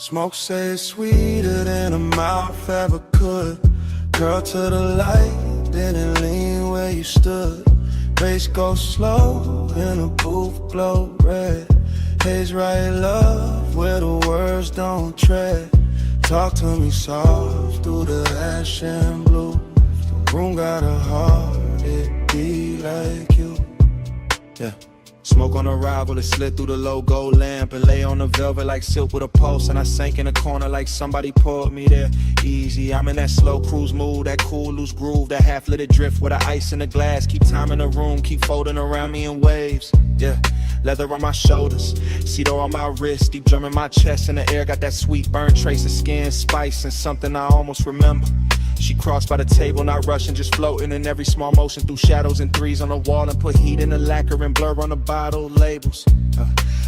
Smoke say it's sweeter than a mouth ever could. Girl to the light, didn't lean where you stood. Bass go slow, in a booth glow red. Haze right love, where the words don't tread. Talk to me soft, through the ash and blue. If the room got a heart, it be like you. Yeah. Smoke on arrival, it slid through the low gold lamp and lay on the velvet like silk with a pulse. And I sank in a corner like somebody pulled me there. Easy, I'm in that slow cruise mood, that cool loose groove, that half-lit drift with the ice in the glass. Keep time in the room, keep folding around me in waves. Yeah, leather on my shoulders, cedar on my wrist, deep drum in my chest. In the air, got that sweet burn trace of skin, spice, and something I almost remember. She crossed by the table, not rushing, just floating in every small motion through shadows and threes on the wall and put heat in the lacquer and blur on the bottle labels.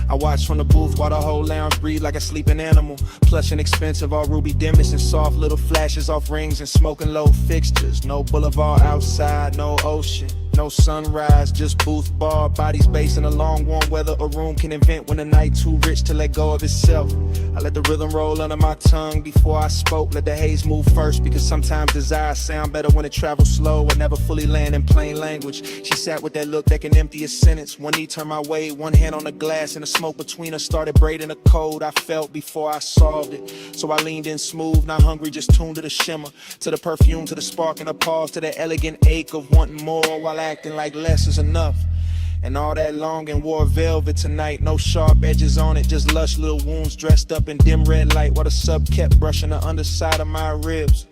I watch from the booth while the whole lounge breathe like a sleeping animal. Plush and expensive, all ruby dimmest and soft little flashes off rings and smoking low fixtures. No boulevard outside, no ocean, no sunrise, just booth bar, bodies based in a long warm weather a room can invent when the night too rich to let go of itself. I let the rhythm roll under my tongue before I spoke, let the haze move first, because sometimes desire sound better when it travels slow or never fully land in plain language. She sat with that look that can empty a sentence. One knee turned my way, one hand on the glass, and the smoke between us started braiding the code I felt before I solved it. So I leaned in smooth, not hungry, just tuned to the shimmer, to the perfume, to the spark and the pause, to the elegant ache of wanting more while acting like less is enough. And all that long and wore velvet tonight, no sharp edges on it, just lush little wounds dressed up in dim red light while the sub kept brushing the underside of my ribs.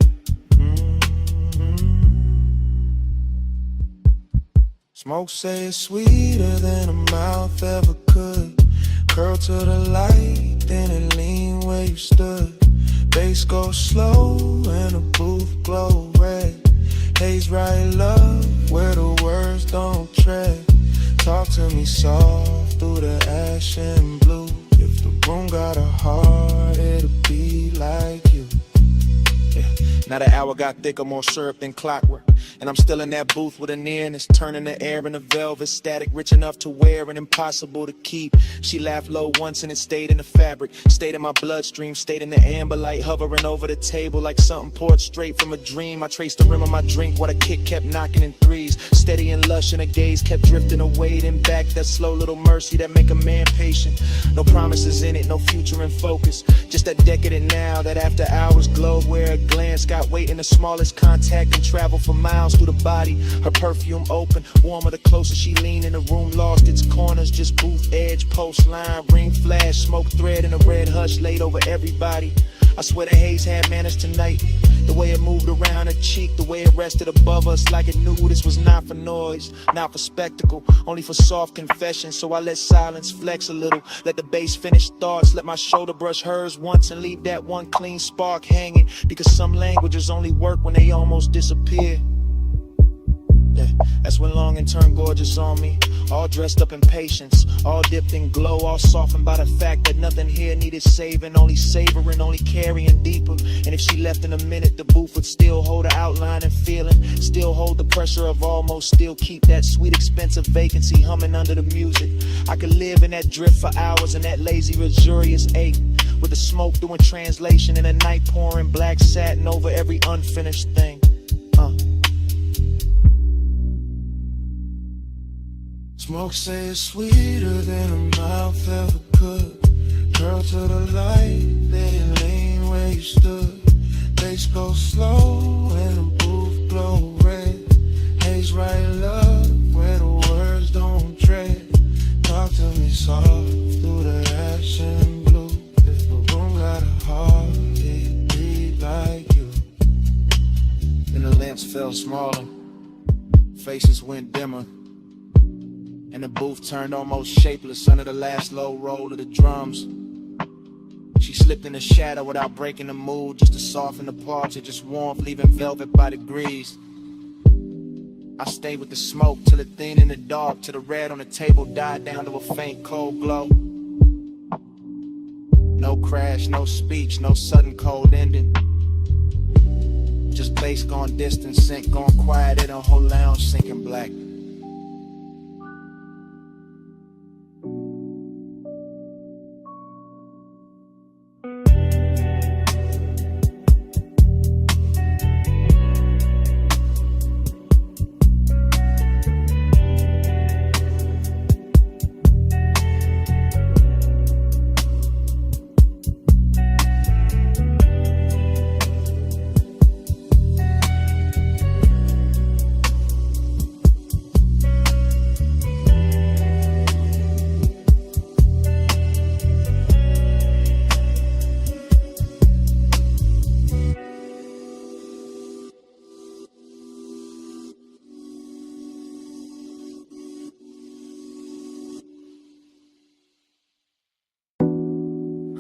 Smoke say it's sweeter than a mouth ever could. Curl to the light, then it lean where you stood. Bass go slow and the booth glow red. Haze right love, where the words don't tread. Talk to me soft through the ash and blue. If the room got a heart, it'll be like you. Yeah. Now the hour got thicker, more syrup than clockwork, and I'm still in that booth with a nearness, turning the air into velvet static, rich enough to wear and impossible to keep. She laughed low once and it stayed in the fabric, stayed in my bloodstream, stayed in the amber light, hovering over the table like something poured straight from a dream. I traced the rim of my drink while the kick kept knocking in threes, steady and lush, and the gaze kept drifting away, then back. That slow little mercy that make a man patient. No promises in it, no future in focus, just that decadent now, that after hours glow where a glance got weight in the smallest contact and travel for miles through the body. Her perfume open, warmer the closer she leaned, in the room lost its corners, just booth edge, post line, ring flash, smoke thread in a red hush laid over everybody. I swear the haze had manners tonight, the way it moved around her cheek, the way it rested above us like it knew this was not for noise, not for spectacle, only for soft confession. So I let silence flex a little, let the bass finish thoughts, let my shoulder brush hers once and leave that one clean spark hanging, because some languages only work when they almost disappear. Yeah, that's when longing turned gorgeous on me, all dressed up in patience, all dipped in glow, all softened by the fact that nothing here needed saving, only savoring, only carrying deeper. And if she left in a minute, the booth would still hold her outline and feeling, still hold the pressure of almost, still keep that sweet expensive vacancy humming under the music. I could live in that drift for hours, in that lazy luxurious ache, with the smoke doing translation and the night pouring black satin over every unfinished thing. Smoke say it's sweeter than a mouth ever could. Curl to the light, let it lean where you stood. Bass go slow and the booth glow red. Haze right love, where the words don't tread. Talk to me soft through the ash and blue. If the room got a heart, it beat like you. Then the lamps fell smaller, faces went dimmer, and the booth turned almost shapeless under the last low roll of the drums. She slipped in the shadow without breaking the mood, just to soften the parts, it just warmth, leaving velvet by degrees. I stayed with the smoke till it thinned in the dark, till the red on the table died down to a faint cold glow. No crash, no speech, no sudden cold ending, just bass gone distant, sync gone quiet, in a whole lounge sinking black.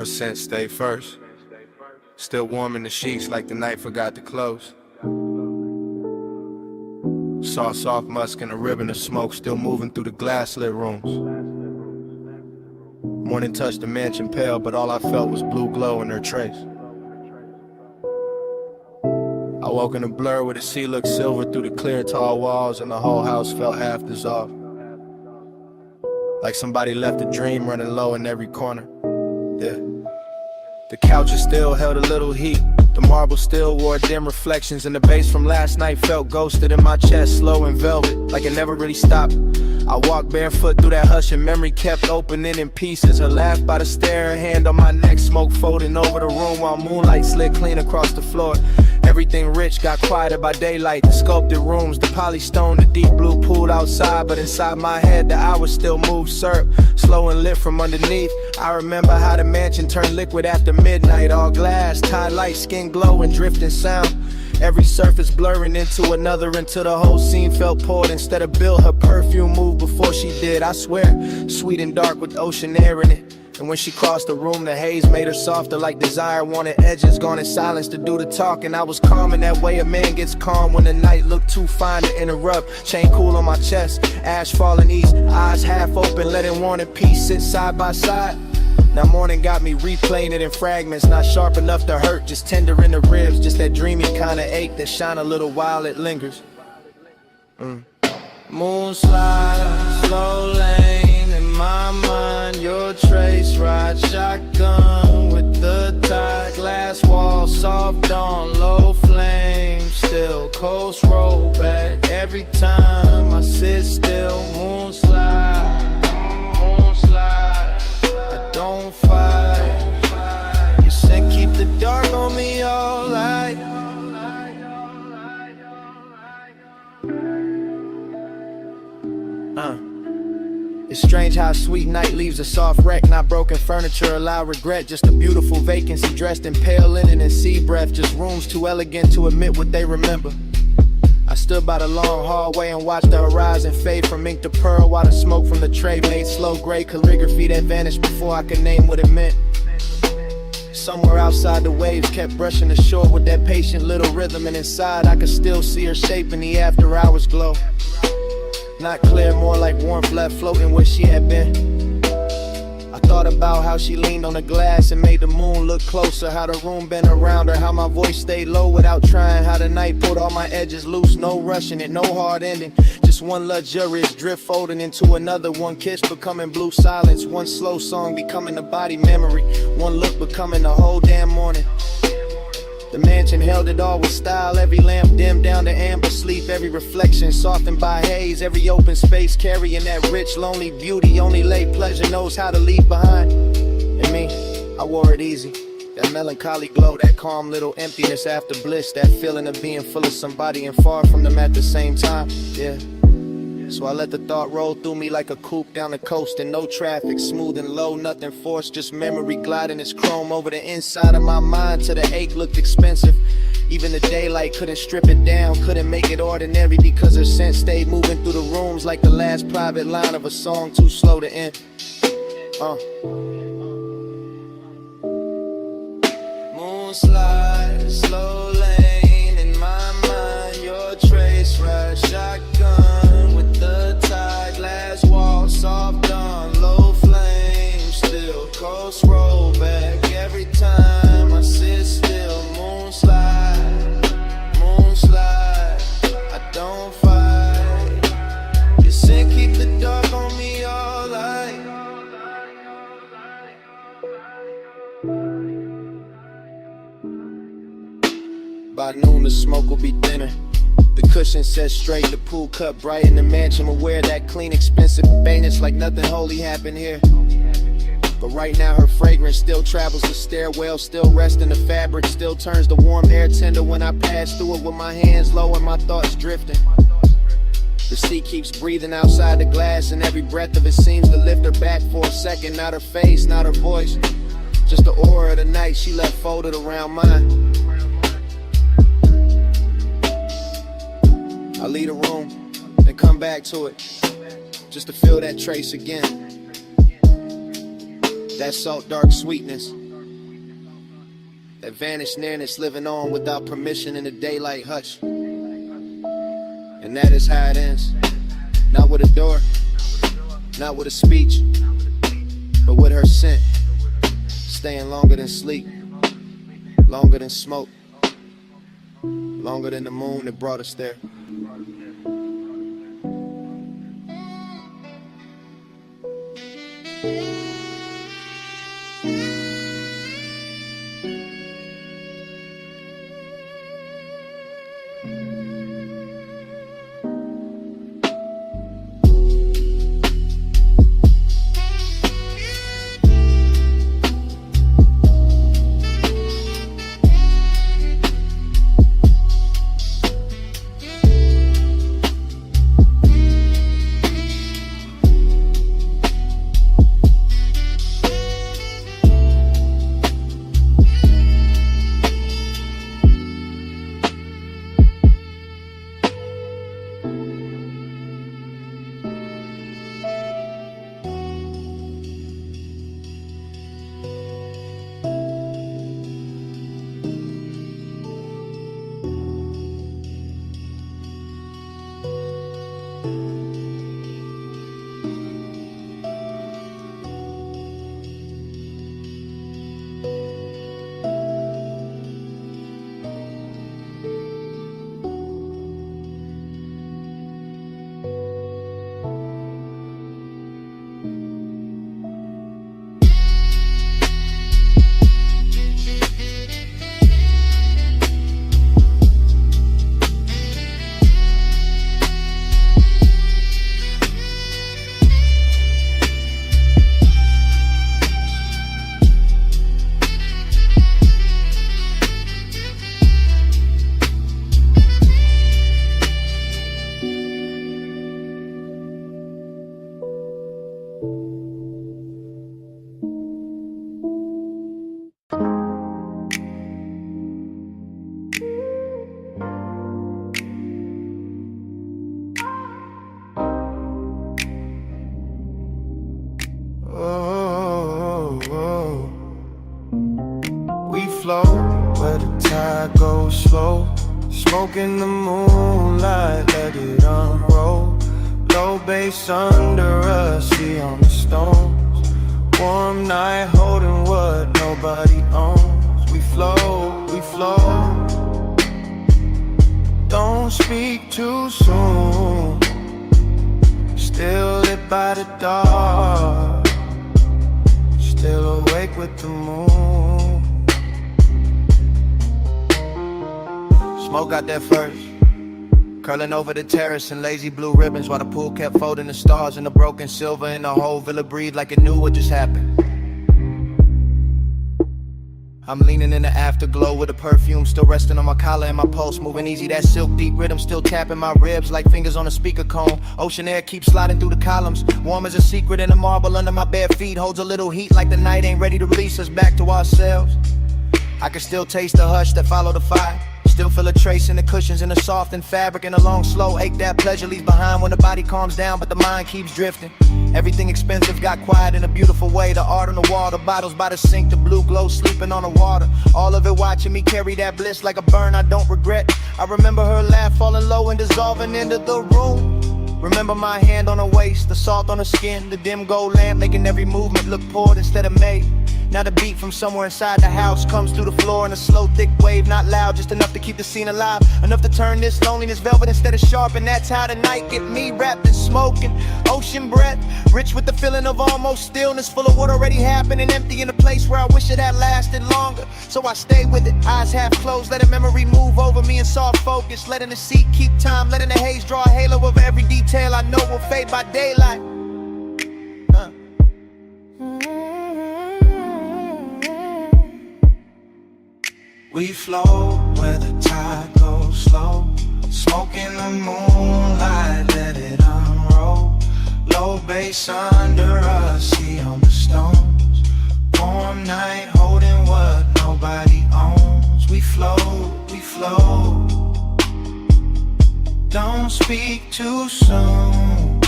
scent stay first. Still warm in the sheets like the night forgot to close. Saw soft musk and a ribbon of smoke still moving through the glass-lit rooms. Morning touched the mansion pale, but all I felt was blue glow in her trace. I woke in a blur where the sea looked silver through the clear tall walls, and the whole house felt half dissolved. Like somebody left a dream running low in every corner. Yeah. The couches still held a little heat. The marble still wore dim reflections, and the bass from last night felt ghosted in my chest, slow and velvet, like it never really stopped. I walked barefoot through that hush, and memory kept opening in pieces. Her laugh by the stair, her hand on my neck, smoke folding over the room while moonlight slid clean across the floor. Everything rich got quieter by daylight. The sculpted rooms, the polystone, the deep blue pool outside. But inside my head, the hours still moved syrup, slow and lit from underneath. I remember how the mansion turned liquid after midnight. All glass, tie light, skin glow and drifting sound. Every surface blurring into another until the whole scene felt poured instead of built. Her perfume moved before she did, I swear. Sweet and dark with ocean air in it. And when she crossed the room, the haze made her softer like desire wanted edges, gone in silence to do the talking. I was calm in that way a man gets calm when the night looked too fine to interrupt. Chain cool on my chest, ash falling east, eyes half open, letting warning peace sit side by side. Now morning got me replaying it in fragments, not sharp enough to hurt, just tender in the ribs, just that dreamy kind of ache that shine a little while it lingers. Moon slide, slow lane in my mind, your trace ride shotgun with the tide, glass wall, soft on low flame, still coast roll back every time I sit still. Moon slide, I don't fight. You said keep the dark on me all night. It's strange how a sweet night leaves a soft wreck. Not broken furniture, allow regret. Just a beautiful vacancy dressed in pale linen and sea breath. Just rooms too elegant to admit what they remember. I stood by the long hallway and watched the horizon fade from ink to pearl, while the smoke from the tray made slow gray calligraphy that vanished before I could name what it meant. Somewhere outside the waves kept brushing the shore with that patient little rhythm, and inside I could still see her shape in the after hours glow. Not clear, more like warmth left floating where she had been. I thought about how she leaned on the glass and made the moon look closer, how the room bent around her, how my voice stayed low without trying, how the night pulled all my edges loose, no rushing it, no hard ending, just one luxurious drift folding into another, one kiss becoming blue silence, one slow song becoming a body memory, one look becoming the whole damn morning. The mansion held it all with style, every lamp dimmed down to amber sleep, every reflection softened by haze, every open space carrying that rich, lonely beauty only late pleasure knows how to leave behind. And me, I wore it easy, that melancholy glow, that calm little emptiness after bliss, that feeling of being full of somebody and far from them at the same time, yeah. So I let the thought roll through me like a coupe down the coast, and no traffic, smooth and low, nothing forced, just memory gliding its chrome over the inside of my mind till the ache looked expensive. Even the daylight couldn't strip it down, couldn't make it ordinary, because her scent stayed moving through the rooms like the last private line of a song too slow to end. Moon slide, slow lane in my mind, your trace ride shotgun with the tide, glass wall, soft on low flame, still coast roll back every time I sit still. Moon slide, I don't fight. You said keep the dark on me all night. By noon the smoke will be thinner, the cushion set straight, the pool cut bright in the mansion, aware that clean, expensive maintenance like nothing holy happened here. But right now her fragrance still travels the stairwell, still rests in the fabric, still turns the warm air tender when I pass through it with my hands low and my thoughts drifting. The sea keeps breathing outside the glass, and every breath of it seems to lift her back for a second. Not her face, not her voice, just the aura of the night she left folded around mine. I leave the room, then come back to it, just to feel that trace again. That salt dark sweetness, that vanished nearness living on without permission in the daylight hush. And that is how it ends. Not with a door, not with a speech, but with her scent, staying longer than sleep, longer than smoke, longer than the moon that brought us there. Where the tide goes slow, smoke in the moonlight, let it unroll. Low bass under us, see on the stones. Warm night holding what nobody owns. We flow, we flow. Don't speak too soon. Still lit by the dark, still awake with the moon. Smoke got there first, curling over the terrace in lazy blue ribbons, while the pool kept folding the stars and the broken silver, and the whole villa breathed like it knew what just happened. I'm leaning in the afterglow with the perfume still resting on my collar and my pulse moving easy. That silk deep rhythm still tapping my ribs like fingers on a speaker cone. Ocean air keeps sliding through the columns, warm as a secret, and the marble under my bare feet holds a little heat like the night ain't ready to release us back to ourselves. I can still taste the hush that followed the fire. Still feel a trace in the cushions, in the softened fabric, and a long slow ache that pleasure leaves behind when the body calms down but the mind keeps drifting. Everything expensive got quiet in a beautiful way. The art on the wall, the bottles by the sink, the blue glow sleeping on the water. All of it watching me carry that bliss like a burn I don't regret. I remember her laugh falling low and dissolving into the room. Remember my hand on her waist, the salt on her skin, the dim gold lamp making every movement look poured instead of made. Now the beat from somewhere inside the house comes through the floor in a slow, thick wave, not loud, just enough to keep the scene alive, enough to turn this loneliness velvet instead of sharp. And that's how the night get me, wrapped in smoke and ocean breath, rich with the feeling of almost stillness, full of what already happened and empty in a place where I wish it had lasted longer. So I stay with it, eyes half closed, letting memory move over me in soft focus, letting the seat keep time, letting the haze draw a halo over every detail I know will fade by daylight. We flow where the tide goes slow, smoke in the moonlight, let it unroll. Low bass under us, see on the stones. Warm night holding what nobody owns. We flow, we flow. Don't speak too soon.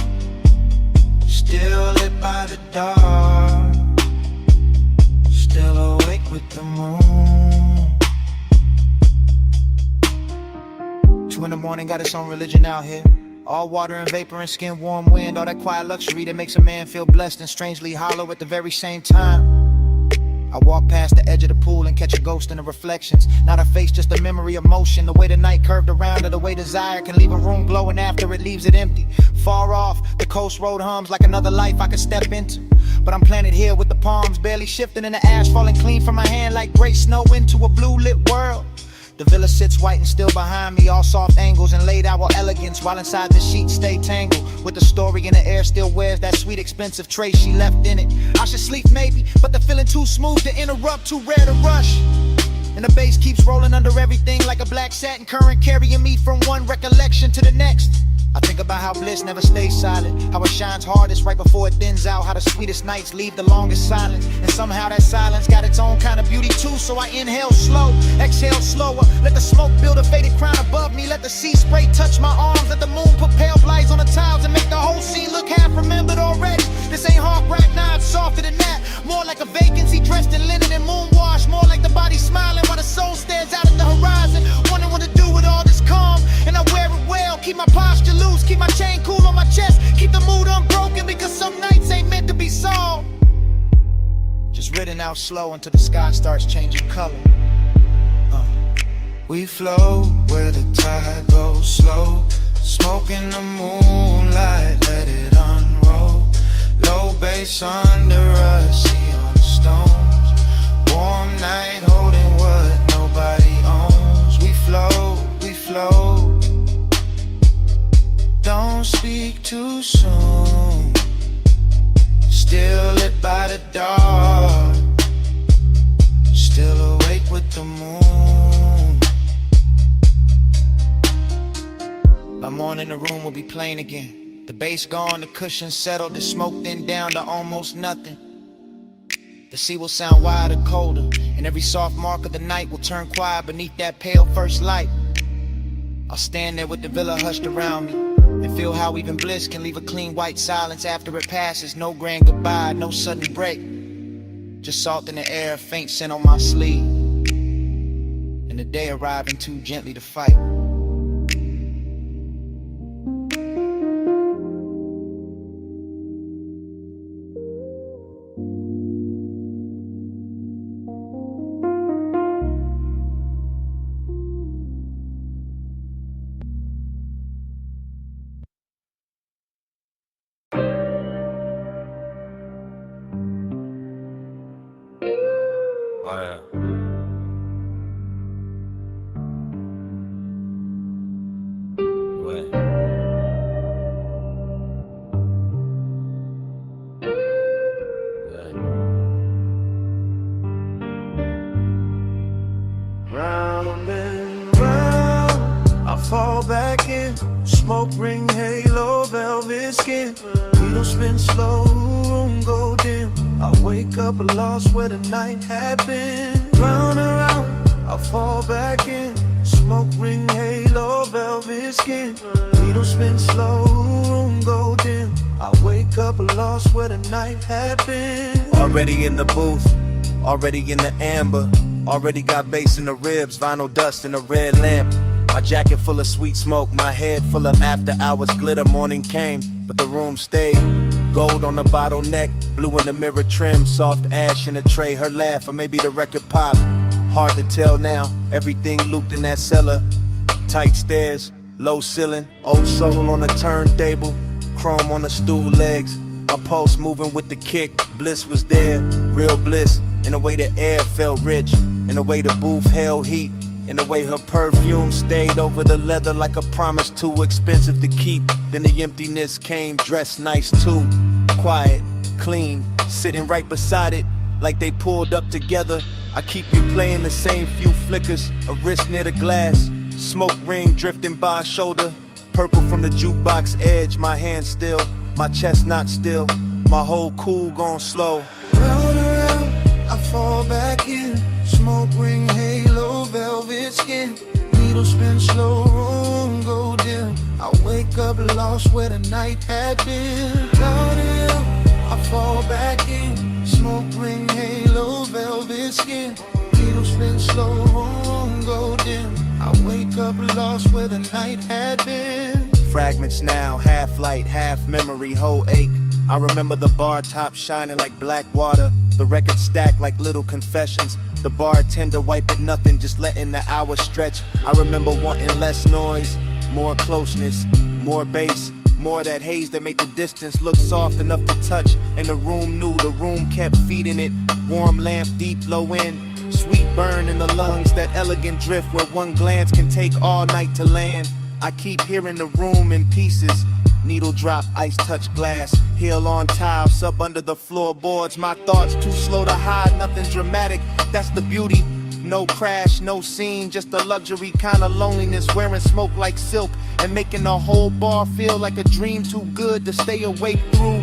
Still lit by the dark, still awake with the moon. in the morning got its own religion out here. All water and vapor and skin, warm wind, all that quiet luxury that makes a man feel blessed and strangely hollow at the very same time. I walk past the edge of the pool and catch a ghost in the reflections. Not a face, just a memory of motion. The way the night curved around, or the way desire can leave a room glowing after it leaves it empty. Far off, the coast road hums like another life I could step into. But I'm planted here with the palms barely shifting and the ash falling clean from my hand like gray snow into a blue lit world. The villa sits white and still behind me, all soft angles and laid out with elegance, while inside the sheets stay tangled with the story in the air still wears that sweet expensive trace she left in it. I should sleep maybe, but the feeling too smooth to interrupt, too rare to rush. And the bass keeps rolling under everything like a black satin current, carrying me from one recollection to the next. I think about how bliss never stays silent, how it shines hardest right before it thins out, how the sweetest nights leave the longest silence, and somehow that silence got its own kind of beauty too. So I inhale slow, exhale slower, let the smoke build a faded crown above me, let the sea spray touch my arms, let the moon put pale lights on the tiles and make the whole scene look half remembered already. This ain't hard rap, nah, it's softer than that, more like a vacancy dressed in linen and moon wash, more like the body smiling while the soul stares out at the horizon, wondering what to do with all this calm. And I wear it well, keep my posture loose, keep my chain cool on my chest, keep the mood unbroken, because some nights ain't meant to be solved. Just ridden out slow until the sky starts changing color. We flow where the tide goes slow, smoke in the moonlight, let it unroll. Low bass under us, see on the stones. Warm night holding what nobody owns. We flow, we flow. Don't speak too soon. Still lit by the dark, still awake with the moon. By morning the room will be plain again. The bass gone, the cushions settled, the smoke thinned down to almost nothing. The sea will sound wider, colder, and every soft mark of the night will turn quiet beneath that pale first light. I'll stand there with the villa hushed around me and feel how even bliss can leave a clean white silence after it passes. No grand goodbye, no sudden break, just salt in the air, a faint scent on my sleeve, and the day arriving too gently to fight. Oh yeah. What? Round and round, I fall back in. Smoke ring, halo, velvet skin. Needle spin slow, room go dim. I wake up lost where the night had been. Round and round, I fall back in. Smoke ring, halo, velvet skin. Needle spin slow, room go dim. I wake up lost where the night had been. Already in the booth, already in the amber. Already got bass in the ribs, vinyl dust in a red lamp. My jacket full of sweet smoke, my head full of after hours glitter. Morning came, but the room stayed. Gold on the bottleneck, blue in the mirror trim, soft ash in the tray, her laugh, or maybe the record pop. Hard to tell now, everything looped in that cellar. Tight stairs, low ceiling, old soul on the turntable, chrome on the stool legs. My pulse moving with the kick, bliss was there, real bliss. In the way the air felt rich, in the way the booth held heat, in the way her perfume stayed over the leather like a promise too expensive to keep. Then the emptiness came, dressed nice too, quiet, clean, sitting right beside it like they pulled up together. I keep replaying the same few flickers, a wrist near the glass, smoke ring drifting by a shoulder, purple from the jukebox edge, my hand still, my chest not still, my whole cool gone slow. Round and round, I fall back in. Smoke ring, halo, velvet skin. Needle spin slow, room go dim. I wake up lost where the night had been. Down and out, I fall back in. Smoke ring, halo, velvet skin. Needle spin slow, room go dim. I wake up up lost where the night had been. Fragments now, half light, half memory, whole ache. I remember the bar top shining like black water, the record stacked like little confessions, the bartender wiping nothing, just letting the hours stretch. I remember wanting less noise, more closeness, more bass, more that haze that made the distance look soft enough to touch. And the room knew, the room kept feeding it. Warm lamp, deep low end, sweet burn in the lungs, that elegant drift where one glance can take all night to land. I keep hearing the room in pieces. Needle drop, ice touch glass, heel on tile, sub under the floorboards. My thoughts too slow to hide, nothing dramatic, that's the beauty. No crash, no scene, just a luxury kind of loneliness. Wearing smoke like silk and making the whole bar feel like a dream too good to stay awake through.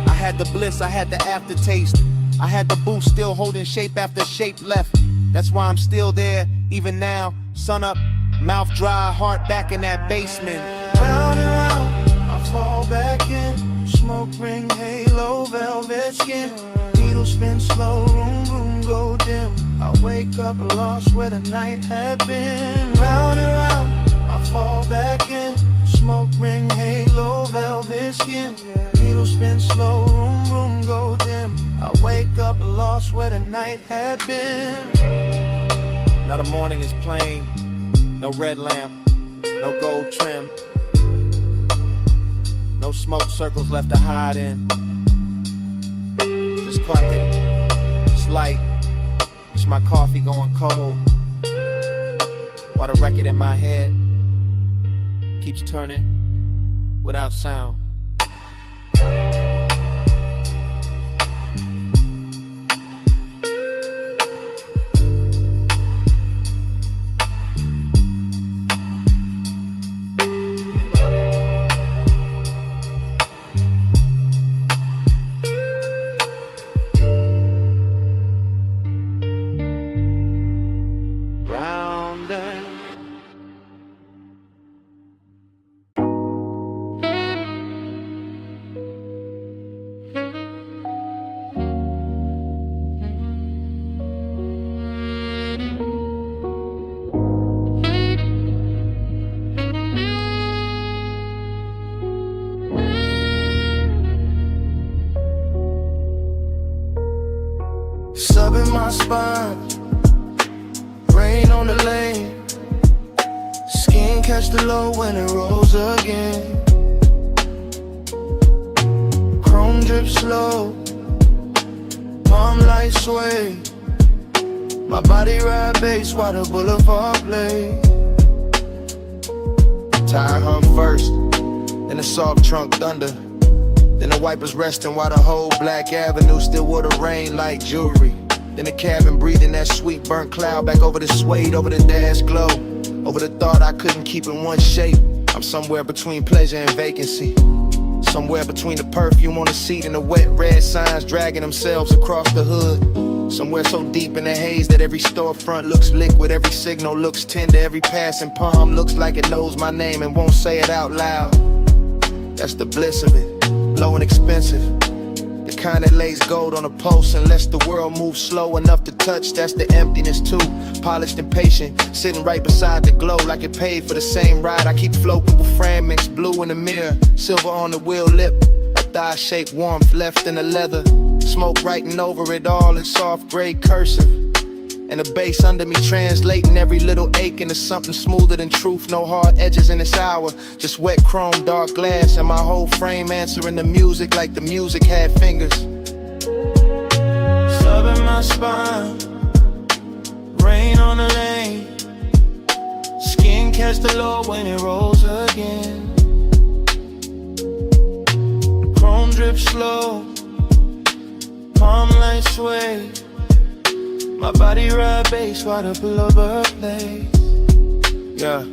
I had the bliss, I had the aftertaste, I had the boost still holding shape after shape left. That's why I'm still there, even now. Sun up, mouth dry, heart back in that basement. Round and round, I fall back in. Smoke ring, halo, velvet skin. Needle spin slow, room, room go dim. I wake up lost where the night had been. Round and round, I fall back in. Smoke ring, halo, velvet skin. Needle spin slow, room, room go dim. I wake up lost where the night had been. Now the morning is plain. No red lamp, no gold trim, no smoke circles left to hide in. Just quiet, it's light, it's my coffee going cold, while the record in my head keeps turning without sound. Sub in my spine, rain on the lane. Skin catch the low when it rolls again. Chrome drip slow, palm light sway. My body ride bass while the boulevard play. Tire hum first, then the soft trunk thunder. Then the wipers resting while the whole Black Avenue still wore the rain like jewelry. Then the cabin breathing that sweet burnt cloud back over the suede, over the dash glow, over the thought I couldn't keep in one shape. I'm somewhere between pleasure and vacancy, somewhere between the perfume on the seat and the wet red signs dragging themselves across the hood. Somewhere so deep in the haze that every storefront looks liquid, every signal looks tender, every passing palm looks like it knows my name and won't say it out loud. That's the bliss of it. Low and expensive, the kind that lays gold on a post unless the world moves slow enough to touch. That's the emptiness too, polished and patient, sitting right beside the glow like it paid for the same ride. I keep floating with fragments, blue in the mirror, silver on the wheel lip, a thigh-shaped warmth left in the leather, smoke writing over it all in soft gray cursive, and the bass under me translating every little ache into something smoother than truth. No hard edges in this hour, just wet chrome, dark glass, and my whole frame answering the music like the music had fingers. Sub in my spine, rain on the lane. Skin catch the low when it rolls again. Chrome drip slow, palm light sway. My body ride bass while the boulevard plays. Yeah.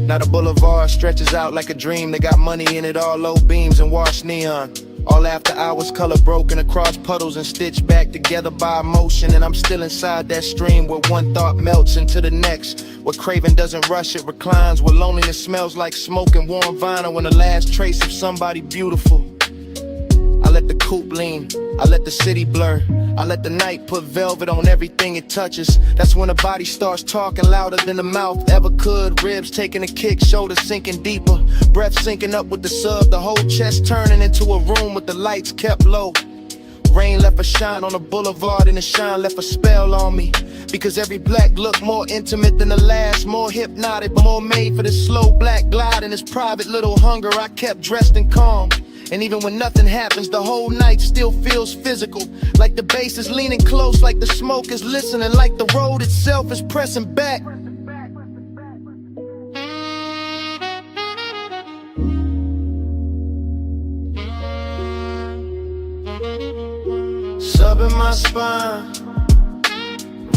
Now the boulevard stretches out like a dream. They got money in it, all low beams and washed neon. All after hours, color broken across puddles and stitched back together by emotion. And I'm still inside that stream where one thought melts into the next, where craving doesn't rush, it reclines, where loneliness smells like smoke and warm vinyl and the last trace of somebody beautiful. I let the coupe lean, I let the city blur, I let the night put velvet on everything it touches. That's when the body starts talking louder than the mouth ever could. Ribs taking a kick, shoulders sinking deeper, breath syncing up with the sub, the whole chest turning into a room with the lights kept low. Rain left a shine on the boulevard and the shine left a spell on me. Because every black look more intimate than the last, more hypnotic, but more made for this slow black glide and this private little hunger. I kept dressed and calm. And even when nothing happens, the whole night still feels physical. Like the bass is leaning close, like the smoke is listening, like the road itself is pressing back. Sub in my spine,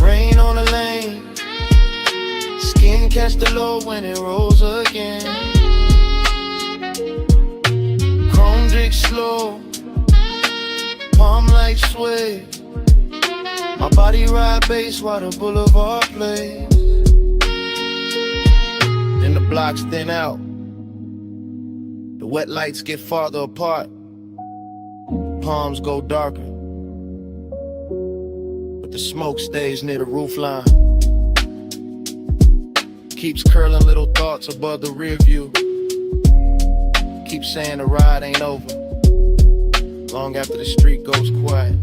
rain on the lane, skin catch the low when it rolls again. Chrome drink slow, palm light sway, my body ride bass while the boulevard plays. Then the blocks thin out, the wet lights get farther apart, palms go darker, but the smoke stays near the roofline. Keeps curling little thoughts above the rear view. Keep saying the ride ain't over, long after the street goes quiet.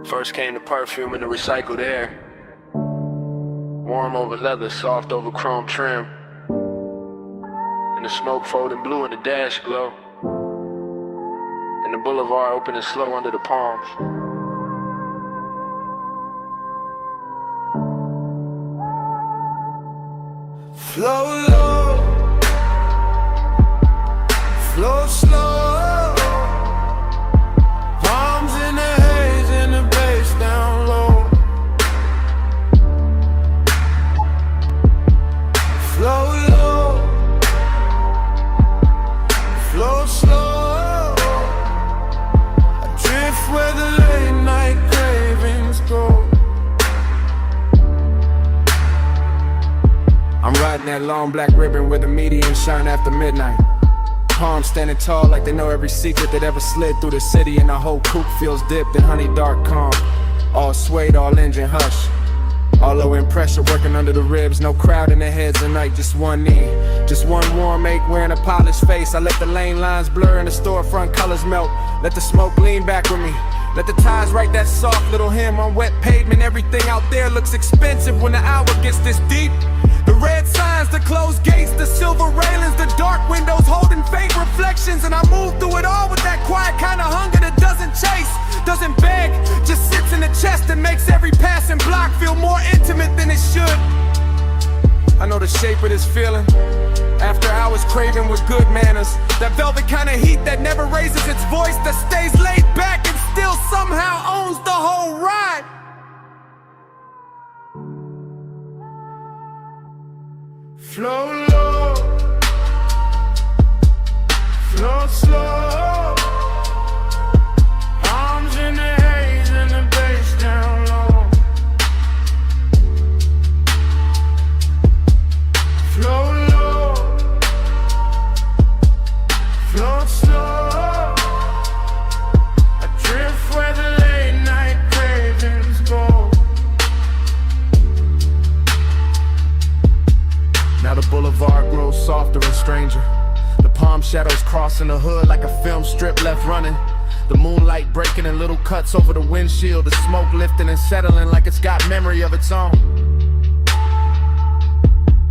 First came the perfume and the recycled air, warm over leather, soft over chrome trim, and the smoke folding blue in the dash glow, and the boulevard opening slow under the palms. Flow low, flow slow. That long black ribbon where the median shine after midnight. Palms standing tall like they know every secret that ever slid through the city, and the whole coupe feels dipped in honey dark calm. All suede, all engine hush, all low in pressure working under the ribs. No crowd in their heads tonight, just one knee, just one warm ache wearing a polished face. I let the lane lines blur and the storefront colors melt. Let the smoke lean back with me. Let the ties write that soft little hymn on wet pavement. Everything out there looks expensive when the hour gets this deep. The red signs, the closed gates, the silver railings, the dark windows holding faint reflections. And I move through it all with that quiet kind of hunger that doesn't chase, doesn't beg, just sits in the chest and makes every passing block feel more intimate than it should. I know the shape of this feeling, after hours craving with good manners. That velvet kind of heat that never raises its voice, that stays laid back and still somehow owns the whole ride. Flow low, flow slow, arms in the haze and the bass down low. Flow low, flow slow, adrift where the late night cravings go. Now the boulevard grows softer and stranger. The palm shadows crossing the hood like a film strip left running. The moonlight breaking in little cuts over the windshield. The smoke lifting and settling like it's got memory of its own.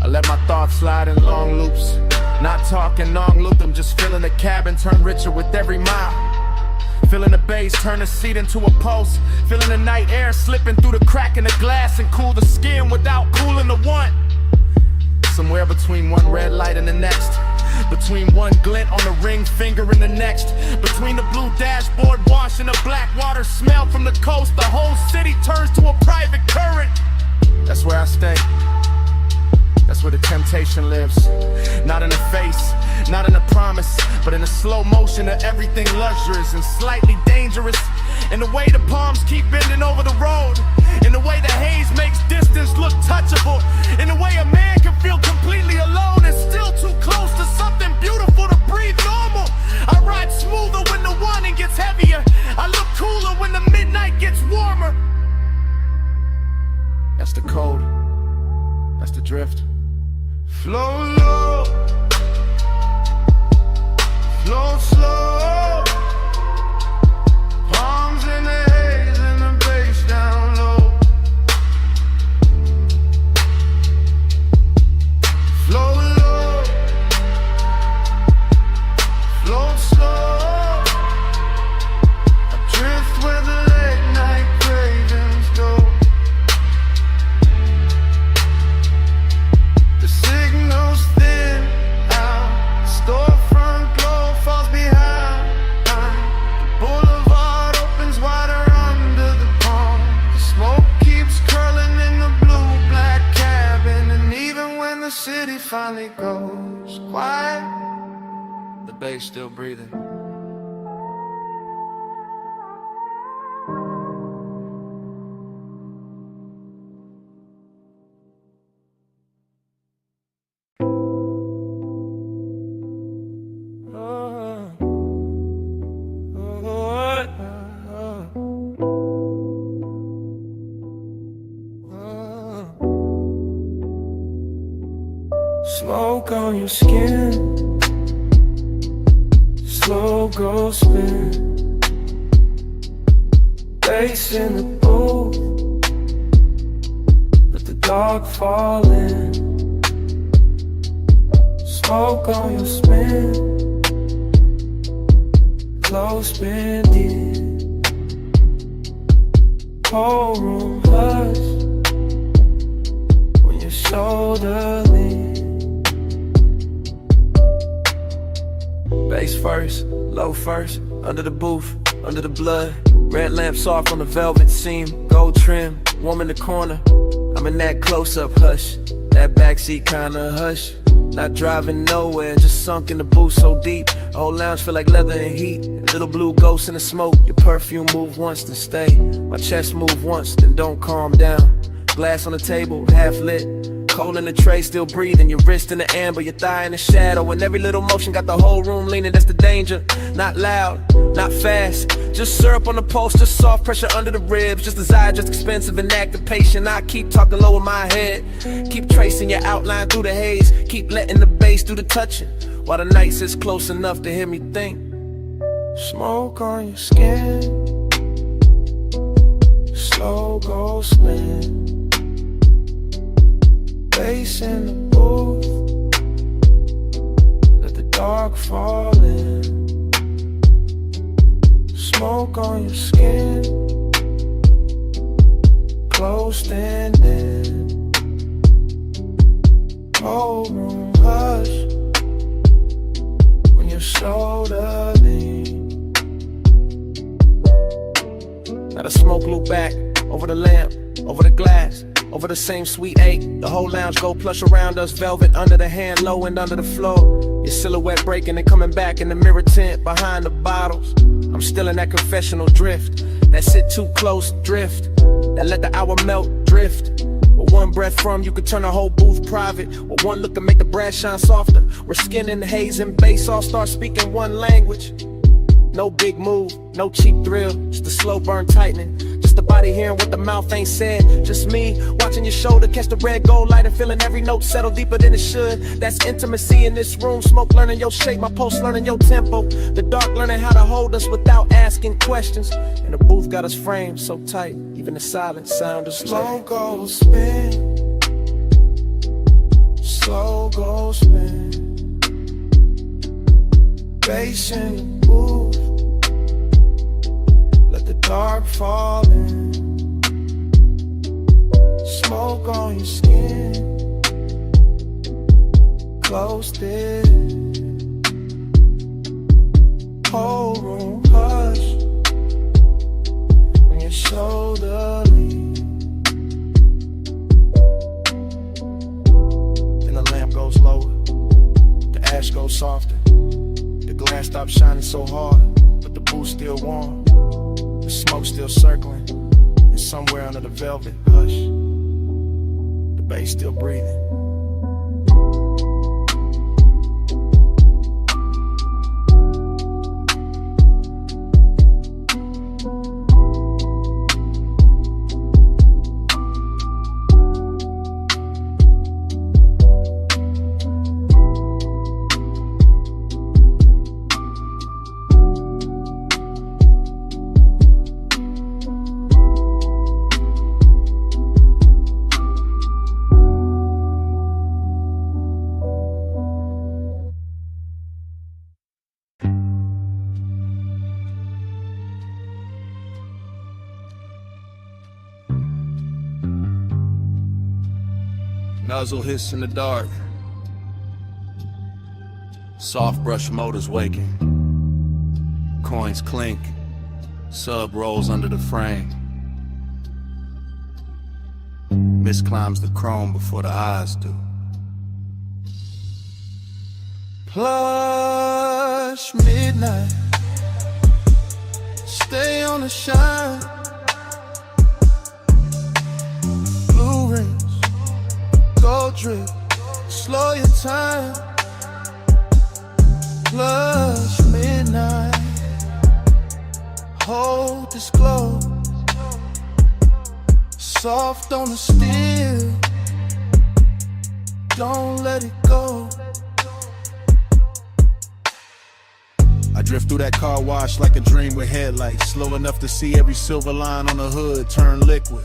I let my thoughts slide in long loops, not talking non-loop them, just feeling the cabin turn richer with every mile. Feeling the bass turn the seat into a pulse. Feeling the night air slipping through the crack in the glass and cool the skin without cooling the one. Somewhere between one red light and the next, Between one glint on the ring finger and the next, between the blue dashboard wash and the black water smell from the coast, the whole city turns to a private current. That's where I stay. That's where the temptation lives. Not in the face, not in the promise, but in the slow motion of everything luxurious and slightly dangerous. In the way the palms keep bending over the road, in the way the haze makes distance look touchable, in the way a man can feel completely alone and still too close to something beautiful to breathe normal. I ride smoother when the warning gets heavier. I look cooler when the midnight gets warmer. That's the code. That's the drift. Flow low, flow slow. Palms in the haze and the bass down low. Flow low, flow slow. I drift where the late night cravings go. The signals thin out, storefront glow falls behind. The boulevard opens wider under the palm. The smoke keeps curling in the blue-black cabin, and even when the city finally goes quiet, the bass still breathing. Smoke on your skin, slow go spin. Bass in the booth, let the dark fall in. Smoke on your spin, close bending. Whole room hush when your shoulder leans. Bass first, low first, under the booth, under the blood. Red lamp soft on the velvet seam, gold trim, warm in the corner. I'm in that close-up hush, that backseat kinda hush. Not driving nowhere, just sunk in the booth so deep. Whole lounge feel like leather and heat. Little blue ghosts in the smoke. Your perfume move once, then stay. My chest move once, then don't calm down. Glass on the table, half lit. Cold in the tray, still breathing. Your wrist in the amber, your thigh in the shadow. And every little motion got the whole room leaning. That's the danger. Not loud, not fast. Just syrup on the pulse, just soft pressure under the ribs. Just desire, just expensive and active patient. I keep talking low in my head. Keep tracing your outline through the haze. Keep letting the bass do the touching, while the night sits close enough to hear me think. Smoke on your skin, slow go spin. Bass in the booth, let the dark fall in. Smoke on your skin, closed and in. Whole room hush when your shoulder lean. Now the smoke loop back over the lamp, over the glass, over the same sweet eight. The whole lounge go plush around us, velvet under the hand, low and under the floor. Your silhouette breaking and coming back in the mirror tint behind the bottles. I'm still in that confessional drift, that sit too close drift, that let the hour melt drift. With one breath from you could turn the whole booth private. With one look can make the brass shine softer. Where skin and haze and bass all start speaking one language. No big move, no cheap thrill, just a slow burn tightening. Just the body hearing what the mouth ain't said. Just me watching your shoulder catch the red gold light and feeling every note settle deeper than it should. That's intimacy in this room. Smoke learning your shape, my pulse learning your tempo. The dark learning how to hold us without asking questions. And the booth got us framed so tight, even the silence sound is slow go spin, slow go spin. Bass in the booth, let the dark fall in. Smoke on your skin, closed in. whole room hush when your shoulder leans. Then the lamp goes lower, the ash goes softer. The glass stops shining so hard, but the booth still warm. The smoke still circling, and somewhere under the velvet hush, the bass still breathing. Nuzzle hiss in the dark. Soft brush motors waking. Coins clink. Sub rolls under the frame. Mist climbs the chrome before the eyes do. Plush midnight, stay on the shine. Blue rings, gold drip, slow your time. Plush midnight, hold this glow. Soft on the steel, don't let it go. I drift through that car wash like a dream with headlights. Slow enough to see every silver line on the hood turn liquid.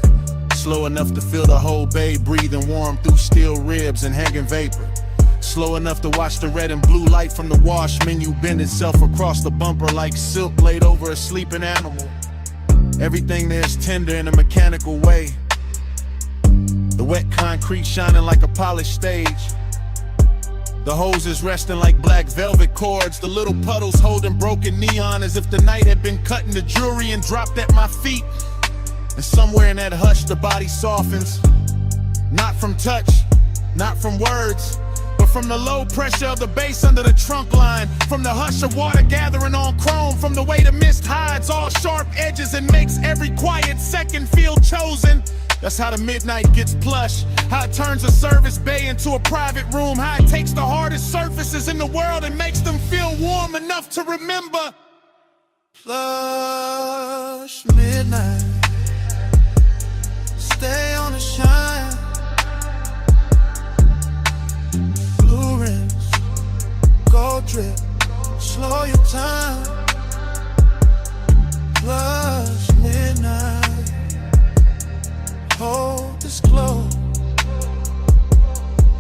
Slow enough to feel the whole bay breathing warm through steel ribs and hanging vapor. Slow enough to watch the red and blue light from the wash menu bend itself across the bumper like silk laid over a sleeping animal. Everything there's tender in a mechanical way. The wet concrete shining like a polished stage. The hoses resting like black velvet cords. The little puddles holding broken neon as if the night had been cut into jewelry and dropped at my feet. And somewhere in that hush the body softens. Not from touch, not from words, but from the low pressure of the bass under the trunk line. From the hush of water gathering on chrome. From the way the mist hides all sharp edges and makes every quiet second feel chosen. That's how the midnight gets plush. How it turns a service bay into a private room. How it takes the hardest surfaces in the world and makes them feel warm enough to remember. Plush midnight, stay on the shine. Blue rims, gold drip, slow your time. Plush midnight, hold this glow.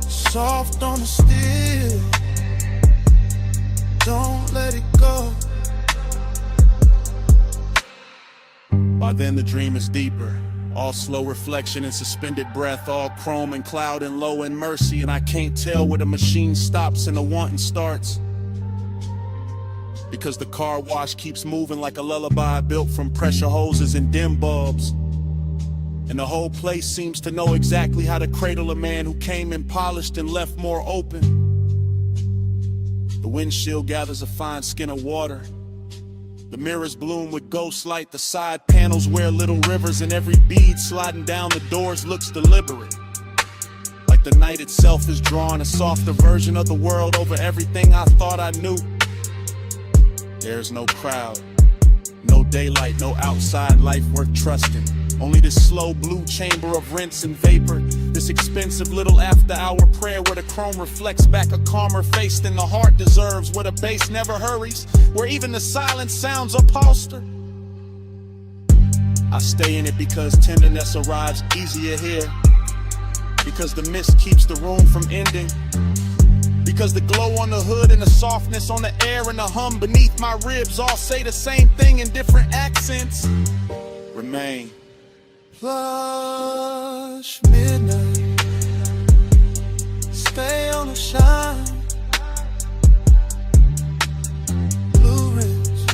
Soft on the steel, don't let it go. By then the dream is deeper. All slow reflection and suspended breath. All chrome and cloud and low and mercy. And I can't tell where the machine stops and the wanting starts. Because the car wash keeps moving like a lullaby built from pressure hoses and dim bulbs. And the whole place seems to know exactly how to cradle a man who came in polished and left more open. The windshield gathers a fine skin of water. The mirrors bloom with ghost light. The side panels wear little rivers, and every bead sliding down the doors looks deliberate. Like the night itself is drawing a softer version of the world over everything I thought I knew. There's no crowd, no daylight, no outside life worth trusting. Only this slow blue chamber of rinse and vapor. This expensive little after-hour prayer where the chrome reflects back a calmer face than the heart deserves. Where the bass never hurries, where even the silence sounds upholstered. I stay in it because tenderness arrives easier here. Because the mist keeps the room from ending. Because the glow on the hood and the softness on the air and the hum beneath my ribs all say the same thing in different accents. Remain. Plush midnight, stay on the shine. Blue rims,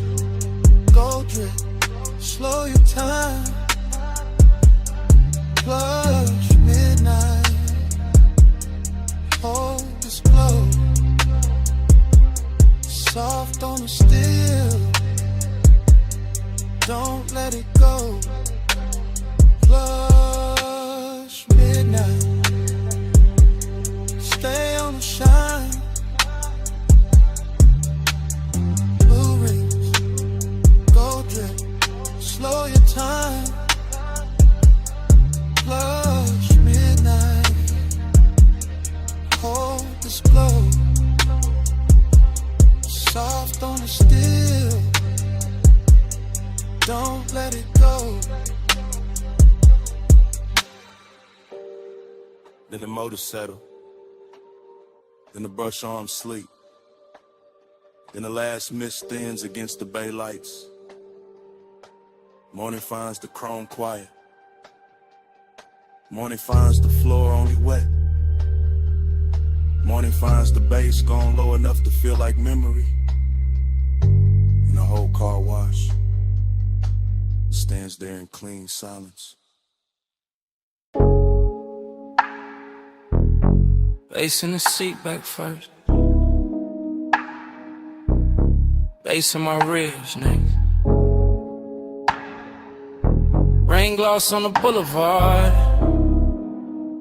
Then the motor settle. Then the brush arms sleep. Then the last mist thins against the bay lights. Morning finds the chrome quiet. Morning finds the floor only wet. Morning finds the bass gone low enough to feel like memory. And the whole car wash stands there in clean silence. Bass in the seat back first. Bass in my ribs, nigga. Rain gloss on the boulevard.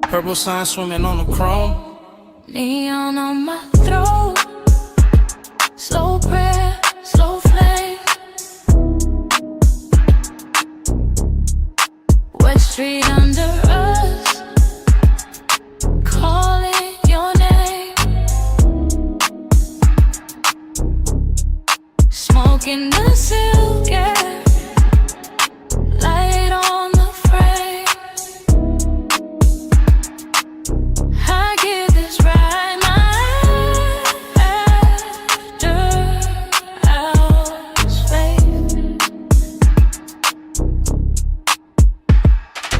Purple sign swimming on the chrome. Neon on my throat. Slow prayer, slow flame. Wet street under us, calling your name. Smoking the silk air, light on the frame. I give this ride my after hours fade.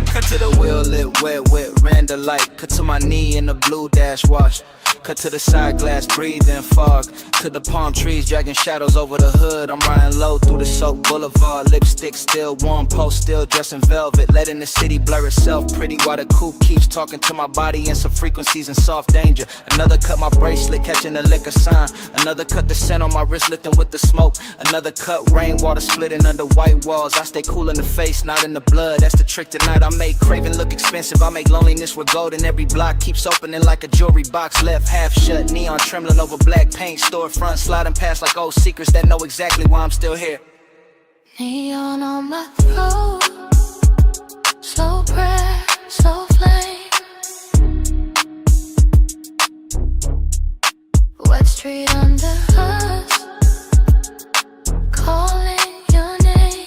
Cut to the wheel lit wet with random light. Cut to my knee in the blue dash wash. Cut to the side glass, breathing fog. To the palm trees, dragging shadows over the hood. I'm riding low through the soap boulevard. Lipstick still warm, post still dressed in velvet. Letting the city blur itself pretty while the coupe keeps talking to my body in some frequencies in soft danger. Another cut my bracelet, catching the liquor sign. Another cut the scent on my wrist, lifting with the smoke. Another cut rainwater splitting under white walls. I stay cool in the face, not in the blood. That's the trick tonight. I make craving look expensive. I make loneliness with gold, and every block keeps opening like a jewelry box. Left half shut, neon trembling over black paint. Storefront sliding past like old secrets that know exactly why I'm still here. Neon on my throat. Slow prayer, slow flame. Wet street under us, calling your name.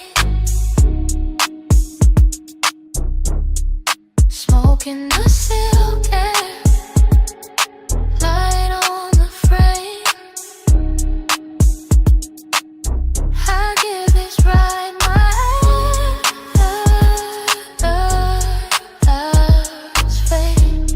Smoking the silk air, light on the frame. I give this ride my hours fade.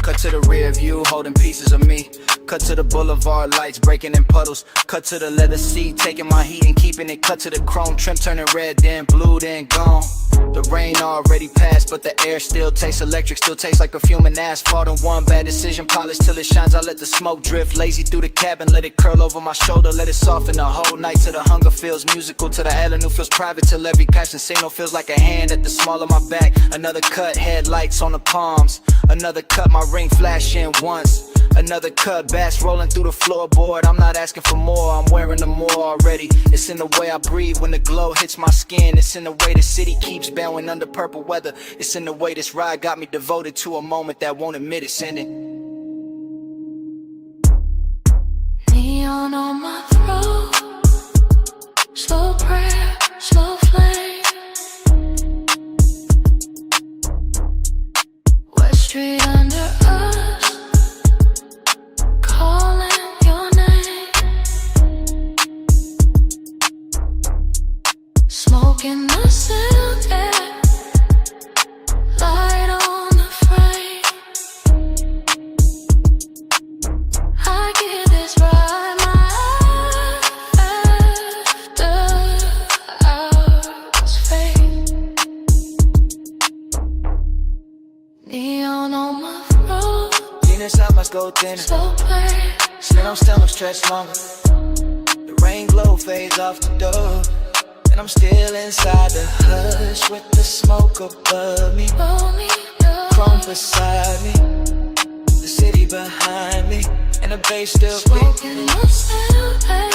Cut to the rear view, holding pieces of me. Cut to the boulevard lights, breaking in puddles. Cut to the leather seat, taking my heat and keeping it. Cut to the chrome trim, turning red, then blue, then gone. The rain already passed, but the air still tastes electric. Still tastes like perfume and asphalt. And one bad decision, polish till it shines. I let the smoke drift, lazy through the cabin. Let it curl over my shoulder, let it soften the whole night. Till the hunger feels musical, till the avenue feels private. Till every passion signal feels like a hand at the small of my back. Another cut, headlights on the palms. Another cut, my ring flashing once. Another cut, bass rolling through the floorboard. I'm not asking for more, I'm wearing the more already. It's in the way I breathe when the glow hits my skin. It's in the way the city keeps bowing under purple weather. It's in the way this ride got me devoted to a moment that won't admit it's ending. Neon on my throat. Slow prayer, slow flame. Wet street under us, calling your name. Smoking the silk air, light on the frame. I give this ride my after hours fade. Neon on my throat. Venus, I must go thinner. Slow play, Slim, I'm still stretched longer. The rain glow fades off the door. And I'm still inside the hush with the smoke above me. roll me up. Chrome beside me, the city behind me, and the bass still beats. Smoking the silk air.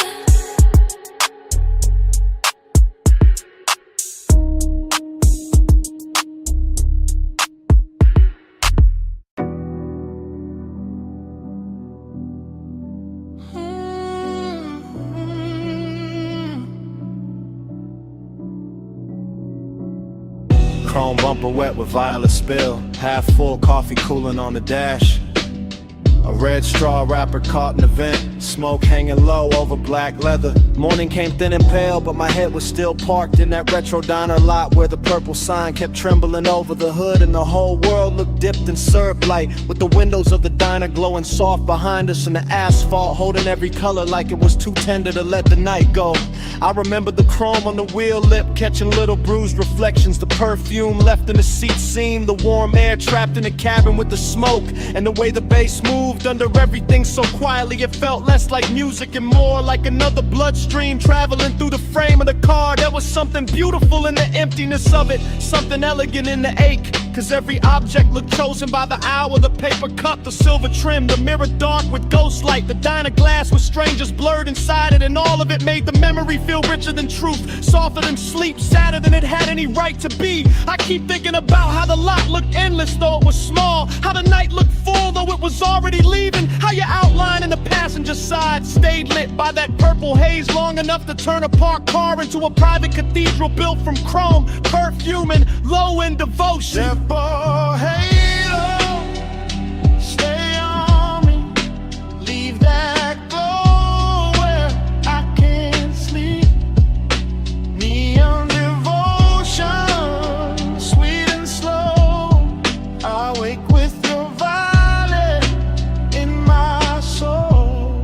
Chrome bumper wet with violet spill. Half full coffee cooling on the dash. A red straw wrapper caught in the vent. Smoke hanging low over black leather. Morning came thin and pale, but my head was still parked in that retro diner lot where the purple sign kept trembling over the hood, and the whole world looked dipped in syrup light, with the windows of the diner glowing soft behind us and the asphalt holding every color like it was too tender to let the night go. I remember the chrome on the wheel lip catching little bruised reflections, the perfume left in the seat seam, the warm air trapped in the cabin with the smoke, and the way the bass moved under everything so quietly it felt less like music and more like another bloodstream traveling through the frame of the car. There was something beautiful in the emptiness of it, something elegant in the ache, cause every object looked chosen by the hour. The paper cup, the silver trim, the mirror dark with ghost light, the diner glass with strangers blurred inside it, and all of it made the memory feel richer than truth, softer than sleep, sadder than it had any right to be. I keep thinking about how the lot looked endless though it was small, how the night looked full though it was already leaving, how your outline in the passenger side stayed lit by that purple haze long enough to turn a parked car into a private cathedral built from chrome, perfume, and low-end devotion. Simple halo, stay on me, leave that glow where I can't sleep. Neon devotion, sweet and slow, I wake with your violet in my soul.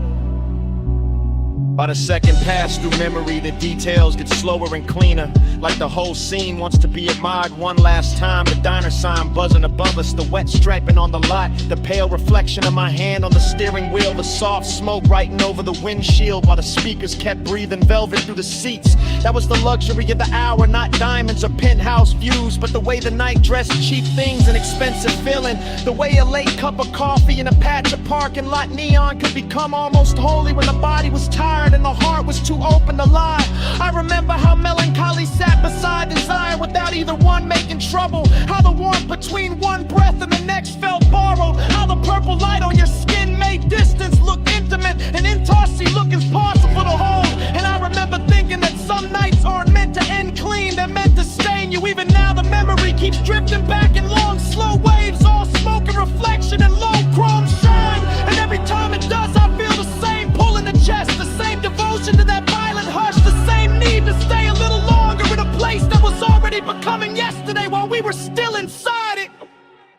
By the second pass through memory, the details get slower and cleaner, like the whole scene wants to be admired one last time. The diner sign buzzing above us, the wet striping on the lot, the pale reflection of my hand on the steering wheel, the soft smoke writing over the windshield while the speakers kept breathing velvet through the seats. That was the luxury of the hour, not diamonds or penthouse views, but the way the night dressed cheap things and expensive feeling, the way a late cup of coffee in a patch of parking lot neon could become almost holy when the body was tired and the heart was too open to lie. I remember how melancholy sat beside desire without either one making trouble, how the warmth between one breath and the next felt borrowed, how the purple light on your skin made distance look intimate and intimacy look impossible to hold. And I remember thinking that some nights aren't meant to end clean, they're meant to stain you. Even now the memory keeps drifting back in long slow waves, all smoke and reflection and low chrome shine, and every time it does I feel the same pull in the chest, the same devotion to that violent hush, the same need to stay a little longer in a place that was already becoming yesterday while we were still inside it.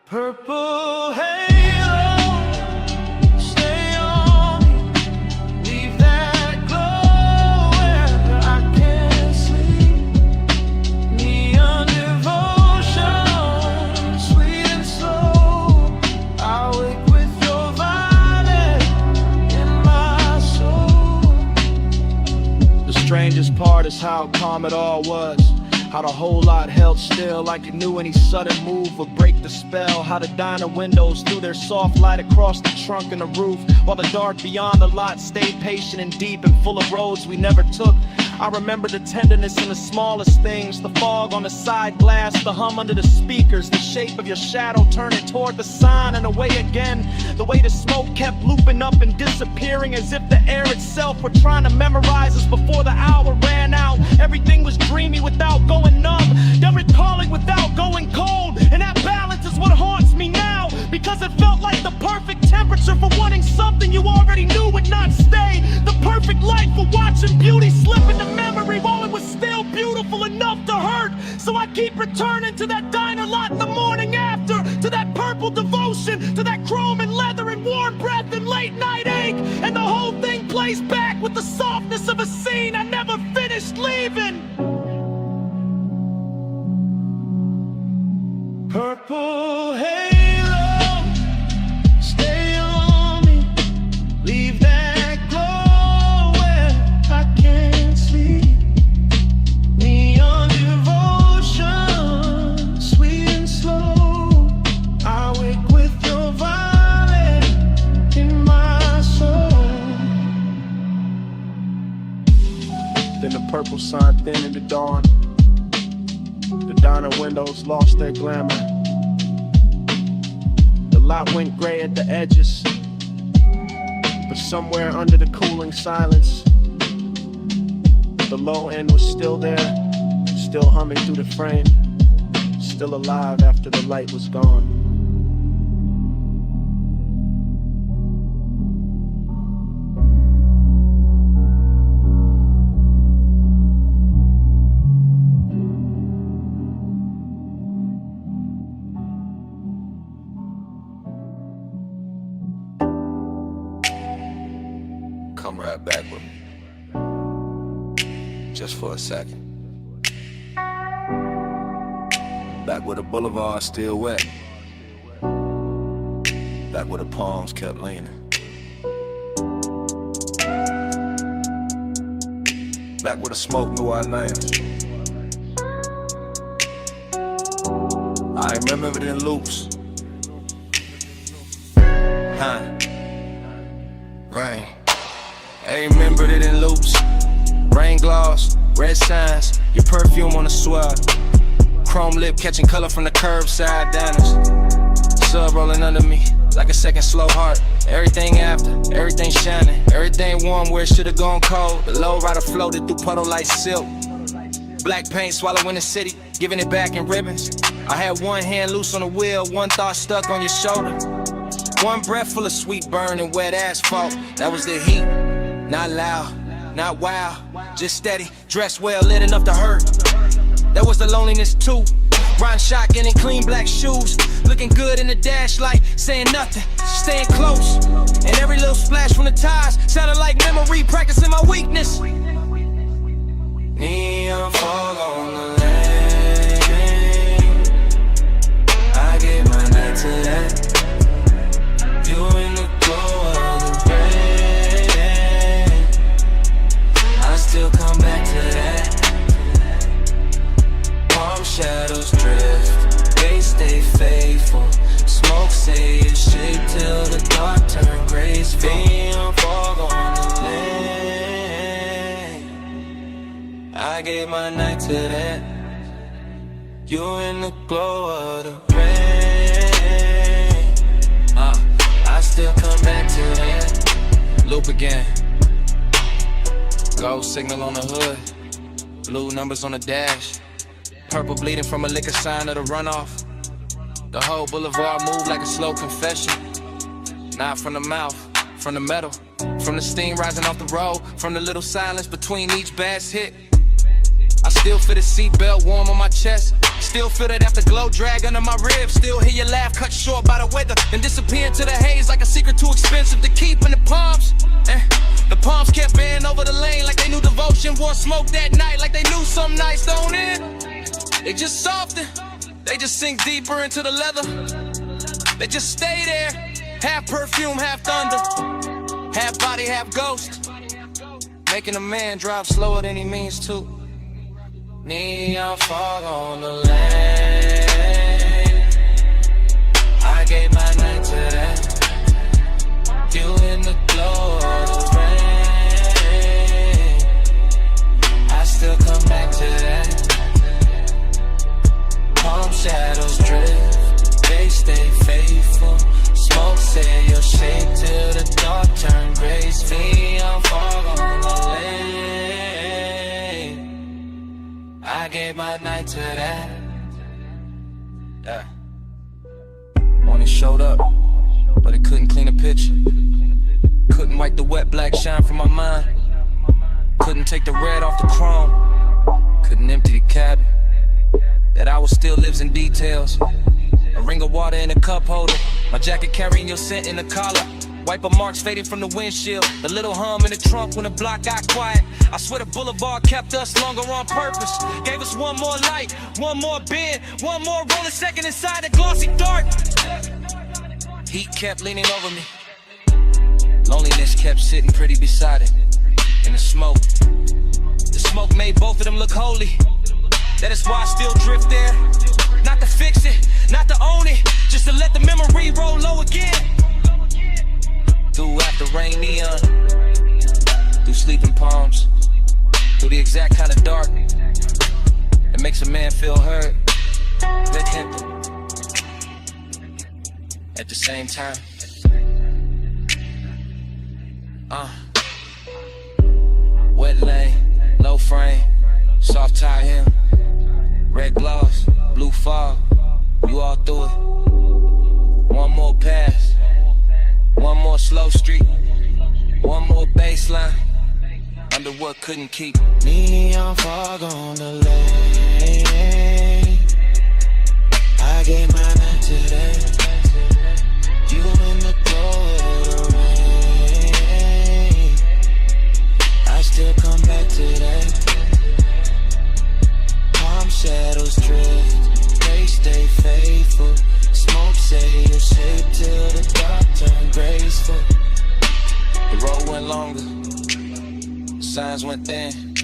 Purple halo, stay on me, leave that glow where I can't sleep. Neon devotion, sweet and slow, I wake with your violet in my soul. The strangest part is how calm it all was, how the whole lot held still like it knew any sudden move would break the spell, how the diner windows threw their soft light across the trunk and the roof, while the dark beyond the lot stayed patient and deep and full of roads we never took. I remember the tenderness in the smallest things, the fog on the side glass, the hum under the speakers, the shape of your shadow turning toward the sign and away again, the way the smoke kept looping up and disappearing as if the air itself were trying to memorize us before the hour ran out. Everything was dreamy without going numb, then recalling without going cold, and that balance is what haunts me now, because it felt like the perfect temperature for wanting something you already knew would not stay, the perfect light for watching beauty slip into memory while it was still beautiful enough to hurt. So I keep returning to that diner lot in the morning after, to that purple devotion, to that chrome and leather and warm breath and late night ache, and the whole thing plays back with the softness of a scene I never finished leaving. Purple halo, stay on me, leave that glow where I can't sleep. Neon devotion, sweet and slow, I wake with your violet in my soul. Then the purple sign thin in the dawn, the diner windows lost their glamour, the lot went gray at the edges, but somewhere under the cooling silence, the low end was still there, still humming through the frame, still alive after the light was gone. Come right back with me, just for a second. Back where the boulevard still wet, back where the palms kept leaning, back where the smoke knew our names. I remember it in loops. Huh? Rain. I remembered it in loops. Rain gloss, red signs, your perfume on the swell. Chrome lip catching color from the curbside diners. Sub rolling under me like a second slow heart. Everything after, everything shining, everything warm where it should've gone cold. The low rider floated through puddle like silk. Black paint swallowing the city, giving it back in ribbons. I had one hand loose on the wheel, one thought stuck on your shoulder. One breath full of sweet burn and wet asphalt. That was the heat. Not loud, not wild, just steady, dressed well, lit enough to hurt. That was the loneliness too. Riding shotgun in clean black shoes, looking good in the dash light, saying nothing, staying close. And every little splash from the tires sounded like memory, practicing my weakness. Neon fog on the lane, I gave my night to that. You in the glow of the rain, I still come back to that. Palm shadows drift, they stay faithful. Smoke say it's shake till the dark turn graceful. Neon fog on the lane, I gave my night to that. You in the glow of the rain, I still come back to that. Loop again. Gold signal on the hood, blue numbers on the dash, purple bleeding from a liquor sign of the runoff. The whole boulevard moved like a slow confession. Not from the mouth, from the metal, from the steam rising off the road, from the little silence between each bass hit. I still feel the seatbelt warm on my chest, still feel that afterglow drag under my ribs, still hear your laugh cut short by the weather and disappear into the haze like a secret too expensive to keep in the palms. The palms kept bending over the lane like they knew devotion. Wore smoke that night like they knew some nights don't end. They just soften, they just sink deeper into the leather. They just stay there, half perfume, half thunder, half body, half ghost, making a man drive slower than he means to. Neon fog on the lane, I gave my night to that. You in the glow of the rain, I still come back to that. Palm shadows drift, they stay faithful. Smoke say you'll shake till the dark turn graceful. Neon fog on the lane, I gave my night to that. Yeah. Morning showed up, but it couldn't clean a picture. Couldn't wipe the wet black shine from my mind. Couldn't take the red off the chrome. Couldn't empty the cabin. That hour still lives in details. A ring of water in a cup holder, my jacket carrying your scent in the collar. Wiper marks fading from the windshield, the little hum in the trunk when the block got quiet. I swear the boulevard kept us longer on purpose. Gave us one more light, one more bend, one more rolling second inside the glossy dark. Heat kept leaning over me, loneliness kept sitting pretty beside it. In the smoke made both of them look holy. That is why I still drift there. Not to fix it, not to own it, just to let the memory roll low again. Through after rain neon, through sleeping palms, through the exact kind of dark that makes a man feel heard, that hit at the same time. Wet lane, low frame, soft tie hem, red gloss, blue fog. You all through it. One more pass. One more slow street. One more baseline. Under what couldn't keep. Neon fog on the lane. I gave my night today. You in the glow of the rain. I still come back today. Palm shadows drift. They stay faithful. Smoke say you're safe till the dark turn graceful. The road went longer. Signs went thin.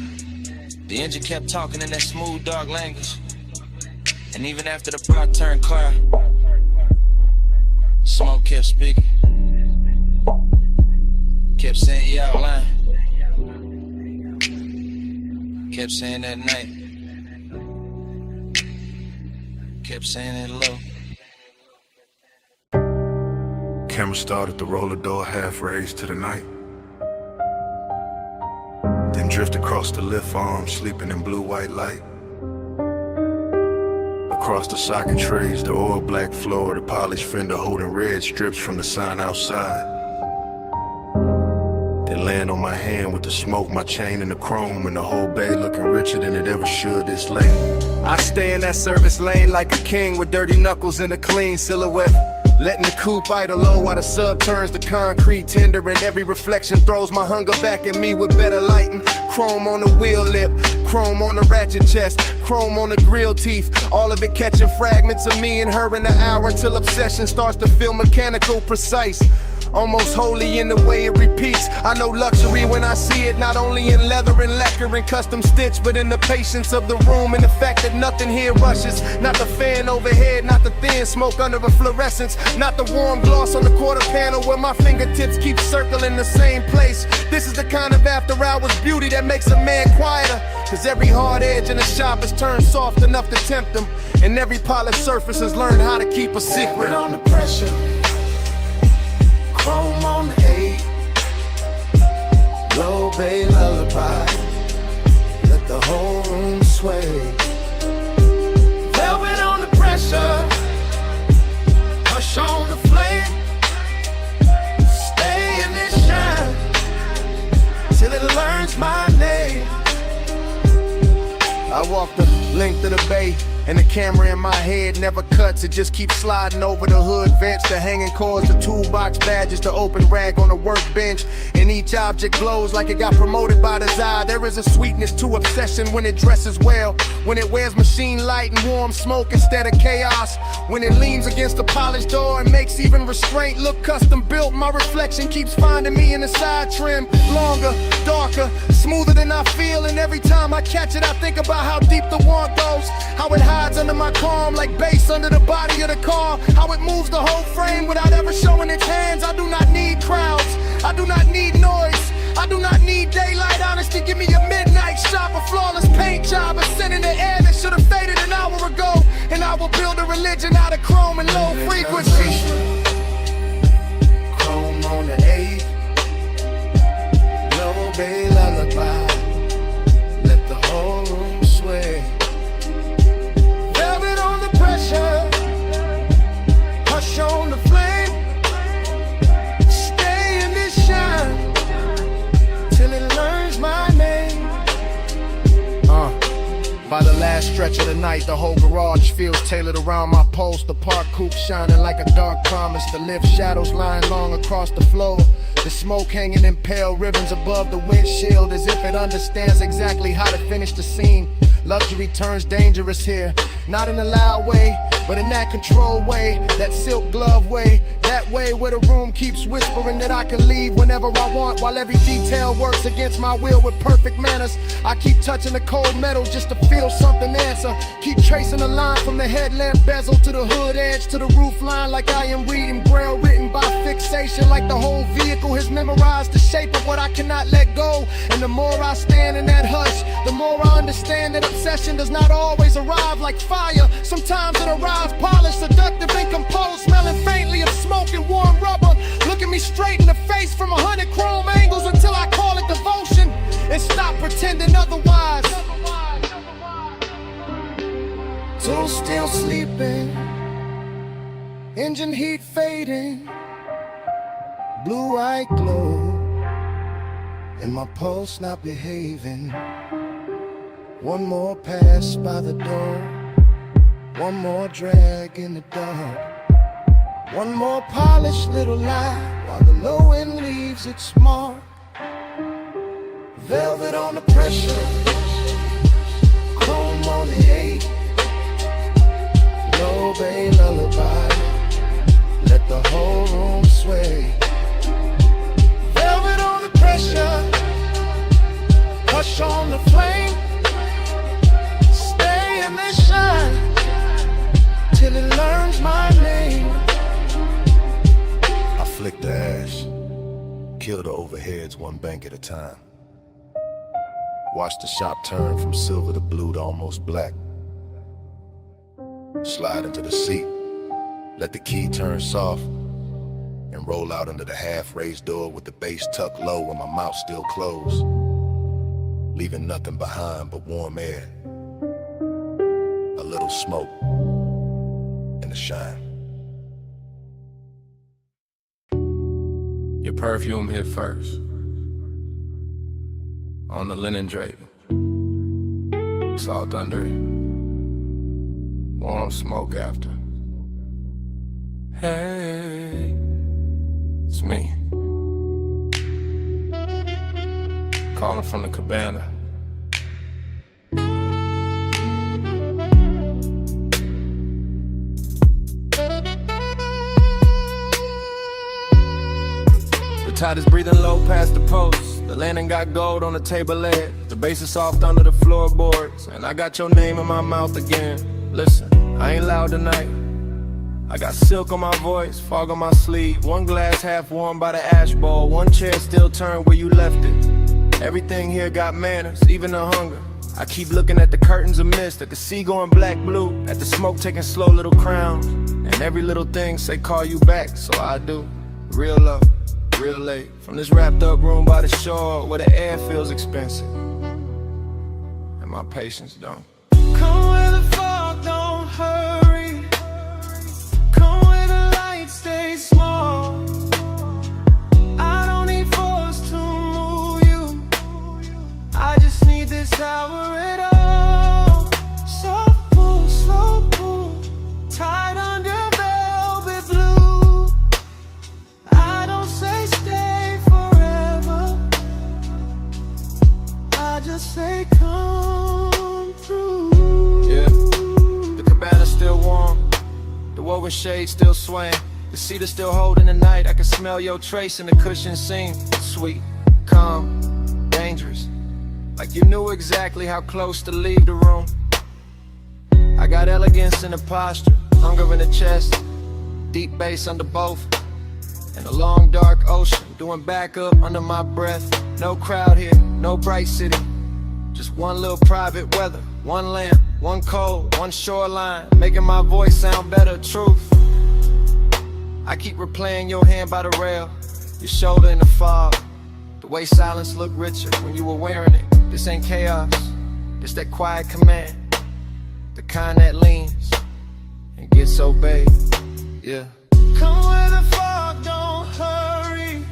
The engine kept talking in that smooth, dark language. And even after the pot turned clear, smoke kept speaking. Kept saying you out lying. Kept saying that night. Kept saying it low. Camera started to roll the door half raised to the night. Then drift across the lift arm, sleeping in blue-white light. Across the socket trays, the oil black floor, the polished fender holding red strips from the sign outside. Then land on my hand with the smoke, my chain and the chrome, and the whole bay looking richer than it ever should this late. I stay in that service lane like a king with dirty knuckles and a clean silhouette. Letting the coupe idle low while the sub turns to concrete tender, and every reflection throws my hunger back at me with better lighting. Chrome on the wheel lip, chrome on the ratchet chest, chrome on the grill teeth, all of it catching fragments of me and her in the hour till obsession starts to feel mechanical, precise. Almost holy in the way it repeats. I know luxury when I see it, not only in leather and lacquer and custom stitch, but in the patience of the room and the fact that nothing here rushes. Not the fan overhead, not the thin smoke under a fluorescence, not the warm gloss on the quarter panel where my fingertips keep circling the same place. This is the kind of after hours beauty that makes a man quieter, cause every hard edge in the shop is turned soft enough to tempt them, and every polished surface has learned how to keep a secret. Under pressure. Chrome on the 8. Low bay lullaby. Let the whole room sway. Velvet on the pressure. Hush on the flame. Stay in this shine till it learns my name. I walk the length of the bay, and the camera in my head never cuts. It just keeps sliding over the hood vents, the hanging cords, the toolbox badges, the open rag on the workbench. And each object glows like it got promoted by design. There is a sweetness to obsession when it dresses well, when it wears machine light and warm smoke instead of chaos, when it leans against the polished door and makes even restraint look custom built. My reflection keeps finding me in the side trim, longer, darker, smoother than I feel. And every time I catch it, I think about how deep the want goes, how it hides under my calm like bass under the body of the car, how it moves the whole frame without ever showing its hands. I do not need crowds, I do not need noise, I do not need daylight honesty. Give me a midnight shop, a flawless paint job, a scent in the air that should have faded an hour ago, and I will build a religion out of chrome and low frequency. Chrome on the 8. Low bay lullaby. Let the whole room sway. Velvet on the pressure. Hush on the flame. Stay in this shine till it learns my name. By the last stretch of the night, the whole garage feels tailored around my post. The park coupe shining like a dark promise. The lift shadows lying long across the floor. The smoke hanging in pale ribbons above the windshield, as if it understands exactly how to finish the scene. Luxury turns dangerous here, not in a loud way, but in that controlled way, that silk glove way, that way where the room keeps whispering that I can leave whenever I want, while every detail works against my will with perfect manners. I keep touching the cold metal just to feel something answer. Keep tracing a line from the headlamp bezel to the hood edge to the roof line, like I am reading braille written by fixation, like the whole vehicle has memorized the shape of what I cannot let go. And the more I stand in that hush, the more I understand that obsession does not always arrive like fire. Sometimes it arrives polished, seductive and composed, smelling faintly of smoke and warm rubber. Looking me straight in the face from 100 chrome angles until I call it devotion and stop pretending otherwise. So still sleeping Engine heat fading, blue-eye glow, and my pulse not behaving. One more pass by the door, one more drag in the dark, one more polished little lie while the low end leaves its mark. Velvet on the pressure, chrome on the 8, low bay lullaby, let the whole room sway. Velvet on the pressure, hush on the flame, stay in this shine till it learns my name. I flick the ash, kill the overheads one bank at a time. Watch the shop turn from silver to blue to almost black. Slide into the seat, let the key turn soft, and roll out under the half-raised door with the base tucked low and my mouth still closed, leaving nothing behind but warm air, a little smoke, and the shine. Your perfume hit first on the linen drape. Salt under it, warm smoke after. Hey, it's me, calling from the cabana. The tide is breathing low past the post. The landing got gold on the table leg. The bass is soft under the floorboards, and I got your name in my mouth again. Listen, I ain't loud tonight. I got silk on my voice, fog on my sleeve. One glass half warm by the ash bowl, one chair still turned where you left it. Everything here got manners, even the hunger. I keep looking at the curtains of mist, at the sea going black blue, at the smoke taking slow little crowns, and every little thing say call you back, so I do. Real love, real late, from this wrapped up room by the shore where the air feels expensive and my patience don't. Come where the fog don't hurry, come where the lights stay small. I don't need force to move you, I just need this hour at all. Soft pull, slow pull, tied under velvet blue. I don't say stay forever, I just say come through. Yeah, the cabana's still warm, the woven shade still swaying, the cedar still holding the night. I can smell your trace in the cushion seam. Sweet, calm, dangerous, like you knew exactly how close to leave the room. I got elegance in the posture, hunger in the chest, deep bass under both, and a long dark ocean doing backup under my breath. No crowd here, no bright city, just one little private weather, one lamp, one cold, one shoreline, making my voice sound better. Truth, I keep replaying your hand by the rail, your shoulder in the fog, the way silence looked richer when you were wearing it. This ain't chaos, it's that quiet command, the kind that leans and gets obeyed. Yeah. Come where the fog don't hurry,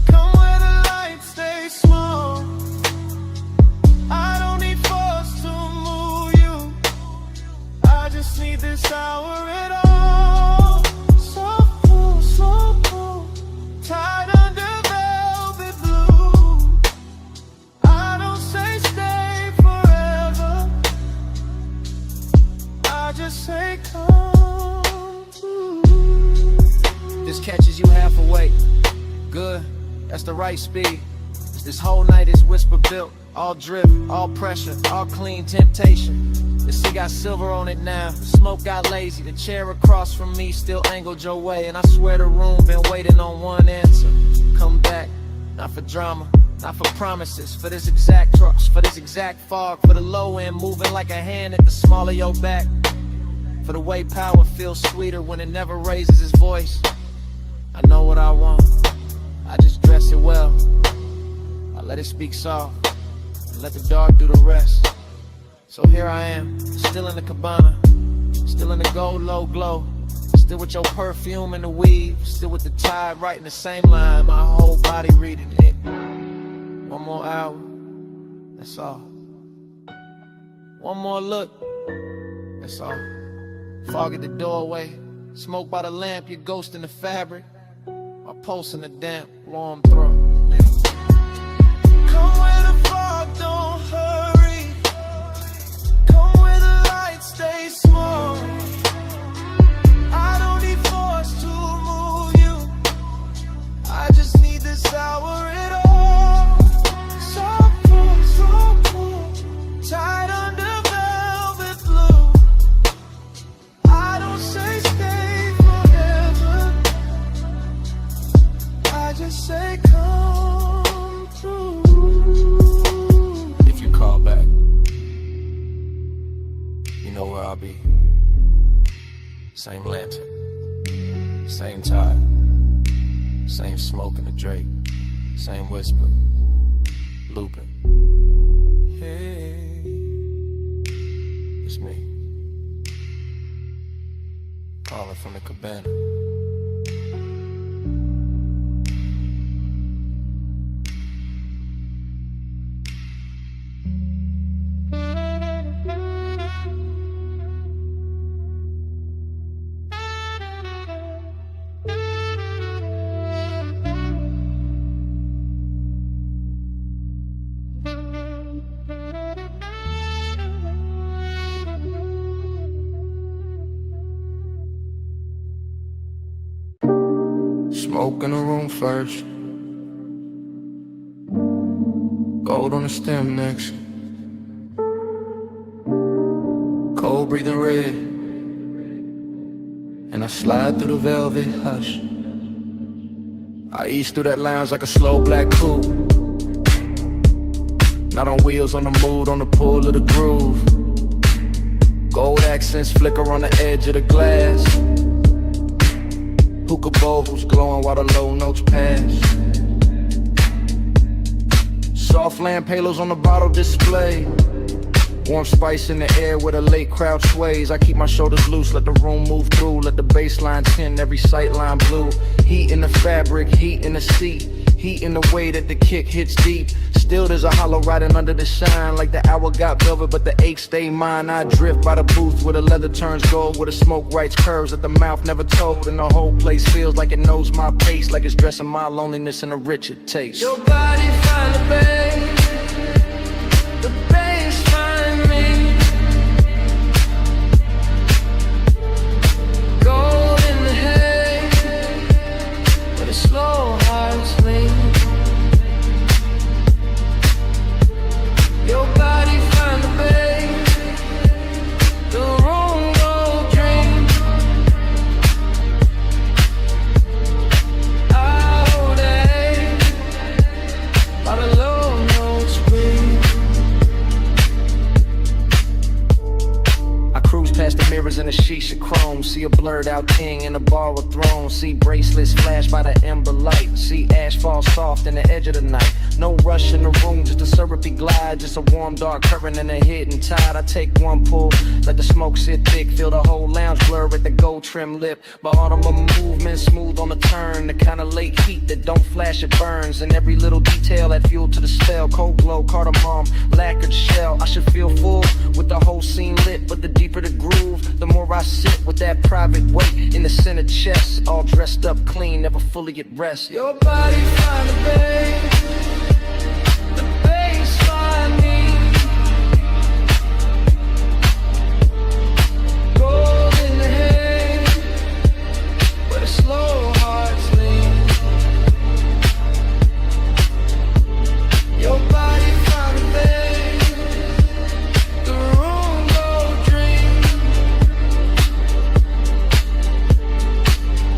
come where the lights stay small. I don't need force to move you, I just need this hour at all. Soft pull, slow pull, tied under velvet blue. I don't say stay forever, I just say come through. This catches you half awake, good, that's the right speed. This whole night is whisper built, all drip, all pressure, all clean temptation. The sea got silver on it now, the smoke got lazy, the chair across from me still angled your way, and I swear the room been waiting on one answer. Come back, not for drama, not for promises, for this exact trust, for this exact fog, for the low end moving like a hand at the small of your back, for the way power feels sweeter when it never raises its voice. I know what I want, I just dress it well, I let it speak soft, and let the dark do the rest. So here I am, still in the cabana, still in the gold low glow, Still with your perfume and the weave. Still with the tide writing the same line. My whole body reading it. One more hour, that's all. One more look, that's all. Fog at the doorway, smoke by the lamp, your ghost in the fabric. My pulse in the damp, warm throat. Come where the fog don't hurry. Come where the lights stay small. I don't need force to move you. I just need this hour at all. So cool, tied under velvet blue. I don't say stay forever. I just say come through. If you call back, you know where I'll be. Same lantern, same tide, same smoke in the Drake, same whisper, looping. Hey, it's me, calling from the cabana. Smoke in the room first, gold on the stem next, cold breathing red, and I slide through the velvet hush. I ease through that lounge like a slow black coupe, not on wheels, on the mood, on the pull of the groove. Gold accents flicker on the edge of the glass. Hookah bowls glowing while the low notes pass. Soft lamp halos on the bottle display. Warm spice in the air where the late crowd sways. I keep my shoulders loose, let the room move through. Let the baseline tin, every sightline blue. Heat in the fabric, heat in the seat. Heat in the way that the kick hits deep. Still there's a hollow riding under the shine. Like the hour got velvet but the ache stay mine. I drift by the booth where the leather turns gold, where the smoke writes curves that the mouth never told. And the whole place feels like it knows my pace, like it's dressing my loneliness in a richer taste. Your body find the bass find me. Gold in the hay, where the slow hearts lean. Your body find the bay, the room go dream. All day, by the low notes scream. I cruise past the mirrors in the shisha chrome. See a blurred out king in a bar with thrones. See bracelets flash by the ember light. See ash fall soft in the edge of the night. No rush in the room, just a syrupy glide. Just a warm dark current and a hidden tide. I take one pull, let the smoke sit thick. Feel the whole lounge blur at the gold trim lip. But autumn movement smooth on the turn. The kind of late heat that don't flash, it burns. And every little detail add fuel to the spell. Cold glow, cardamom, lacquered shell. I should feel full with the whole scene lit. But the deeper the groove, the more I sit with that private weight in the center chest. All dressed up clean, never fully at rest. Your body find the bay, the bass find me. Gold in the hay, where the slow hearts lean. Your body find the bay, the room go dream.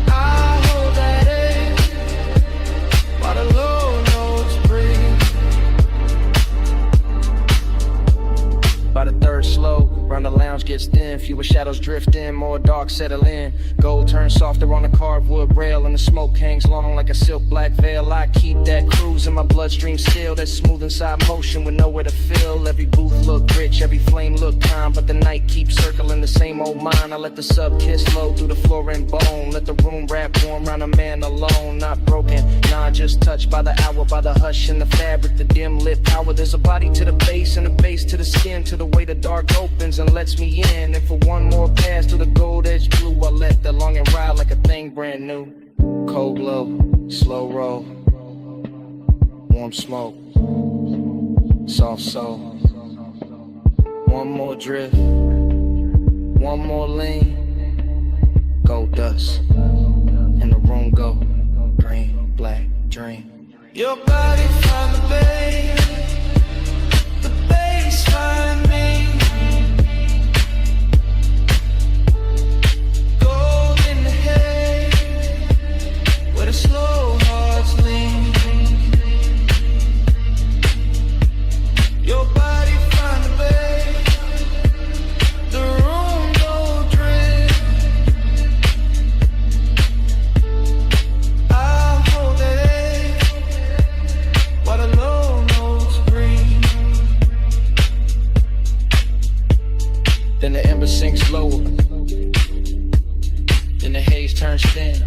I hold that edge, while the low notes fewer shadows drift in, more dark settle in. Gold turns softer on the carved wood rail, and the smoke hangs long like a silk black veil. I keep that cruise in my bloodstream still, that smooth inside motion with nowhere to fill. Every booth look rich, every flame look kind, but the night keeps circling the same old mind. I let the sub kiss flow through the floor and bone, let the room wrap warm round a man alone. Not broken, nah, just touched by the hour, by the hush in the fabric, the dim lit power. There's a body to the base and a base to the skin, to the way the dark opens and lets me in. And for one more pass through the gold edge blue, I let the longing ride like a thing brand new. Cold glow, slow roll, warm smoke, soft soul. One more drift, one more lean, gold dust, and the room go green, black dream. Your body found the bass find me. Gold in the head, where the slow hearts lean. Your body find the bass, the room go drift. I'll hold that edge while the low notes breathe. Then the ember sinks lower, then the haze turns thin,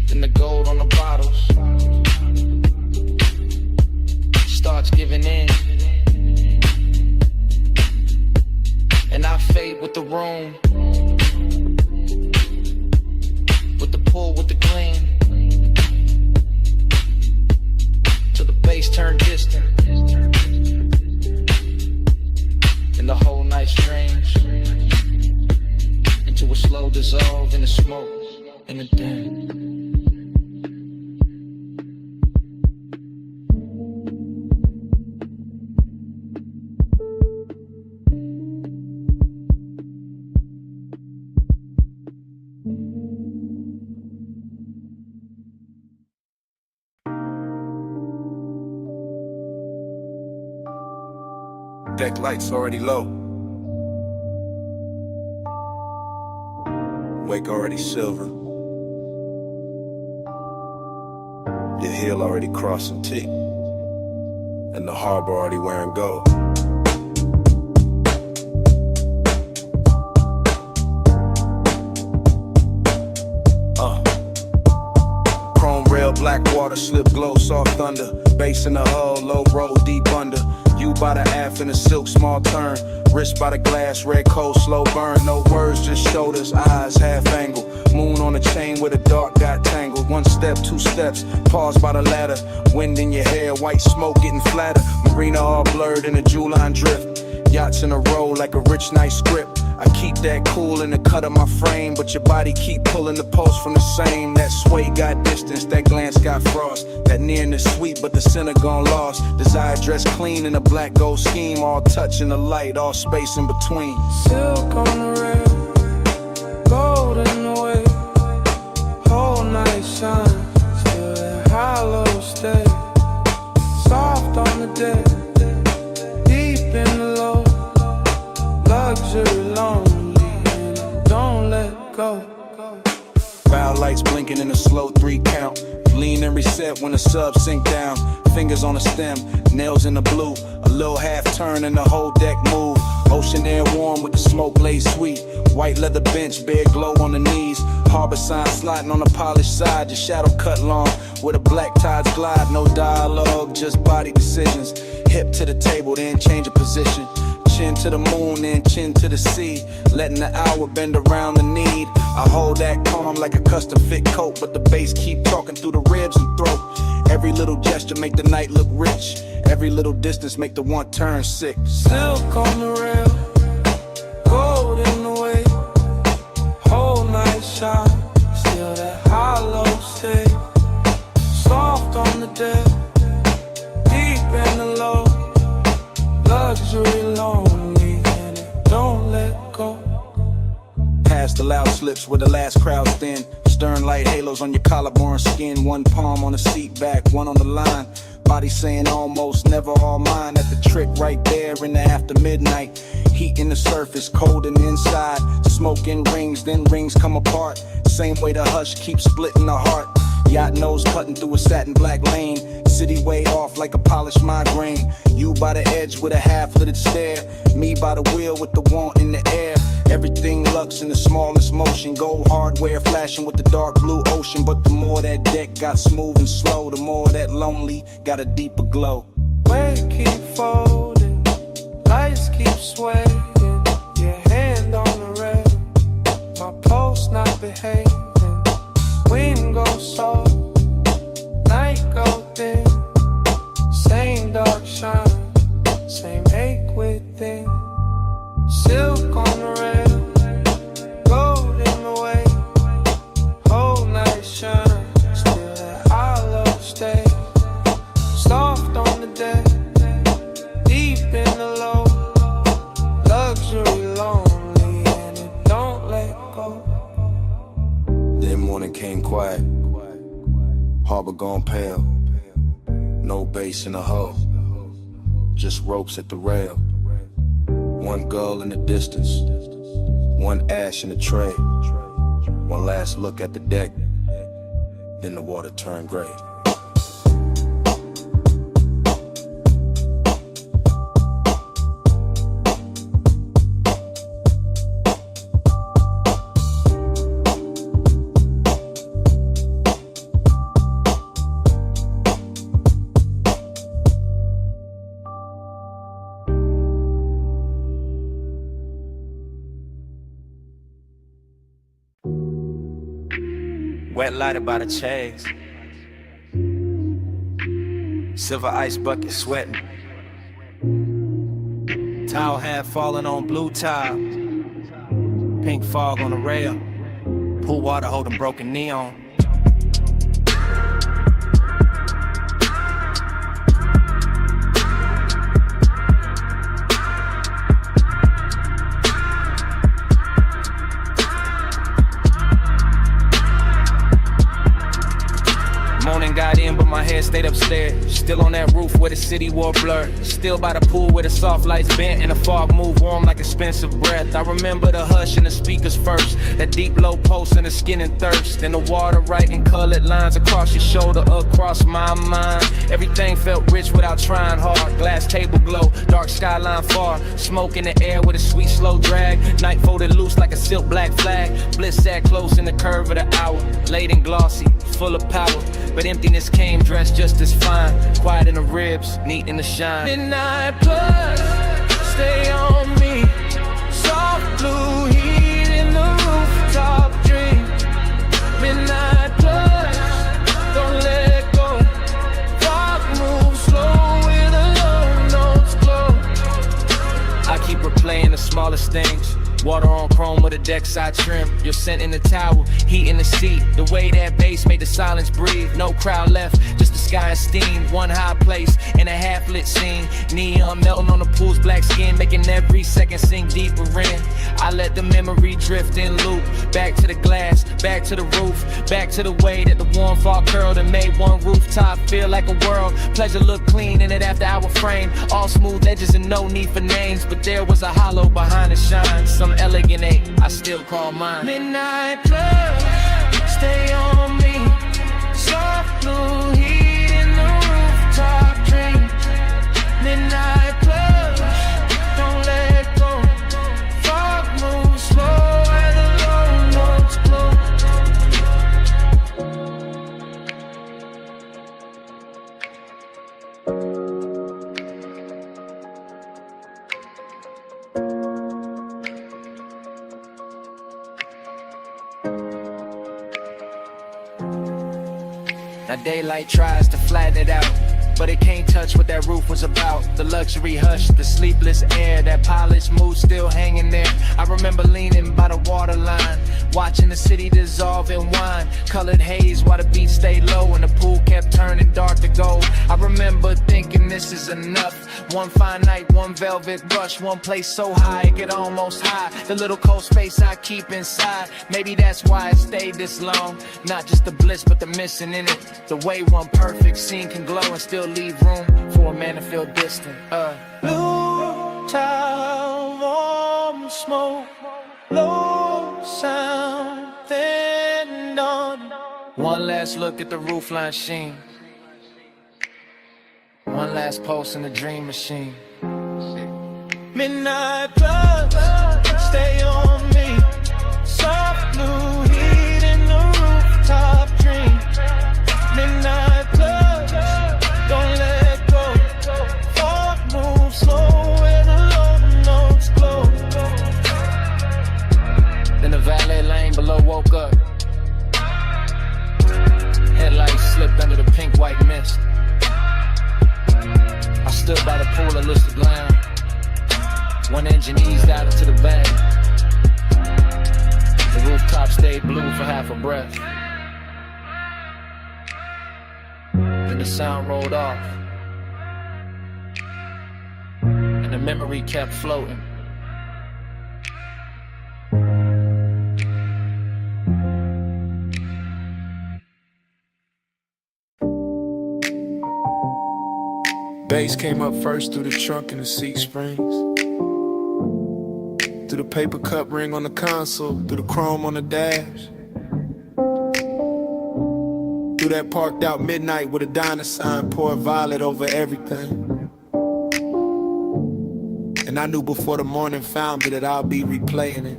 then the gold on the bottles starts giving in, and I fade with the room, with the pull, with the gleam, till the bass turn distant, and the whole night strange into a slow dissolve in the smoke and the dim. Deck lights already low. Wake already silver. Your heel already crossing T. And the harbor already wearing gold. Chrome rail, black water, slip glow, soft thunder. Bass in the hull, low roll, deep under. You by the aft in a silk, small turn. Wrist by the glass, red cold, slow burn. No words, just shoulders, eyes, half angle. Moon on the chain where the dark got tangled. One step, two steps, pause by the ladder. Wind in your hair, white smoke getting flatter. Marina all blurred in a jewel line drift. Yachts in a row like a rich night script. I keep that cool in the cut of my frame, but your body keep pulling the pulse from the same. That sway got distance, that glance got frost. That nearness sweet, but the center gone lost. Desire dressed clean in a black gold scheme. All touch in the light, all space in between. Silk on the rail, gold in the way. Whole night shine, still that hollow stay. Soft on the deck, deep in the low. Luxury lonely, and don't let go. Bow lights blinking in a slow 3 count. Lean and reset when the sub sink down. Fingers on the stem, nails in the blue. A little half turn and the whole deck move. Ocean air warm with the smoke laid sweet. White leather bench, bare glow on the knees. Harbor sign sliding on the polished side. Your shadow cut long where the black tides glide. No dialogue, just body decisions. Hip to the table, then change of position. Chin to the moon, then chin to the sea. Letting the hour bend around the need. I hold that calm like a custom fit coat, but the bass keep talking through the ribs and throat. Every little gesture make the night look rich. Every little distance make the one turn sick. Silk on the rail, gold in the way. Whole night shine, still that hollow stay. Soft on the deck, deep in the low. Luxury lonely, and it don't let go. Past the loud slips where the last crowd's thin. stern light halos on your collarbone skin. One palm on the seat back, one on the line. Body saying almost never all mine. At the trick right there in the after midnight. Heat in the surface, cold in the inside. Smoke in rings, then rings come apart. Same way the hush keeps splitting the heart. Yacht nose cutting through a satin black lane. City way off like a polished migraine. You by the edge with a half-littered stare. Me by the wheel with the want in the air. Everything lux in the smallest motion. Gold hardware flashing with the dark blue ocean. But the more that deck got smooth and slow, the more that lonely got a deeper glow. Weight keep folding, lights keep swaying. Your hand on the rail, my pulse not behaving. Wind goes soft, night go thin. Same dark shine, same ache within. Silk on the rail, gold in the way. Whole night shine, still that I love stay. Soft on the deck, deep in the low. Luxury lonely and it don't let go. Then morning came quiet, harbor gone pale. No bass in the hull, just ropes at the rail. One gull in the distance, one ash in the tray. One last look at the deck, then the water turned gray. Wet lighted by the chains. Silver ice bucket sweating. Towel hat falling on blue tile. Pink fog on the rail. Pool water holding broken neon. Morning got in, but my head stayed upstairs. Still on that roof where the city wore blur. Still by the pool where the soft lights bent and the fog moved warm like expensive breath. I remember the hush and the speakers first. That deep low pulse in the skin and thirst. Then the water writing colored lines across your shoulder, across my mind. Everything felt rich without trying hard. Glass table glow, dark skyline far. Smoke in the air with a sweet slow drag. Night folded loose like a silk black flag. Bliss sat close in the curve of the hour. Late and glossy, full of power. But emptiness came dressed just as fine. Quiet in the ribs, neat in the shine. Midnight plus, stay on me. Soft blue heat in the rooftop dream. Midnight plus, don't let go. Fog moves slow with the low notes glow. I keep replaying the smallest things. Water on chrome with a deck side trim. Your scent in the towel, heat in the seat. The way that bass made the silence breathe. No crowd left, just the sky and steam. One high place in a half-lit scene. Neon melting on the pool's black skin, making every second sink deeper in. I let the memory drift in loop. Back to the glass, back to the roof. Back to the way that the warm fall curled and made one rooftop feel like a world. Pleasure looked clean in it after our frame. All smooth edges and no need for names. But there was a hollow behind the shine. Some elegant ache, I still call mine. Midnight plus, stay on me. Soft blue heat in the rooftop dream. Midnight plus, don't let go. Fog moves slow where the low notes glow. Now daylight tries to flatten it out, but it can't touch what that roof was about. The luxury hush, the sleepless air, that polished mood still hanging there. I remember leaning by the waterline, Watching the city dissolve in wine, colored haze while the beat stayed low and the pool kept turning dark to gold. I remember thinking this is enough. One fine night, one velvet rush, one place so high it get almost high. The little cold space I keep inside, maybe that's why it stayed this long. Not just the bliss but the missing in it. The way one perfect scene can glow and still leave room for a man to feel distant. Blue tile, warm smoke, low sound, thin dawn. One last look at the roofline sheen. One last pulse in the dream machine. Midnight blood, stay on me. Soft blue heat in the rooftop dream. Midnight blood, don't let go. Thought move slow where the low notes glow. Then the valet lane below woke up. Headlights slipped under the pink white mist. I stood by the pool and looked around. One engine eased out into the bay. The rooftop stayed blue for half a breath. Then the sound rolled off. And the memory kept floating. Bass came up first through the trunk and the seat springs. Through the paper cup ring on the console, through the chrome on the dash. Through that parked out midnight with a diner sign, pour violet over everything. And I knew before the morning found me that I'll be replaying it.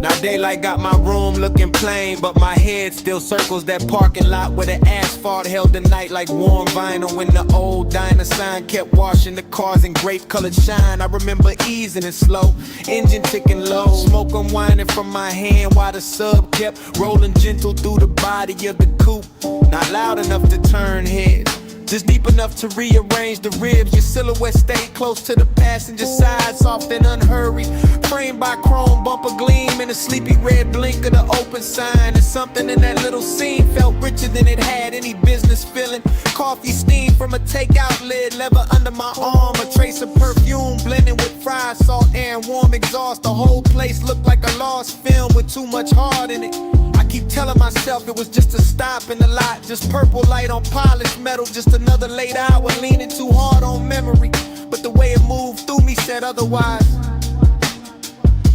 Now daylight got my room looking plain, but my head still circles that parking lot where the asphalt held the night like warm vinyl. When the old diner sign kept washing the cars in grape colored shine. I remember easing it slow, engine ticking low, smoke unwinding from my hand while the sub kept rolling gentle through the body of the coupe. Not loud enough to turn heads, just deep enough to rearrange the ribs. Your silhouette stayed close to the passenger side, soft and unhurried, framed by chrome bumper gleam and a sleepy red blink of the open sign. And something in that little scene felt richer than it had any business feeling. Coffee steam from a takeout lid, leather under my arm, a trace of perfume blending with fried salt air and warm exhaust. The whole place looked like a lost film with too much heart in it. I keep telling myself it was just a stop in the lot, just purple light on polished metal, just another late hour leaning too hard on memory. But the way it moved through me said otherwise.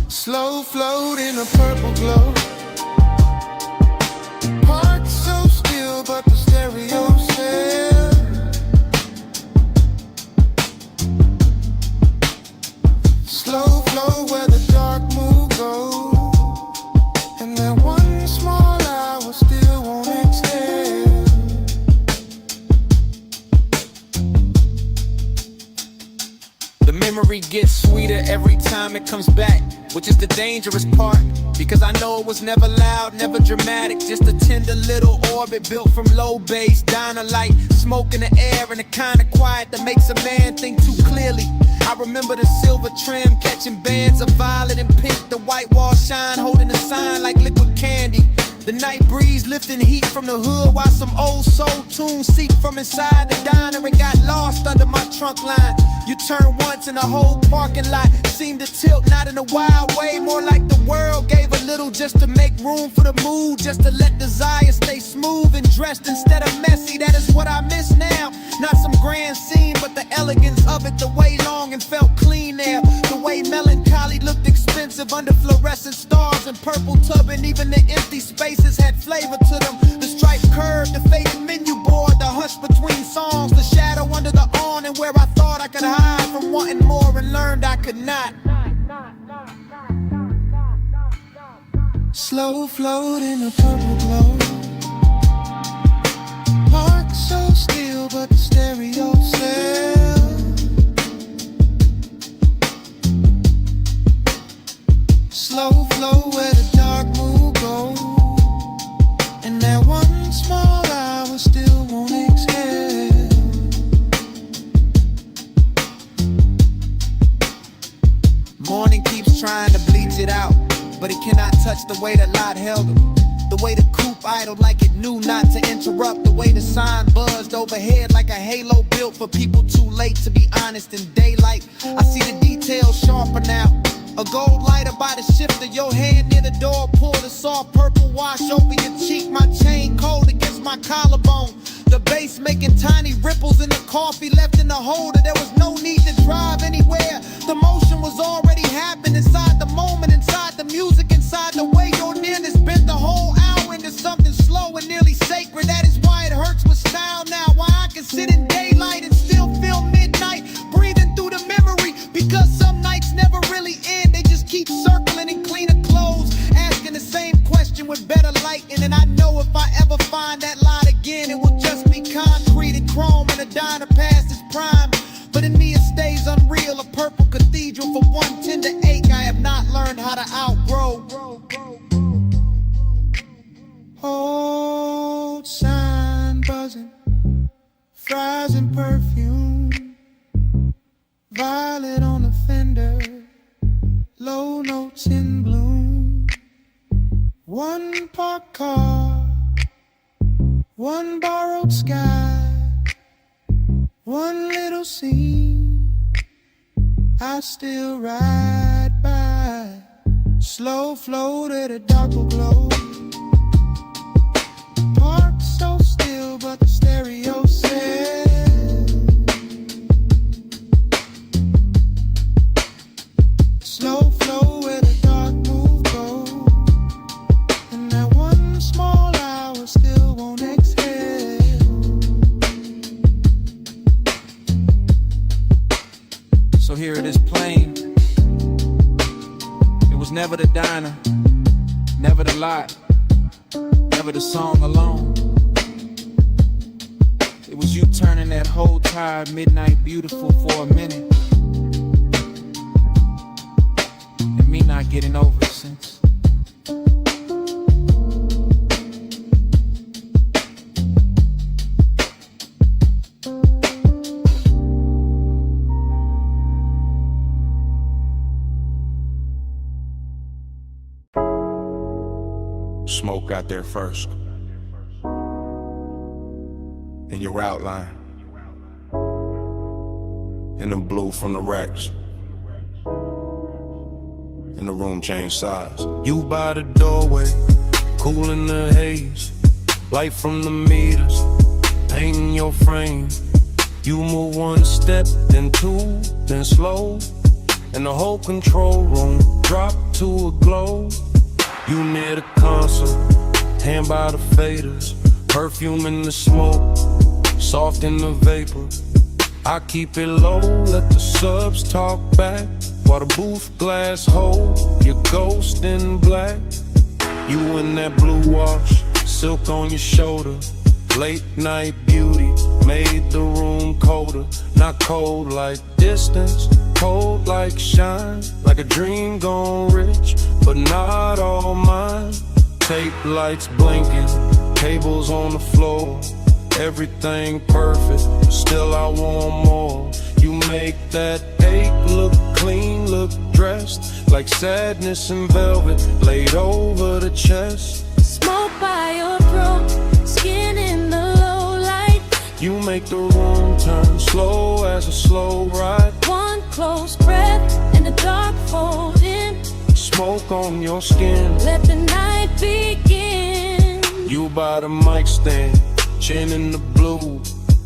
Slow float in a purple glow, parked so still but the stereo said. Slow flow where the dark mood goes. And that one small hour still won't exhale. The memory gets sweeter every time it comes back, which is the dangerous part, because I know it was never loud, never dramatic, just a tender little orbit built from low bass, diner light, smoke in the air, and the kind of quiet that makes a man think too clearly. I remember the silver trim catching bands of violet and pink, the white wall shine holding a sign like liquid candy. The night breeze lifting heat from the hood while some old soul tunes seep from inside the diner and got lost under my trunk line. You turn once and the whole parking lot seemed to tilt, not in a wild way, more like the world gave a little just to make room for the mood, just to let desire stay smooth and dressed instead of messy. That is what I miss now. Not some grand scene, but the elegance of it, the way long and felt clean there, the way melancholy looked expensive under fluorescent stars and purple tub, and even the empty spaces had flavor to them. The striped curve, the faded menu board, the hush between songs, the shadow under the awning where I thought I could hide from wanting more and learned I could not. Slow float in a purple glow, parked so still but the stereo said. Slow flow where the dark mood goes, and that one small hour still won't exhale. Morning keeps trying to bleach it out, but it cannot touch the way that Lot held him. The way the coupe idled like it knew not to interrupt. The way the sign buzzed overhead like a halo built for people too late to be honest in daylight. I see the details sharper now. A gold lighter by the shifter, your hand near the door, pour the soft purple wash over your cheek. My chain cold against my collarbone. The bass making tiny ripples in the coffee left in the holder. There was no need to drive anywhere. The motion was already happening inside the moment, inside the music, inside the way your nearness bent the whole hour into something slow and nearly sacred. That is why it hurts with style now. Why I can sit in daylight and still feel midnight, breathing through the memory. Because some nights never really end. They just keep circling in cleaner clothes, asking the same question with better lighting. And I know if I ever find that light again, it will just be concrete and chrome and a diner past its prime. But in me it stays unreal, a purple cathedral for one tender ache I have not learned how to outgrow. Old sign buzzing, fries and perfume, violet on the fender, low notes in bloom. One parked car, one borrowed sky, one little scene I still ride by. Slow flow to the dark will glow. Parked so still, but the stereo says slow flow where the dark move go. And that one small hour still won't exhale. So here it is plain. It was never the diner, never the lot, never the song alone. It was you turning that whole tired midnight beautiful for a minute, and me not getting over it since. Smoke got there first. In your outline. In the blue from the racks. And the room changed size. You by the doorway, cool in the haze. Light from the meters, painting your frame. You move one step, then two, then slow. And the whole control room dropped to a glow. You near the console, hand by the faders. Perfume in the smoke, soft in the vapor. I keep it low, let the subs talk back. While the booth glass hold your ghost in black. You in that blue wash, silk on your shoulder. Late night beauty made the room colder. Not cold like distance, cold like shine. Like a dream gone rich, but not all mine. Tape lights blinking, cables on the floor. Everything perfect, still I want more. You make that ache look clean, look dressed. Like sadness in velvet, laid over the chest. Smoke by your throat, skin in the low light. You make the room turn slow as a slow ride. One close breath and the dark fold in. Smoke on your skin, Let the night begin. you by the mic stand, chin in the blue.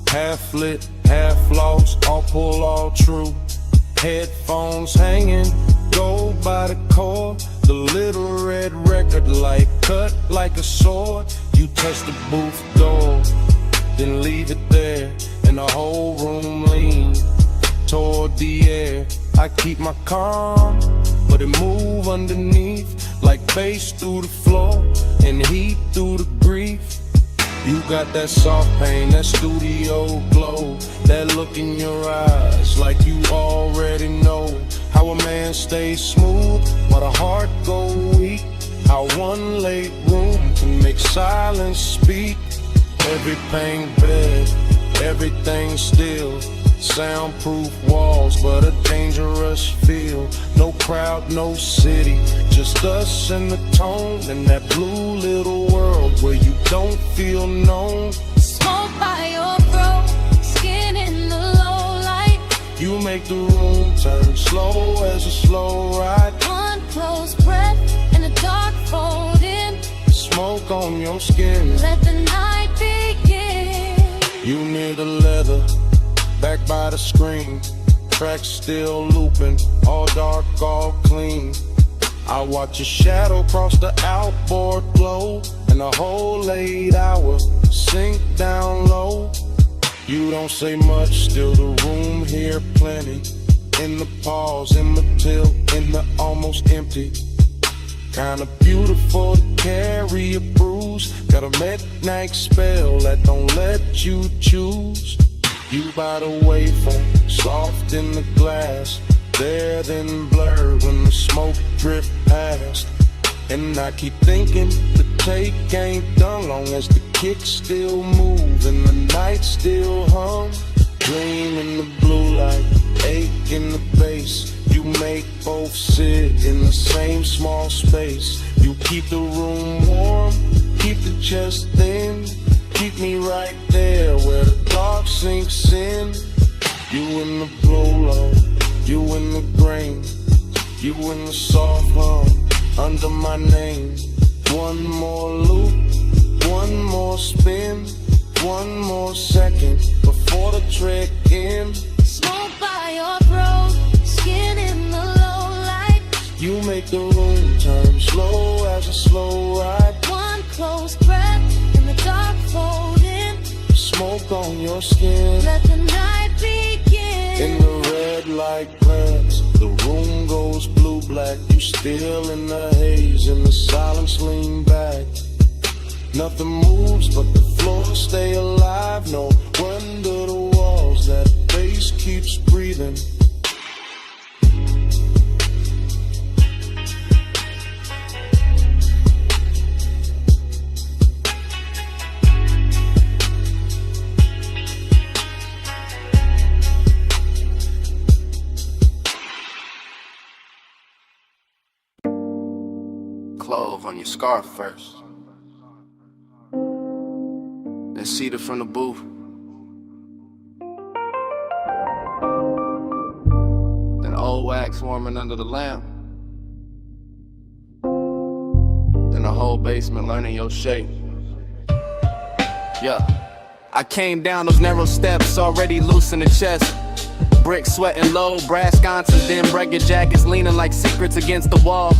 Half lit, half lost, all pull, all true. Headphones hanging, go by the cord. The little red record light cut like a sword. You touch the booth door, then leave it there. And the whole room lean toward the air. I keep my calm, but it move underneath. Like bass through the floor and heat through the grief. You got that soft pain, that studio glow. That look in your eyes like you already know. How a man stays smooth while the heart go weak. How one late room can make silence speak. Every pain bed, everything still. Soundproof walls, but a dangerous feel. No crowd cloud, no city, just us and the tone in that blue little world where you don't feel known. Smoke by your throat, skin in the low light. You make the room turn slow as a slow ride. One close breath and the dark fold in. Smoke on your skin. Let the night begin. You near the leather, back by the screen. Tracks still looping, all dark, all clean. I watch your shadow cross the outboard glow, and the whole 8 hours sink down low. You don't say much, still the room here plenty. In the pause, in the tilt, in the almost empty. Kinda beautiful to carry a bruise. Got a midnight spell that don't let you choose. You by the waveform, soft in the glass. There then blurred when the smoke drift past. And I keep thinking the take ain't done long as the kicks still move and the night still hum. Dream in the blue light, ache in the bass. You make both sit in the same small space. You keep the room warm, keep the chest thin. Keep me right there where the dark sinks in. You in the blow-low, you in the grain. You in the soft hum, under my name. One more loop, one more spin. One more second before the trek ends. Smoke by your throat, skin in the low light. You make the room turn slow as a slow ride. One close breath and the dark fold in. Smoke on your skin. Let the night begin. In the red light glance, the room goes blue-black. You still in the haze, and the silence lean back. Nothing moves but the floor stay alive. No wonder the walls, that bass keeps breathing. Clove on your scarf first, then cedar from the booth. Then old wax warming under the lamp. Then the whole basement learning your shape. Yeah, I came down those narrow steps already loose in the chest. Brick sweating low, brass sconces, then break your jackets leaning like secrets against the wall.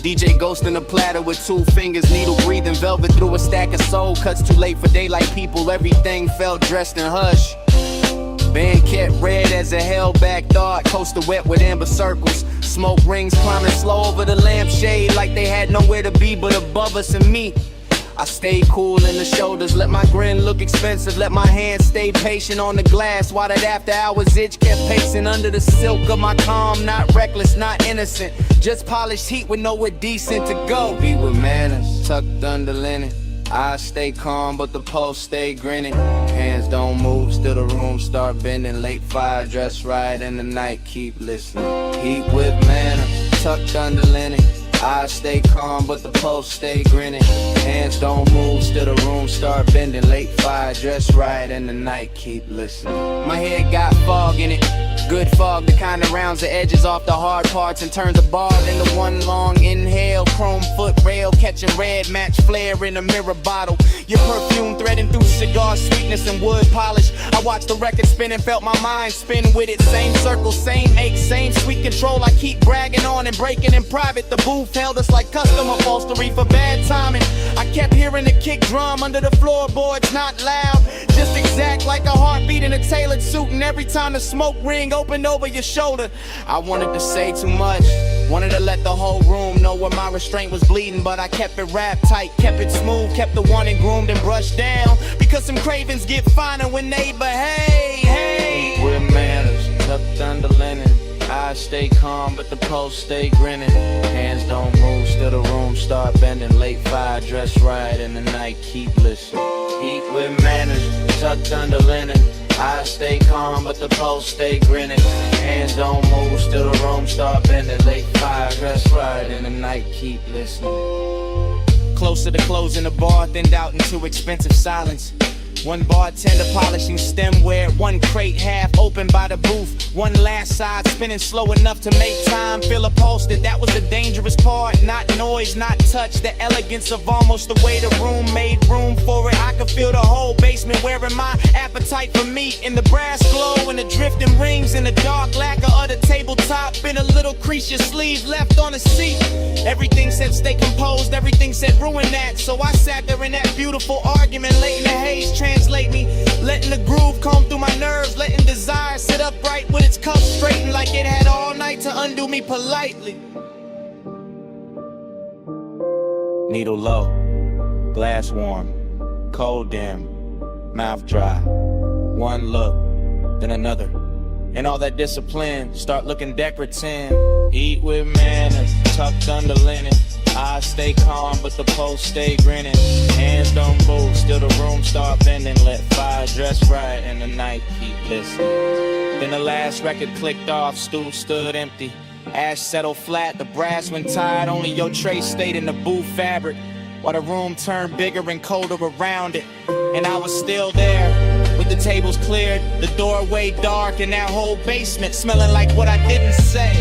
DJ Ghost in a platter with 2 fingers, needle breathing velvet through a stack of soul cuts. Too late for daylight people, everything felt dressed in hush. Band kept red as a held-back thought, coaster wet with amber circles. Smoke rings climbing slow over the lampshade like they had nowhere to be but above us and me. I stayed cool in the shoulders, let my grin look expensive, let my hands stay patient on the glass while that after hours itch kept pacing under the silk of my calm. Not reckless, not innocent, just polished heat with nowhere decent to go. Be with manners, tucked under linen. I stay calm, but the pulse stay grinning. Hands don't move, still the room start bending. Late fire, dress right in the night, keep listening. Heat with manners, tucked under linen. I stay calm, but the pulse stay grinning. Hands don't move, still the room start bending. Late fire, dress right in the night, keep listening. My head got fog in it, good fog, the kind that rounds the edges off the hard parts and turns a bar into one long inhale. Chrome foot rail, catching red match flare in a mirror bottle. Your perfume threading through cigar sweetness and wood polish. I watched the record spin and felt my mind spin with it. Same circle, same ache, same sweet control. I keep bragging on and breaking in private. The booth held us like custom upholstery for bad timing. I kept hearing the kick drum under the floorboards, not loud, just exact like a heartbeat in a tailored suit. And every time the smoke ring opened over your shoulder, I wanted to say too much, wanted to let the whole room know where my restraint was bleeding. But I kept it wrapped tight, kept it smooth, kept the one and groomed and brushed down, because some cravings get finer when they behave. Hey, with manners, tucked under linen. I stay calm, but the pulse stay grinning. Hands don't move, still the room start bending. Late fire, dress right in the night, keep listening. Eat with manners, tucked under linen. I stay calm, but the pulse stay grinning. Hands don't move, still the room start bending. Late fire, dress right, in the night, keep listening. Closer to closing the bar, thinned out into expensive silence. One bartender polishing stemware, one crate half open by the booth. One last side spinning slow enough to make time feel upholstered. That was the dangerous part, not noise, not touch. The elegance of almost the way the room made room for it. I could feel the whole basement wearing my appetite for meat. In the brass glow and the drifting rings in the dark lacquer of the tabletop. In a little crease your sleeve left on the seat. Everything said stay composed, everything said ruin that. So I sat there in that beautiful argument late in the haze. Translate me, letting the groove comb through my nerves, letting desire sit upright with its cuffs straightened like it had all night to undo me politely. Needle low, glass warm, cold dim, mouth dry. One look, then another. And all that discipline, start looking decorative. Eat with manners, tucked under linen. I stay calm, but the pulse stay grinning. Hands don't move, still the room start bending. Let fire dress right, and the night keep listening. Then the last record clicked off, stool stood empty. Ash settled flat, the brass went tired. Only your tray stayed in the booth fabric, while the room turned bigger and colder around it. And I was still there, with the tables cleared, the doorway dark, and that whole basement smelling like what I didn't say.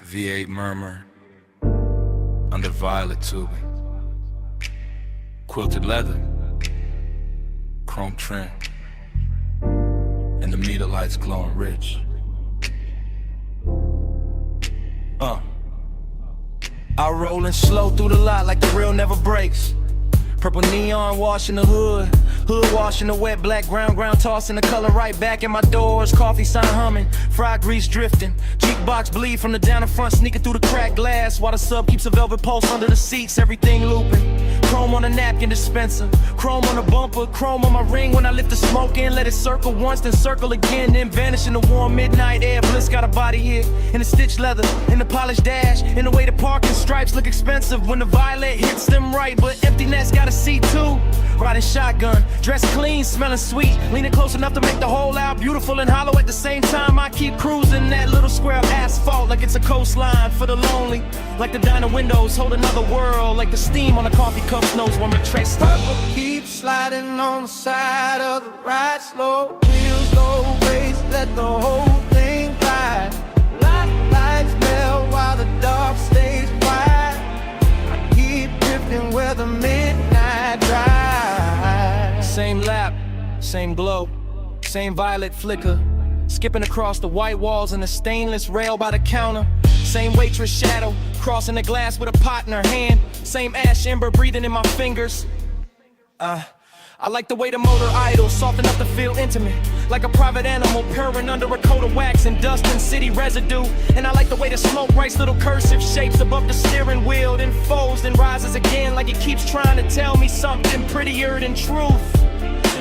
V8 murmur under violet tubing, quilted leather, chrome trim, and the meter lights glowing rich. I rollin' slow through the lot like the real never breaks. Purple neon washing the hood, hood washing the wet black ground tossing the color right back in my doors. Coffee sign humming, fried grease drifting, cheek box bleed from the down in front, sneaking through the cracked glass while the sub keeps a velvet pulse under the seats. Everything looping, chrome on the napkin dispenser, chrome on the bumper, chrome on my ring when I lift the smoke in. Let it circle once, then circle again, then vanish in the warm midnight air. Bliss got a body here in the stitched leather, in the polished dash, in the way the parking stripes look expensive when the violet hits them right, but emptiness got a seat too. Riding shotgun, dressed clean, smelling sweet, leaning close enough to make the whole out beautiful and hollow at the same time. I keep cruising that little square of asphalt like it's a coastline for the lonely, like the diner windows hold another world, like the steam on the coffee cups knows when we trace. Purple keeps sliding on the side of the ride, slow wheels, low race, let the whole thing ride. Lights melt while the dark stays wide. I keep drifting where the midnight drive. Same lap, same glow, same violet flicker, skipping across the white walls and the stainless rail by the counter. Same waitress shadow, crossing the glass with a pot in her hand. Same ash ember breathing in my fingers. I like the way the motor idles, soft enough to feel intimate, like a private animal purring under a coat of wax and dust and city residue. And I like the way the smoke writes little cursive shapes above the steering wheel, then folds, then rises again like it keeps trying to tell me something prettier than truth.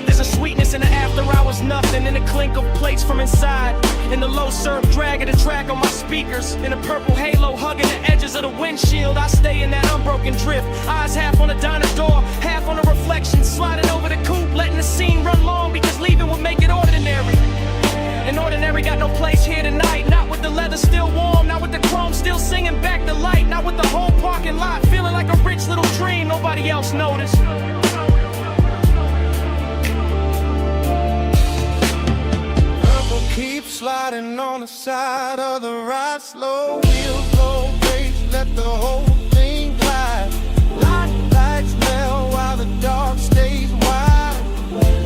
There's a sweetness in the after hours, nothing in the clink of plates from inside, in the low surf drag of the track on my speakers, in a purple halo hugging the edges of the windshield. I stay in that unbroken drift, eyes half on the diner door, half on the reflection, sliding over the coupe, letting the scene run long because leaving would make it ordinary. And ordinary got no place here tonight, not with the leather still warm, not with the chrome still singing back the light, not with the whole parking lot feeling like a rich little dream nobody else noticed. Keep sliding on the side of the ride, slow wheels, low race, let the whole thing glide. Lights melt while the dark stays wide.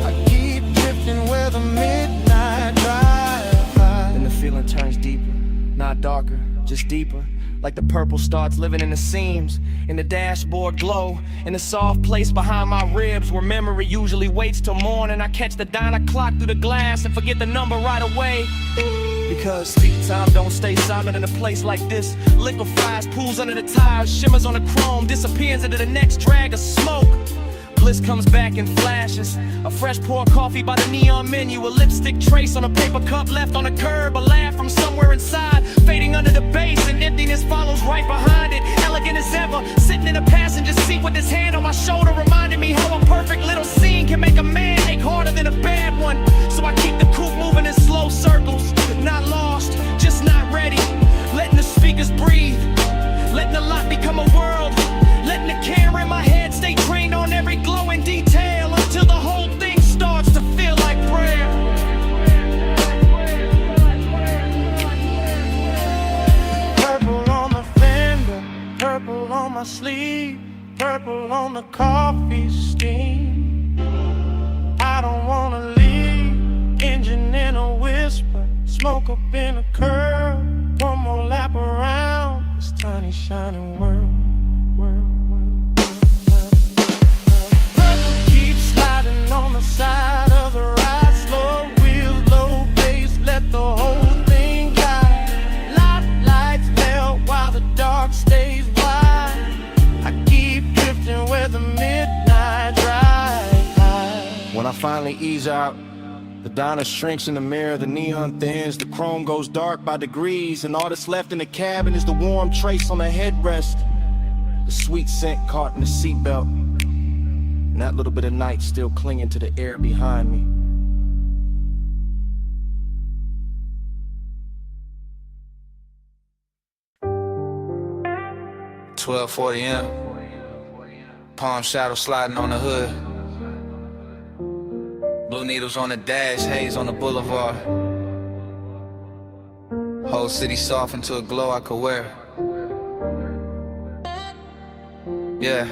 I keep drifting where the midnight drive. Then the feeling turns deeper, not darker, just deeper. like the purple starts living in the seams, in the dashboard glow, in the soft place behind my ribs where memory usually waits till morning. I catch the diner clock through the glass and forget the number right away. Because time don't stay silent in a place like this. Liquefies, pools under the tires, shimmers on the chrome, disappears into the next drag of smoke. Bliss comes back in flashes. A fresh pour coffee by the neon menu. A lipstick trace on a paper cup left on the curb. A laugh from somewhere inside, fading under the bass, and emptiness follows right behind it. Elegant as ever, sitting in a passenger seat with his hand on my shoulder, reminding me how a perfect little scene can make a man ache harder than a bad one. So I keep the coupe moving in slow circles, not lost, just not ready. Letting the speakers breathe, letting the lot become a world, letting the camera in my head stay trained on every glowing detail until the whole thing starts to feel like prayer. Purple on the fender, purple on my sleeve, purple on the coffee steam. I don't wanna leave, engine in a whisper, smoke up in a curl, one more lap around this tiny shining world. Purple keeps sliding on the side of the ride, slow wheels, low pace, let the whole thing guide. Lights melt while the dark stays wide. I keep drifting where the midnight drive. When I finally ease out, the diner shrinks in the mirror, the neon thins, the chrome goes dark by degrees, and all that's left in the cabin is the warm trace on the headrest, the sweet scent caught in the seatbelt, and that little bit of night still clinging to the air behind me. $12:40 palm shadow sliding on the hood. Blue needles on the dash, haze on the boulevard. Whole city soft into a glow I could wear. Yeah,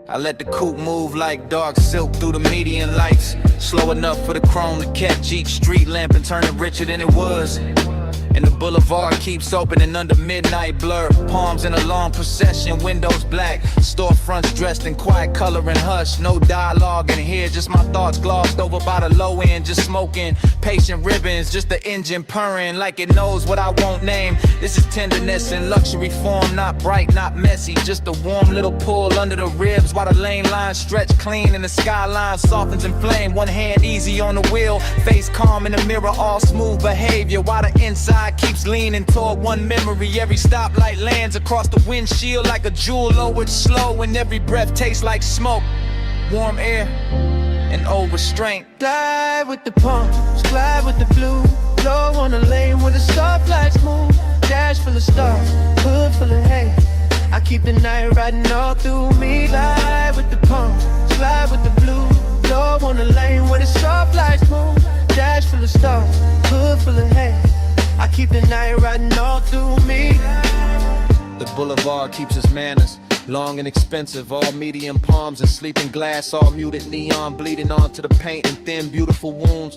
I let the coupe move like dark silk through the median lights. Slow enough for the chrome to catch each street lamp and turn it richer than it was. And the boulevard keeps opening under midnight blur. Palms in a long procession, windows black, storefronts dressed in quiet color and hush. No dialogue in here, just my thoughts glossed over by the low end. Just smoking, patient ribbons, just the engine purring like it knows what I won't name. This is tenderness in luxury form, not bright, not messy. Just a warm little pull under the ribs while the lane lines stretch clean and the skyline softens in flame. One hand easy on the wheel, face calm in the mirror, all smooth behavior while the inside keeps leaning toward one memory. Every stoplight lands across the windshield like a jewel lowered slow, and every breath tastes like smoke, warm air, and old restraint. Glide with the palms, glide with the blue, blow on the lane where the stoplights move. Dash full of stars, hood full of hay. I keep the night riding all through me. Glide with the palms, glide with the blue, blow on the lane where the stoplights move. Dash full of stars, hood full of hay. I keep the night riding all through me. The boulevard keeps its manners, long and expensive, all medium palms and sleeping glass, all muted neon bleeding onto the paint and thin beautiful wounds.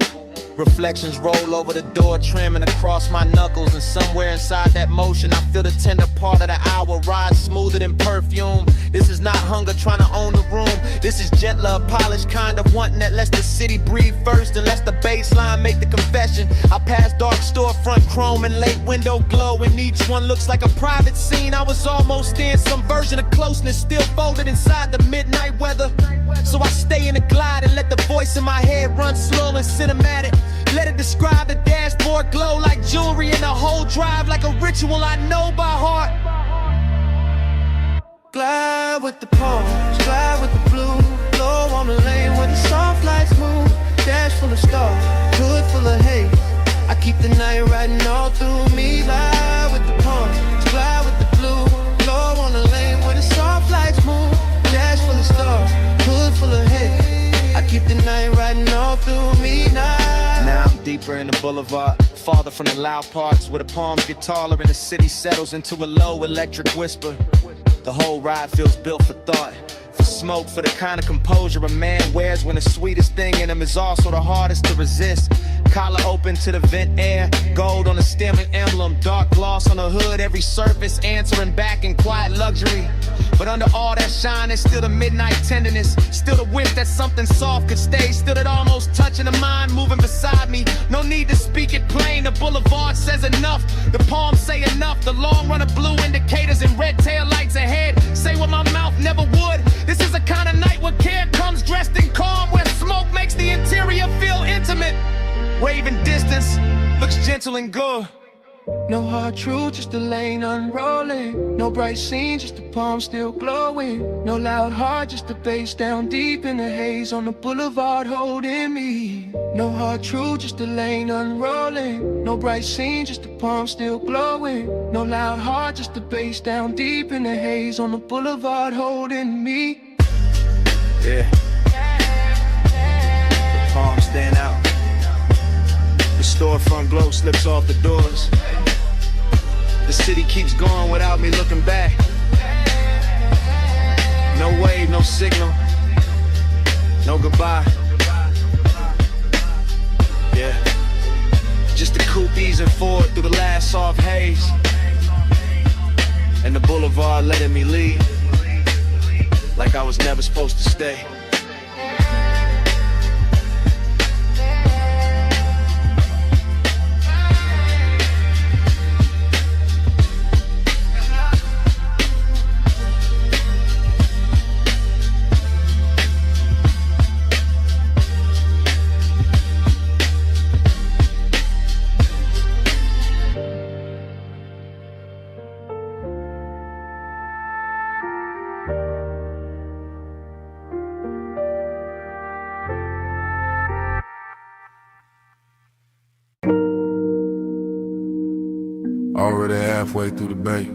Reflections roll over the door trim and across my knuckles, and somewhere inside that motion I feel the tender part of the hour ride smoother than perfume. This is not hunger trying to own the room, this is gentler, polished kind of wanting that lets the city breathe first and lets the baseline make the confession. I pass dark storefront chrome and late window glow, and each one looks like a private scene. I was almost in some version of closeness, still folded inside the midnight weather. So I stay in the glide and let the voice in my head run slow and cinematic. Let it describe the dashboard glow like jewelry, and the whole drive like a ritual I know by heart. Glide with the palms, glide with the blue, blow on the lane where the soft lights move. Dash full of stars, hood full of hay. I keep the night riding all through me. Glide with the palms, glide with the blue, blow on the lane where the soft lights move. Dash full of stars, hood full of hay. I keep the night riding all through me now. Now I'm deeper in the boulevard, farther from the loud parts where the palms get taller and the city settles into a low electric whisper. The whole ride feels built for thought, for smoke, for the kind of composure a man wears when the sweetest thing in him is also the hardest to resist. Collar open to the vent air, gold on the stem and emblem, dark gloss on the hood, every surface answering back in quiet luxury. But under all that shine, there's still the midnight tenderness, still the wish that something soft could stay, still it almost touching the mind, moving beside me. No need to speak it plain, the boulevard says enough, the palms say enough, the long run of blue indicators and red tail lights ahead say what my mouth never would. This is a kind of night where care comes dressed in calm, where smoke makes the interior feel intimate. Waving distance looks gentle and good. No hard truth, just a lane unrolling. No bright scene, just the palm still glowing. No loud heart, just the bass down deep in the haze on the boulevard holding me. No hard truth, just a lane unrolling. No bright scene, just the palm still glowing. No loud heart, just the bass down deep in the haze on the boulevard holding me. Yeah. The palms stand out. The storefront glow slips off the doors. The city keeps going without me looking back. No wave, no signal, no goodbye. Yeah, just the coupe easing forward through the last soft haze, and the boulevard letting me leave like I was never supposed to stay. Already halfway through the bay.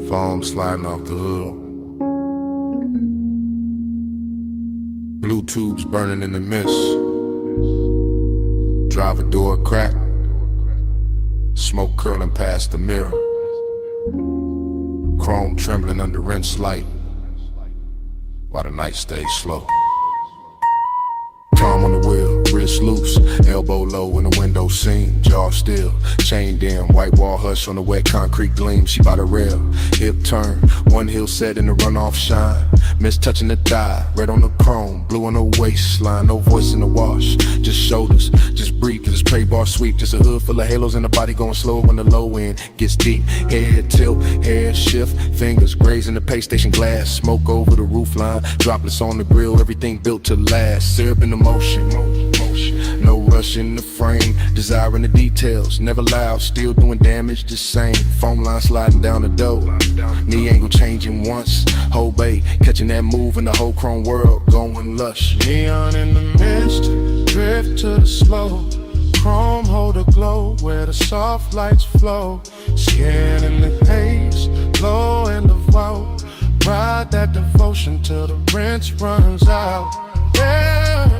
Foam sliding off the hood. Blue tubes burning in the mist. Driver door cracked. Smoke curling past the mirror. Chrome trembling under rinse light while the night stays slow. Palm on the wheel, wrist loose, elbow low in the window scene, jaw still, chained in, white wall hush on the wet concrete gleam. She by the rail, hip turn, one heel set in the runoff shine, miss touching the thigh, red on the chrome, blue on the waistline, no voice in the wash, just shoulders, just breathe, cause it's tray bar sweep, just a hood full of halos and the body going slow when the low end gets deep, head tilt, hair shift, fingers grazing the pay station glass, smoke over the roof line, droplets on the grill, everything built to last, syrup in the motion, no rush in the frame, desiring the details, never loud, still doing damage the same, foam line sliding down the door, knee angle changing once, whole bay, catching that move in the whole chrome world, going lush. Neon in the mist, drift to the slow, chrome hold a glow where the soft lights flow, skin in the haze, low in the vault, ride that devotion till the rinse runs out. Yeah.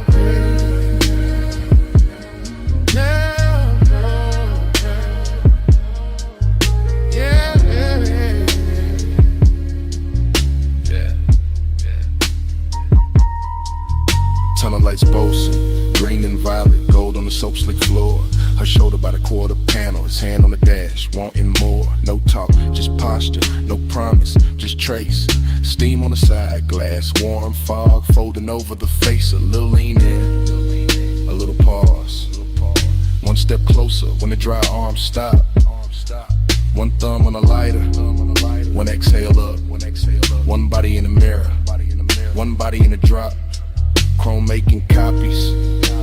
Tunnel lights boasting, green and violet, gold on the soap slick floor. Her shoulder by the quarter panel, his hand on the dash, wanting more. No talk, just posture, no promise, just trace. Steam on the side, glass, warm fog, folding over the face. A little lean in, a little pause. One step closer when the dry arms stop. One thumb on a lighter, one exhale up. One body in the mirror, one body in the drop. Chrome making copies,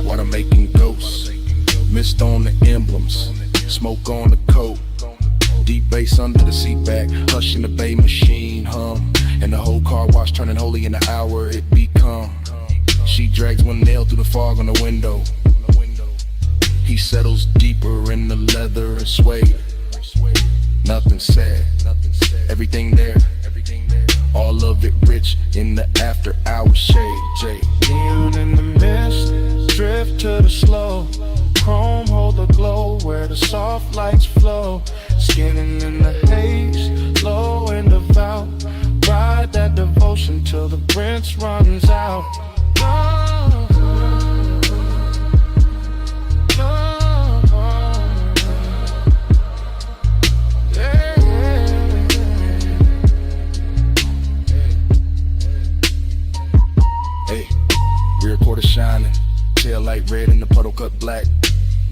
water making ghosts. Mist on the emblems, smoke on the coat. Deep bass under the seat back, hush in the bay machine hum. And the whole car wash turning holy in the hour it become. She drags one nail through the fog on the window. He settles deeper in the leather and suede. Nothing said, everything there. All of it rich in the after hour shade. Jay. Neon in the mist, drift to the slow, chrome hold the glow where the soft lights flow, skinning in the haze, low in the vault, ride that devotion till the rinse runs out. Oh. quarter shining, tail light red and the puddle cut black.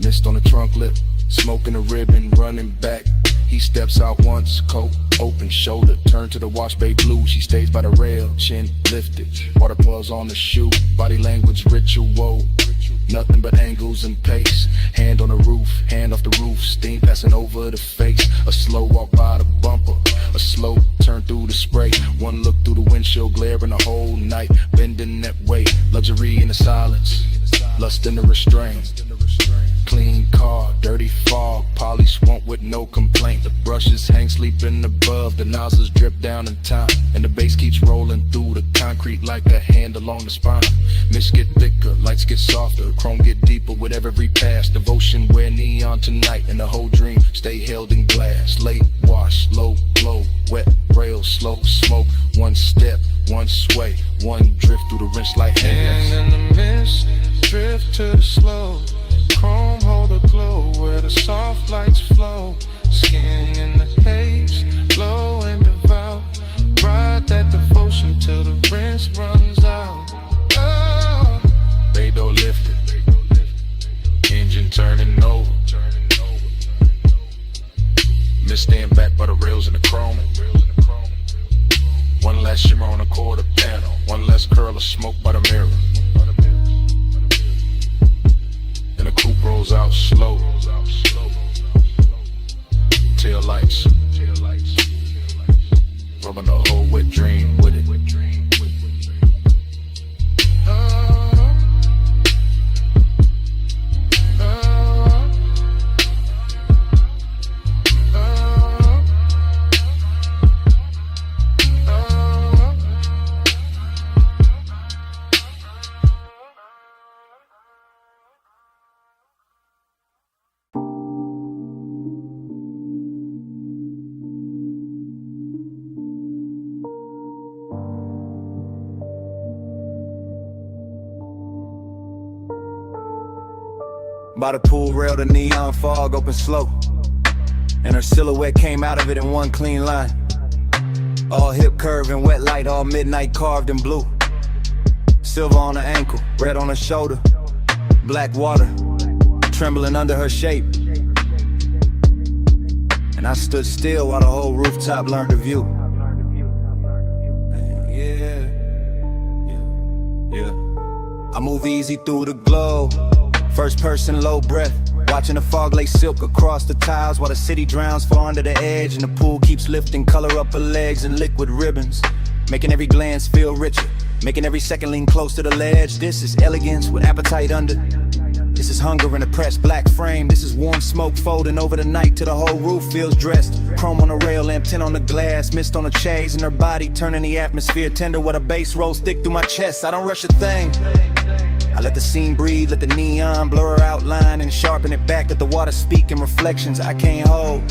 Mist on the trunk lip, smoking a ribbon, running back. He steps out once, coat open, shoulder turn to the wash bay blue. She stays by the rail, chin lifted, water paws on the shoe. Body language ritual, nothing but angles and pace. Hand on the roof, hand off the roof, steam passing over the face. A slow walk by the bumper, a slow turn through the spray. One look through the windshield, glaring the whole night, bending that way. Luxury in the silence, lust in the restraint. Clean car, dirty fog, polish won't with no complaint. The brushes hang sleeping above, the nozzles drip down in time, and the bass keeps rolling through the concrete like a hand along the spine. Mist get thicker, lights get softer, chrome get deeper with every pass. Devotion wear neon tonight, and the whole dream stay held in glass. Late wash, low glow, wet rails, slow smoke. One step, one sway, one drift through the rinse like hands. And in the mist, drift to the slow. Chrome hold a glow where the soft lights flow. Skin in the haze, low and devout. Ride that devotion till the rinse runs out. Oh. They don't lift it, engine turning over. Mist stand back by the rails in the chrome. One last shimmer on the quarter panel, one less curl of smoke by the mirror. And the coupe rolls out slow. Tail lights, rubbing the whole wet dream with it. By the pool rail, the neon fog opened slow, and her silhouette came out of it in one clean line. All hip curve and wet light, all midnight carved in blue. Silver on her ankle, red on her shoulder, black water trembling under her shape. And I stood still while the whole rooftop learned the view. Yeah. I move easy through the glow, first person low breath, watching the fog lay silk across the tiles while the city drowns far under the edge, and the pool keeps lifting color up her legs in liquid ribbons, making every glance feel richer, making every second lean close to the ledge. This is elegance with appetite under. This is hunger in a pressed black frame. This is warm smoke folding over the night till the whole roof feels dressed. Chrome on the rail, lamp tint on the glass, mist on the chains in her body, turning the atmosphere tender with a bass roll stick through my chest. I don't rush a thing. I let the scene breathe, let the neon blur her outline and sharpen it back, let the water speak in reflections I can't hold.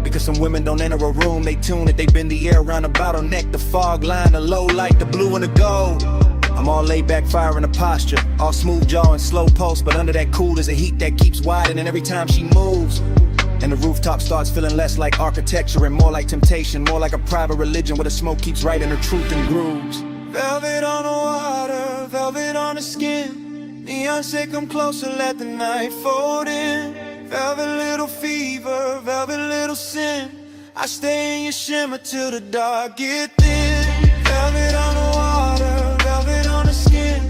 Because some women don't enter a room, they tune it, they bend the air around the bottleneck, the fog line, the low light, the blue and the gold. I'm all laid back, fire in the posture, all smooth jaw and slow pulse, but under that cool there's a heat that keeps widening every time she moves. And the rooftop starts feeling less like architecture and more like temptation, more like a private religion where the smoke keeps writing her truth in grooves. Velvet on the water, velvet on the skin. Neon say come closer, let the night fold in. Velvet little fever, velvet little sin. I stay in your shimmer till the dark get thin. Velvet on the water, velvet on the skin.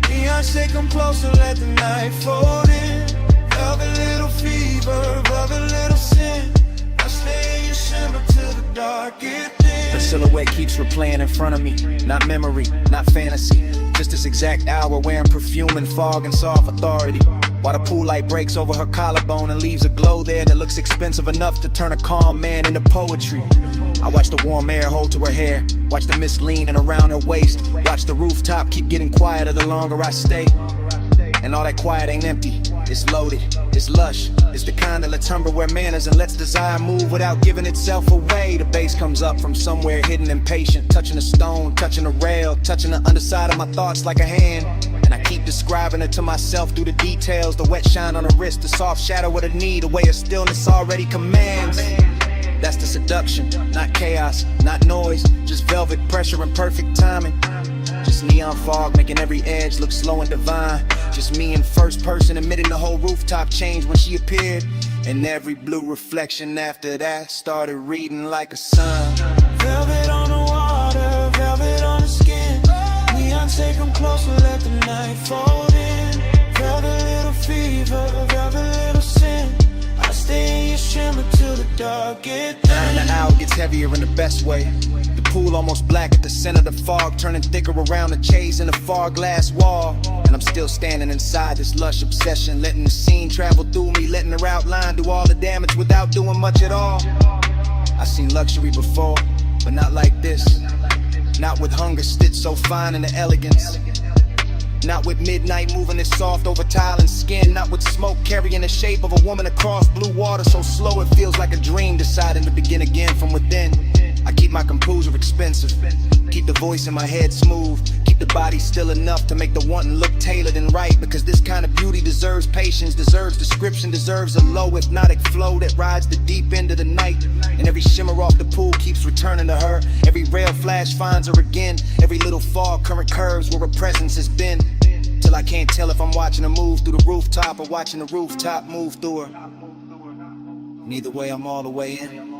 Neon say come closer, let the night fold in. Velvet little fever, velvet little sin. I stay in your shimmer till the dark get thin. The silhouette keeps replaying in front of me, not memory, not fantasy, just this exact hour wearing perfume and fog and soft authority. While the pool light breaks over her collarbone and leaves a glow there that looks expensive enough to turn a calm man into poetry. I watch the warm air hold to her hair, watch the mist leaning around her waist, watch the rooftop keep getting quieter the longer I stay. And all that quiet ain't empty, it's loaded, it's lush. It's the kind of latumber where manners and lets desire move without giving itself away. The bass comes up from somewhere hidden and patient, touching a stone, touching a rail, touching the underside of my thoughts like a hand. And I keep describing it to myself through the details, the wet shine on her wrist, the soft shadow of the knee, the way of stillness already commands. That's the seduction, not chaos, not noise, just velvet pressure and perfect timing. Just neon fog making every edge look slow and divine. Just me in first person admitting the whole rooftop changed when she appeared. And every blue reflection after that started reading like a sun. Velvet on the water, velvet on the skin. Neon, take 'em closer, let the night fold in. Velvet little fever, velvet little sin. I stay in your shimmer till the dark get thin. And the hour gets heavier in the best way. The pool almost black at the center of the fog, turning thicker around the chase in the far glass wall. And I'm still standing inside this lush obsession, letting the scene travel through me, letting her outline do all the damage without doing much at all. I've seen luxury before, but not like this. Not with hunger stitched so fine in the elegance. Not with midnight moving it soft over tile and skin. Not with smoke carrying the shape of a woman across blue water so slow it feels like a dream deciding to begin again from within. I keep my composure expensive, keep the voice in my head smooth, keep the body still enough to make the wanting look tailored and right. Because this kind of beauty deserves patience, deserves description, deserves a low hypnotic flow that rides the deep end of the night. And every shimmer off the pool keeps returning to her. Every rail flash finds her again. Every little fog current curves where her presence has been. Till I can't tell if I'm watching her move through the rooftop or watching the rooftop move through her. Neither way, I'm all the way in.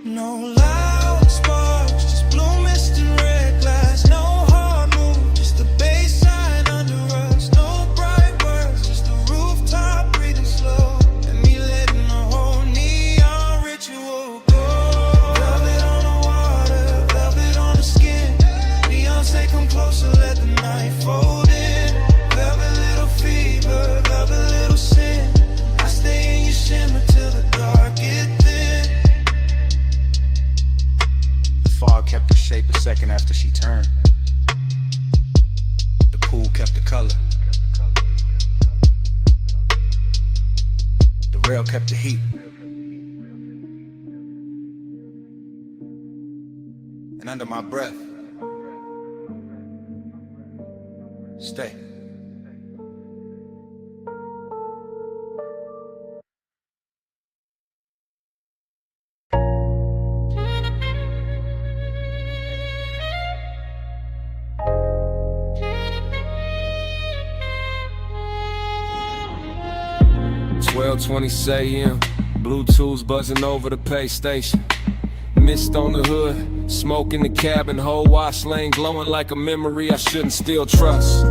No loud sparks, just blue mist and red glass. No hard move, just the bass sign under us. No bright words, just the rooftop breathing slow. And me letting the whole neon ritual go. Velvet on the water, velvet on the skin. Beyonce, come closer, let the night fold in. Velvet little fever, velvet little sin. I stay in your shimmer till the dark get thin. Fog kept the shape a second after she turned. The pool kept the color. The rail kept the heat. And under my breath, stay. .20 a.m. Bluetooth buzzing over the pay station. Mist on the hood, smoke in the cabin, whole wash lane glowing like a memory I shouldn't still trust.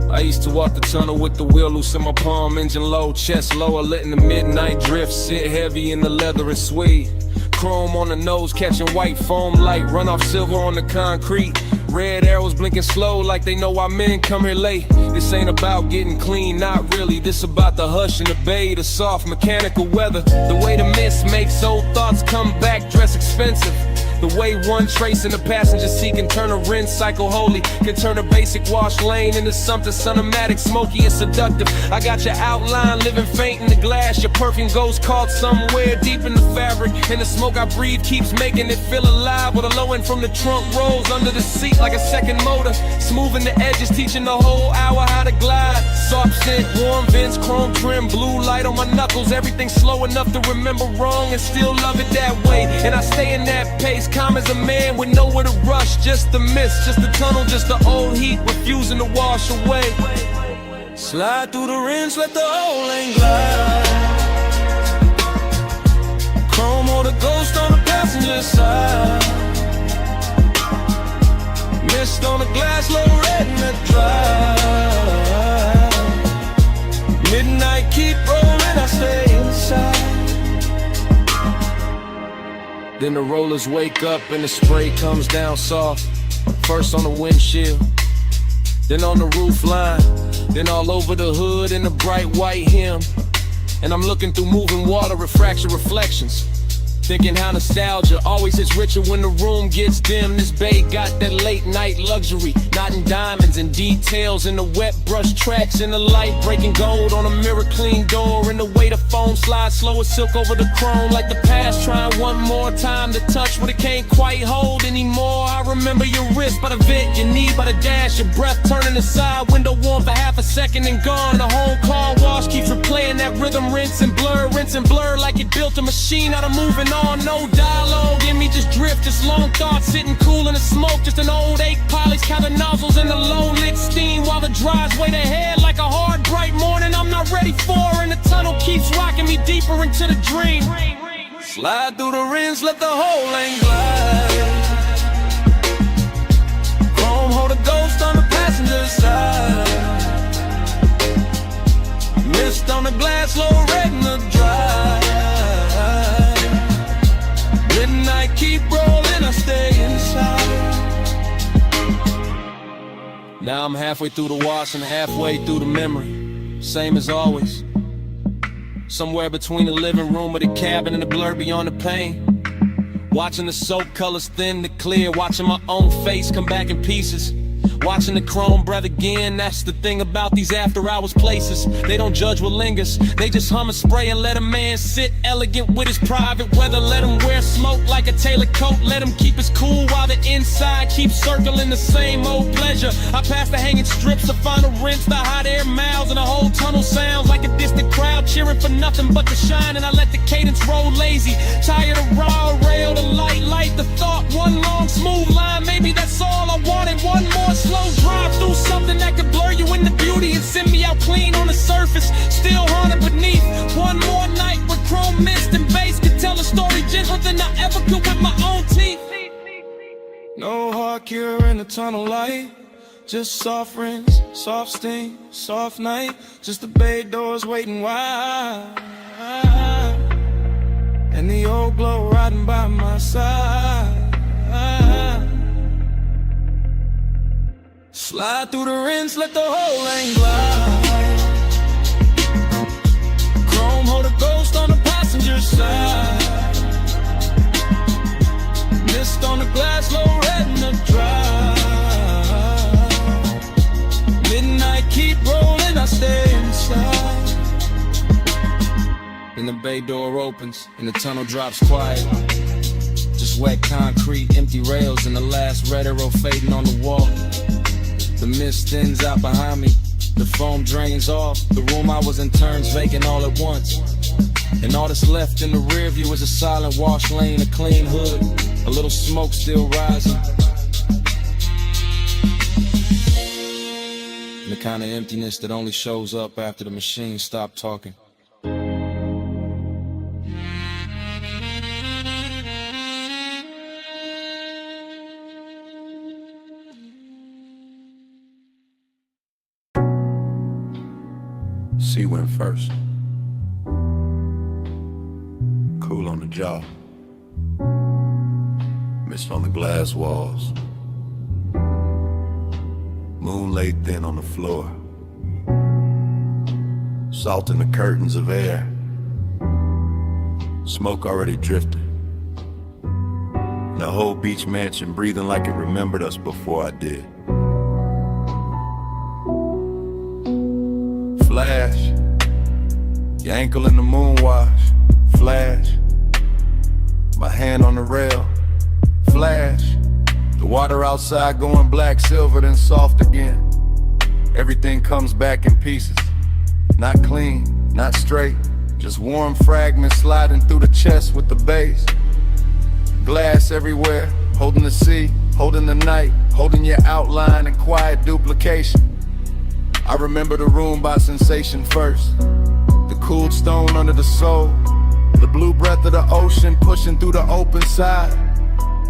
I used to walk the tunnel with the wheel loose in my palm, engine low, chest lower, letting the midnight drift sit heavy in the leather and suede. Chrome on the nose, catching white foam light, run off silver on the concrete. Red arrows blinking slow like they know why men come here late. This ain't about getting clean, not really. This about the hush and the bay, the soft mechanical weather. The way the mist makes old thoughts come back, dress expensive. The way one trace in the passenger seat can turn a rinse cycle holy, can turn a basic wash lane into something cinematic, smoky and seductive. I got your outline living faint in the glass. Your perfume goes caught somewhere deep in the fabric, and the smoke I breathe keeps making it feel alive. With a low end from the trunk rolls under the seat like a second motor, smoothing the edges, teaching the whole hour how to glide. Soft scent, warm vents, chrome trim, blue light on my knuckles. Everything slow enough to remember wrong and still love it that way. And I stay in that pace, calm as a man with nowhere to rush. Just the mist, just the tunnel, just the old heat refusing to wash away. Slide through the rinse, let the whole lane glide. Chrome or the ghost on the passenger side. Mist on the glass, low red in the drive. Midnight keep rolling, I stay inside. Then the rollers wake up and the spray comes down soft. First on the windshield, then on the roof line, then all over the hood in the bright white hem. And I'm looking through moving water, refraction reflections, thinking how nostalgia always is richer when the room gets dim. This bay got that late night luxury, knotting diamonds and details in the wet brush tracks, in the light breaking gold on a mirror clean door, and the way the foam slides slow as silk over the chrome, like the past trying one more time to touch what it can't quite hold anymore. I remember your wrist by the vent, your knee by the dash, your breath turning aside, window warm for half a second and gone. The whole car wash keeps replaying that rhythm, rinse and blur like it built a machine out of moving on, no dialogue in me, just drift, just long thoughts sitting cool in the smoke. Just an old 8 polish, counting nozzles in the low lit steam while the drives wait ahead like a hard, bright morning I'm not ready for. And the tunnel keeps rocking me deeper into the dream. Slide through the rims, let the whole lane glide. Chrome hold a ghost on the passenger side. Mist on the glass, low red in the drive. Midnight keep rolling, I stay inside. Now I'm halfway through the wash and halfway through the memory. Same as always. Somewhere between the living room or the cabin and the blur beyond the pain. Watching the soap colors thin to clear. Watching my own face come back in pieces. Watching the chrome breath again. That's the thing about these after hours places. They don't judge what lingers. They just hum and spray and let a man sit elegant with his private weather. Let him wear smoke like a tailored coat. Let him keep his cool while the inside keeps circling the same old pleasure. I pass the hanging strips, the final rinse, the hot air miles, and the whole tunnel sounds like a distant crowd cheering for nothing but the shine. And I let the cadence roll lazy. Tired of raw rail, the light the thought. One long smooth line, maybe that's all I wanted. One more slow drive through something that could blur you into beauty and send me out clean on the surface, still haunted beneath. One more night with chrome mist and bass could tell a story gentler than I ever could with my own teeth. No hard cure in the tunnel light, just soft rings, soft steam, soft night. Just the bay doors waiting wide, and the old glow riding by my side. Slide through the rims, let the whole lane glide. Chrome hold a ghost on the passenger side. Mist on the glass, low red in the drive. Midnight keep rolling, I stay inside. Then the bay door opens and the tunnel drops quiet. Just wet concrete, empty rails, and the last red arrow fading on the wall. The mist thins out behind me, the foam drains off. The room I was in turns vacant all at once. And all that's left in the rear view is a silent wash lane, a clean hood, a little smoke still rising. And the kind of emptiness that only shows up after the machine stopped talking. Sea went first. Cool on the jaw. Mist on the glass walls. Moon laid thin on the floor. Salt in the curtains of air. Smoke already drifted. And the whole beach mansion breathing like it remembered us before I did. Flash, your ankle in the moon wash. Flash, my hand on the rail. Flash, the water outside going black, silver, then soft again. Everything comes back in pieces. Not clean, not straight, just warm fragments sliding through the chest with the base. Glass everywhere, holding the sea, holding the night, holding your outline and quiet duplication. I remember the room by sensation first. The cooled stone under the soul. The blue breath of the ocean pushing through the open side.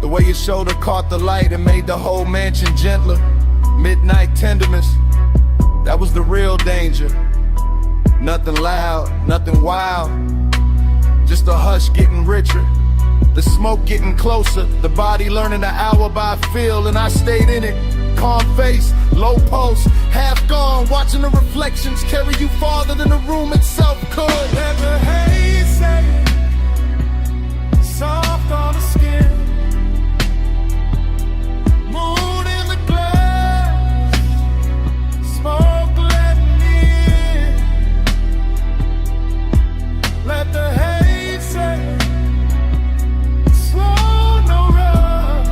The way your shoulder caught the light and made the whole mansion gentler. Midnight tenderness, that was the real danger. Nothing loud, nothing wild, just a hush getting richer. The smoke getting closer, the body learning the hour by feel, and I stayed in it. Calm face, low pulse, half gone, watching the reflections carry you farther than the room itself could. Let the haze say, soft on the skin. Moon in the glass, smoke letting in. Let the haze say, slow, no rush.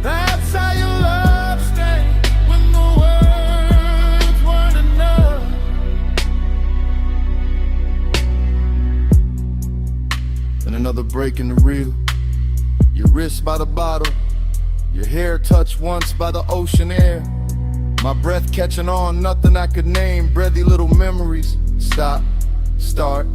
That's how your love stayed when the words weren't enough. breaking the reel. Your wrist by the bottle, your hair touched once by the ocean air. My breath catching on, nothing I could name. Breathy little memories. Stop, start.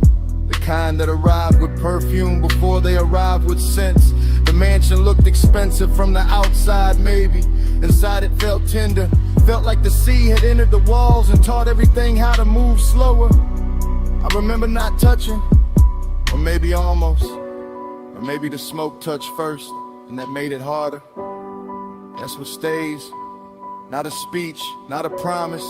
The kind that arrived with perfume before they arrived with scents. The mansion looked expensive from the outside, maybe. Inside it felt tender. Felt like the sea had entered the walls and taught everything how to move slower. I remember not touching, or maybe almost. Or maybe the smoke touched first, and that made it harder. That's what stays. Not a speech, not a promise.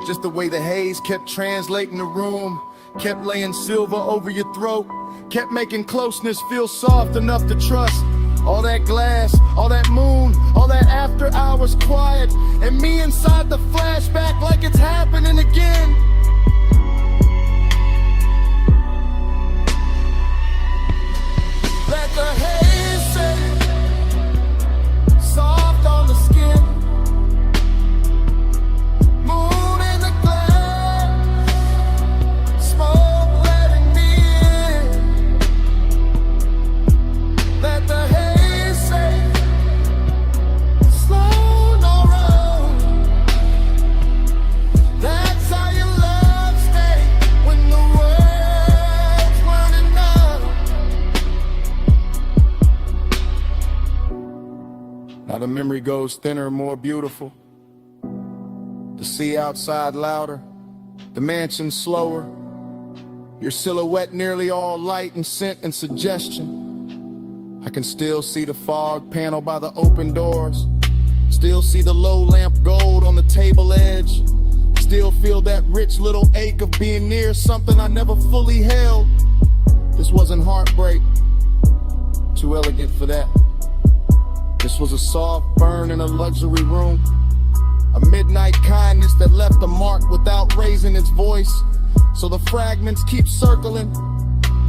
Just the way the haze kept translating the room. Kept laying silver over your throat. Kept making closeness feel soft enough to trust. All that glass, all that moon, all that after hours quiet. And me inside the flashback like it's happening again. Let the haze set soft on the skin. Moon in the glass, smoke letting me in. Let the haze set slow, no road. That's how your love stay when the world's running out. Now the memory goes thinner, more beautiful. The sea outside louder, the mansion slower. Your silhouette nearly all light and scent and suggestion. I can still see the fog panel by the open doors. Still see the low lamp gold on the table edge. Still feel that rich little ache of being near something I never fully held. This wasn't heartbreak, too elegant for that. This was a soft burn in a luxury room. A midnight kindness that left a mark without raising its voice. So the fragments keep circling,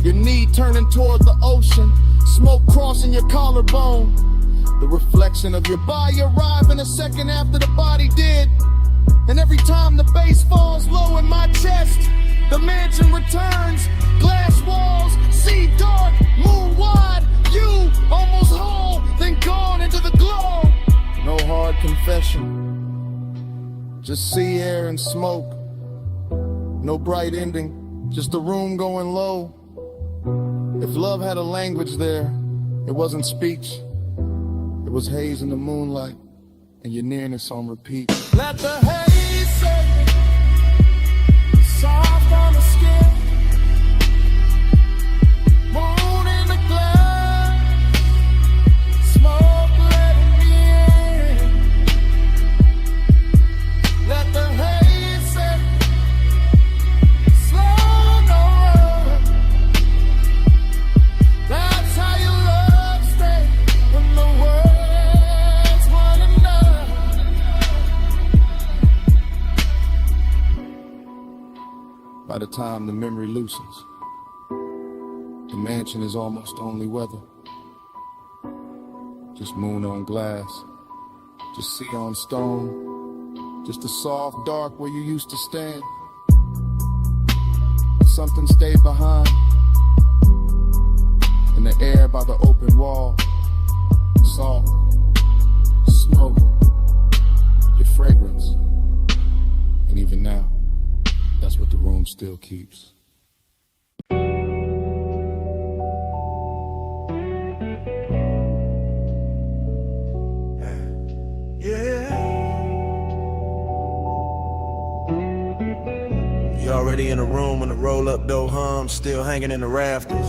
your knee turning toward the ocean, smoke crossing your collarbone. The reflection of your body arriving a second after the body did. And every time the bass falls low in my chest, the mansion returns. Glass walls, sea dark, moon wide. You almost whole, then gone into the glow. No hard confession, just sea air and smoke. No bright ending, just the room going low. If love had a language there, it wasn't speech. It was haze in the moonlight, and your nearness on repeat. Let the haze set soft on the skin. Moon in the glass, smoke letting me in. Let the haze set slow, no road. That's how your love stay when the world's running out. By the time the memory loosens, the mansion is almost only weather. Just moon on glass, just sea on stone. Just a soft dark where you used to stand. Something stayed behind in the air by the open wall. Salt, smoke, your fragrance. And even now, that's what the room still keeps. You already in the room when the roll-up door hums, still hanging in the rafters.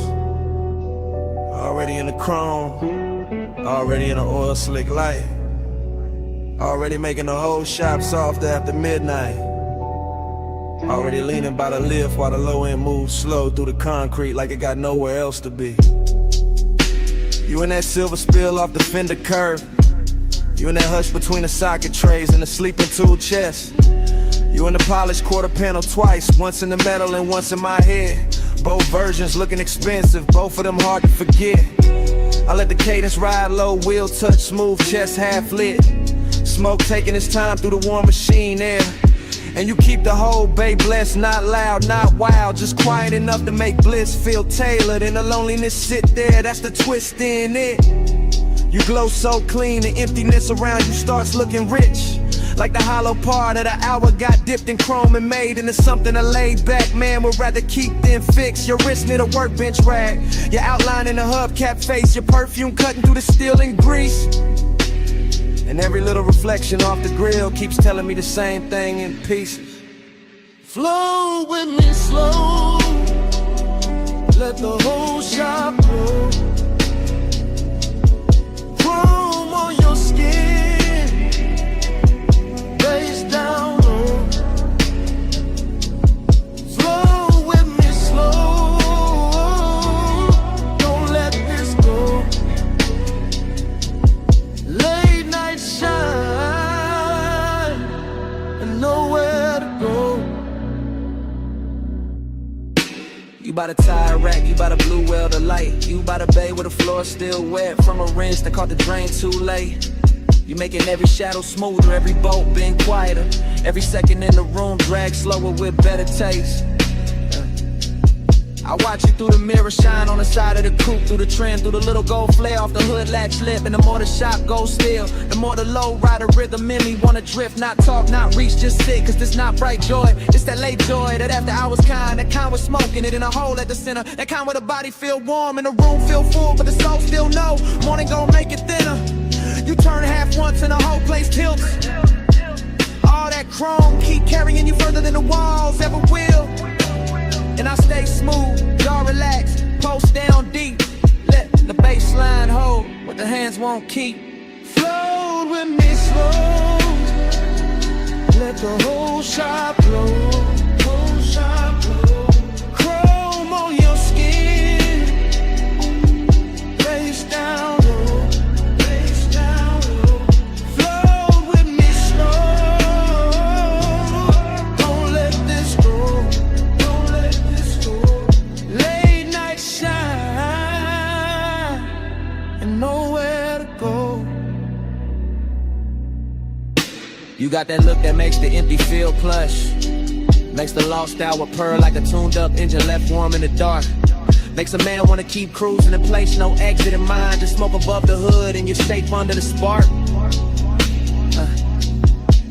Already in the chrome, already in the oil slick light. Already making the whole shop soft after midnight. Already leaning by the lift while the low end moves slow through the concrete like it got nowhere else to be. You in that silver spill off the fender curve. You in that hush between the socket trays and the sleeping tool chest. You in the polished quarter panel twice, once in the metal and once in my head. Both versions looking expensive, both of them hard to forget. I let the cadence ride low, wheel touch smooth, chest half lit. Smoke taking its time through the warm machine air. And you keep the whole bay blessed, not loud, not wild, just quiet enough to make bliss feel tailored. And the loneliness sit there, that's the twist in it. You glow so clean, the emptiness around you starts looking rich. Like the hollow part of the hour got dipped in chrome and made into something a laid back man would rather keep than fix. Your wrist near the workbench rag, your outline in the hubcap face, your perfume cutting through the steel and grease. And every little reflection off the grill keeps telling me the same thing in pieces. Flow with me slow, let the whole shop blow. Chrome on your skin, face down low. Flow with me slow, don't let this go. Late night shine and nowhere to go. You by the tire rack, you by the blue well the light. You by the bay where the floor still wet from a rinse that caught the drain too late. You making every shadow smoother, every boat been quieter. Every second in the room drag slower with better taste. I watch you through the mirror shine on the side of the coupe, through the trim, through the little gold flare off the hood latch lip. And the more the shop goes still, the more the low rider rhythm in me wanna drift, not talk, not reach, just sit. Cause this not bright joy, it's that late joy, that after hours kind, that kind with smoking it in a hole at the center, that kind where the body feel warm and the room feel full, but the soul still know morning gon' make it thinner. You turn half once and the whole place tilts. All that chrome keep carrying you further than the walls ever will. And I stay smooth, y'all relax, post down deep. Let the baseline hold what the hands won't keep. Float with me slow, let the whole shop blow. Whole shop blow. Chrome on your skin, face down low, face down low. Float with me slow, don't let this go. Nowhere to go. You got that look that makes the empty feel plush, makes the lost hour purr like a tuned up engine left warm in the dark. Makes a man wanna keep cruising in place, no exit in mind. Just smoke above the hood and you're safe under the spark.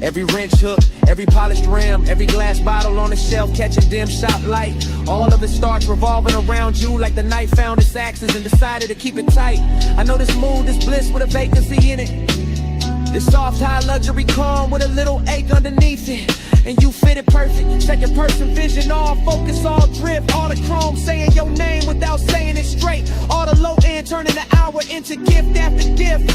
Every wrench hook, every polished rim, every glass bottle on the shelf catching dim shop light. All of it starts revolving around you like the night found its axis and decided to keep it tight. I know this mood, this bliss with a vacancy in it. This soft high luxury calm with a little ache underneath it. And you fit it perfect, second person vision, all focus, all drift. All the chrome saying your name without saying it straight. All the low end turning the hour into gift after gift.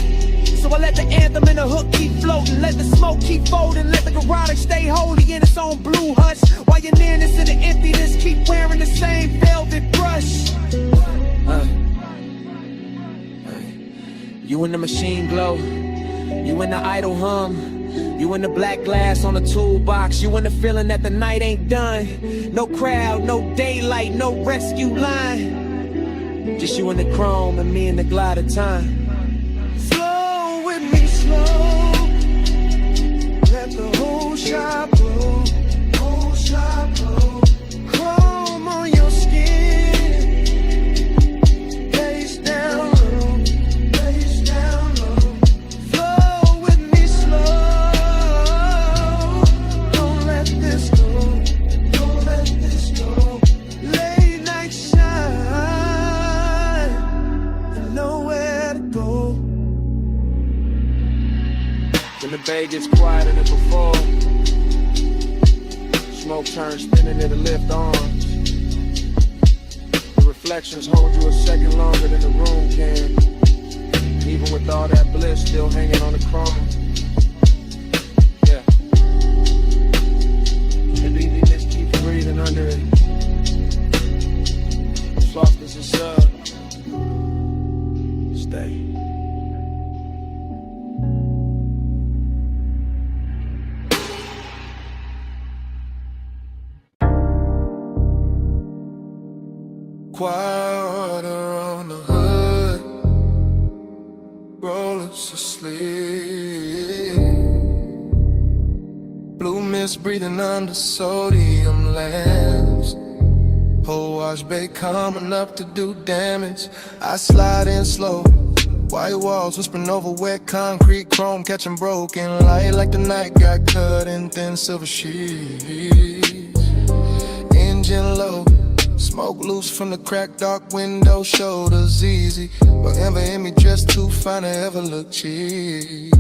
So I let the anthem and the hook keep floating, let the smoke keep folding, let the garage stay holy in its own blue hush. While your nearness and the emptiness keep wearing the same velvet brush. You in the machine glow, you in the idle hum, you in the black glass on the toolbox, you in the feeling that the night ain't done. No crowd, no daylight, no rescue line, just you in the chrome and me in the glide of time. Slow, let the whole shop blow, whole shop blow. Chrome on your skin, face down low, face down low. Flow with me slow, don't let this go, don't let this go. Late night shine and nowhere to go. When the bay gets quieter than before, smoke turns thin into the lift arms. The reflections hold you a second longer than the room can, even with all that bliss still hanging on the chrome. Yeah. And we just keep breathing under it. Soft as a sub. Stay. Quiet around the hood, rollers asleep. Blue mirror mist breathing under sodium lamps. Whole wash bay coming up to do damage. I slide in slow, white walls whispering over wet concrete, chrome catching broken light like the night got cut in thin silver sheets. Engine low, smoke loose from the cracked dark window, shoulders easy, but ever in me dressed too fine to ever look cheap.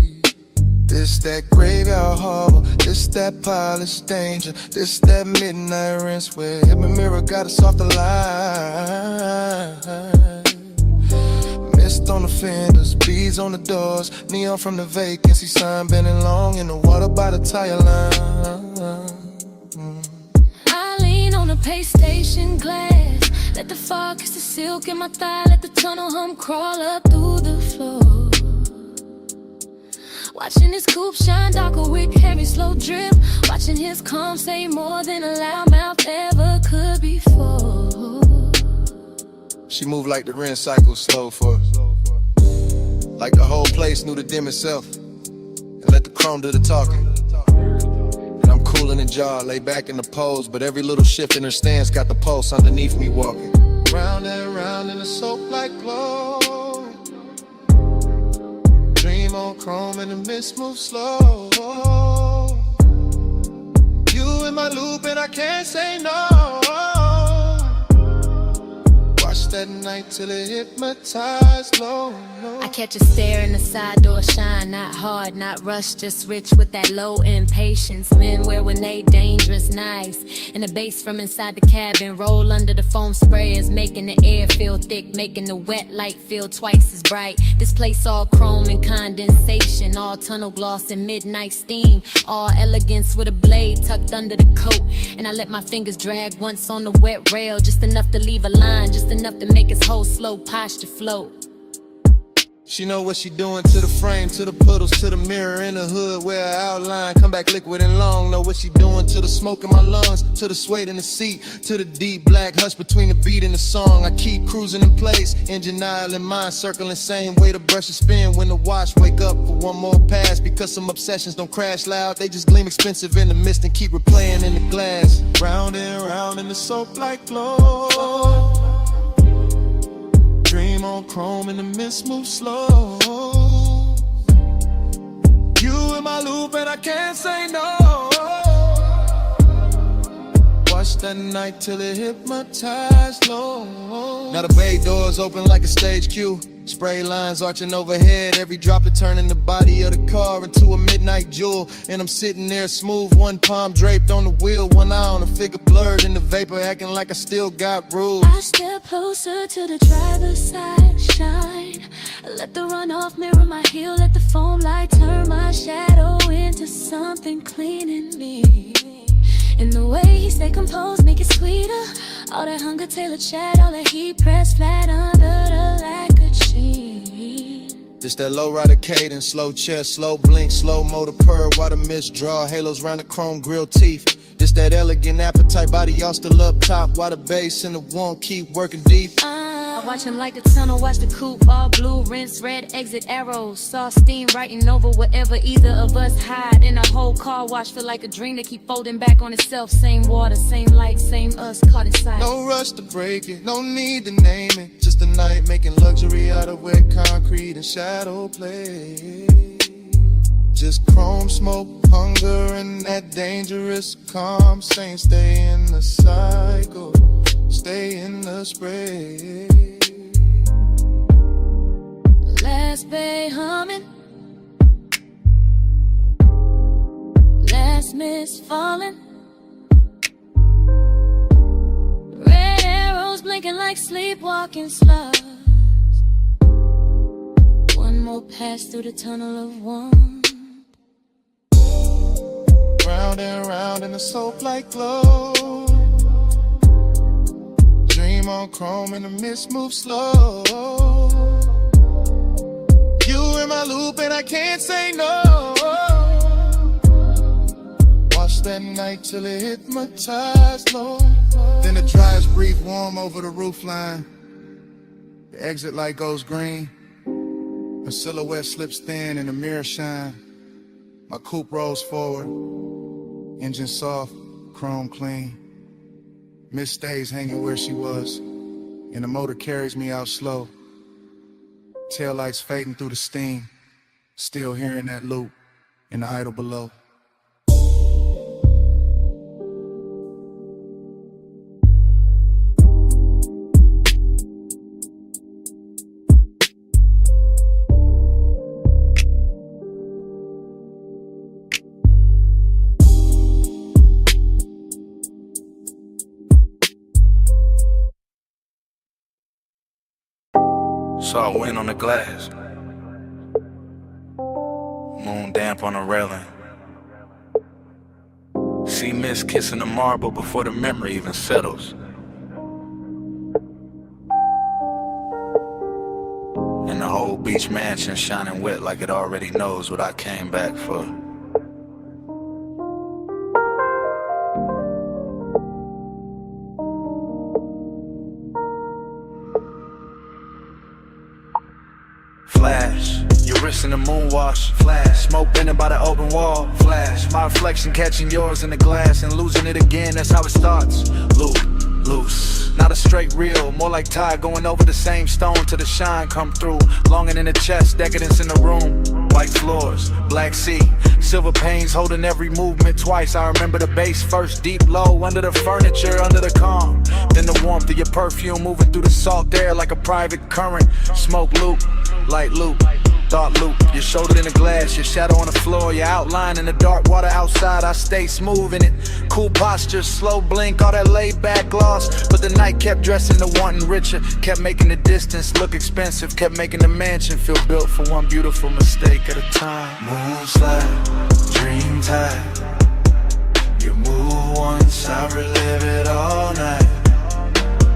This that graveyard harbor, this that polished danger, this that midnight rinse where every mirror got a softer line. Mist on the fenders, beads on the doors, neon from the vacancy sign, bending long in the water by the tire line. I lean on the pay station glass, let the fog kiss the silk in my thigh, let the tunnel hum crawl up through the floor. Watching his coupe shine darker with heavy slow drip, watching his calm say more than a loudmouth ever could before. She moved like the rinse cycle slow for her, like the whole place knew the dim itself, and let the chrome do the talking. And I'm cool in the jaw, lay back in the pose, but every little shift in her stance got the pulse underneath me walking. Round and round in the soap-like glow, dream on chrome and the mist moves slow. You in my loop and I can't say no. Watch that night till it hypnotized low. I catch a stare in the side door shine, not hard, not rushed, just rich with that low impatience. Men wear when they dangerous nice, and the bass from inside the cabin roll under the foam sprayers, making the air feel thick, making the wet light feel twice as bright. This place all chrome and condensation, all tunnel gloss and midnight steam, all elegance with a blade tucked under the coat. And I let my fingers drag once on the wet rail, just enough to leave a line, just enough to make his whole slow posture float. She know what she doing to the frame, to the puddles, to the mirror in the hood where her outline come back liquid and long. Know what she doing to the smoke in my lungs, to the suede in the seat, to the deep black hush between the beat and the song. I keep cruising in place, engine aisle and mind circling same way the brushes spin when the watch wake up for one more pass. Because some obsessions don't crash loud, they just gleam expensive in the mist and keep replaying in the glass. Round and round in the soap-like glow, dream on chrome and the mist moves slow. You in my loop and I can't say no. Watch that night till it hypnotized low. Now the bay doors open like a stage cue, spray lines arching overhead, every droplet turning the body of the car into a midnight jewel. And I'm sitting there smooth, one palm draped on the wheel, one eye on the figure blurred in the vapor, acting like I still got rules. I step closer to the driver's side, shine, let the runoff mirror my heel, let the foam light turn my shadow into something clean in me. And the way he stay composed, make it sweeter. All that hunger tailored chat, all that heat pressed flat under the lacquered sheet. This that low rider cadence, slow chest, slow blink, slow motor purr, while the mist draw halos round the chrome grille teeth. This that elegant appetite, body y'all still up top, while the bass and the one keep working deep. I watch him like the tunnel, watch the coupe, all blue, rinse, red, exit arrows. Saw steam writing over wherever either of us hide. In a whole car wash, feel like a dream that keep folding back on itself. Same water, same light, same us, caught inside. No rush to break it, no need to name it. Just a night making luxury out of wet concrete and shadow play. Just chrome smoke, hunger, and that dangerous calm saying stay in the cycle, stay in the spray. Last bay humming, last mist falling, red arrows blinking like sleepwalking slugs. One more pass through the tunnel of one. Round and round in the soap-like glow, dream on chrome and the mist moves slow. You in my loop and I can't say no. Watch that night till it hypnotized low. Then the dryers breathe warm over the roofline. The exit light goes green. A silhouette slips thin and the mirror shine. My coupe rolls forward. Engine soft, chrome clean. Miss stays hanging where she was, and the motor carries me out slow. Taillights fading through the steam, still hearing that loop in the idle below. Saw wind on the glass, moon damp on the railing. See mist kissing the marble before the memory even settles. And the whole beach mansion shining wet like it already knows what I came back for. Flash, your wrist in the moonwash. Flash, smoke bending by the open wall. Flash, my reflection catching yours in the glass and losing it again, that's how it starts. Loop, loose, not a straight reel, more like tide going over the same stone till the shine come through. Longing in the chest, decadence in the room. White floors, black sea, silver panes holding every movement twice. I remember the bass first, deep low, under the furniture, under the calm. Then the warmth of your perfume moving through the salt air like a private current. Smoke loop, light loop, thought loop. Your shoulder in the glass, your shadow on the floor, your outline in the dark water outside. I stay smooth in it, cool posture, slow blink, all that laid back gloss. But the night kept dressing to wanting richer, kept making the distance look expensive, kept making the mansion feel built for one beautiful mistake at a time. Moonslide, dream tide. You move once, I relive it all night.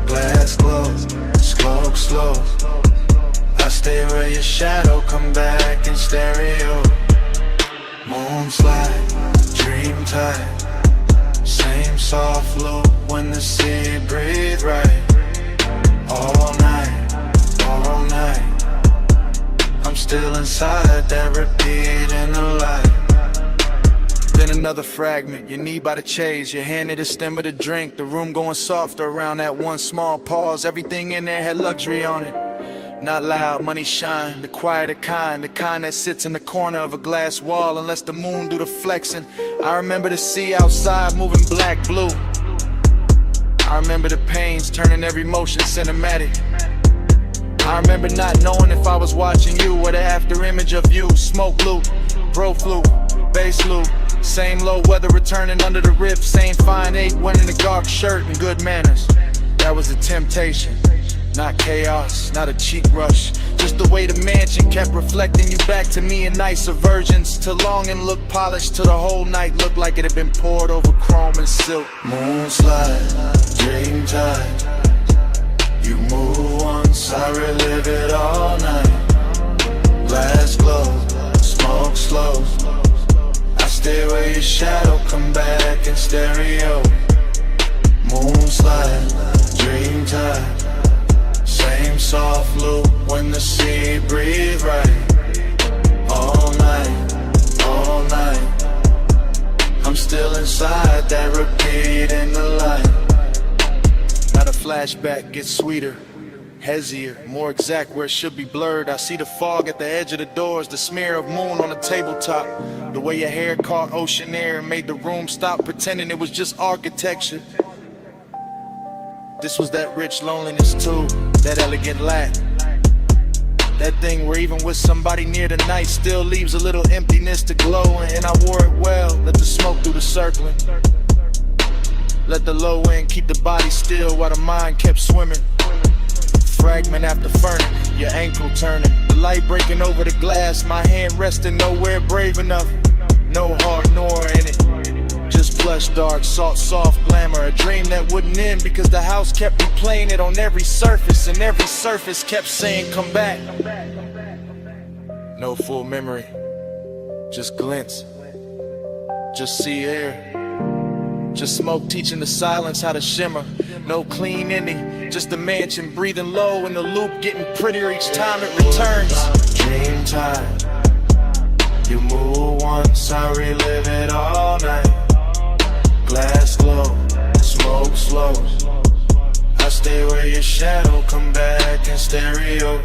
Glass glows, smoke slow. I stay where your shadow come back in stereo. Moonslide, dream tide. Same soft loop when the sea breathe right. All night, all night. I'm still inside that repeat in the light. Then another fragment, your knee by the chase, your hand at the stem of the drink. The room going softer around that one small pause. Everything in there had luxury on it. Not loud, money shine, the quieter kind, the kind that sits in the corner of a glass wall and lets the moon do the flexing. I remember the sea outside moving black, blue. I remember the pains turning every motion cinematic. I remember not knowing if I was watching you or the after image of you. Smoke loop, bro flu, bass loop. Same low weather returning under the rib. Same fine 8 wearing the dark shirt and good manners. That was a temptation, not chaos, not a cheek rush. Just the way the mansion kept reflecting you back to me in nicer versions. Till longing looked polished, till the whole night looked like it had been poured over chrome and silk. Moonslide, dream tide. You move once, I relive it all night. Glass glows, smoke slows. I stay where your shadow come back in stereo. Moonslide, dream tide. Same soft loop when the sea breathe right. All night, all night. I'm still inside that repeat in the light. Now the flashback gets sweeter, hazier, more exact where it should be blurred. I see the fog at the edge of the doors, the smear of moon on the tabletop. The way your hair caught ocean air and made the room stop pretending it was just architecture. This was that rich loneliness too, that elegant lack. That thing where even with somebody near the night still leaves a little emptiness to glow. And I wore it well, let the smoke do the circling. Let the low end keep the body still while the mind kept swimming. Fragment after fragment, your ankle turning. The light breaking over the glass, my hand resting nowhere brave enough. No heart nor in it. Just plush, dark, soft glamour. A dream that wouldn't end because the house kept replaying it on every surface. And every surface kept saying, come back. No full memory, just glints. Just sea air. Just smoke teaching the silence how to shimmer. No clean ending, just a mansion breathing low and the loop getting prettier each time it returns. Dream time. You move once, I relive it all night. slows. I stay where your shadow come back in stereo.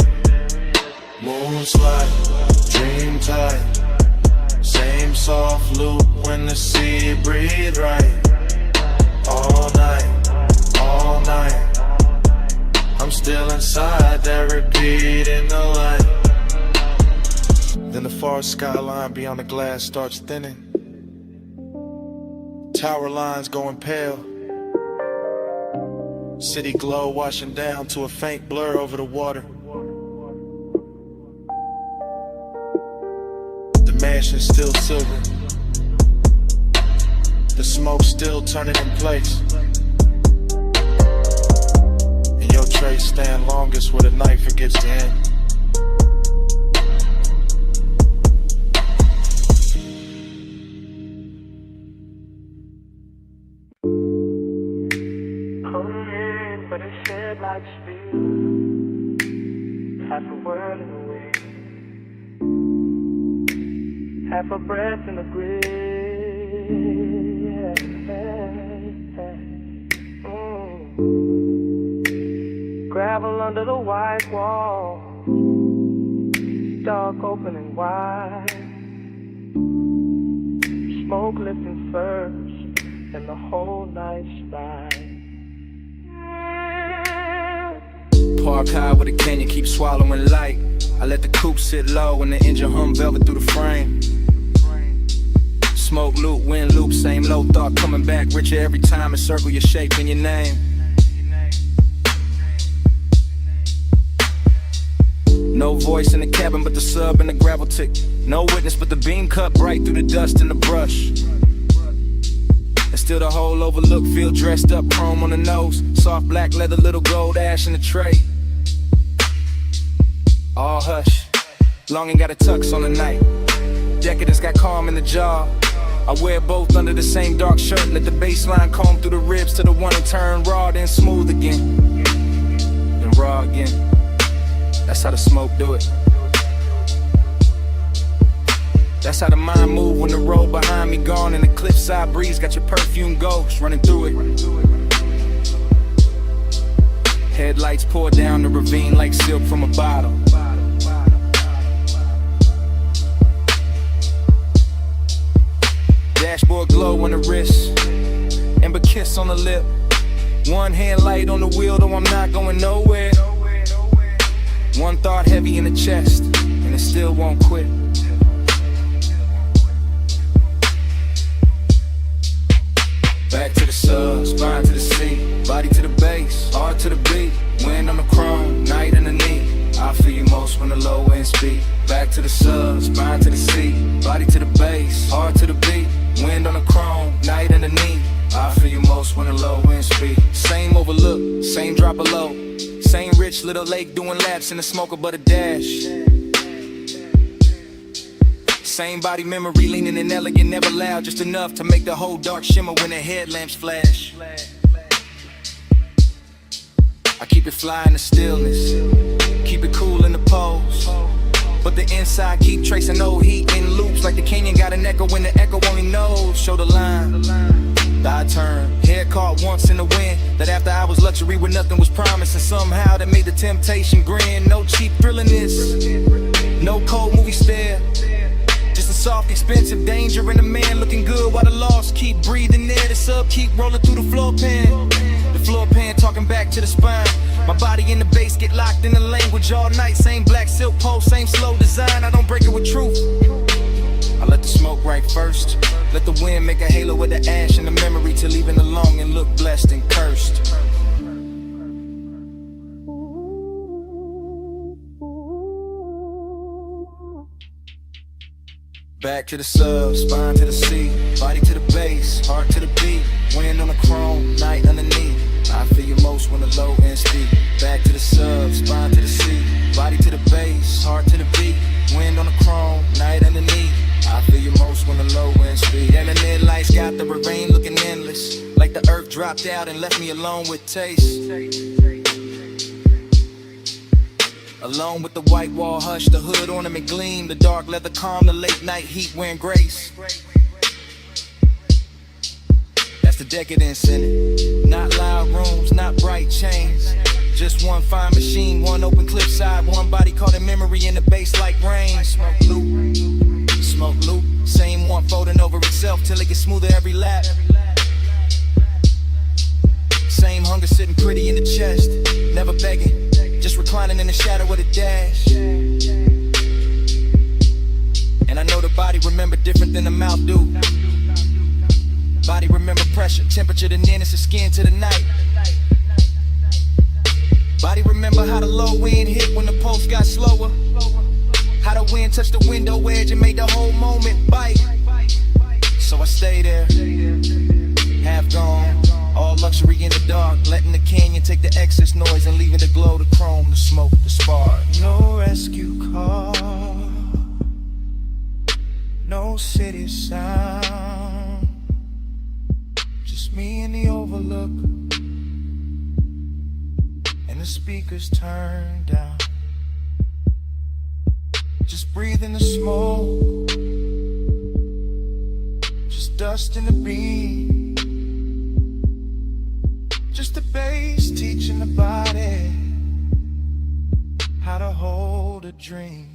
Moon slide, dream tight. Same soft loop when the sea breathe right. All night, all night. I'm still inside that repeat in the light. Then the far skyline beyond the glass starts thinning. Tower lines going pale. City glow washing down to a faint blur over the water. The mansion's still silver. The smoke still turning in place. And your trace stand longest where the night forgets to end. But it shed like speed. Half a word in the wind, half a breath in the grave. Gravel under the white wall, dark open and wide. Smoke lifting first, and the whole night's ride. Park high with a canyon, keep swallowing light. I let the coupe sit low and the engine hum velvet through the frame. Smoke loop, wind loop, same low thought coming back richer every time. And circle your shape in your name. No voice in the cabin but the sub and the gravel tick. No witness but the beam cut bright through the dust and the brush. And still the whole overlook feel dressed up, chrome on the nose. Soft black leather, little gold ash in the tray. All hush, longing got a tux on the night. Decadence got calm in the jaw. I wear both under the same dark shirt. Let the baseline comb through the ribs to the one and turn raw, then smooth again. Then raw again. That's how the smoke do it. That's how the mind move when the road behind me gone and the cliffside breeze got your perfume ghost running through it. Headlights pour down the ravine like silk from a bottle. Dashboard glow on the wrist, amber kiss on the lip. One hand light on the wheel, though I'm not going nowhere. One thought heavy in the chest, and it still won't quit. Back to the sub, spine to the seat, body to the base, heart to the beat. Wind on the chrome, night underneath. I feel you most when the low end speak. Back to the sub, spine to the seat, body to the base, heart to the beat. Wind on the chrome, night underneath. I feel you most when the low end speak. Same overlook, same drop of low. Same rich little lake doing laps in the smoker but a dash. Same body memory leaning and elegant, never loud, just enough to make the whole dark shimmer when the headlamps flash. I keep it fly in the stillness, keep it cool in the pose. But the inside keep tracing old heat in loops like the canyon got an echo when the echo only knows. Show the line, I turn, head caught once in the wind. That after hours luxury where nothing was promised, and somehow that made the temptation grin. No cheap thrilliness, no cold movie stare. Just a soft, expensive danger and a man looking good while the lost keep breathing there. The sub keep rolling through the floor pan. The floor pan talking back to the spine. My body in the bass get locked in the language all night. Same black silk pole, same slow design. I don't break it with truth. I let the smoke right first. Let the wind make a halo with the ash and the memory to leaving alone and look blessed and cursed. Back to the sub, spine to the seat, body to the base, heart to the beat. Wind on the chrome, night underneath. I feel you most when the low end speak. Back to the sub, spine to the seat, body to the base, heart to the beat. Wind on the chrome, night underneath. I feel you most when the low end speed. And the mid lights got the rain looking endless, like the earth dropped out and left me alone with taste. Alone with the white wall hush, the hood ornament gleam, the dark leather calm, the late night heat wearing grace. That's the the decadence in it. Not loud rooms, not bright chains. Just one fine machine, one open cliffside, one body caught in memory in the bass like rain. Smoke loop, same one folding over itself till it gets smoother every lap. Same hunger sitting pretty in the chest, never begging, just reclining in the shadow of the dash. And I know the body remember different than the mouth do. Body remember pressure, temperature, the nearness of skin to the night. Body remember how the low wind hit when the pulse got slower. How the wind touched the window edge and made the whole moment bite. So I stay there, half gone, all luxury in the dark, letting the canyon take the excess noise and leaving the glow, the chrome, the smoke, the spark. No rescue call, no city sound, just me and the overlook, and the speakers turned down. Just breathing the smoke, just dust in the beat, just the bass teaching the body how to hold a dream.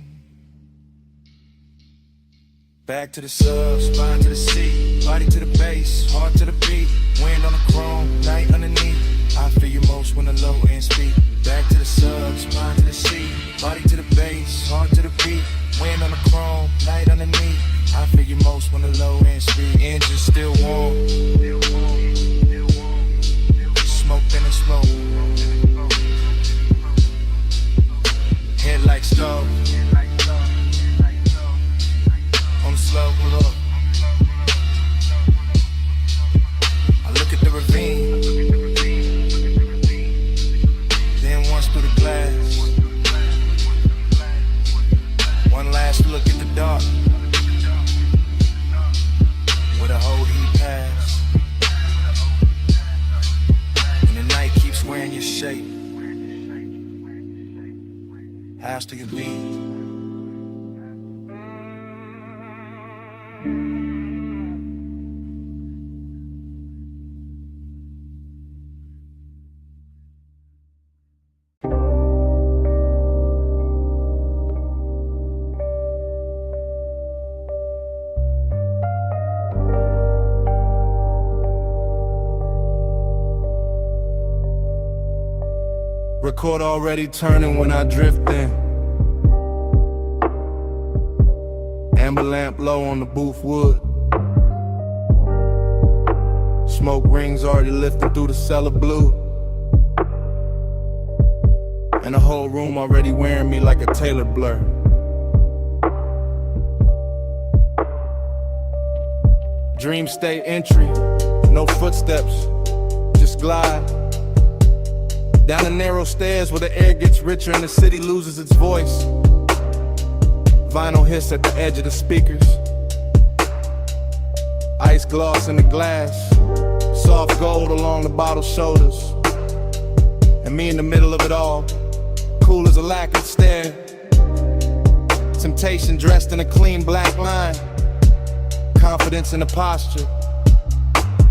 Back to the sub, spine to the seat, body to the bass, heart to the beat, wind on the chrome, night underneath. I feel you most when the low end speak. Back to the sub, spine to the seat, body to the bass, heart to the beat, wind on the chrome, night underneath. I feel you most when the low end speak. Engine still warm, smoke in the smoke, head like stove. On the slow look, I look at the ravine, then once through the glass, one last look at the dark, where the whole heat pass, and the night keeps wearing your shape. House to your beat. Record already turning when I drift in. Amber lamp low on the booth wood. Smoke rings already lifting through the cellar blue. And the whole room already wearing me like a tailored blur. Dream state entry, no footsteps, just glide. Down the narrow stairs where the air gets richer and the city loses its voice. Vinyl hiss at the edge of the speakers. Ice gloss in the glass. Soft gold along the bottle's shoulders. And me in the middle of it all, cool as a lacquered stare. Temptation dressed in a clean black line. Confidence in the posture.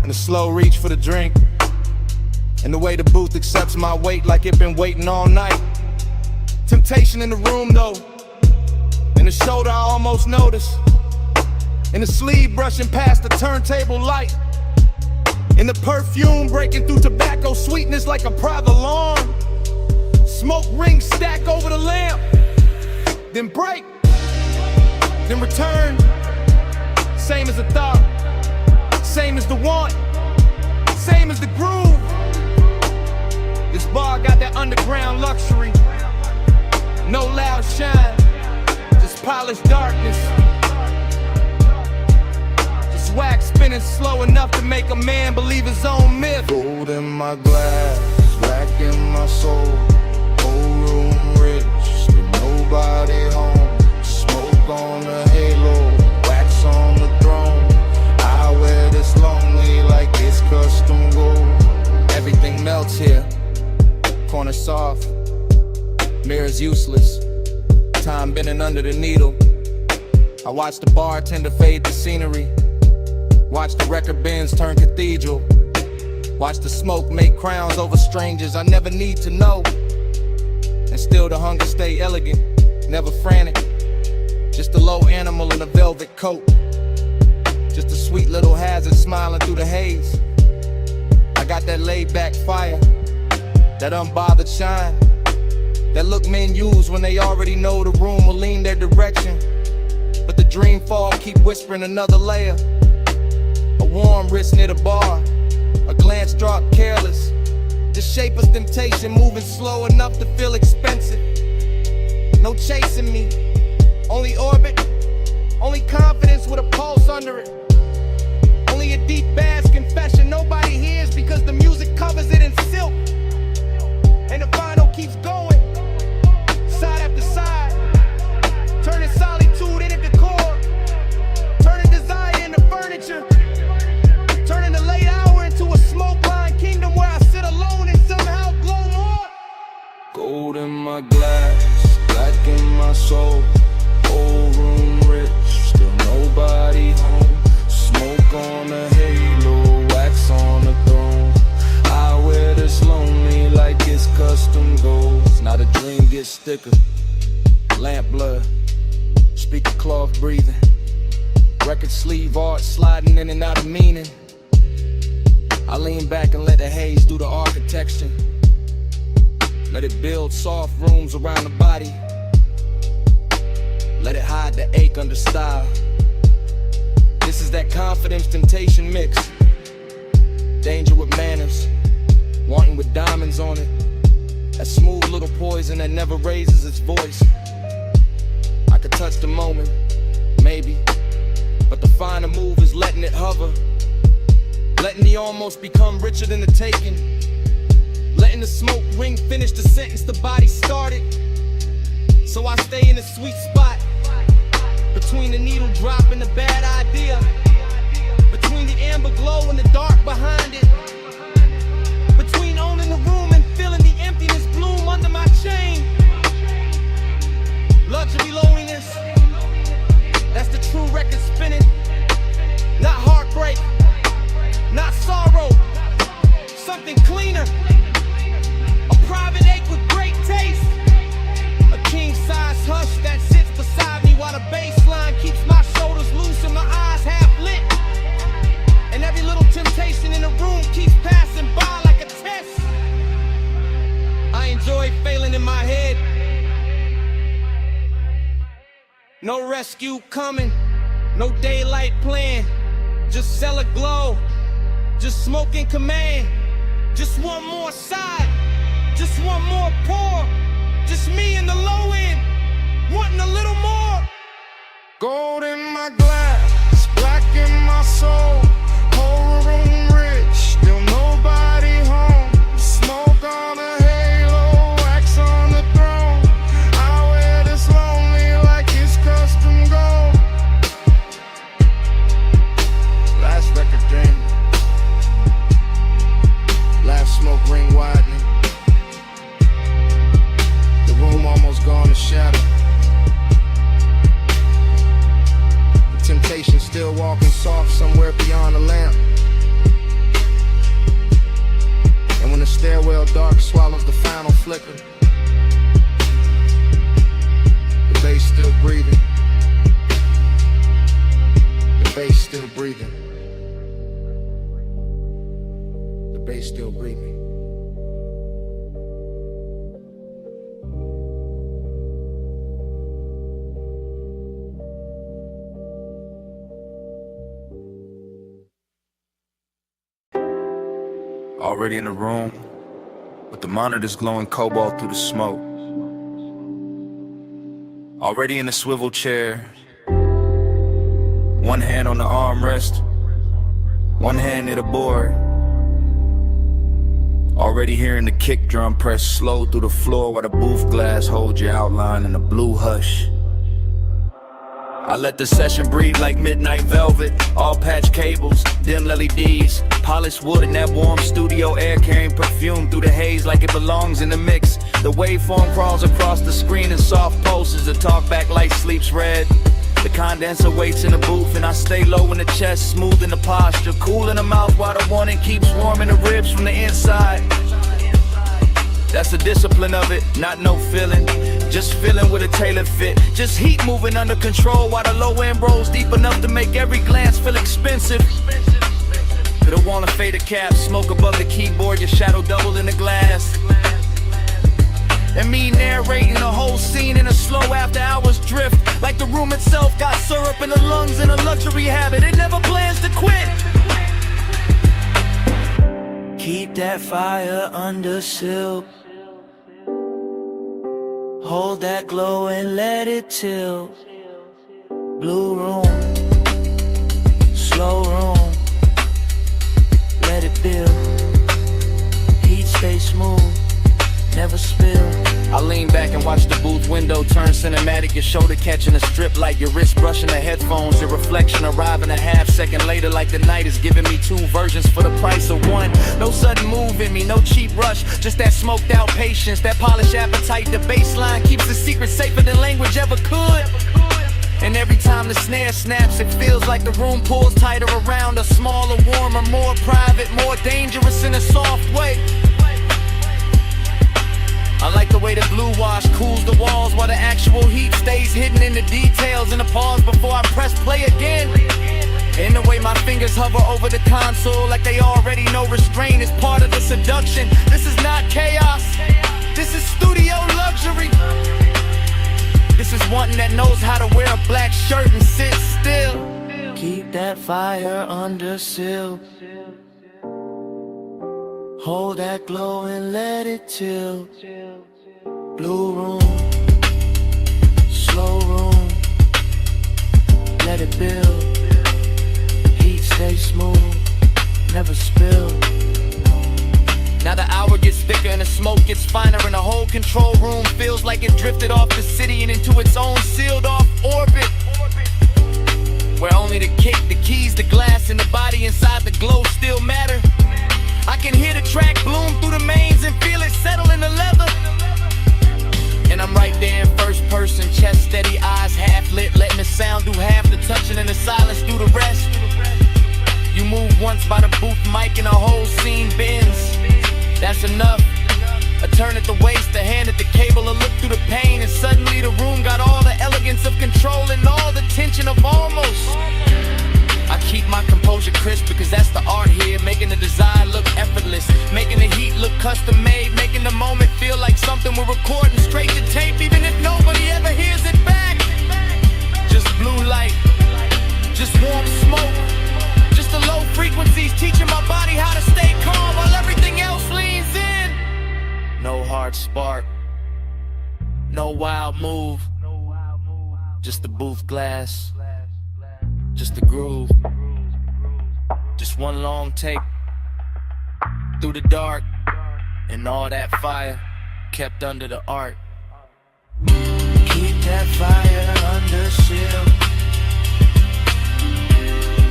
And a slow reach for the drink. And the way the booth accepts my weight like it been waiting all night. Temptation in the room though. In the shoulder I almost notice. In the sleeve brushing past the turntable light. In the perfume breaking through tobacco sweetness like a private alarm. Smoke rings stack over the lamp. Then break. Then return. Same as the thought. Same as the want. Same as the groove. This bar got that underground luxury. No loud shine, just polished darkness. Just wax spinning slow enough to make a man believe his own myth. Gold in my glass, black in my soul. Whole room rich, still nobody home. Smoke on the halo, wax on the throne. I wear this lonely like it's custom gold. Everything melts here. Corner soft, mirrors useless. Time bending under the needle. I watch the bartender fade the scenery. Watch the record bins turn cathedral. Watch the smoke make crowns over strangers I never need to know. And still the hunger stay elegant, never frantic. Just a low animal in a velvet coat. Just a sweet little hazard smiling through the haze. I got that laid back fire, that unbothered shine, that look men use when they already know the room will lean their direction. But the dream fall keep whispering another layer. A warm wrist near the bar, a glance drop careless. The shape of temptation moving slow enough to feel expensive. No chasing me, only orbit, only confidence with a pulse under it. Only a deep bass confession nobody hears because the music covers it in silk. And the vinyl keeps going, side after side, turning solitude into decor, turning desire into furniture, turning the late hour into a smoke-lined kingdom where I sit alone and somehow glow more. Gold in my glass, black in my soul. Whole room rich, still nobody home. Smoke on a halo, wax on a throne. I wear this lonely like it's custom gold. Now the dream gets thicker, lamp blood, speaker cloth breathing, record sleeve art sliding in and out of meaning. I lean back and let the haze do the architecture. Let it build soft rooms around the body. Let it hide the ache under style. This is that confidence temptation mix. Danger with manners, wanting with diamonds on it. That smooth little poison that never raises its voice. I could touch the moment, maybe, but the finer move is letting it hover. Letting the almost become richer than the taking. Letting the smoke ring finish the sentence the body started. So I stay in a sweet spot, between the needle drop and the bad idea, between the amber glow and the dark behind it, between owning the room and feeling the emptiness bloom under my chain. Luxury loneliness, that's the true record spinning. Not heartbreak, not sorrow, something cleaner. A private ache with great taste. A king-size hush that sits beside me while the bass line keeps my shoulders loose and my eyes half lit. And every little temptation in the room keeps passing by like a test. I enjoy failing in my head. No rescue coming, no daylight plan. Just cellar glow, just smoke in command. Just one more side, just one more pour. Just me in the low end, wanting a little more. Gold in my glass, black in my soul. Whole room rich, still nobody home. Smoke on a halo, wax on the throne. I wear this lonely like it's custom gold. Last record dream, last smoke ring widening. The room almost gone to shadow. The temptation still walking soft somewhere beyond the lamp. And when the stairwell dark swallows the final flicker, the bass still breathing. The bass still breathing. The bass still breathing. Already in the room, with the monitors glowing cobalt through the smoke. Already in the swivel chair, one hand on the armrest, one hand near the board. Already hearing the kick drum press slow through the floor while the booth glass holds your outline in a blue hush. I let the session breathe like midnight velvet. All patch cables, dim LEDs, polished wood and that warm studio air carrying perfume through the haze like it belongs in the mix. The waveform crawls across the screen in soft pulses. The talkback light sleeps red. The condenser waits in the booth, and I stay low in the chest, smooth in the posture, cool in the mouth while the warning keeps warming the ribs from the inside. That's the discipline of it, not no feeling, just feeling with a tailored fit. Just heat moving under control while the low end rolls deep enough to make every glance feel expensive. Could've worn a fader cap, smoke above the keyboard, your shadow doubled in the glass. And me narrating the whole scene in a slow after hours drift, like the room itself got syrup in the lungs and a luxury habit. It never plans to quit. Keep that fire under silk. Hold that glow and let it tilt. Blue room, slow room, let it build. Heat stay smooth, never spill. I lean back and watch the booth window turn cinematic. Your shoulder catching a strip light, your wrist brushing the headphones. Your reflection arriving a half second later, like the night is giving me two versions for the price of one. No sudden move in me, no cheap rush, just that smoked out patience, that polished appetite. The baseline keeps the secret safer than language ever could. And every time the snare snaps, it feels like the room pulls tighter around us. Smaller, warmer, more private, more dangerous in a soft way. I like the way the blue wash cools the walls while the actual heat stays hidden in the details. In the pause before I press play again. In the way my fingers hover over the console, like they already know restraint is part of the seduction. This is not chaos, this is studio luxury. This is one that knows how to wear a black shirt and sit still. Keep that fire under seal. Hold that glow and let it tilt. Blue room, slow room, let it build. Heat stay smooth, never spill. Now the hour gets thicker and the smoke gets finer, and the whole control room feels like it drifted off the city and into its own sealed off orbit, where only the kick, the keys, the glass, and the body inside the glow still matter. I can hear the track bloom through the mains and feel it settle in the leather. And I'm right there in first person, chest steady, eyes half lit, letting the sound do half the touching and the silence do the rest. You move once by the booth mic and the whole scene bends. That's enough. A turn at the waist, a hand at the cable, a look through the pain, and suddenly the room got all the elegance of control and all the tension of almost. I keep my composure crisp because that's the art here, making the design look effortless, making the heat look custom made, making the moment feel like something we're recording straight to tape, even if nobody ever hears it back. Just blue light, just warm smoke, just the low frequencies teaching my body how to stay calm while everything else leans in. No hard spark, no wild move, just the booth glass, just the groove, just one long take through the dark, and all that fire kept under the art. Keep that fire under seal.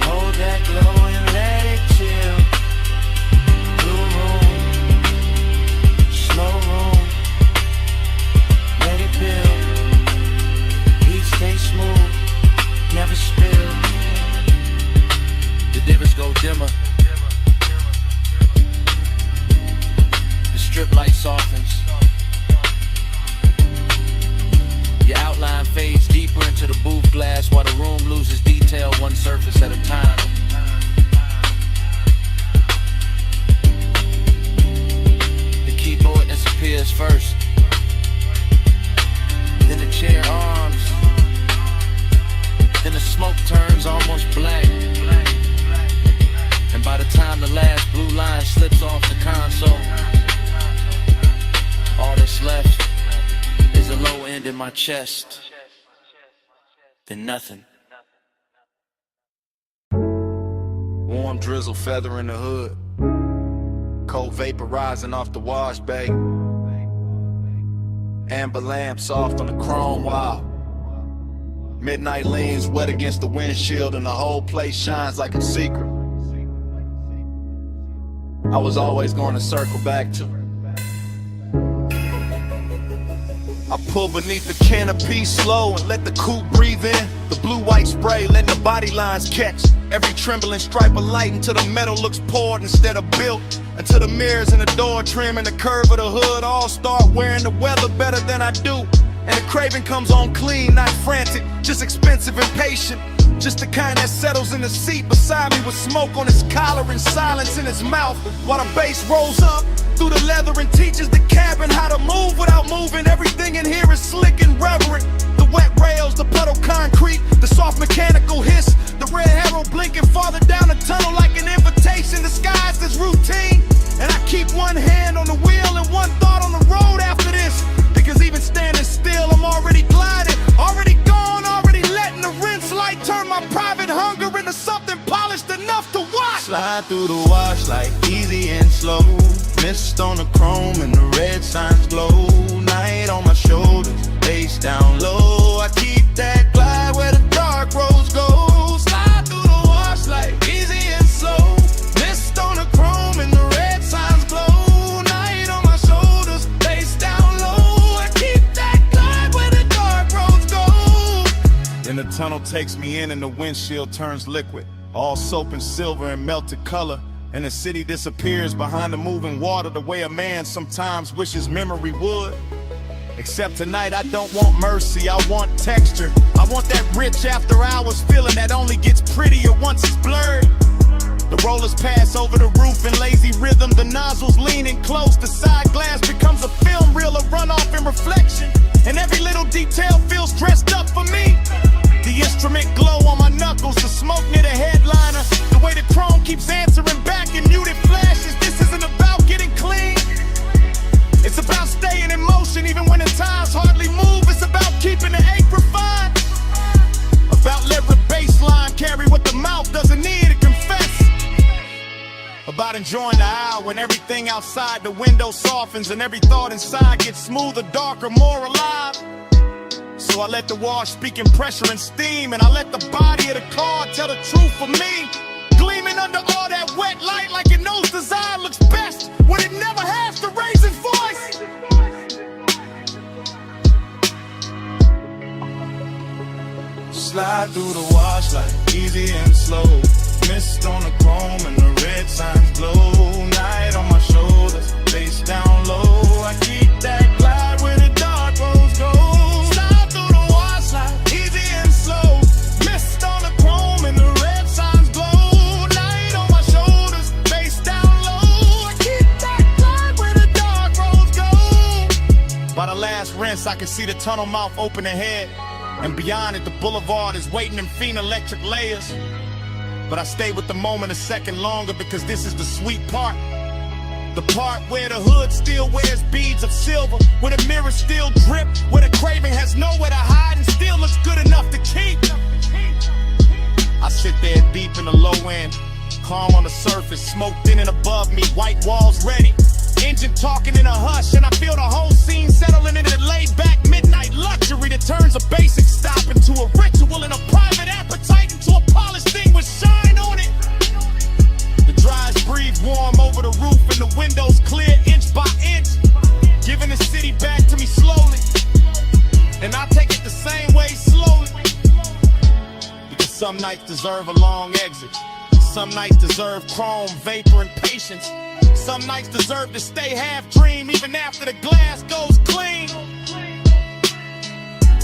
Hold that glow and let it chill. Blue room, slow room, let it build. Heat stay smooth, never spill. The divas go dimmer, the strip light softens, your outline fades deeper into the booth glass while the room loses detail one surface at a time. The keyboard disappears first, then the chair arms, then the smoke turns almost black. And by the time the last blue line slips off the console, all that's left is a low end in my chest, then nothing. Warm drizzle feathering the hood, cold vapor rising off the wash bay, amber lamp soft on the chrome wall. Midnight leans wet against the windshield and the whole place shines like a secret I was always going to circle back to. I pull beneath the canopy slow and let the coupe breathe in. The blue-white spray letting the body lines catch every trembling stripe of light until the metal looks poured instead of built. Until the mirrors and the door trim and the curve of the hood all start wearing the weather better than I do. And the craving comes on clean, not frantic, just expensive and patient. Just the kind that settles in the seat beside me with smoke on his collar and silence in his mouth while the bass rolls up through the leather and teaches the cabin how to move without moving. Everything in here is slick and reverent. The wet rails, the puddle concrete, the soft mechanical hiss, the red arrow blinking farther down the tunnel like an invitation disguised as routine. And I keep one hand on the wheel and one thought on the road after this, because even standing still I'm already gliding, already gone, already letting the rinse light turn my private hunger into something polished enough to watch. Slide through the wash like easy and slow. Mist on the chrome and the red signs glow. Night on my shoulders, face down low. I keep that glide where the dark roads go. Slide through the wash like easy and slow. Mist on the chrome and the red signs glow. Night on my shoulders, face down low. I keep that glide where the dark roads go. Then the tunnel takes me in and the windshield turns liquid, all soap and silver and melted color. And the city disappears behind the moving water the way a man sometimes wishes memory would. Except tonight I don't want mercy, I want texture. I want that rich after hours feeling that only gets prettier once it's blurred. The rollers pass over the roof in lazy rhythm, the nozzles leaning close, the side glass becomes a film reel of runoff and reflection. And every little detail feels dressed up for me. The instrument glow on my knuckles, the smoke near the headliner, the way the chrome keeps answering back in muted flashes. This isn't about getting clean, it's about staying in motion even when the tires hardly move. It's about keeping the ache refined, about letting the baseline carry what the mouth doesn't need to confess, about enjoying the hour when everything outside the window softens and every thought inside gets smoother, darker, more alive. So I let the wash speak in pressure and steam, and I let the body of the car tell the truth for me. Gleaming under all that wet light like it knows design looks best when it never has to raise its voice. Slide through the wash like easy and slow. Mist on the chrome and the red signs glow. Night on my shoulders, face down low. I keep that glide where the dark roads go. Slide through the wash like easy and slow. Mist on the chrome and the red signs glow. Night on my shoulders, face down low. I keep that glide where the dark roads go. By the last rinse I can see the tunnel mouth open ahead, and beyond it the boulevard is waiting in faint electric layers. But I stay with the moment a second longer because this is the sweet part. The part where the hood still wears beads of silver, where the mirrors still drip, where the craving has nowhere to hide and still looks good enough to keep. I sit there deep in the low end, calm on the surface, smoke thin and above me, white walls ready, engine talking in a hush, and I feel the whole scene settling into the laid-back midnight luxury that turns a basic stop into a ritual and a private appetite into a polished thing with shine on it. The dries breathe warm over the roof and the windows clear inch by inch, giving the city back to me slowly, and I take it the same way slowly. Because some nights deserve a long exit, some nights deserve chrome, vapor, and patience. Some nights deserve to stay half dream even after the glass goes clean.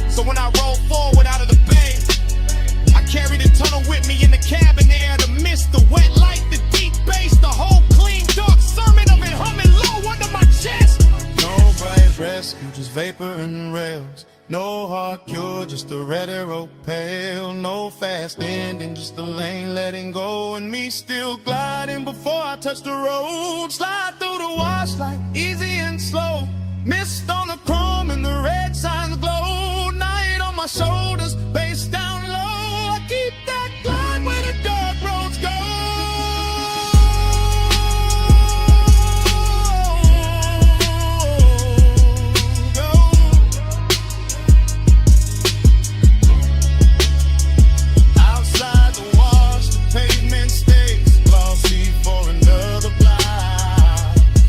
So when I roll forward out of the bay, I carry the tunnel with me in the cabin air, the mist, the wet light, the deep bass, the whole clean dark sermon of it humming low under my chest. No bright rescue, just vapor and rails. No hard cure, just a red arrow pale. No fast ending, just the lane letting go, and me still gliding before I touch the road. Slide through the wash like easy and slow. Mist on the chrome and the red signs glow. Night on my shoulders, face down low. I keep that glide where the dark roads go.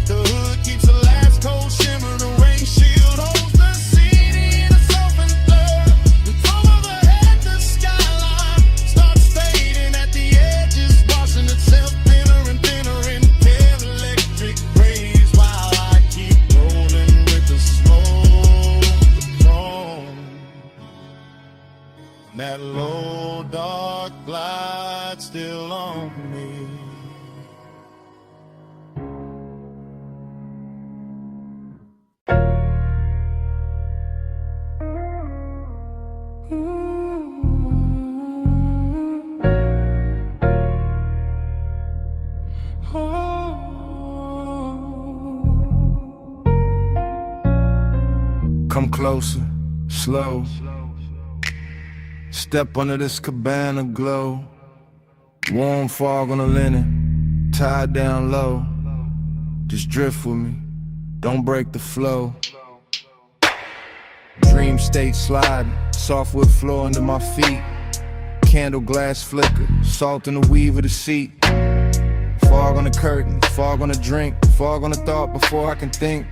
The hood keeps the last cold shimmer, the rain shield holds the scene. Come closer, slow. Step under this cabana glow. Warm fog on the linen, tied down low. Just drift with me, don't break the flow. Dream state sliding, softwood floor under my feet. Candle glass flicker, salt in the weave of the seat. Fog on the curtain, fog on the drink, fog on the thought before I can think.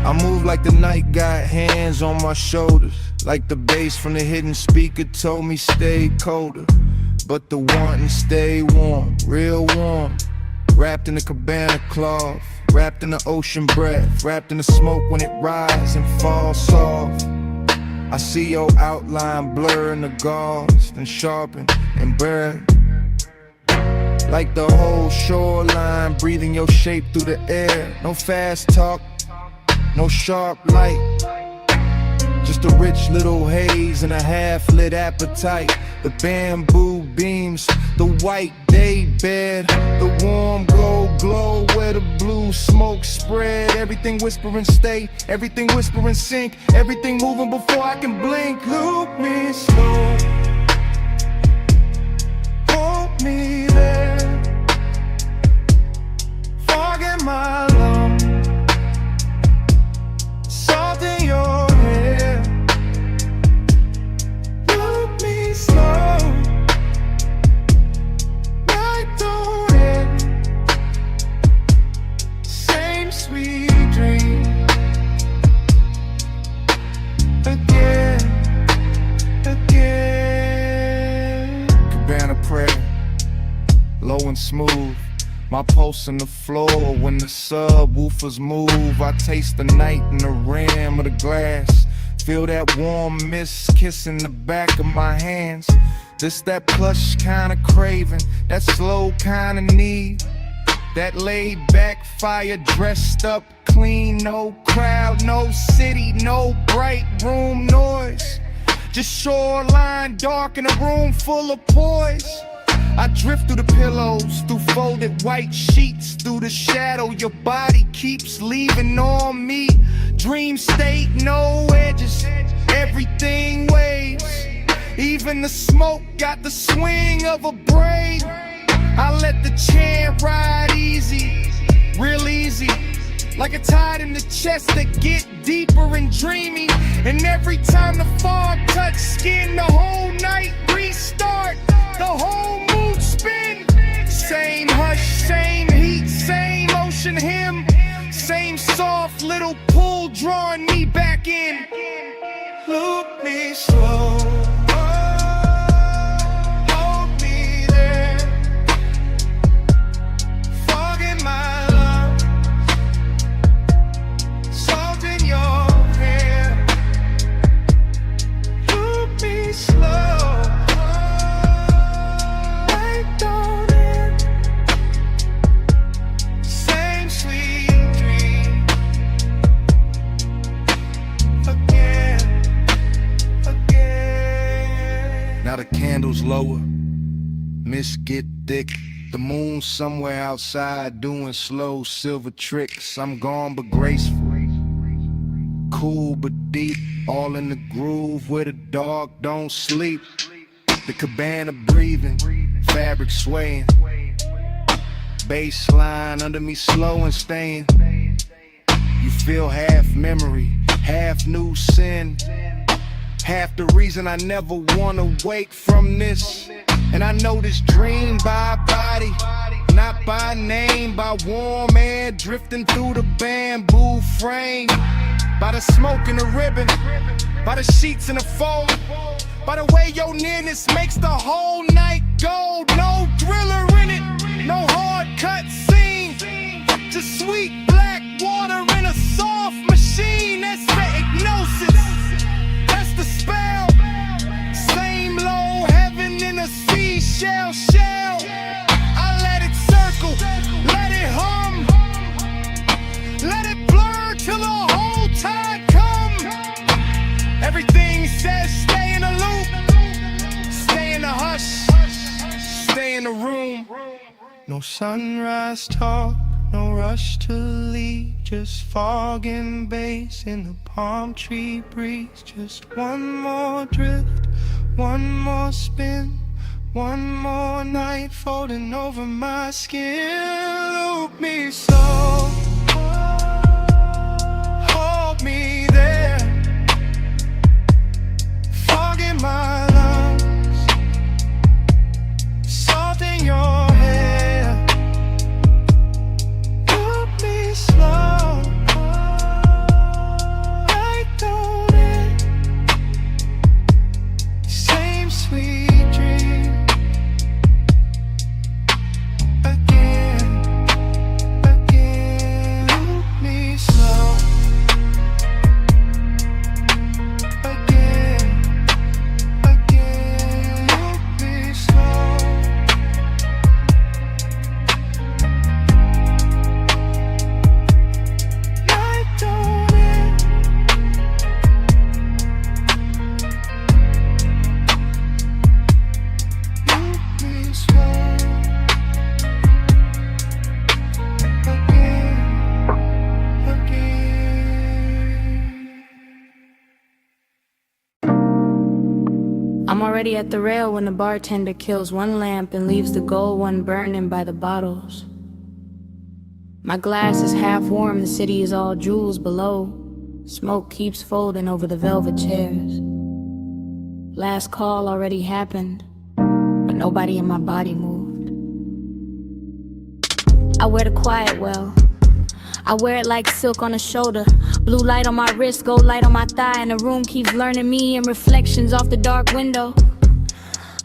I move like the night got hands on my shoulders, like the bass from the hidden speaker told me stay colder. But the wanting stay warm, real warm. Wrapped in a cabana cloth, wrapped in the ocean breath, wrapped in the smoke when it rises and falls soft. I see your outline blur in the gauze, then sharpen and burn. Like the whole shoreline, breathing your shape through the air. No fast talk, no sharp light, just a rich little haze and a half-lit appetite. The bamboo beams, the white day bed, the warm glow where the blue smoke spread. Everything whispering stay, everything whispering sink, everything moving before I can blink. Loop me slow, hold me there, fog in my lungs, salt in your hair. Loop me slow, night don't end, same sweet dream again. Cabana prayer, low and smooth. My pulse on the floor when the subwoofers move. I taste the night in the rim of the glass. Feel that warm mist kissing the back of my hands. This that plush kind of craving, that slow kind of need. That laid back fire dressed up clean. No crowd, no city, no bright room noise. Just shoreline dark in a room full of poise. I drift through the pillows, through folded white sheets, through the shadow your body keeps leaving on me. Dream state, no edges, everything waves. Even the smoke got the swing of a braid. I let the chant ride easy, real easy, like a tide in the chest that get deeper and dreamy. And every time the fog touch skin, the whole night restart, the whole mood spin. Same hush, same heat, same ocean hymn, same soft little pull drawing me back in. Loop me slow, hold me there, fog in my lungs, salt in your hair. Loop me slow, night don't end, same sweet dream again. Now the candles lower, mist get thick. The moon somewhere outside doing slow silver tricks. I'm gone but graceful, cool but deep, all in the groove where the dog don't sleep. The cabana breathing, fabric swaying, baseline under me slow and staying. You feel half memory, half new sin, half the reason I never wanna wake from this. And I know this dream by body, not by name, by warm air drifting through the bamboo frame, by the smoke and the ribbon, by the sheets and the foam, by the way your nearness makes the whole night go. No thriller in it, no hard cut scene, just sweet black water in a soft machine. That's the hypnosis, that's the spell. Same low heaven in a seashell shell. I let it circle, let it hum, let it blur till the whole tide come. Everything says stay in the loop, stay in the hush, stay in the room. No sunrise talk, No rush to leave, just fog and bass in the palm tree breeze. Just one more drift, one more spin, one more night folding over my skin. Loop me slow, hold me there, fog in my lungs, salt in your hair. Loop me slow, I don't end. Same sweet dream again, again. Loop me slow again, again. Loop me slow. Night don't end. Loop me slow again, again. I'm already at the rail when the bartender kills one lamp and leaves the gold one burning by the bottles. My glass is half warm, the city is all jewels below. Smoke keeps folding over the velvet chairs. Last call already happened, but nobody in my body moved. I wear the quiet well. I wear it like silk on the shoulder. Blue light on my wrist, gold light on my thigh, and the room keeps learning me and reflections off the dark window.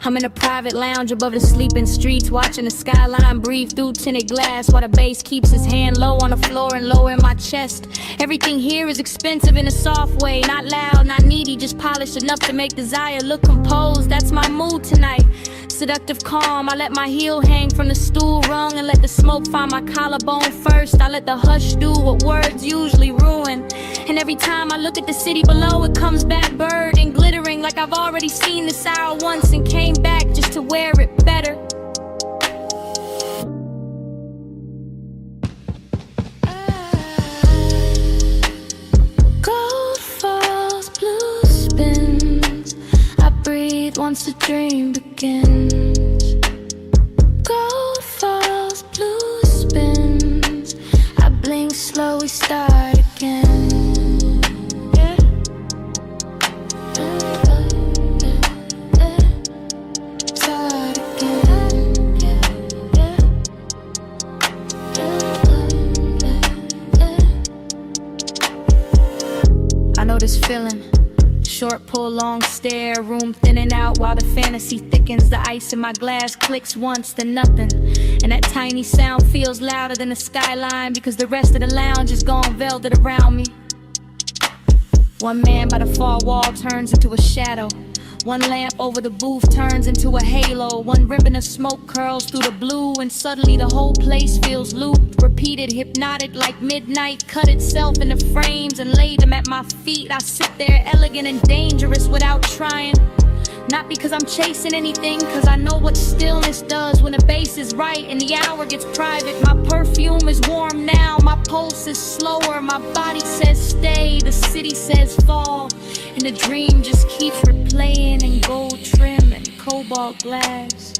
I'm in a private lounge above the sleeping streets, watching the skyline breathe through tinted glass while the bass keeps his hand low on the floor and lower in my chest. Everything here is expensive in a soft way, not loud, not needy, just polished enough to make desire look composed. That's my mood tonight. Seductive calm, I let my heel hang from the stool rung and let the smoke find my collarbone first. I let the hush do what words usually ruin. And every time I look at the city below, it comes back bird and glittering like I've already seen this hour once and came back just to wear it better. Gold falls, blue spins. I breathe once the dream begins. Gold falls, blue spins. I blink slow, we start again. Yeah. Start again. I know this feeling. Short pull, long stare, room thinning out while the fantasy thickens. The ice in my glass clicks once, then nothing. And that tiny sound feels louder than the skyline because the rest of the lounge is gone velvet around me. One man by the far wall turns into a shadow. One lamp over the booth turns into a halo. One ribbon of smoke curls through the blue, and suddenly the whole place feels looped, repeated, hypnotic like midnight. Cut itself into frames and laid them at my feet. I sit there elegant and dangerous without trying. Not because I'm chasing anything, cause I know what stillness does when the bass is right and the hour gets private. My perfume is warm now, my pulse is slower. My body says stay, the city says fall. And the dream just keeps replaying in gold trim and cobalt glass.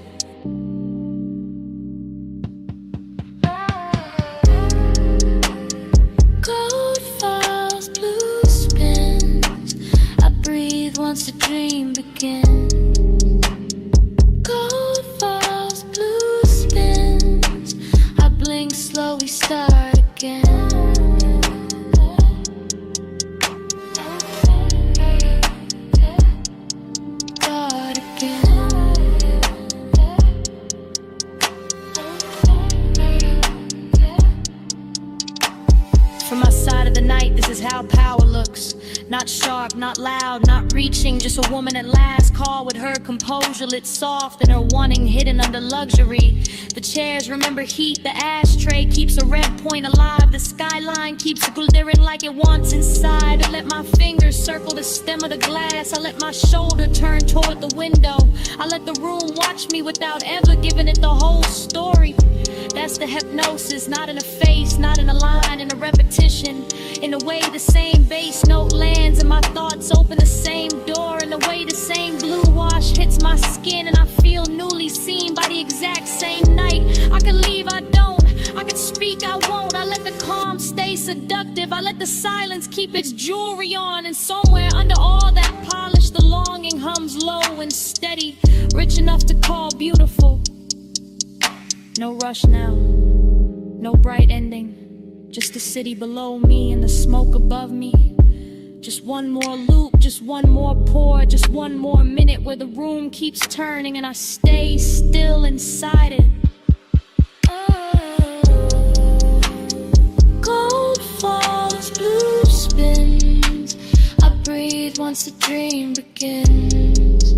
Gold falls, blue spins. I breathe once the dream begins. Gold falls, blue spins. I blink slow, we start again. Start again. From my side of the night, this is how power looks. Not sharp, not loud, not reaching. Just a woman at last call with her composure lit soft and her wanting hidden under luxury. The chairs remember heat, the ashtray keeps a red point alive. The skyline keeps glittering like it wants inside. I let my fingers circle the stem of the glass. I let my shoulder turn toward the window. I let the room watch me without ever giving it the whole story. That's the hypnosis, not in a face, not in a line, in a repetition. In a way the same bass note lands and my thoughts open the same door. In a way the same blue wash hits my skin and I feel newly seen by the exact same night. I could leave, I don't. I could speak, I won't. I let the calm stay seductive. I let the silence keep its jewelry on. And somewhere under all that polish, the longing hums low and steady, rich enough to call beautiful. No rush now, no bright ending, just the city below me and the smoke above me. Just one more loop, just one more pour, just one more minute where the room keeps turning and I stay still inside it. Gold falls, blue spins, I breathe once the dream begins.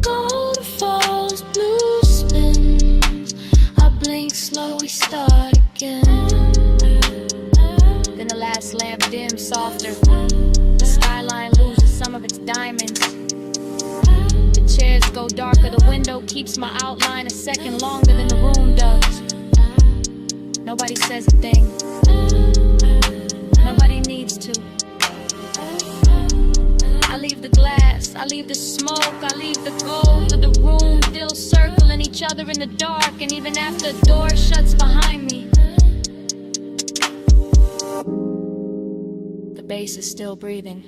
Gold falls, blue spins, I blink slow, we start again. Then the last lamp dims softer, the skyline loses some of its diamonds. The chairs go darker, the window keeps my outline a second longer than the room does. Nobody says a thing, nobody needs to. I leave the glass, I leave the smoke, I leave the gold of the room still circling each other in the dark. And even after the door shuts behind me, the bass is still breathing.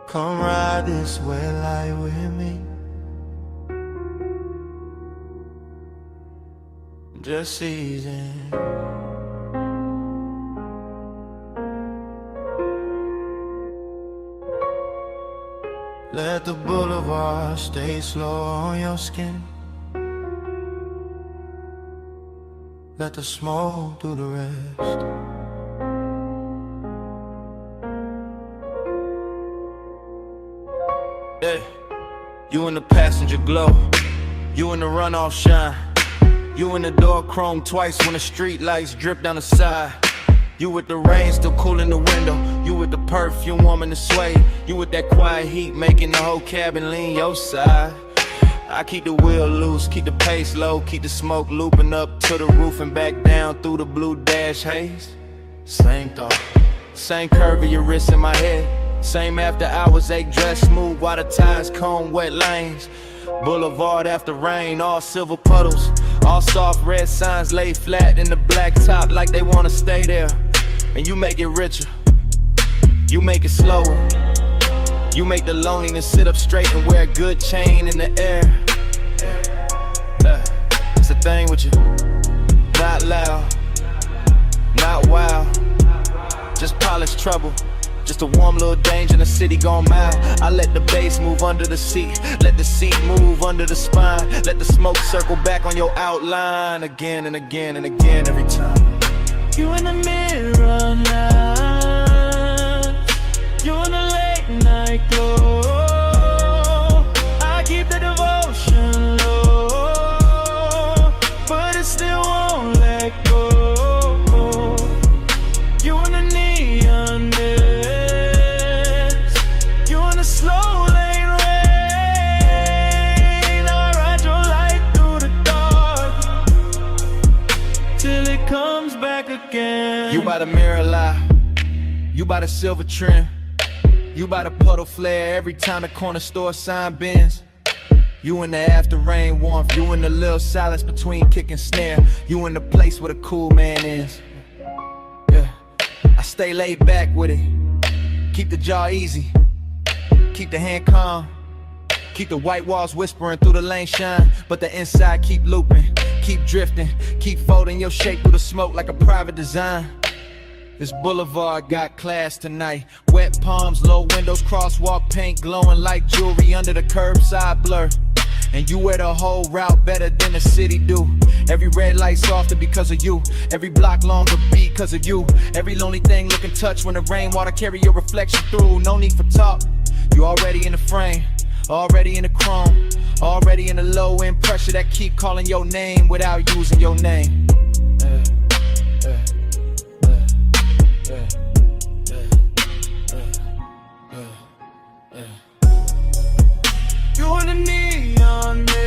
Come ride this way light with me. Just season. Let the boulevard stay slow on your skin. Let the smoke do the rest. Yeah. You in the passenger glow, you in the runoff shine, you in the door chrome twice when the street lights drip down the side. You with the rain still cool in the window, you with the perfume warming the sway, you with that quiet heat making the whole cabin lean your side. I keep the wheel loose, keep the pace low, keep the smoke looping up to the roof and back down through the blue dash haze. Same thought, same curve of your wrist in my head, same after hours ache dress smooth while the tires comb wet lanes. Boulevard after rain, all silver puddles, all soft red signs laid flat in the black top like they wanna stay there. And you make it richer, you make it slower, you make the loneliness sit up straight and wear a good chain in the air. It's a thing with you, not loud, not wild, just polished trouble. Just a warm little danger in the city gone mild. I let the bass move under the seat, let the seat move under the spine, let the smoke circle back on your outline again and again and again every time. You in the mirror now, you in the late night glow. I keep the devotion low, but it still won't let go. You in the neon mist, you in the slow lane rain. I ride your light through the dark till it comes back again. You by the mirror lie, you by the silver trim, you by the puddle flare every time the corner store sign bends. You in the after rain warmth, you in the little silence between kick and snare, you in the place where the cool man is. Yeah, I stay laid back with it, keep the jaw easy, keep the hand calm, keep the white walls whispering through the lane shine, but the inside keep looping, keep drifting, keep folding your shape through the smoke like a private design. This boulevard got class tonight, wet palms, low windows, crosswalk paint glowing like jewelry under the curbside blur. And you wear the whole route better than the city do. Every red light softer because of you, every block longer because of you, every lonely thing looking touch when the rainwater carry your reflection through. No need for talk, you already in the frame, already in the chrome, already in the low end pressure that keep calling your name without using your name. You in the neon mist,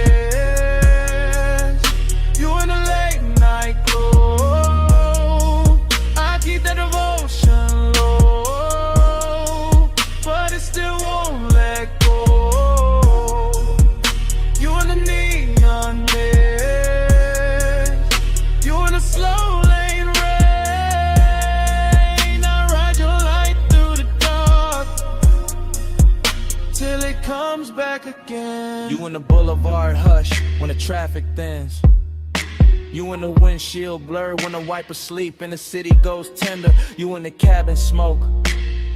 you in the late night glow. I keep that devotion low, but it still won't let go. You in the neon mist, you in the slow lane rain. I ride your light through the dark till it comes back again. You in the boulevard hush when the traffic thins. You in the windshield blurred when the wipers sleep and the city goes tender. You in the cabin smoke.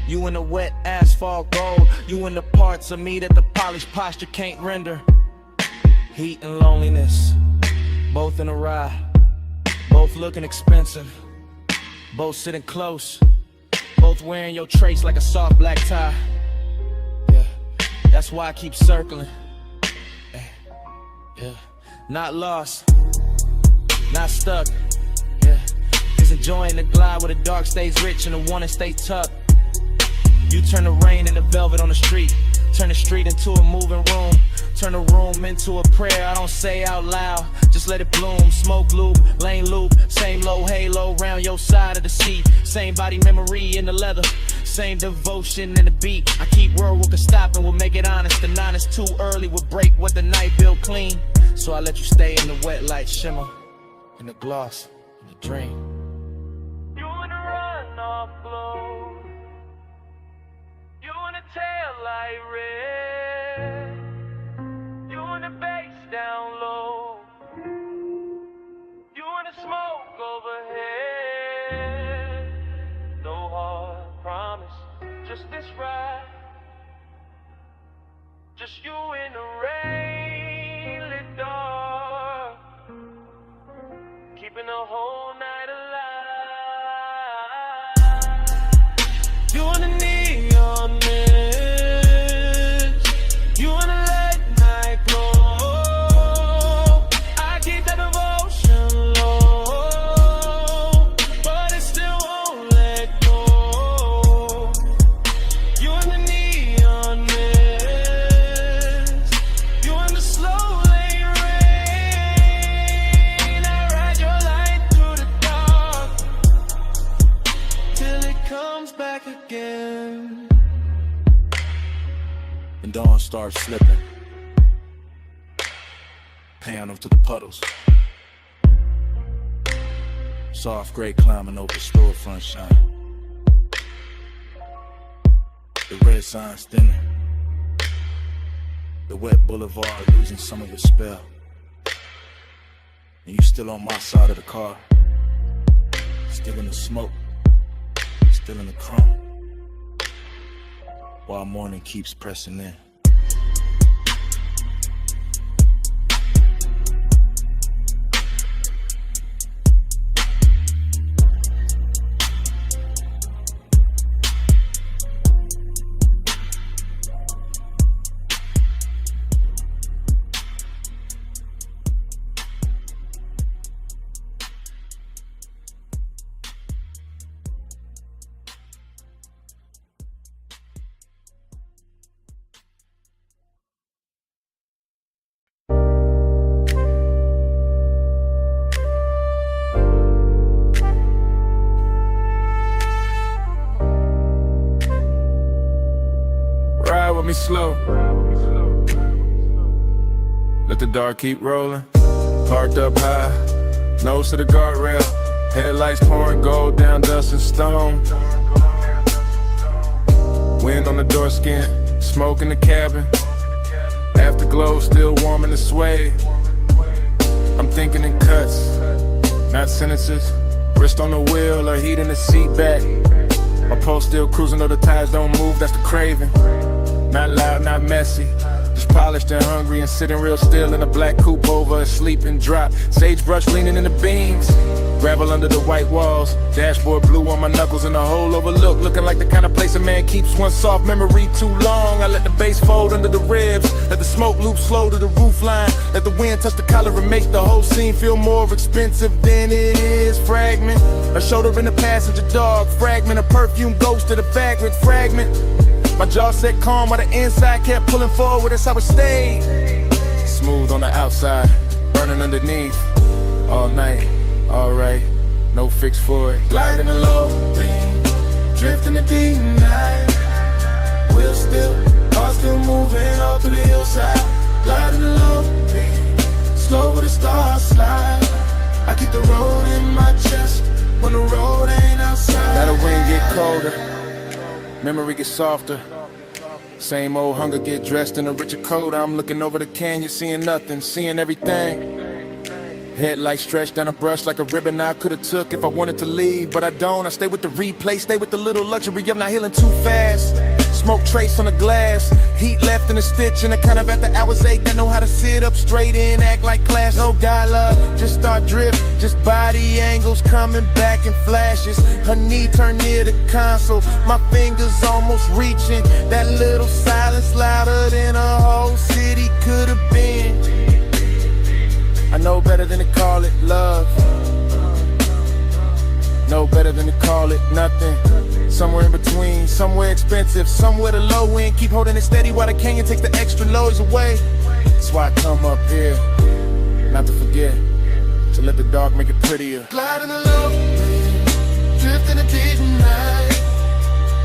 You in the wet asphalt gold. You in the parts of me that the polished posture can't render. Heat and loneliness, both in a ride, both looking expensive, both sitting close, both wearing your trace like a soft black tie. Yeah, that's why I keep circling. Yeah, not lost, not stuck. Yeah, just enjoying the glide where the dark stays rich and the one that stays tucked. You turn the rain into velvet on the street, turn the street into a moving room, turn the room into a prayer I don't say out loud, just let it bloom. Smoke loop, lane loop, same low halo round your side of the seat, same body memory in the leather, same devotion in the beat. I keep word we can stop and we'll make it honest. The 9 is too early, we'll break what the night built clean. So I let you stay in the wet light shimmer, in the gloss, in the dream. You in the runoff glow, you in the tail light red, you in the bass down low, you in the smoke overhead. No hard promise, just this ride, just you in the rain lit dark, keeping the whole night alive. You in the neon mist, you in the late night glow. I keep that devotion low, but it still won't let go. You in the neon mist, you in the slow lane rain. I ride your light through the dark till it comes back again. And dawn starts slipping, piano to the puddles. Soft gray climbing over the storefront shine. The red signs thinning, the wet boulevard losing some of its spell. And you still on my side of the car, still in the smoke, still in the chrome, while morning keeps pressing in. Ride with me slow. Let the dark keep rolling. Parked up high, nose to the guardrail. Headlights pouring gold down dust and stone. Wind on the door skin, smoke in the cabin. Afterglow still warm in the suede. I'm thinking in cuts, not sentences. Wrist on the wheel or heat in the seat back. My pulse still cruising though the tires don't move, that's the craving. Not loud, not messy, just polished and hungry and sitting real still in a black coupe over a sleeping drop. Sagebrush leaning in the beams, Gravel under the white walls, dashboard blue on my knuckles and a hole overlooked, looking like the kind of place a man keeps one soft memory too long. I let the bass fold under the ribs, let the smoke loop slow to the roof line, let the wind touch the collar and make the whole scene feel more expensive than it is. Fragment, a shoulder in the passenger dog, fragment, a perfume ghost to the vagrant fragment. My jaw set calm while the inside kept pulling forward, that's how it stayed. Smooth on the outside, burning underneath, all night. Alright, no fix for it. Gliding a low beam, drifting the deep night. Wheel still, car still moving all through the hillside. Gliding a low beam, slow with the stars slide. I keep the road in my chest when the road ain't outside. Now the wind get colder, memory gets softer. Same old hunger get dressed in a richer coat. I'm looking over the canyon, seeing nothing, seeing everything. Headlights stretched down a brush like a ribbon I could've took if I wanted to leave, but I don't. I stay with the replay, stay with the little luxury of not healing too fast. Smoke trace on the glass, heat left in a stitch, and I kind of at the hours ache. I know how to sit up straight and act like class. No dialogue, just start drift, just body angles coming back in flashes. Her knee turned near the console, my fingers almost reaching. That little silence louder than a whole city could've been. I know better than to call it love. Know better than to call it nothing. Somewhere in between, somewhere expensive, somewhere the low end. Keep holding it steady while the canyon takes the extra loads away. That's why I come up here, not to forget, to let the dark make it prettier. Gliding the low beam, drifting the deep night.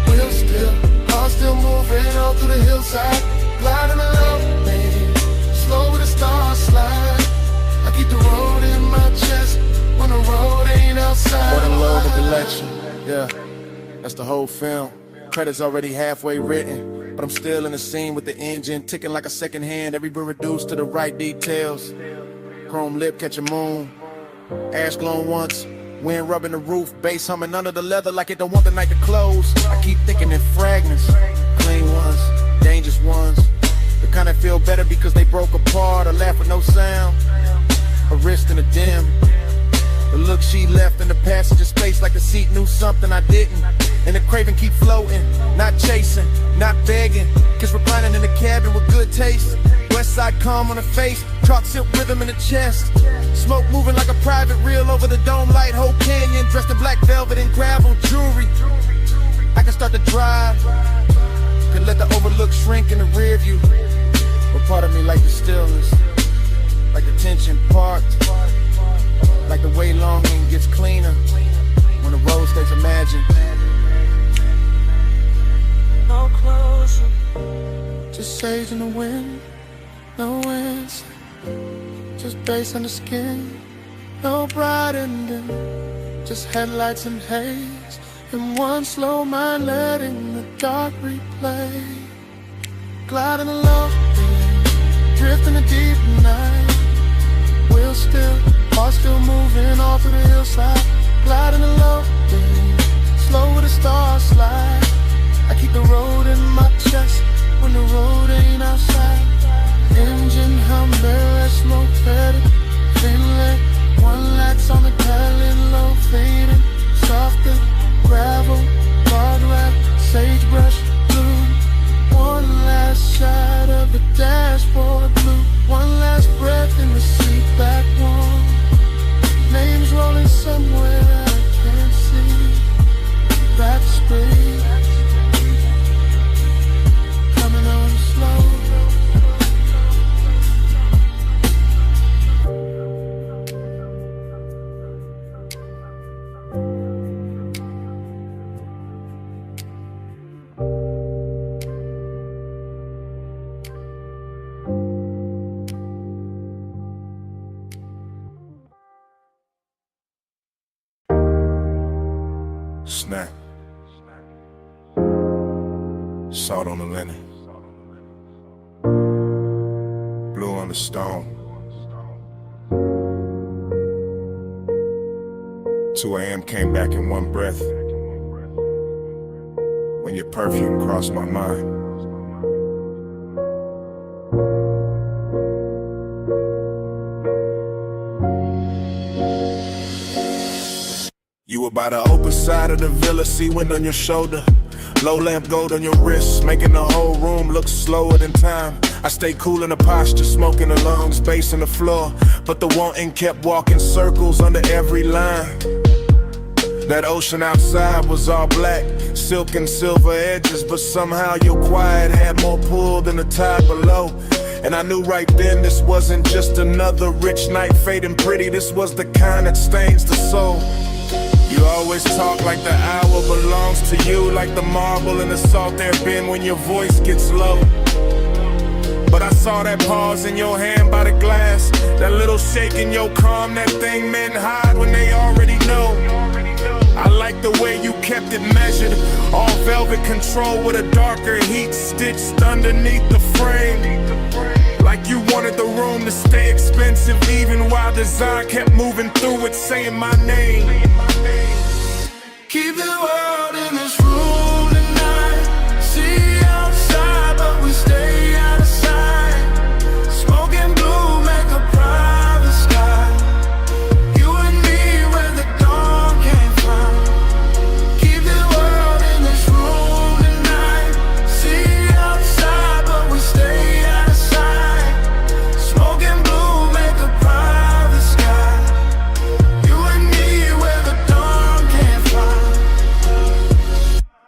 Wheel still, car still moving all through the hillside. Gliding the low beam, slow with the stars slide. I keep the road in my chest when the road ain't outside. More than low the collection, yeah, that's the whole film. Credits already halfway written, but I'm still in the scene with the engine ticking like a second hand. Every bit reduced to the right details. Chrome lip catch a moon, ash glowing once, wind rubbing the roof, bass humming under the leather like it don't want the night to close. I keep thinking in fragments, clean ones, dangerous ones, the kind that feel better because they broke apart or laugh with no sound. A wrist in a dim, the look she left in the passenger space like the seat knew something I didn't. And the craving keep floating, not chasing, not begging. Kiss reclining in the cabin with good taste. West side calm on the face, chalk silk rhythm in the chest. Smoke moving like a private reel over the dome light. Whole canyon dressed in black velvet and gravel jewelry. I can start to drive, can let the overlook shrink in the rear view. But part of me like the stillness, like the tension parked, like the way longing gets cleaner when the road stays imagined. No closer, just sage in the wind, no answer, just bass on the skin, no bright ending, just headlights and haze, and one slow mind letting the dark replay. Gliding along, drifting the deep night. Wheel still, car still moving all through the hillside. Gliding along, slow with the stars slide. I keep the road in my chest when the road ain't outside. Engine hum, barrel smoke faded, Finland. One lights on the pedal, low fading. Softer gravel, guardrail, sagebrush blue. One last shot of the dashboard blue. One last breath in the seat back warm. Names rolling somewhere I can't see. Back speed coming on slow. Snap. Salt on the linen. Blue on the stone. 2 a.m. came back in one breath. When your perfume crossed my mind. By the open side of the villa, see wind on your shoulder. Low lamp gold on your wrist, making the whole room look slower than time. I stay cool in the posture, smoking the lungs, bass in the floor. But the wanting kept walking circles under every line. That ocean outside was all black, silk and silver edges, but somehow your quiet had more pull than the tide below. And I knew right then this wasn't just another rich night fading pretty, this was the kind that stains the soul. You always talk like the hour belongs to you, like the marble in the salt there bin when your voice gets low. But I saw that pause in your hand by the glass, that little shake in your calm, that thing men hide when they already know. I like the way you kept it measured, all velvet control with a darker heat stitched underneath the frame. Like you wanted the room to stay expensive, even while design kept moving through it, saying my name. Keep the world in this room tonight. See outside, but we stay out of sight. Smoking blue, make a private sky. You and me where the dawn can't find. Keep the world in this room tonight. See outside, but we stay out of sight. Smoking blue, make a private sky. You and me where the dawn can't find.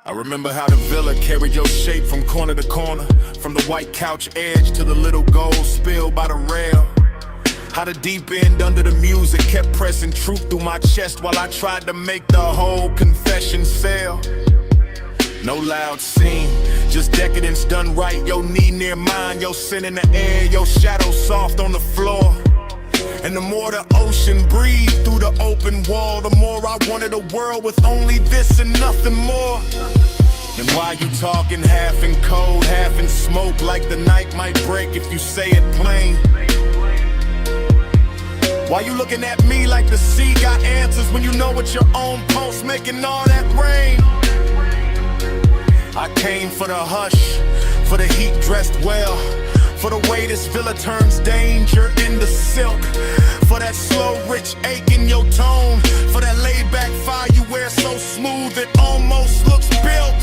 I remember how the villa carried your shape from corner to corner, from the white couch edge to the little gold spill by the rail. How the deep end under the music kept pressing truth through my chest while I tried to make the whole confession fail. No loud scene, just decadence done right. Your knee near mine, your sin in the air, your shadow soft on the floor. And the more the ocean breathed through the open wall, the more I wanted a world with only this and nothing more. And why you talking half in cold, half in smoke, like the night might break if you say it plain? Why you looking at me like the sea got answers when you know it's your own pulse making all that rain? I came for the hush, for the heat dressed well, for the way this villa turns danger into silk, for that slow rich ache in your tone, for that laid back fire you wear so smooth it almost looks built.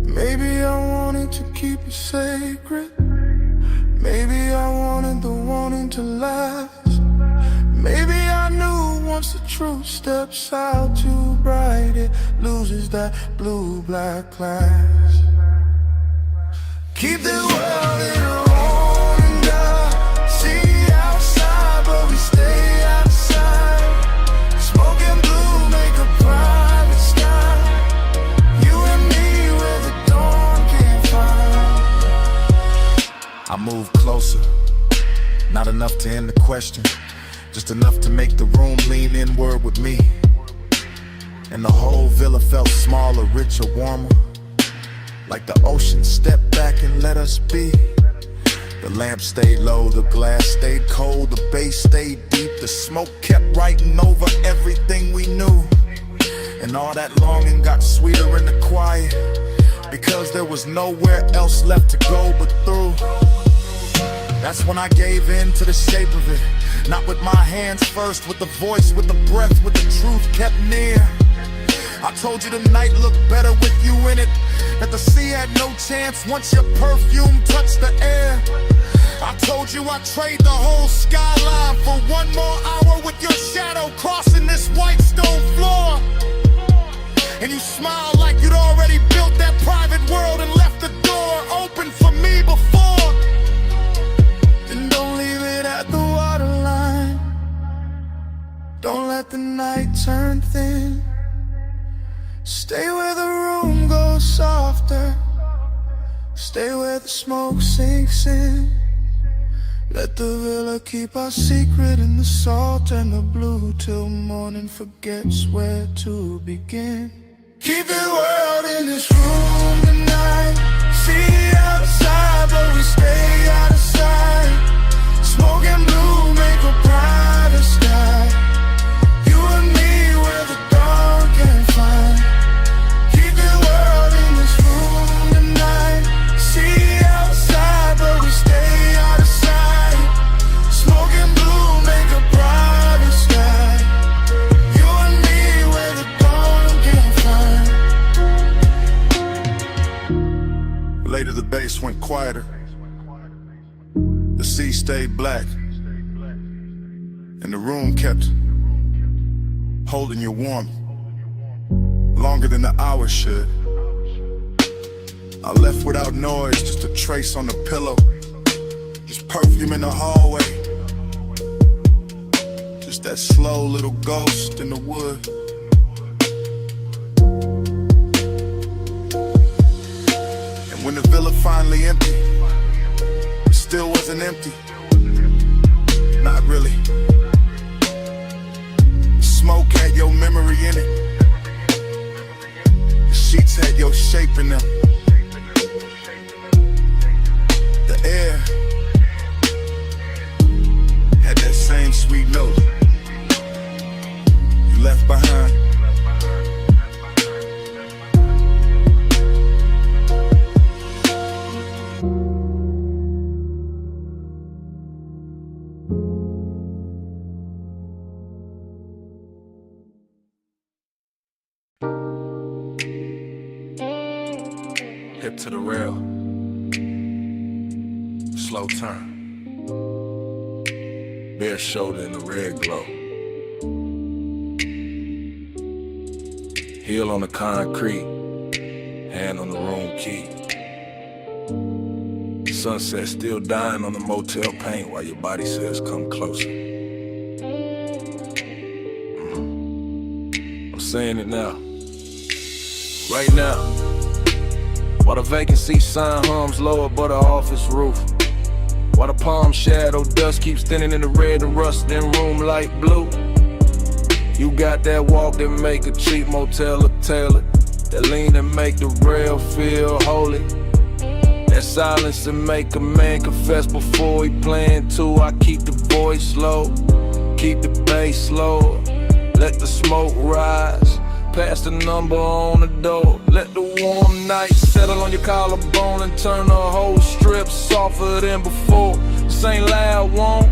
Maybe I wanted to keep it sacred. Maybe I wanted the wanting to last. Maybe I knew once the truth steps out too bright, it loses that blue-black class. Keep the world in a room and see outside, but we stay outside. Smoking blue, make a private sky. You and me where the dawn can't find. I moved closer, not enough to end the question, just enough to make the room lean inward with me. And the whole villa felt smaller, richer, warmer, like the ocean stepped back and let us be. The lamp stayed low, the glass stayed cold, the bass stayed deep, the smoke kept writing over everything we knew. And all that longing got sweeter in the quiet, because there was nowhere else left to go but through. That's when I gave in to the shape of it, not with my hands first, with the voice, with the breath, with the truth kept near. I told you the night looked better with you in it, that the sea had no chance once your perfume touched the air. I told you I'd trade the whole skyline for one more hour with your shadow crossing this white stone floor. And you smiled like you'd already built that private world and left the door open for me before. Then don't leave it at the waterline. Don't let the night turn thin. Stay where the room goes softer. Stay where the smoke sinks in. Let the villa keep our secret in the salt and the blue till morning forgets where to begin. Keep the world in this room tonight. See outside, but we stay out of sight. Smoking blue, make a brighter sky. You and me where the dawn can't find. Keep the world in this room tonight. See outside, but we stay out of sight. Smoking blue, make a brighter sky. the bass went quieter. The sea stayed black, and the room kept holding you warm, longer than the hours should. I left without noise, just a trace on the pillow, just perfume in the hallway, just that slow little ghost in the wood. And when the villa finally emptied, it still wasn't empty, not really. Smoke had your memory in it, the sheets had your shape in them. The air had that same sweet note you left behind. Hip to the rail, slow turn, bare shoulder in the red glow, heel on the concrete, hand on the room key. Sunset still dying on the motel paint while your body says come closer. I'm saying it now, right now. While the vacancy sign hums low above the office roof, while the palm shadow dust keeps thinning in the red and rust in room light blue. You got that walk that make a cheap motel look tailored, that lean that make the rail feel holy, that silence that make a man confess before he playing too. I keep the voice low, keep the bass low, let the smoke rise, pass the number on the door. Let the warm night settle on your collarbone and turn the whole strip softer than before. This ain't loud, won't.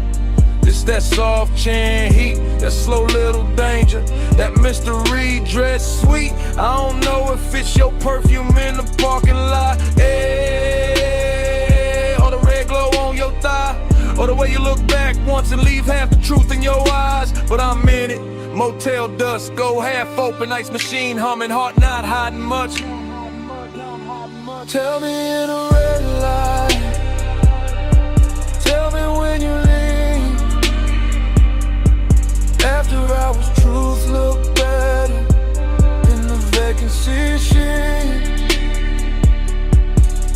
It's that soft chin heat, that slow little danger, that mystery dread sweet. I don't know if it's your perfume in the parking lot, or the red glow on your thigh, or the way you look back once and leave half the truth in your eyes. But I'm in it. Motel dust, go half open, ice machine humming, heart not hiding much. Tell me in a red light, tell me when you leave. After hours, truth look better in the vacancy sheet.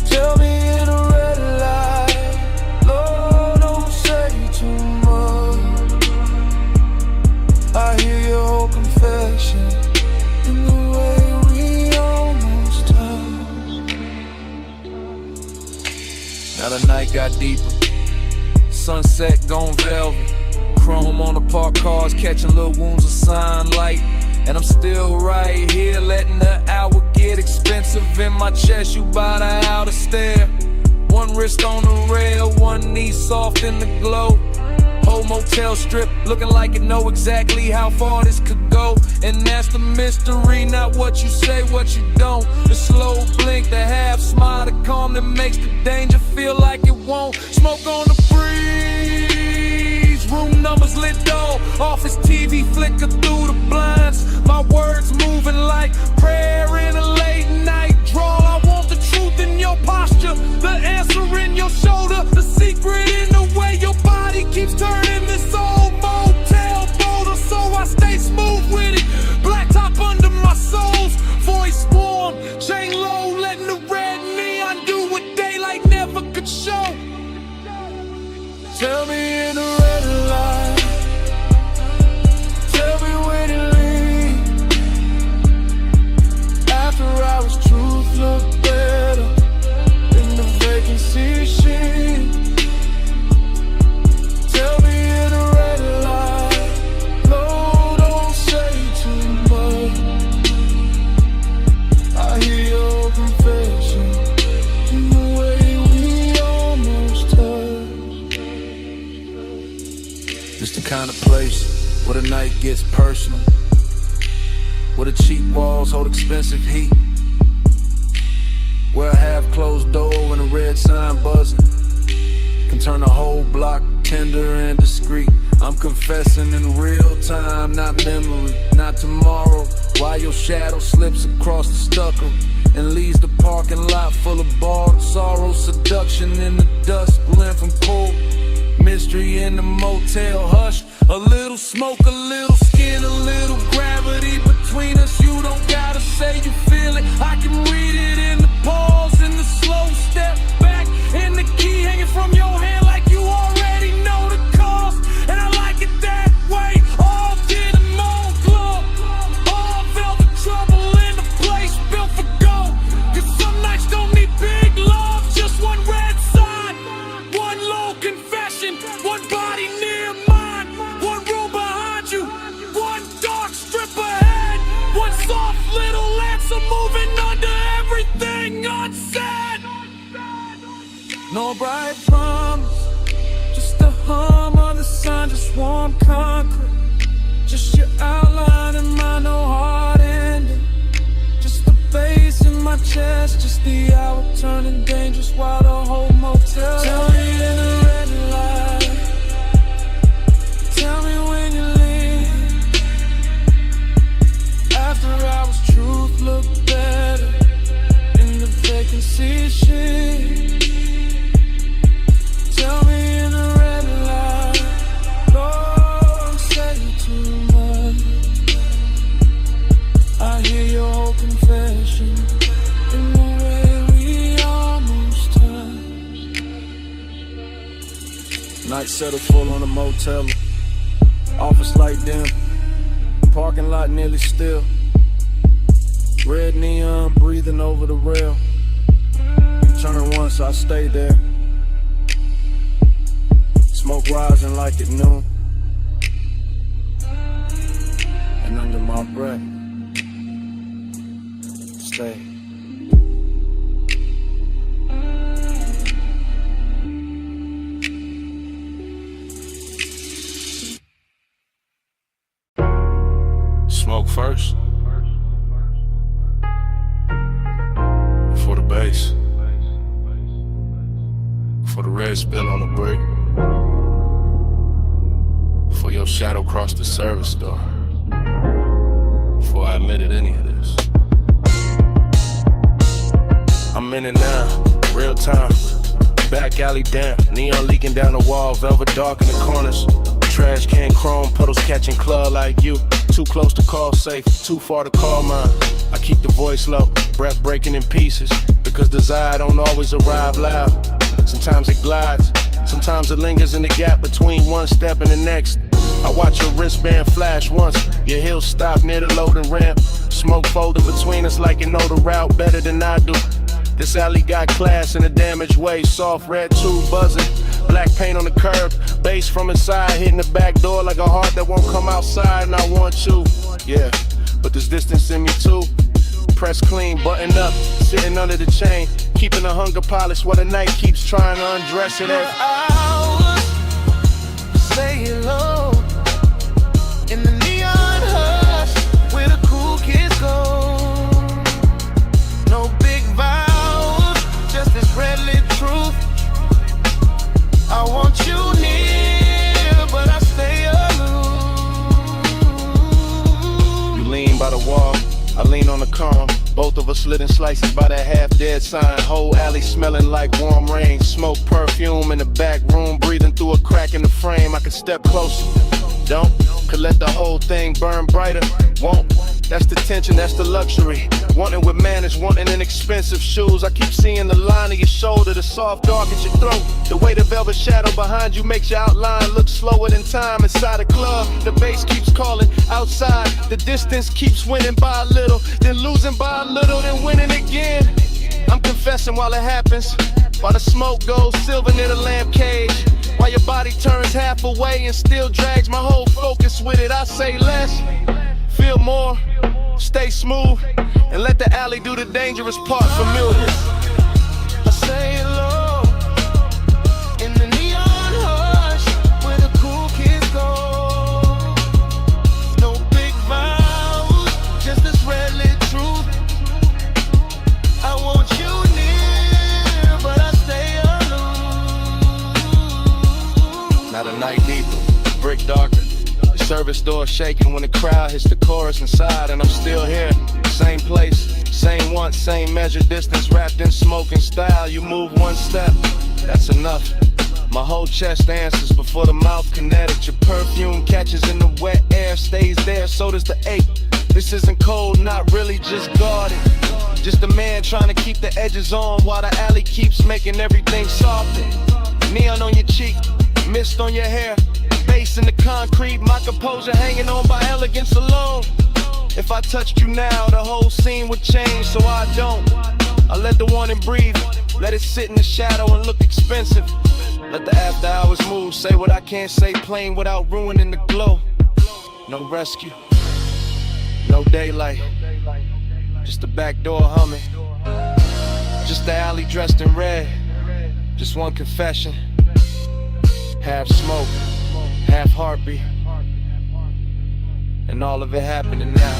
Tell me in a red light, Lord, don't say too much. I hear your whole confession in the way we almost touched. Now the night got deeper, sunset gone velvet, chrome on the parked cars catching little wounds of sunlight. And I'm still right here letting the hour get expensive in my chest. You by the outer stair, one wrist on the rail, one knee soft in the glow. Whole motel strip looking like it know exactly how far this could go. And that's the mystery, not what you say, what you don't. The slow blink, the half smile, the calm that makes the danger feel like it won't. Smoke on the breeze, room numbers lit dull, office TV flicker through the blinds. My words moving like prayer in a late night drawl. I want the truth in your posture, the answer in your shoulder, the secret in the way your body keeps turning this old motel boulder. So I stay smooth with it, black top under my soles, voice warm, chain low, letting the red neon do what daylight never could show. Tell me in a red light, tell me when you leave. After hours, truth look better in the vacancy sheet. Tell me in a red light, no, don't say too much. I hear your confession in the way we almost touched. It's the kind of place where the night gets personal, where the cheap walls hold expensive heat, where a half-closed door and a sign buzzing can turn a whole block tender and discreet. I'm confessing in real time, not memory, not tomorrow. While your shadow slips across the stucco and leaves the parking lot full of borrowed sorrow. Seduction in the dusk, blend from cold mystery in the motel hush. A little smoke, a little skin, a little gravity between us. You don't gotta say you feel it, I can read it in the pause, in the slow step back, in the key hanging from your hand like you already know the cost. And I like it that way, all denim on club, all velvet trouble in the place built for gold. Cause some nights don't need big love, just one red sign, one low confession, one body near mine, one room behind you, one dark strip ahead, one soft little answer moving under everything unsaid. No bright promise, just the hum of the sun, just warm concrete, just your outline in my no hard ending, just the bass in my chest, just the hour turning dangerous while the whole motel. Tell me in the red light, tell me when you leave. After hours, truth look better in the vacancy shit. Tell me in the red light, don't say too much. I hear your whole confession in the way we almost touched. Night settle full on the motel. Office light dim, parking lot nearly still. Red neon breathing over the rail. Turn once, I stay there. Smoke rising like at noon, and under my breath, stay. Smoke first. For the bass. For the red spill on the brick. For your shadow crossed the service door. Before I admitted any of this. I'm in it now, real time. Back alley down, neon leaking down the wall, velvet dark in the corners. Trash can chrome, puddles catching claw like you. Too close to call safe, too far to call mine. I keep the voice low, breath breaking in pieces. Because desire don't always arrive loud. Sometimes it glides, sometimes it lingers in the gap between one step and the next. I watch your wristband flash once, your heels stop near the loading ramp. Smoke folded between us like you know the route better than I do. This alley got class in a damaged way, soft red tube buzzing. Black paint on the curb, bass from inside, hitting the back door like a heart that won't come outside. And I want you, yeah, but there's distance in me too. Press clean, buttoned up, sitting under the chain, keeping the hunger polished while the night keeps trying to undress it. Hours, say hello in the neon hush where the cool kids go. No big vows, just this red lit truth. I want you near, but I stay aloof. You lean by the wall, I lean on the calm. Both of us slitting slices by that half-dead sign. Whole alley smelling like warm rain. Smoke perfume in the back room, breathing through a crack in the frame. I could step closer, don't. Could let the whole thing burn brighter, won't. That's the tension, that's the luxury. Wanting with manners, wanting in expensive shoes. I keep seeing the line of your shoulder, the soft dark at your throat. The way the velvet shadow behind you makes your outline look slower than time inside a club. The bass keeps calling outside. The distance keeps winning by a little, then losing by a little, then winning again. I'm confessing while it happens, while the smoke goes silver near the lamp cage. While your body turns half away and still drags my whole focus with it. I say less, feel more, stay smooth, and let the alley do the dangerous part familiar. I say hello in the neon hush where the cool kids go. No big vows, just this red lit truth. I want you near, but I stay Service door shaking when the crowd hits the chorus inside, and I'm still here. Same place, same want, same measure, distance wrapped in smoke and style. You move one step, that's enough. My whole chest answers before the mouth can edit. Your perfume catches in the wet air, stays there, so does the ache. This isn't cold, not really, just guarded. Just a man trying to keep the edges on while the alley keeps making everything softer. Neon on your cheek, mist on your hair, bass in the concrete, my composure hanging on by elegance alone. If I touched you now, the whole scene would change, so I don't. I let the warning breathe, let it sit in the shadow and look expensive. Let the after hours move, say what I can't say plain without ruining the glow. No rescue, no daylight, just the back door humming. Just the alley dressed in red, just one confession. Half smoke, half heartbeat, and all of it happening now.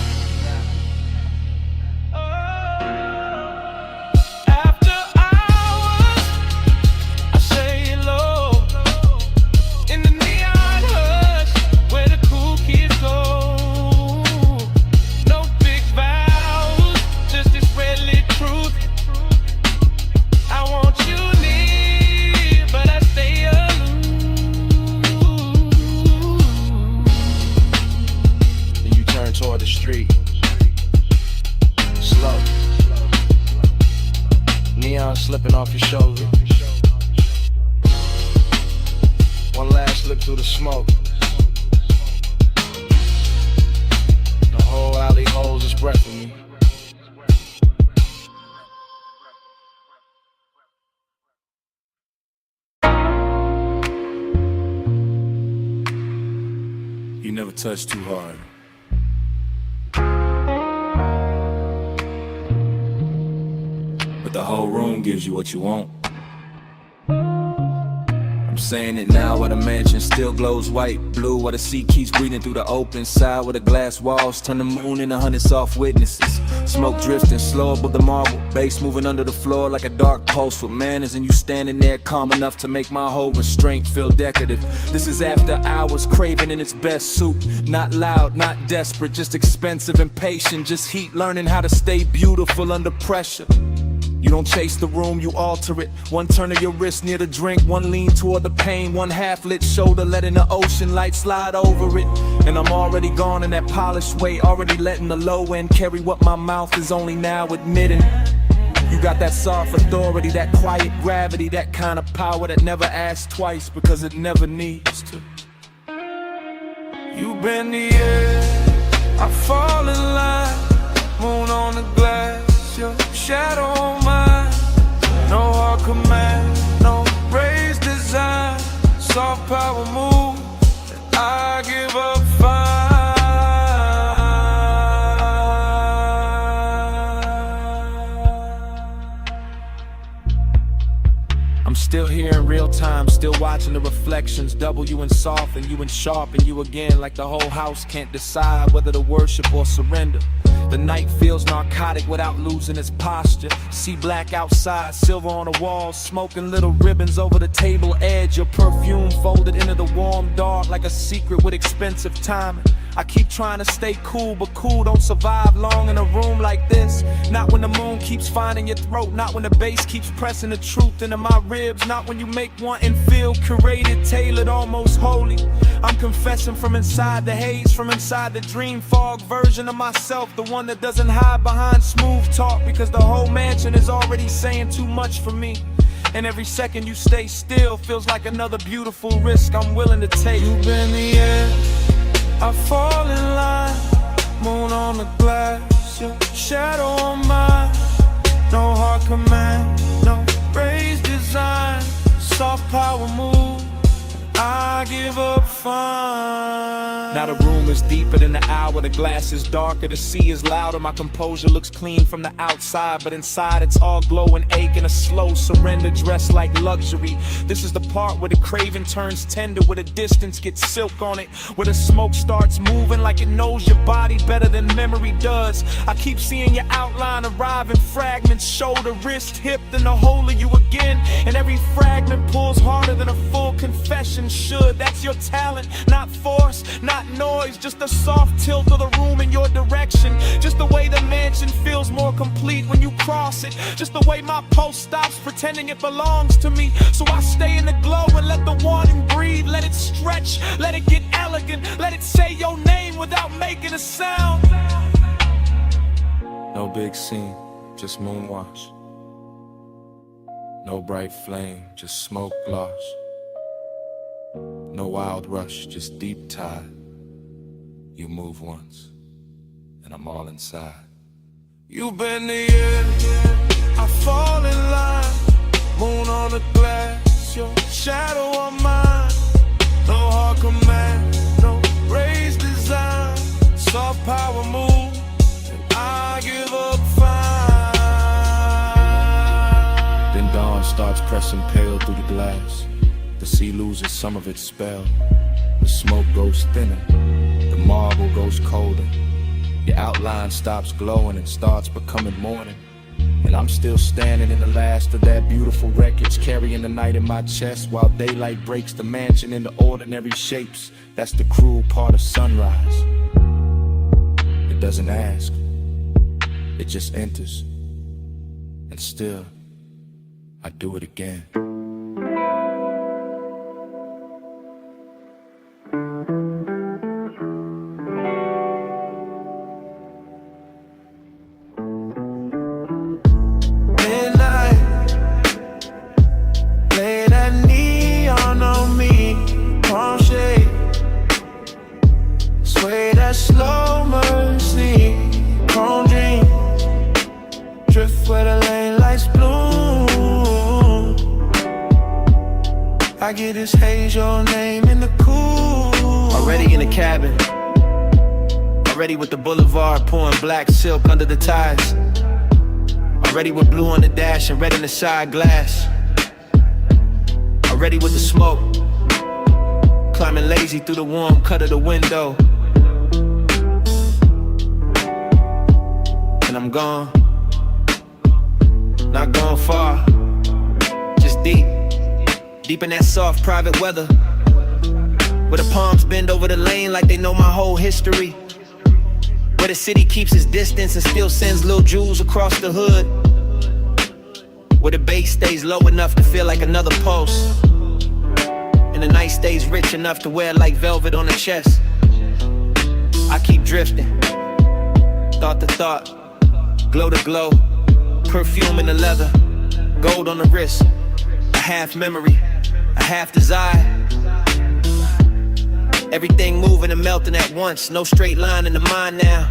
Toward the street, slow, neon slipping off your shoulder. One last look through the smoke. The whole alley holds its breath for me. You never touch too hard. But the whole room gives you what you want. I'm saying it now while the mansion still glows white, blue, while the sea keeps breathing through the open side, where the glass walls turn the moon into 100 soft witnesses. Smoke drifting slow above the marble, bass moving under the floor like a dark pulse with manners, and you standing there calm enough to make my whole restraint feel decorative. This is after hours, craving in its best suit. Not loud, not desperate, just expensive and patient, just heat, learning how to stay beautiful under pressure. You don't chase the room, you alter it. One turn of your wrist near the drink, one lean toward the pain, one half-lit shoulder letting the ocean light slide over it. And I'm already gone in that polished way, already letting the low end carry what my mouth is only now admitting. You got that soft authority, that quiet gravity, that kind of power that never asks twice because it never needs to. You bend the air, I fall in line, moon on the glass. Your shadow on mine, no hard command, no raised design, soft power move, I give up fine. I'm still here in real time, still watching the reflections, double you and soft and you and sharp and you again, like the whole house can't decide whether to worship or surrender. The night feels narcotic without losing its posture. See black outside, silver on the walls, smoking little ribbons over the table edge. Your perfume folded into the warm dark like a secret with expensive timing. I keep trying to stay cool, but cool don't survive long in a room like this. Not when the moon keeps finding your throat, not when the bass keeps pressing the truth into my ribs, not when you make one and feel curated, tailored, almost holy. I'm confessing from inside the haze, from inside the dream fog version of myself, the one that doesn't hide behind smooth talk, because the whole mansion is already saying too much for me. And every second you stay still feels like another beautiful risk I'm willing to take. You bend the air, I fall in line, moon on the glass, your shadow on mine, no hard command, no raised design, soft power move, I give up fine. Now the room is deeper than the hour, the glass is darker, the sea is louder. My composure looks clean from the outside, but inside it's all glow and ache and a slow surrender dressed like luxury. This is the part where the craving turns tender, where the distance gets silk on it, where the smoke starts moving like it knows your body better than memory does. I keep seeing your outline arrive in fragments, shoulder, wrist, hip, then the whole of you again. And every fragment pulls harder than a full confession should. That's your talent, not force, not noise, just a soft tilt of the room in your direction. Just the way the mansion feels more complete when you cross it. Just the way my pulse stops pretending it belongs to me. So I stay in the glow and let the wanting breathe. Let it stretch, let it get elegant, let it say your name without making a sound. No big scene, just moonwash. No bright flame, just smoke gloss. No wild rush, just deep tide. You move once, and I'm all inside. You bend the air, I fall in line. Moon on the glass, your shadow on mine. No hard command, no raised design. Soft power move, and I give up fine. Then dawn starts pressing pale through the glass. The sea loses some of its spell. The smoke goes thinner, the marble goes colder. Your outline stops glowing and starts becoming morning. And I'm still standing in the last of that beautiful wreckage, carrying the night in my chest while daylight breaks the mansion into ordinary shapes. That's the cruel part of sunrise. It doesn't ask, it just enters. And still, I do it again. Slow mercy, chrome dream, drift where the lane lights bloom. I get this haze, your name in the cool. Already in the cabin, already with the boulevard pouring black silk under the ties. Already with blue on the dash and red in the side glass. Already with the smoke, climbing lazy through the warm cut of the window. And I'm gone, not gone far, just deep, deep in that soft private weather, where the palms bend over the lane like they know my whole history, where the city keeps its distance and still sends little jewels across the hood, where the bass stays low enough to feel like another pulse, and the night stays rich enough to wear like velvet on the chest. I keep drifting, thought to thought, glow to glow, perfume in the leather, gold on the wrist, a half memory, a half desire. Everything moving and melting at once, no straight line in the mind now.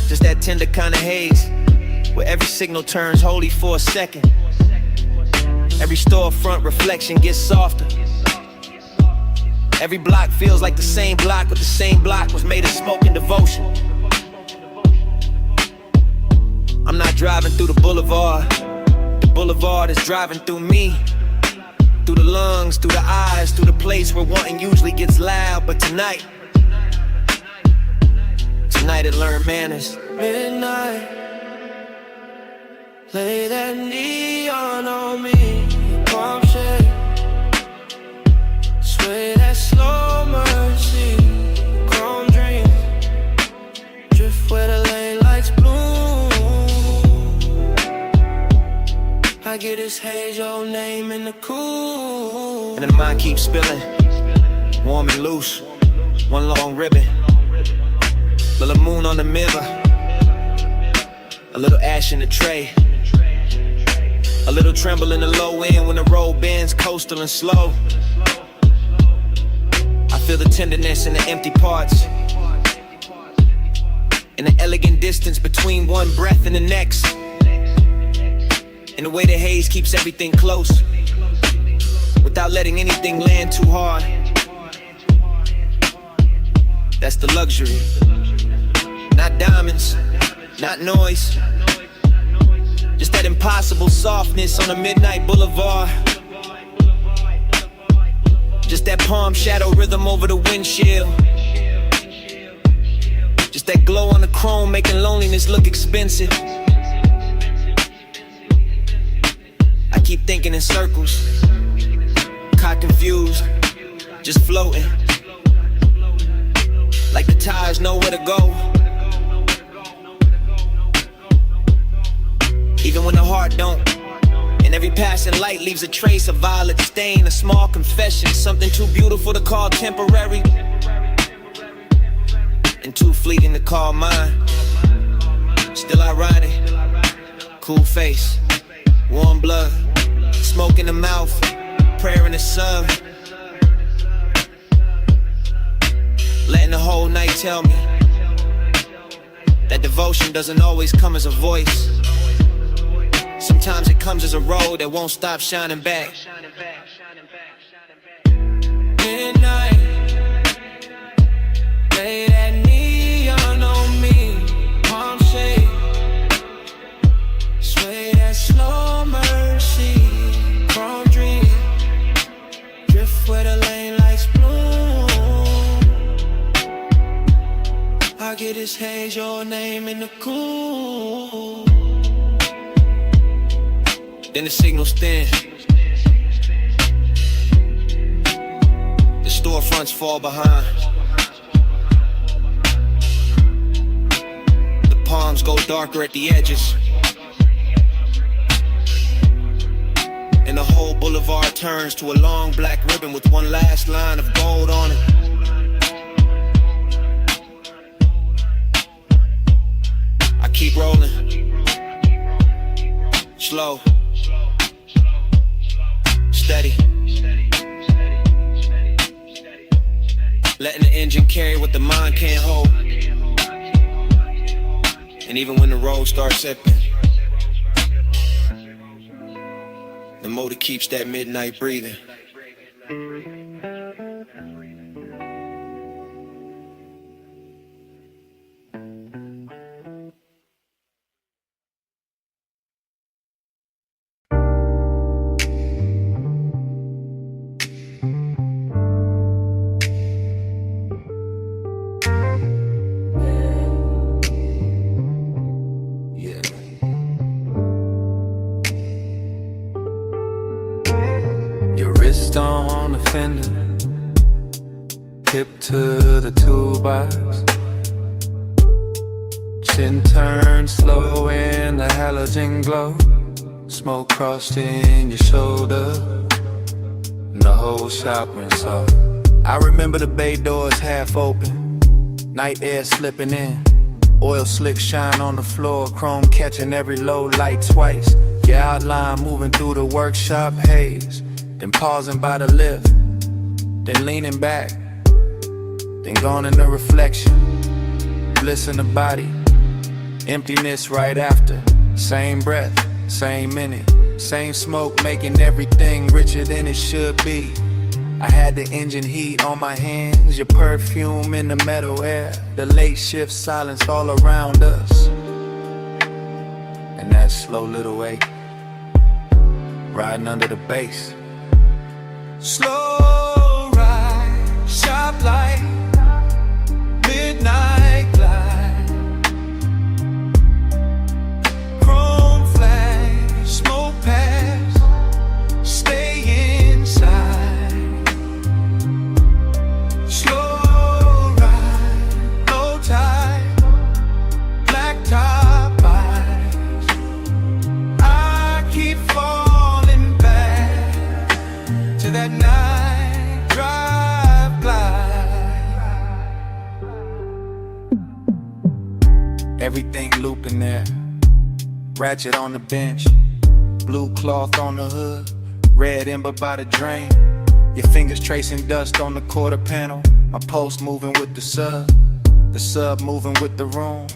Just that tender kind of haze, where every signal turns holy for a second. Every storefront reflection gets softer. Every block feels like the same block, but the same block was made of smoke and devotion. I'm not driving through the boulevard is driving through me. Through the lungs, through the eyes, through the place where wanting usually gets loud. But tonight it learned manners. Midnight, lay that neon on me, palm shade, sway that slow mercy, chrome dream, drift where the lane lights bloom. I get this haze, your name in the cool. And then the mind keeps spilling, warm and loose, one long ribbon. Little moon on the mirror, a little ash in the tray, a little tremble in the low end when the road bends, coastal and slow. I feel the tenderness in the empty parts, and the elegant distance between one breath and the next, and the way the haze keeps everything close, without letting anything land too hard. That's the luxury. Not diamonds, not noise. Just that impossible softness on a midnight boulevard. Just that palm shadow rhythm over the windshield. Just that glow on the chrome making loneliness look expensive. I keep thinking in circles, caught confused, just floating. Like the tides know where to go. Even when the heart don't. And every passing light leaves a trace, a violet stain, a small confession, something too beautiful to call temporary, and too fleeting to call mine. Still ironic, cool face, warm blood, smoke in the mouth, prayer in the sun. Letting the whole night tell me that devotion doesn't always come as a voice. Sometimes it comes as a road that won't stop shining back. Midnight, lay that neon on me, palm shade, sway that slow mercy, chrome dream, drift where the lane lights bloom. I get this haze, your name in the cool. Then the signals thin. The storefronts fall behind. The palms go darker at the edges. And the whole boulevard turns to a long black ribbon with one last line of gold on it. I keep rolling. Slow. Steady. Letting the engine carry what the mind can't hold. And even when the road starts slipping, the motor keeps that midnight breathing. On the fender, hip to the toolbox, chin turned slow in the halogen glow, smoke crossed in your shoulder, and the whole shop went soft. I remember the bay doors half open, night air slipping in, oil slick shine on the floor, chrome catching every low light twice, your outline moving through the workshop haze. Then pausing by the lift, then leaning back, then gone in the reflection, bliss in the body, emptiness right after, same breath, same minute, same smoke making everything richer than it should be. I had the engine heat on my hands, your perfume in the metal air, the late shift silence all around us, and that slow little wake, riding under the bass. Slow ride, sharp light, midnight glide, chrome flash, smoke pass, stay inside. Slow ride, low tide, black top eyes. I keep falling back to that night drive glide. Everything looping there, ratchet on the bench, blue cloth on the hood, red ember by the drain, your fingers tracing dust on the quarter panel, my post moving with the sub moving with the room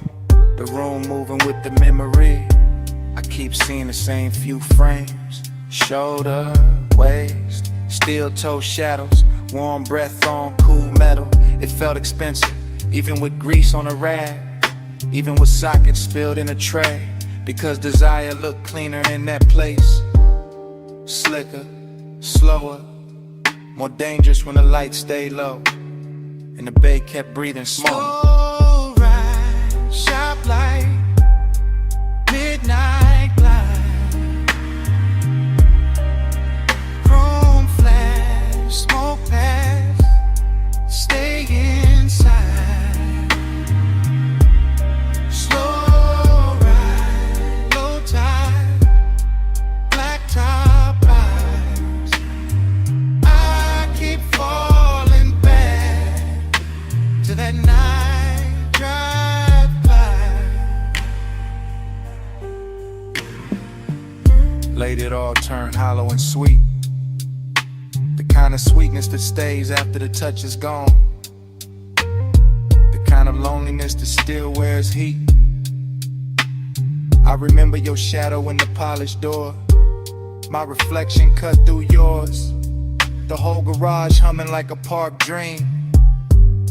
moving with the memory. I keep seeing the same few frames, shoulder, waist, steel toe shadows, warm breath on cool metal. It felt expensive, even with grease on a rag, even with sockets spilled in a tray, because desire looked cleaner in that place. Slicker, slower, more dangerous when the lights stayed low, and the bay kept breathing smoke. Slow ride, shop light, midnight glide, chrome flash, smoke pass, stay inside. Slow ride, low tide, black top eyes. I keep falling back to that night drive by. Late it all turned hollow and sweet, the kind of sweetness that stays after the touch is gone, the kind of loneliness that still wears heat. I remember your shadow in the polished door, my reflection cut through yours, the whole garage humming like a park dream.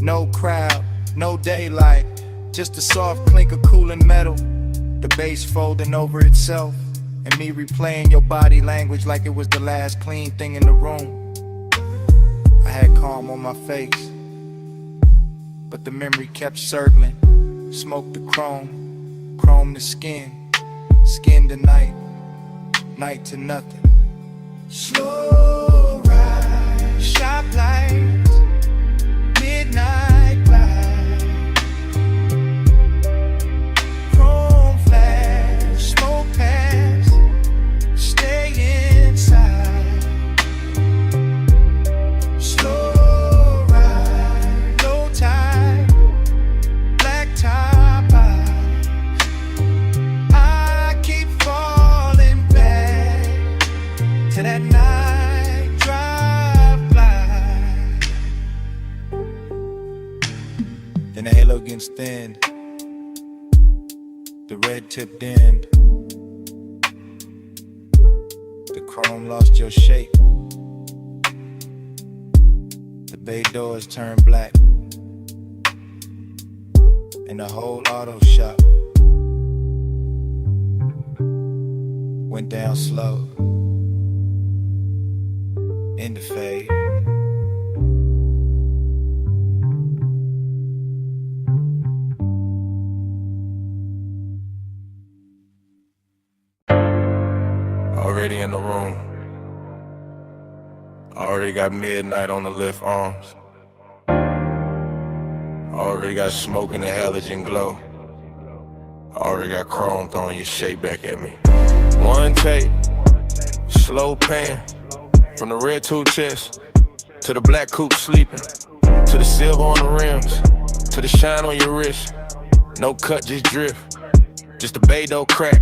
No crowd, no daylight, just a soft clink of cooling metal, the bass folding over itself, and me replaying your body language like it was the last clean thing in the room. I had calm on my face, but the memory kept circling. Smoke to chrome, chrome to skin, skin to night, night to nothing. Slow ride, shop lights, midnight glide, chrome flash, smoke pass, stay inside. Slow ride, low tide, black top eyes. I keep falling back to that night drive by. Then the halo gets thin, the red tip dimmed, the chrome lost your shape, the bay doors turned black, and the whole auto shop went down slow, in the fade. Already in the room. Already got midnight on the lift arms. Already got smoke in the halogen glow. Already got chrome throwing your shape back at me. One take, slow pan, from the red two chest to the black coupe sleeping, to the silver on the rims, to the shine on your wrist. No cut, just drift, just the bay door crack.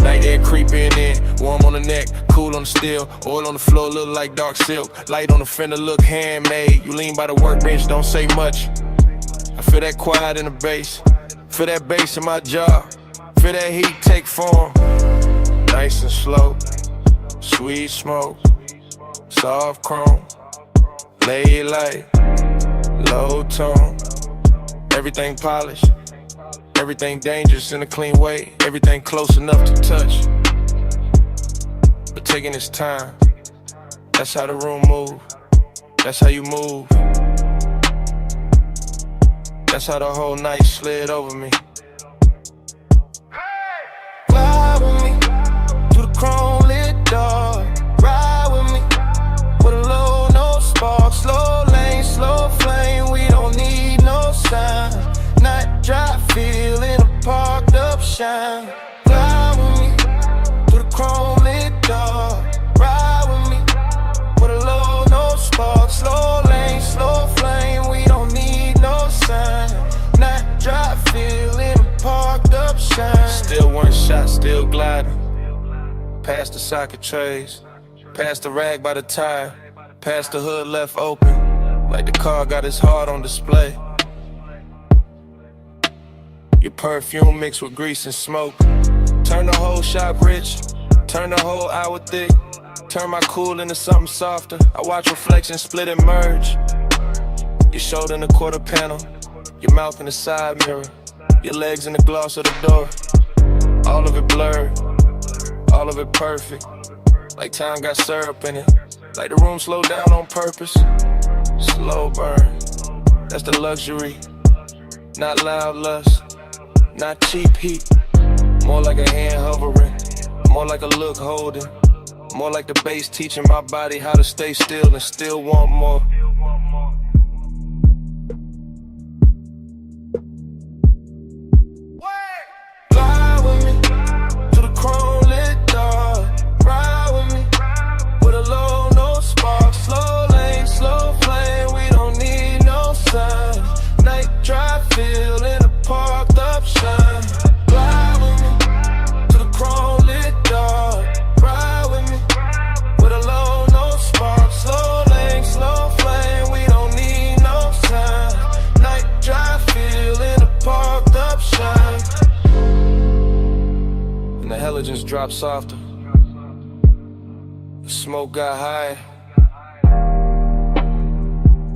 Night air creeping in, warm on the neck, cool on the steel. Oil on the floor, look like dark silk. Light on the fender, look handmade. You lean by the workbench, don't say much. I feel that quiet in the bass, feel that bass in my jaw, feel that heat take form. Nice and slow, sweet smoke, soft chrome, lay light, low tone. Everything polished, everything dangerous in a clean way, everything close enough to touch, but taking its time. That's how the room move, that's how you move. That's how the whole night slid over me. Fly with me through the chrome lit door. Ride with me with a low, no spark. Slow lane, slow flame. We don't need no sign. Night drive, feel in a parked up shine. Fly with me through the chrome lit door. Ride with me with a low, no spark. Slow lane, slow flame. We don't need no sign. Night drive, feeling parked up shine. Still one shot, still gliding. Past the socket trays, past the rag by the tire, past the hood left open, like the car got its heart on display. Your perfume mixed with grease and smoke. Turn the whole shop rich, turn the whole hour thick. Turn my cool into something softer. I watch reflections split and merge. Your shoulder in the quarter panel, Your mouth in the side mirror, your legs in the gloss of the door. All of it blurred, all of it perfect. Like time got syrup in it. Like the room slowed down on purpose. Slow burn, that's the luxury. Not loud lust, not cheap heat. More like a hand hovering, more like a look holding. More like the bass teaching my body how to stay still and still want more. Fly with me to the chrome lit door. Ride with me with a low, no spark. Slow lane, slow flame, we don't need no sign. Night drive, feel in a parked up shine. Fly with me to the chrome lit door. Ride with me with a low, no spark. Slow lane, slow flame, we don't need no sign. Night drive, feel in a parked up shine. And the halogens dropped softer. The smoke got higher.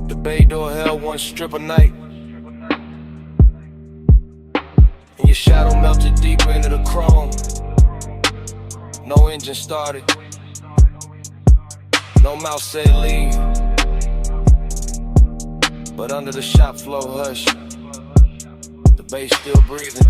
The bay door held one strip of night. And your shadow melted deeper into the chrome. No engine started. No mouth said leave. But under the shop floor hush, the bass still breathing.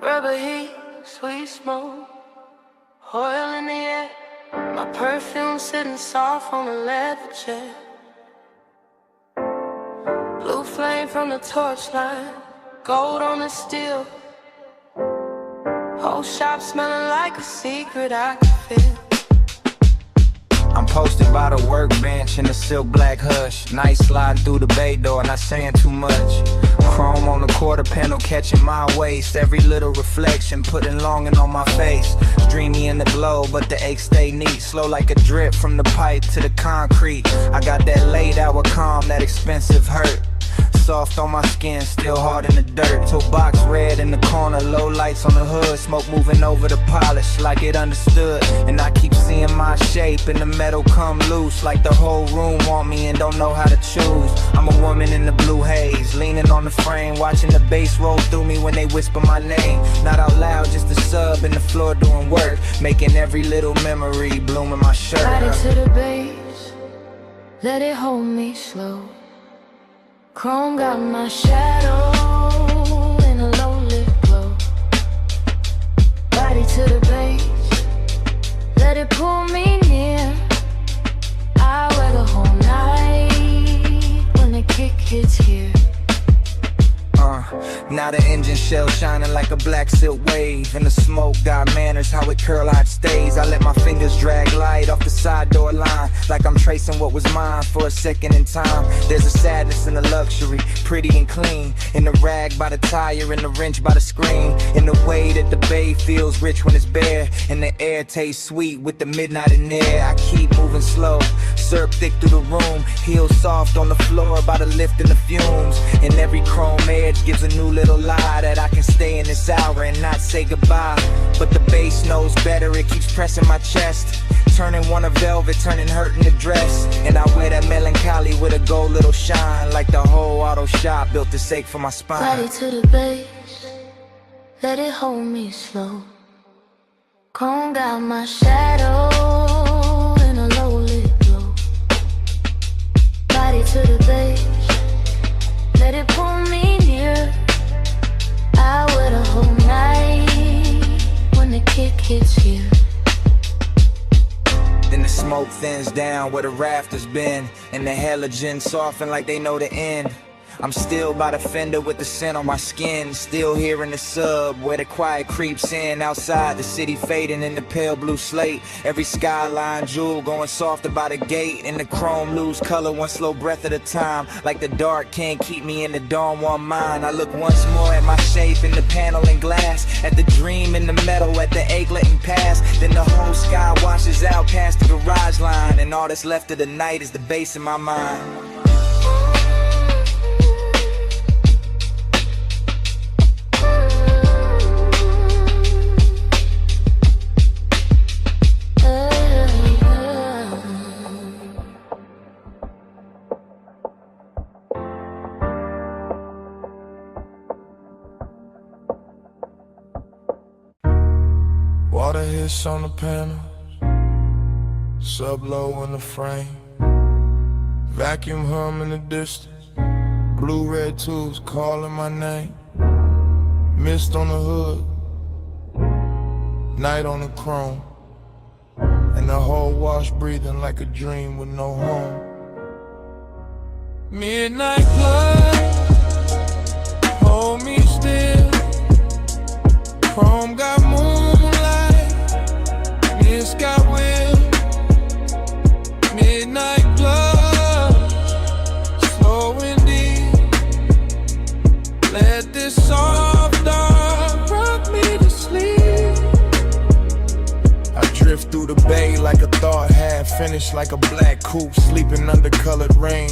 Rubber heat, sweet smoke, oil in the air. My perfume sitting soft on a leather chair. Blue flame from the torchlight, gold on the steel. Whole shop smelling like a secret I can feel. I'm posted by the workbench in the silk black hush. Night sliding through the bay door, not saying too much. Chrome on the quarter panel catching my waist. Every little reflection putting longing on my face. Dreamy in the glow, but the aches stay neat. Slow like a drip from the pipe to the concrete. I got that late hour calm, that expensive hurt. Soft on my skin, still hard in the dirt. Toe box red in the corner, low lights on the hood. Smoke moving over the polish like it understood. And I keep seeing my shape and the metal come loose. Like the whole room want me and don't know how to choose. I'm a woman in the blue haze, leaning on the frame, watching the bass roll through me when they whisper my name. Not out loud, just a sub in the floor doing work, making every little memory bloom in my shirt. Body to the base, let it hold me slow. Chrome got my shadow in a low lit glow. Body to the base, let it pull me near. I wear the whole night when the kick hits here. Now the engine shell shining like a black silk wave. And the smoke got manners, how it curl out stays. I let my fingers drag light off the side door line, like I'm tracing what was mine for a second in time. There's a sadness in the luxury, pretty and clean. In the rag by the tire, in the wrench by the screen. In the way that the bay feels rich when it's bare. And the air tastes sweet with the midnight in there. I keep moving slow, syrup thick through the room. Heels soft on the floor by the lift and the fumes. And every chrome edge gives a new little lie that I can stay in this hour and not say goodbye. But the bass knows better, it keeps pressing my chest, turning one a velvet, turning hurt in the dress. And I wear that melancholy with a gold little shine, like the whole auto shop built to sake for my spine. Body to the base, let it hold me slow. Chrome got my shadow in a low lit glow. Body to the base, let it pull me near. I wear the whole night when the kick hits here. Then the smoke thins down where the rafters been, and the halogens soften like they know the end. I'm still by the fender with the scent on my skin. Still here in the sub where the quiet creeps in. Outside the city fading in the pale blue slate. Every skyline jewel going softer by the gate. And the chrome lose color one slow breath at a time. Like the dark can't keep me in the dawn one mind. I look once more at my shape in the panel and glass. At the dream in the metal, at the ache letting pass. Then the whole sky washes out past the garage line. And all that's left of the night is the bass in my mind. Water hits on the panels, sub-low in the frame. Vacuum hum in the distance, blue-red tubes calling my name. Mist on the hood, night on the chrome. And the whole wash breathing like a dream with no home. Midnight blood, hold me still. Chrome got moonlight, mist got will. Midnight blood, slow and deep. Let this soft dark rock me to sleep. I drift through the bay like a thought half finished, like a black coupe sleeping under colored rain.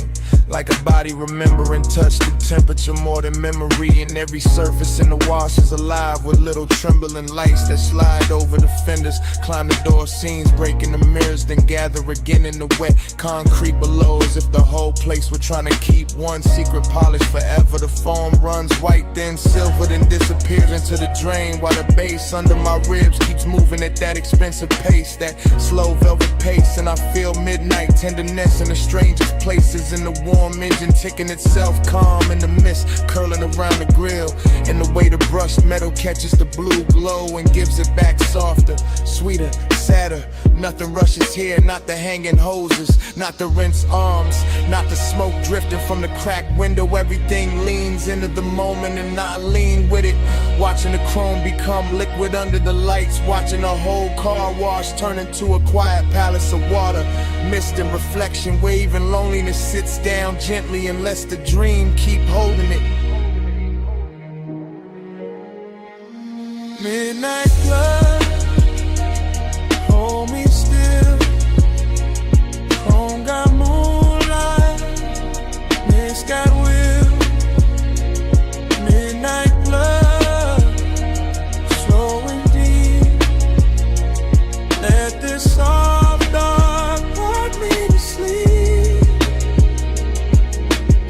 Like a body remembering touch through temperature more than memory. And every surface in the wash is alive with little trembling lights that slide over the fenders. Climb the door seams, breaking the mirrors, then gather again in the wet concrete below. As if the whole place were trying to keep one secret polish forever. The foam runs white, then silver, then disappears into the drain. While the bass under my ribs keeps moving at that expensive pace, that slow velvet pace. And I feel midnight tenderness in the strangest places. In the warm engine ticking itself calm in the mist curling around the grill. And the way the brushed metal catches the blue glow and gives it back softer, sweeter, sadder. Nothing rushes here, not the hanging hoses, not the rinse arms, not the smoke drifting from the cracked window. Everything leans into the moment and I lean with it. Watching the chrome become liquid under the lights. Watching a whole car wash turn into a quiet palace of water. Mist and reflection, where even loneliness sits down gently and lets the dream keep holding it. Midnight blood, hold me still. Chrome got moonlight, mist got will. Midnight blood, slow and deep. Let this soft dark rock me to sleep.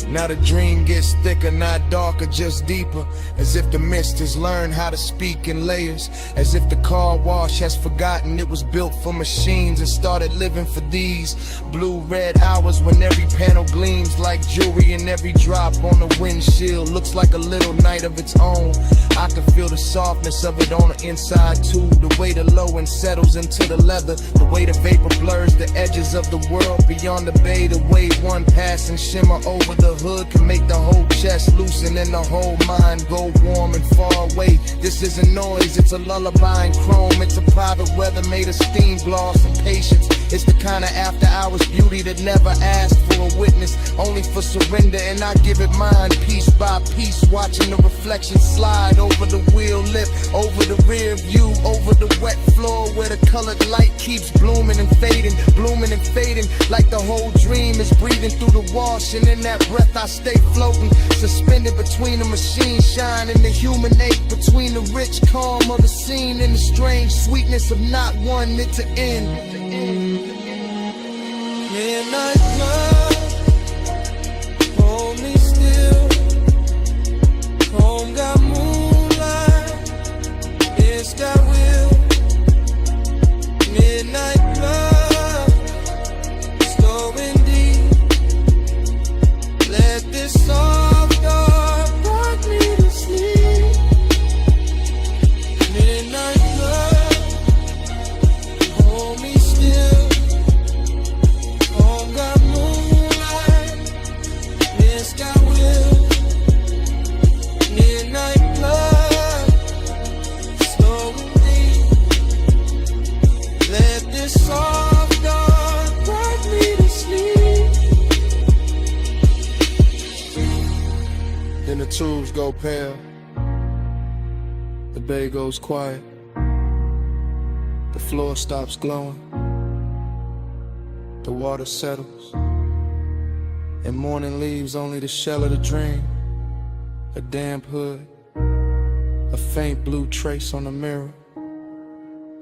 Now the dream gets thicker, not darker, just deeper. As if the mist has learned how to speak in layers. As if the car wash has forgotten it was built for machines and started living for these blue-red hours when every panel gleams like jewelry and every drop on the windshield looks like a little night of its own. I can feel the softness of it on the inside too. The way the low end settles into the leather. The way the vapor blurs the edges of the world beyond the bay. The way one pass and shimmer over the hood can make the whole chest loosen and the whole mind go warm and far away. This isn't noise, it's a lullaby in chrome. It's a private weather made of steam, gloss and patience. It's the kind of after hours beauty that never asked for a witness, only for surrender, and I give it mine piece by piece. Watching the reflection slide over the wheel lip, over the rear view, over the wet floor where the colored light keeps blooming and fading, like the whole dream is breathing through the wash. And in that breath I stay floating, suspended between the machine shine and the human ache, between the rich calm of the scene and the strange sweetness of not wanting it to end. Midnight blood, hold me still. Chrome got moonlight, it's got will. Midnight blood, slow and deep. Let this soft dark rock me to sleep. Midnight blood, hold me still. Chrome got moonlight, mist got will. the tubes go pale, the bay goes quiet, the floor stops glowing, the water settles, and morning leaves only the shell of the dream, a damp hood, a faint blue trace on the mirror,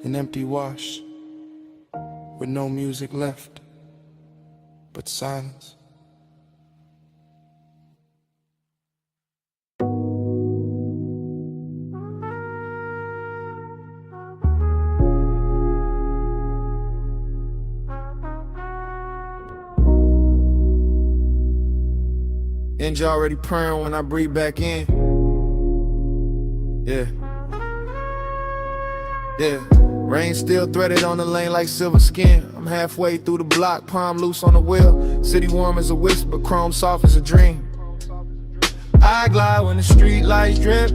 an empty wash with no music left but silence. And you already praying when I breathe back in. Yeah. Yeah. Rain still threaded on the lane like silver skin. I'm halfway through the block, palm loose on the wheel. City warm as a whisper, chrome soft as a dream. I glide when the street lights drip.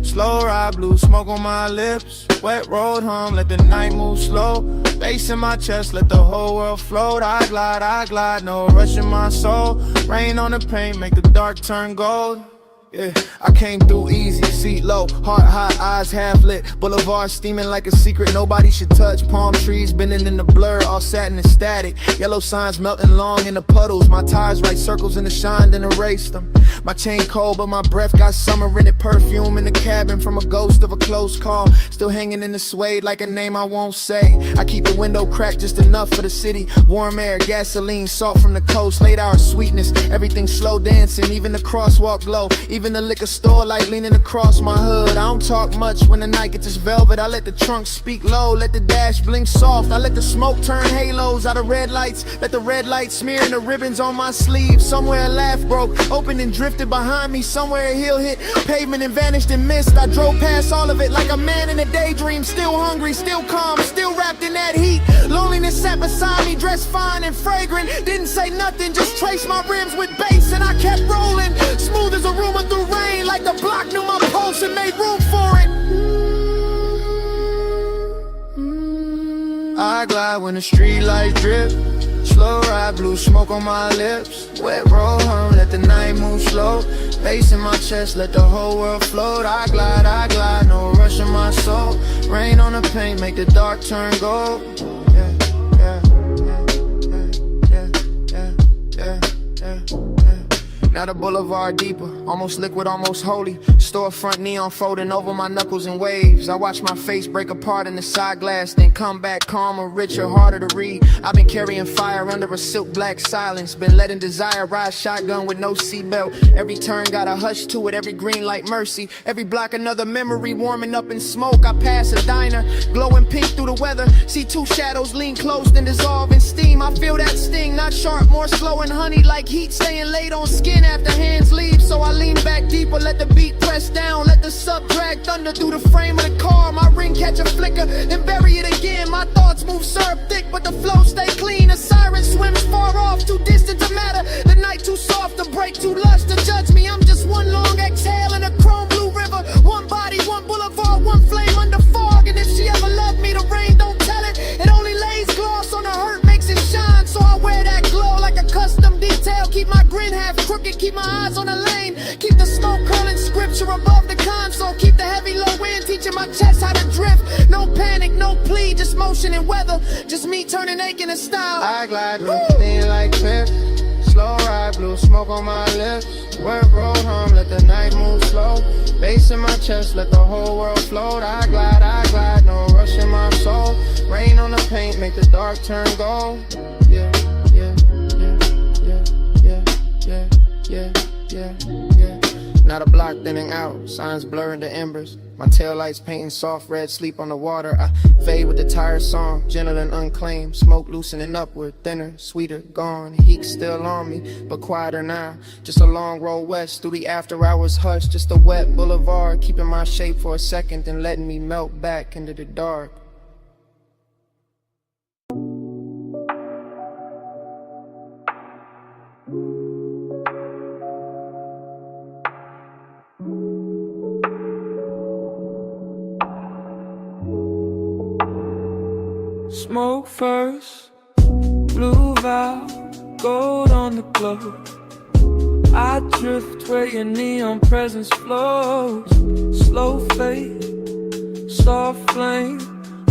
Slow ride, blue smoke on my lips. Wet road hum, let the night move slow. Bass in my chest, let the whole world float. I glide, no rush in my soul. Rain on the paint, make the dark turn gold. Yeah, I came through easy, seat low, heart hot, eyes half lit. Boulevard steaming like a secret nobody should touch. Palm trees bending in the blur, all satin and static. Yellow signs melting long in the puddles. My tires write circles in the shine, then erase them. My chain cold, but my breath got summer in it. Perfume in the cabin from a ghost of a close call. Still hanging in the suede like a name I won't say. I keep the window cracked just enough for the city. Warm air, gasoline, salt from the coast. Late hour sweetness, everything slow dancing. Even the crosswalk glow. Even the liquor store light leaning across my hood. I don't talk much when the night gets this velvet. I let the trunk speak low, let the dash blink soft. I let the smoke turn halos out of red lights. Let the red light smear in the ribbons on my sleeve. Somewhere a laugh broke, open and drifted behind me. Somewhere a heel hit pavement and vanished in mist. I drove past all of it like a man in a daydream. Still hungry, still calm, still wrapped in that heat. Loneliness sat beside me, dressed fine and fragrant. Didn't say nothing, just traced my rims with bass. And I kept rolling, smooth as a rumor through rain. Like the block knew my pulse and made room for it. I glide when the street lights drip. Slow ride, blue smoke on my lips. Wet road hum, let the night move slow. Bass in my chest, let the whole world float. I glide, no rush in my soul. Rain on the paint, make the dark turn gold. Now the boulevard deeper, almost liquid, almost holy. Storefront neon folding over my knuckles in waves. I watch my face break apart in the side glass, then come back calmer, richer, harder to read. I've been carrying fire under a silk black silence. Been letting desire ride shotgun with no seatbelt. Every turn got a hush to it, every green light mercy. Every block another memory warming up in smoke. I pass a diner, glowing pink through the weather. See two shadows lean close, then dissolve in steam. I feel that sting, not sharp, more slow and honey. Like heat staying late on skin after hands leave. So I lean back deeper, let the beat press down. Let the sub drag thunder through the frame of the car. My ring catch a flicker, then bury it again. My thoughts move syrup thick, but the flow stay clean. A siren swims far off, too distant to matter. The night too soft to break, too lush to judge me. I'm just one long exhale in a chrome blue river. One body, one boulevard, one flame under fog. And if she ever loved me, the rain don't tell it. It only lays gloss on the hurt, makes it shine. So I wear that glow like a custom detail. Keep my grin half crooked, keep my eyes on the lane. Keep the smoke curling scripture above the console. Keep the heavy low wind, teaching my chest how to drift. No panic, no plea, just motion and weather. Just me turning ache into style. I glide, thin like cliff. Slow ride, blue smoke on my lips. Wet road hum, let the night move slow. Bass in my chest, let the whole world float. I glide, no rush in my soul. Rain on the paint, make the dark turn gold. Yeah. Now the block thinning out, signs blurring the embers. My taillights painting soft red sleep on the water. I fade with the tired song, gentle and unclaimed. Smoke loosening upward, thinner, sweeter, gone. Heat still on me, but quieter now. Just a long road west through the after hours hush. Just a wet boulevard, keeping my shape for a second, then letting me melt back into the dark. Smoke first, blue valve, gold on the globe. I drift where your neon presence flows. Slow fade, soft flame,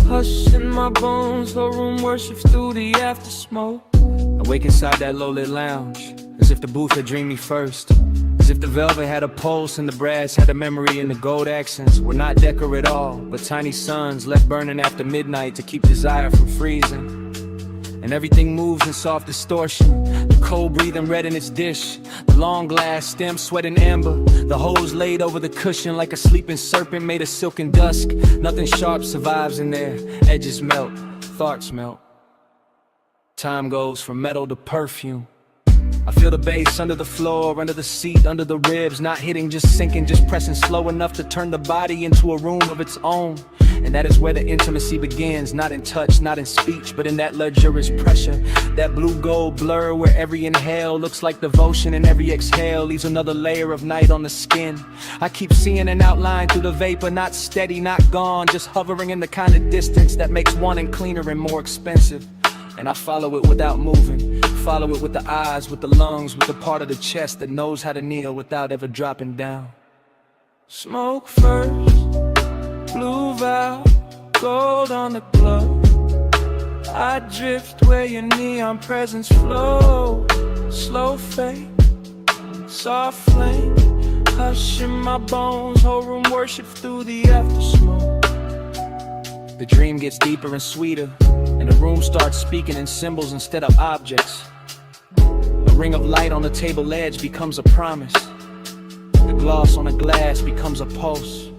hush in my bones. The room worships through the after smoke. I wake inside that low-lit lounge, as if the booth had dreamed me first. As if the velvet had a pulse and the brass had a memory, and the gold accents were not decor at all, but tiny suns left burning after midnight to keep desire from freezing. And everything moves in soft distortion, the cold breathing red in its dish, the long glass stem sweating amber, the hose laid over the cushion like a sleeping serpent made of silken dusk. Nothing sharp survives in there, edges melt, thoughts melt. Time goes from metal to perfume. I feel the bass under the floor, under the seat, under the ribs, not hitting, just sinking, just pressing slow enough to turn the body into a room of its own. And that is where the intimacy begins, not in touch, not in speech, but in that luxurious pressure, that blue-gold blur where every inhale looks like devotion and every exhale leaves another layer of night on the skin. I keep seeing an outline through the vapor, not steady, not gone, just hovering in the kind of distance that makes wanting cleaner and more expensive. And I follow it without moving, follow it with the eyes, with the lungs, with the part of the chest that knows how to kneel without ever dropping down. Smoke first, blue valve, gold on the glove. I drift where your neon presence flows. Slow fade, soft flame, hush in my bones. Whole room worship through the after smoke. The dream gets deeper and sweeter, and the room starts speaking in symbols instead of objects. A ring of light on the table edge becomes a promise. The gloss on the glass becomes a pulse.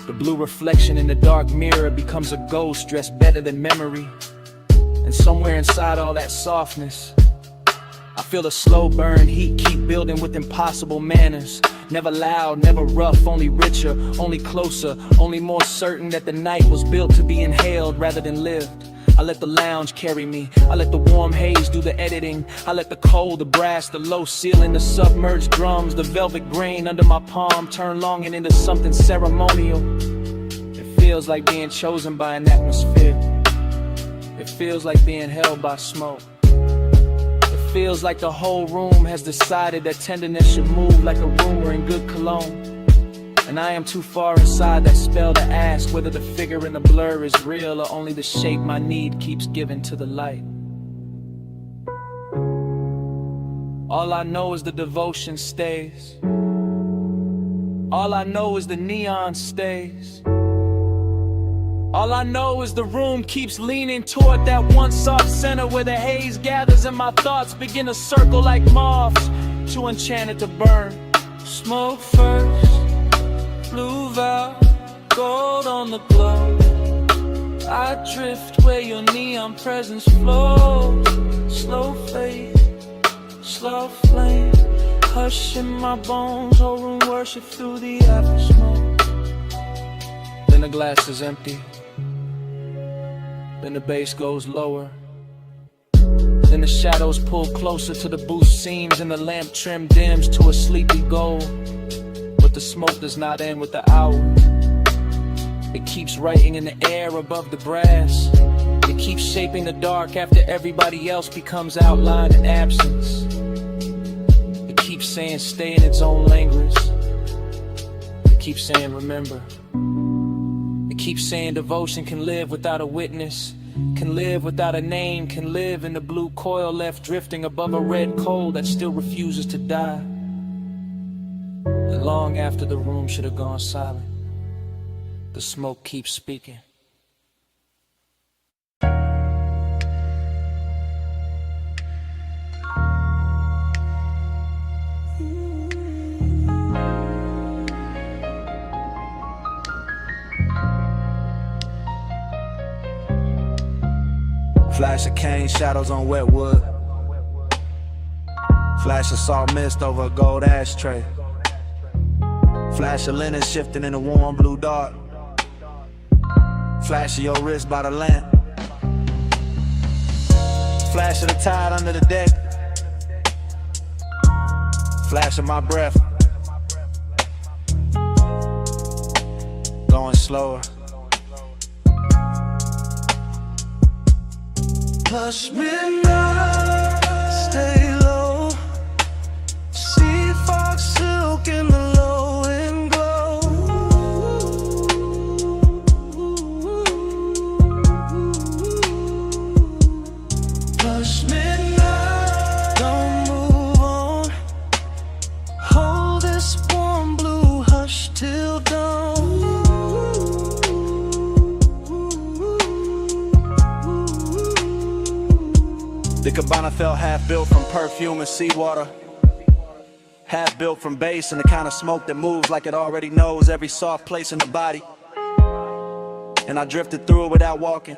The blue reflection in the dark mirror becomes a ghost dressed better than memory. And somewhere inside all that softness, I feel the slow burn heat keep building with impossible manners. Never loud, never rough, only richer, only closer, only more certain that the night was built to be inhaled rather than lived. I let the lounge carry me, I let the warm haze do the editing, I let the cold, the brass, the low ceiling, the submerged drums, the velvet grain under my palm turn longing into something ceremonial. It feels like being chosen by an atmosphere. It feels like being held by smoke. It feels like the whole room has decided that tenderness should move like a rumor in good cologne. And I am too far inside that spell to ask whether the figure in the blur is real or only the shape my need keeps giving to the light. All I know is the devotion stays. All I know is the neon stays. All I know is the room keeps leaning toward that one soft center where the haze gathers and my thoughts begin to circle like moths, too enchanted to burn. Smoke first, blue valve, gold on the glow. I drift where your neon presence flows. Slow fade, slow flame, hush in my bones. Whole room worship through the after smoke. Then the glass is empty. Then the bass goes lower. Then the shadows pull closer to the booth seams and the lamp trim dims to a sleepy gold. But the smoke does not end with the hour. It keeps writing in the air above the brass. It keeps shaping the dark after everybody else becomes outline and absence. It keeps saying stay in its own language. It keeps saying remember. It keeps saying devotion can live without a witness, can live without a name, can live in the blue coil left drifting above a red coal that still refuses to die. And long after the room should have gone silent, the smoke keeps speaking. Flash of cane, shadows on wet wood. Flash of salt mist over a gold ashtray. Flash of linen shifting in a warm blue dark. Flash of your wrist by the lamp. Flash of the tide under the deck. Flash of my breath. Going slower. Hush midnight, stay low. See The cabana felt half built from perfume and seawater, half built from bass and the kind of smoke that moves like it already knows every soft place in the body. And I drifted through it without walking,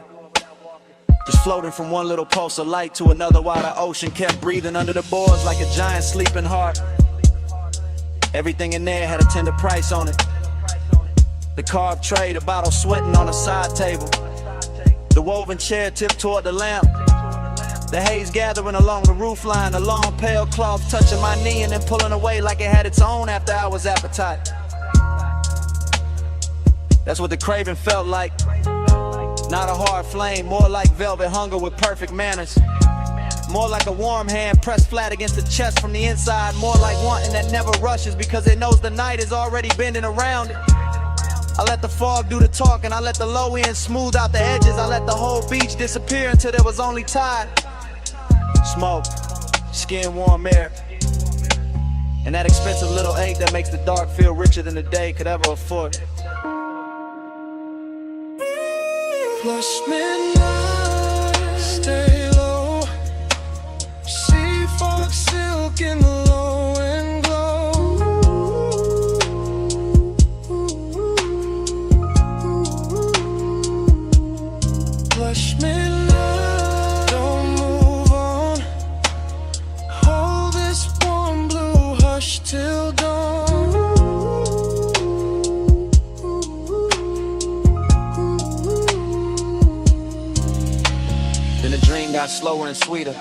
just floating from one little pulse of light to another while the ocean kept breathing under the boards like a giant sleeping heart. Everything in there had a tender price on it. The carved tray, the bottle sweating on the side table, the woven chair tipped toward the lamp, the haze gathering along the roofline, the long pale cloth touching my knee and then pulling away like it had its own after-hours appetite. That's what the craving felt like. Not a hard flame, more like velvet hunger with perfect manners. More like a warm hand pressed flat against the chest from the inside. More like wanting that never rushes because it knows the night is already bending around it. I let the fog do the talking, I let the low end smooth out the edges. I let the whole beach disappear until there was only tide, smoke, skin warm air, and that expensive little ache that makes the dark feel richer than the day could ever afford. Plush midnight, stay low. Sea fog, silk in the low and glow. Plush midnight, don't move on. Hold this warm blue hush till dawn. Then the dream got slower and sweeter,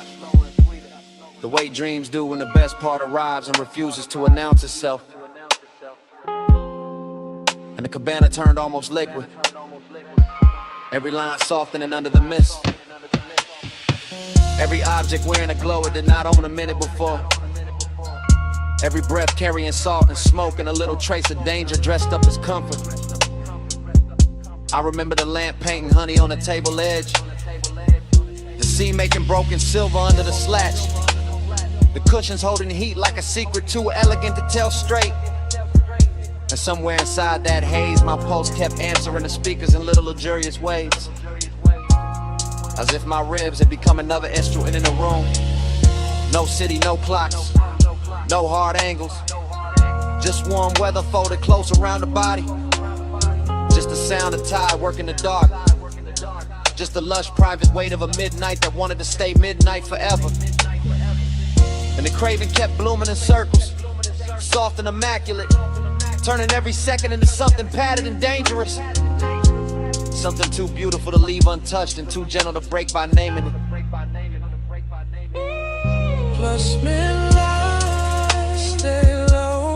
the way dreams do when the best part arrives and refuses to announce itself. And the cabana turned almost liquid, every line softening under the mist, every object wearing a glow it did not own a minute before, every breath carrying salt and smoke and a little trace of danger dressed up as comfort. I remember the lamp painting honey on the table edge, the sea making broken silver under the slats, the cushions holding heat like a secret too elegant to tell straight. And somewhere inside that haze, my pulse kept answering the speakers in little luxurious ways, as if my ribs had become another instrument in the room. No city, no clocks, no hard angles, just warm weather folded close around the body, just the sound of tide working the dark, just the lush private weight of a midnight that wanted to stay midnight forever. And the craving kept blooming in circles, soft and immaculate, turning every second into something padded and dangerous, something too beautiful to leave untouched and too gentle to break by naming it. Plush midnight, stay low.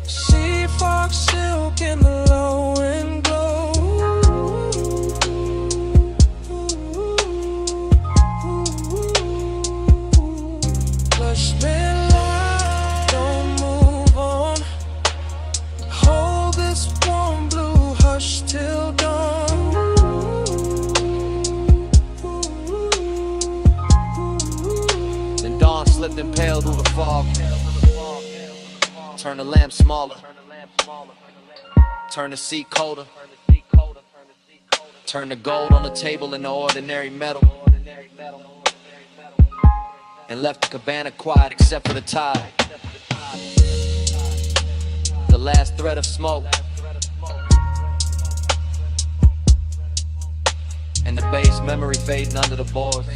Sea fog, silk in the low and glow. Plush midnight, don't move on. Hold this warm blue hush till dawn. Then dawn slipped and paled through the fog, turned the lamp smaller, turned the seat colder, turned the gold on the table into ordinary metal, and left the cabana quiet except for the tide, the last thread of smoke, and the bass memory fading under the boards.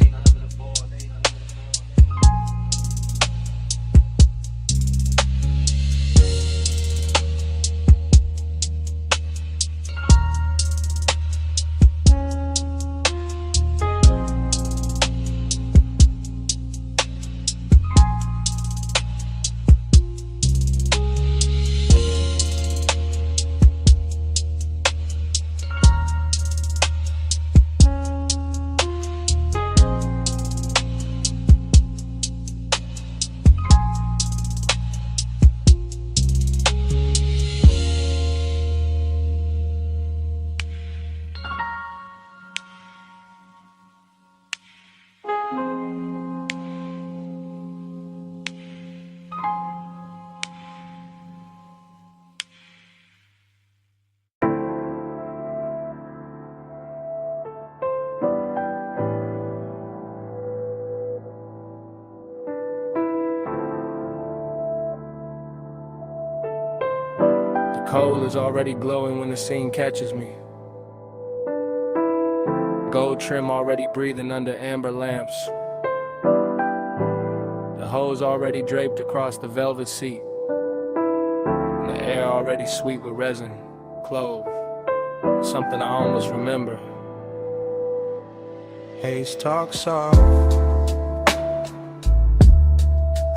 coal is already glowing when the scene catches me. Gold trim already breathing under amber lamps. The hose already draped across the velvet seat. And the air already sweet with resin, clove. Something I almost remember. Haze talk soft.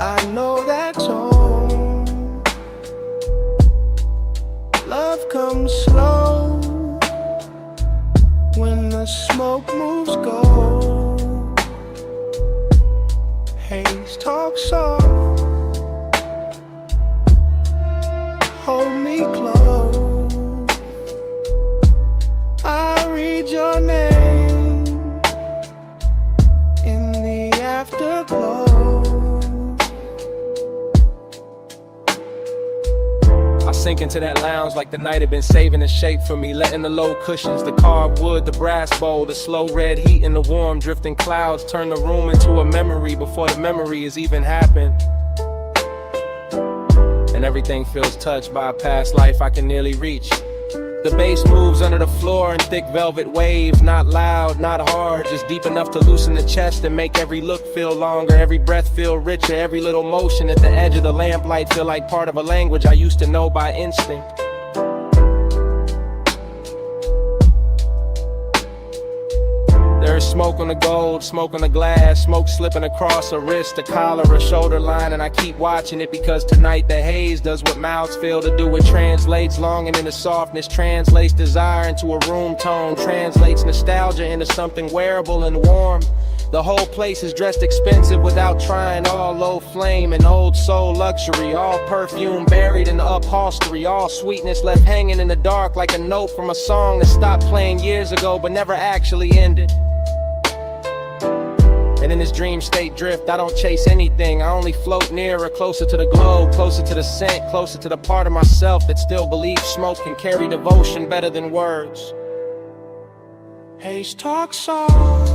I know that tone. Love comes slow when the smoke moves gold. Haze talk soft. Hold me close. I read your name in the afterglow. I sink into that lounge like the night had been saving a shape for me, letting the low cushions, the carved wood, the brass bowl, the slow red heat and the warm drifting clouds turn the room into a memory before the memory has even happened. And everything feels touched by a past life I can nearly reach. The bass moves under the floor in thick velvet waves, not loud, not hard, just deep enough to loosen the chest and make every look feel longer, every breath feel richer, every little motion at the edge of the lamplight feel like part of a language I used to know by instinct. There's smoke on the gold, smoke on the glass, smoke slipping across a wrist, a collar, a shoulder line, and I keep watching it because tonight the haze does what mouths fail to do. It translates longing into softness, translates desire into a room tone, translates nostalgia into something wearable and warm. The whole place is dressed expensive without trying, all low flame and old soul luxury, all perfume buried in the upholstery, all sweetness left hanging in the dark like a note from a song that stopped playing years ago but never actually ended. And in this dream state drift, I don't chase anything. I only float nearer, closer to the glow, closer to the scent, closer to the part of myself that still believes smoke can carry devotion better than words. Haze talk soft.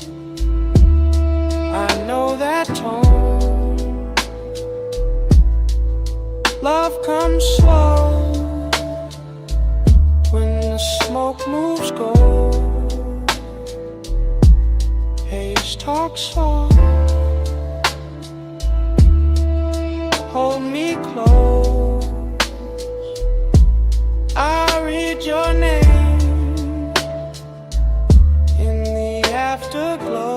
I know that tone. Love comes slow when the smoke moves gold. Haze talk soft. Hold me close. I read your name in the afterglow.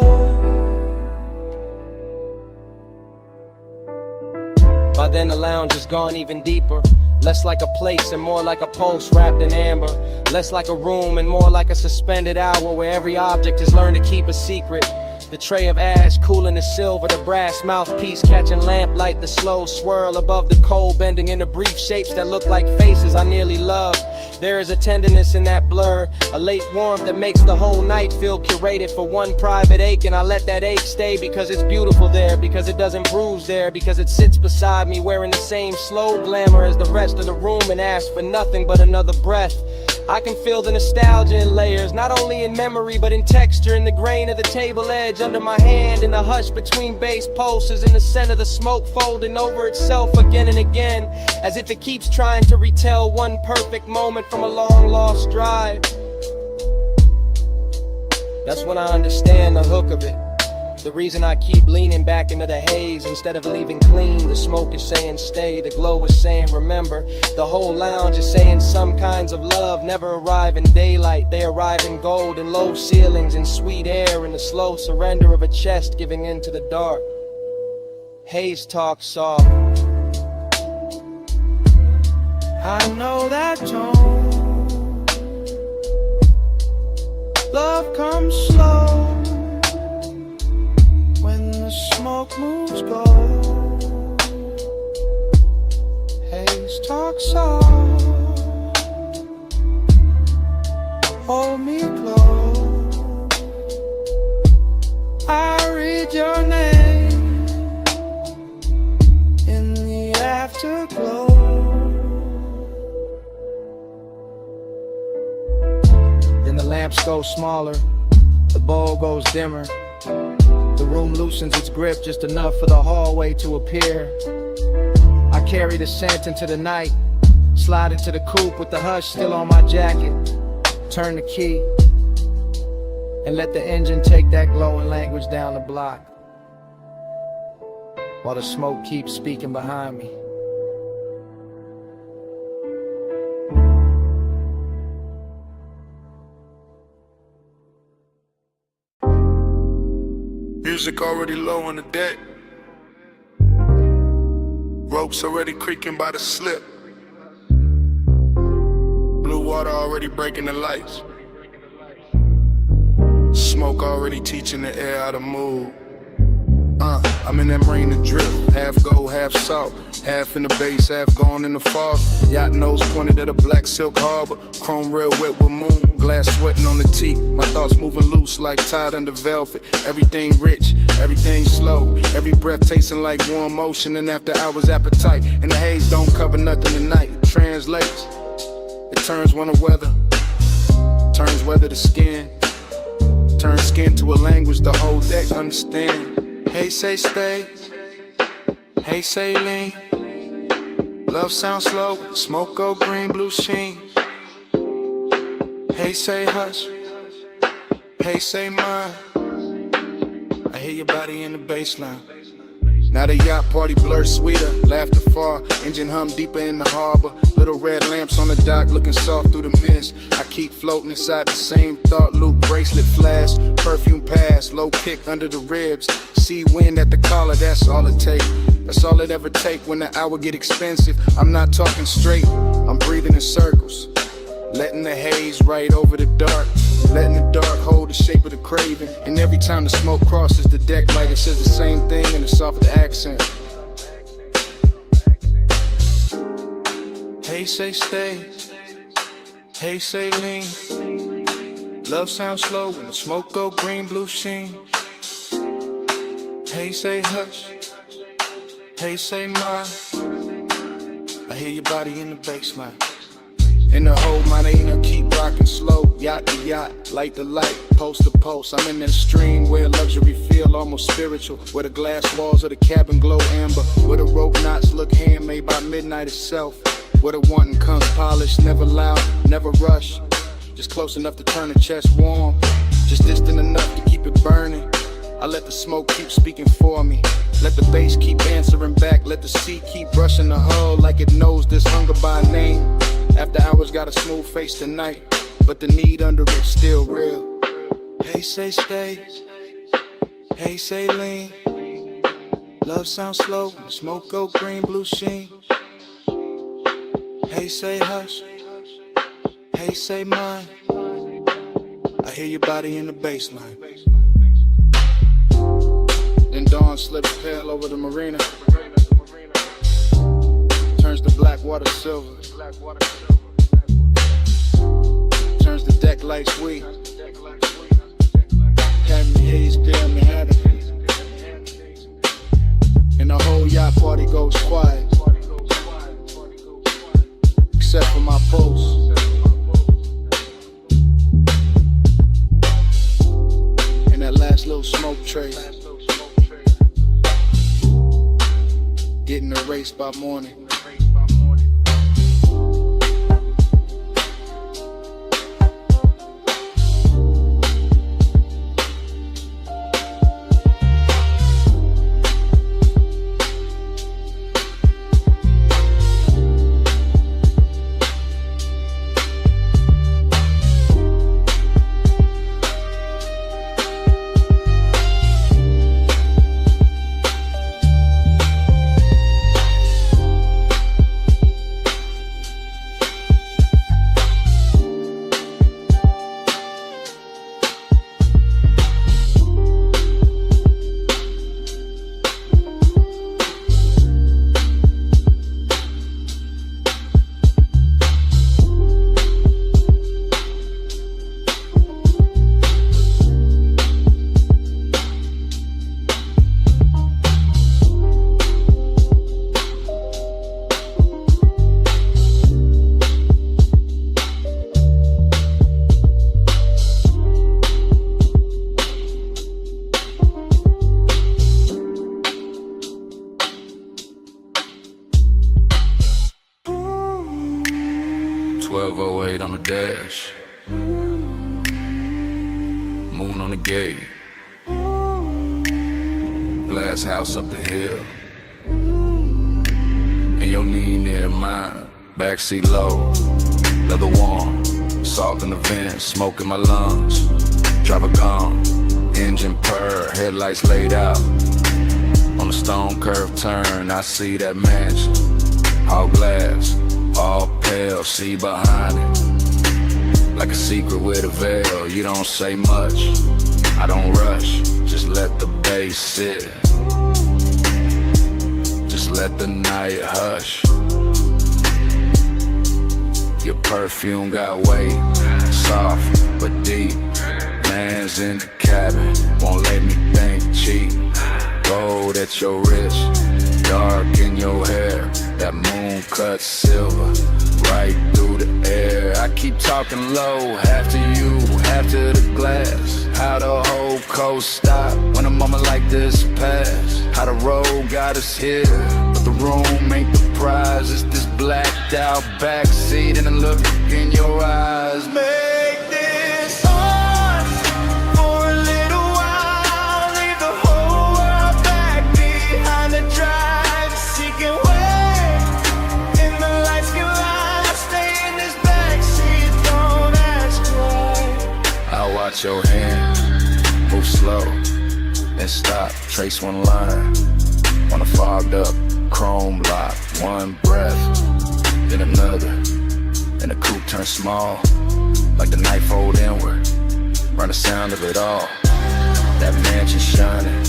By then the lounge has gone even deeper. Less like a place and more like a pulse wrapped in amber. Less like a room and more like a suspended hour where every object has learned to keep a secret. The tray of ash cooling the silver, the brass mouthpiece catching lamplight, the slow swirl above the coal bending into brief shapes that look like faces I nearly love. There is a tenderness in that blur, a late warmth that makes the whole night feel curated for one private ache, and I let that ache stay because it's beautiful there, because it doesn't bruise there, because it sits beside me wearing the same slow glamour as the rest of the room and asks for nothing but another breath. I can feel the nostalgia in layers, not only in memory but in texture, in the grain of the table edge under my hand, in the hush between bass pulses, in the scent of the smoke folding over itself again and again, as if it keeps trying to retell one perfect moment from a long lost drive. That's when I understand the hook of it. The reason I keep leaning back into the haze instead of leaving clean. The smoke is saying stay, the glow is saying remember. The whole lounge is saying some kinds of love never arrive in daylight. They arrive in gold and low ceilings and sweet air, and the slow surrender of a chest giving in to the dark. Haze talk soft. I know that tone. Love comes slow when the smoke moves gold. Haze talk soft. Hold me close. I read your name in the afterglow. Then the lamps go smaller, the bowl goes dimmer. The room loosens its grip just enough for the hallway to appear. I carry the scent into the night, Slide into the coupe with the hush still on my jacket. Turn the key and let the engine take that glowing language down the block, while the smoke keeps speaking behind me. Music already low on the deck. Ropes already creaking by the slip. Blue water already breaking the lights. Smoke already teaching the air how to move. I'm in that marine to drift. Half gold, half salt. Half in the base, half gone in the fog. Yacht nose pointed at a black silk harbor. Chrome rail wet with moon. Glass sweating on the teeth. My thoughts moving loose like tied under velvet. Everything rich, everything slow. Every breath tasting like warm motion. And after hours appetite. And the haze don't cover nothing tonight. It translates. It turns winter weather. Turns weather to skin. Turns skin to a language the whole deck understand. Hey, say stay. Hey, say lean. Love sounds slow. Smoke go green, blue sheen. Hey, say hush. Hey, say mine. I hear your body in the baseline. Now the yacht party blur sweeter, laughter far, engine hum deeper in the harbor. Little red lamps on the dock looking soft through the mist. I keep floating inside the same thought loop, bracelet flash, perfume pass, low kick under the ribs. Sea wind at the collar, that's all it take. That's all it ever take when the hour get expensive. I'm not talking straight, I'm breathing in circles. Letting the haze right over the dark. Letting the dark hold the shape of the craving. And every time the smoke crosses the deck light, it says the same thing in a softer accent. Hey, say stay. Hey, say lean. Love sounds slow when the smoke go green, blue sheen. Hey, say hush. Hey, say mine. I hear your body in the baseline. In the whole Marina, keep rocking slow. Yacht to yacht, light to light, post to post. I'm in that stream where luxury feel almost spiritual. Where the glass walls of the cabin glow amber. Where the rope knots look handmade by midnight itself. Where the wanting comes polished, never loud, never rush. Just close enough to turn the chest warm. Just distant enough to keep it burning. I let the smoke keep speaking for me. Let the bass keep answering back. Let the sea keep brushing the hull like it knows this hunger by name. After hours got a smooth face tonight, but the need under it's still real. Hey, say stay. Hey, say lean. Love sounds slow, smoke go green, blue sheen. Hey, say hush. Hey, say mine. I hear your body in the baseline. Then dawn slips pale over the marina. Turns the black water silver. Turns the deck like sweet. Had me haze, damn me had it. And the whole yacht party goes quiet. Except for my pulse. And that last little smoke trace. Getting erased by morning. dash. Moon on the gate. Glass house up the hill. And your knee near mine. Backseat low, leather warm. Salt in the vent, smoke in my lungs. Driver gone, engine purr, headlights laid out. On the stone curve turn, I see that mansion. All glass, all pale, see behind it. Like a secret with a veil, you don't say much. I don't rush, just let the bass sit. Just let the night hush. Your perfume got weight, soft but deep. Lands in the cabin, won't let me think cheap. Gold at your wrist, dark in your hair. That moon cut silver, right through the air. I keep talking low, half to you, half to the glass. How the whole coast stop when a moment like this pass. How the road got us here, but the room ain't the prize. It's this blacked out backseat and the look in your eyes. Make this ours for a little while. Leave the whole world back behind the drive. Seeking way, and the lights can lie. Stay in this backseat, don't ask why. I'll watch your hand move slow, then stop, trace one line on a fogged up chrome lock. One breath, then another, and the coupe turns small, like the night fold inward. Run the sound of it all. That mansion shining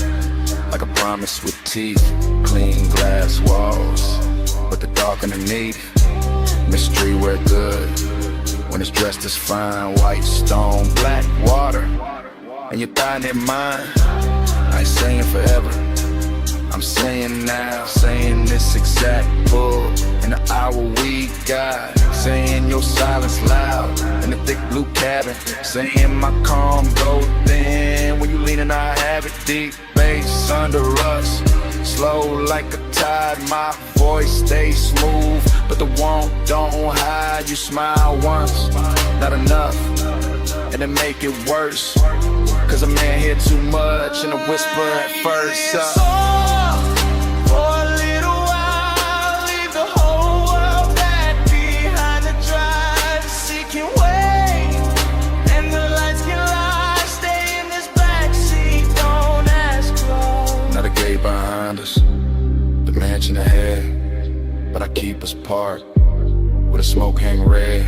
like a promise with teeth. Clean glass walls, but the dark underneath. Mystery wear good when it's dressed as fine. White stone, black water, and your thigh near mine. I ain't saying forever, I'm saying now. Saying this exact bull in the hour we got. Saying your silence loud in the thick blue cabin. Saying my calm go thin when you lean and I have it. Deep bass under us, slow like a tide. My voice stays smooth, but the warmth don't hide. You smile once, not enough, and then make it worse. Cause a man hear too much and a whisper at first. For a little while, leave the whole world back behind the drive. Seeking way, and the lights can lie. Stay in this backseat, don't ask why. Not a gate behind us, the mansion ahead, but I keep us parked with a smoke hang red.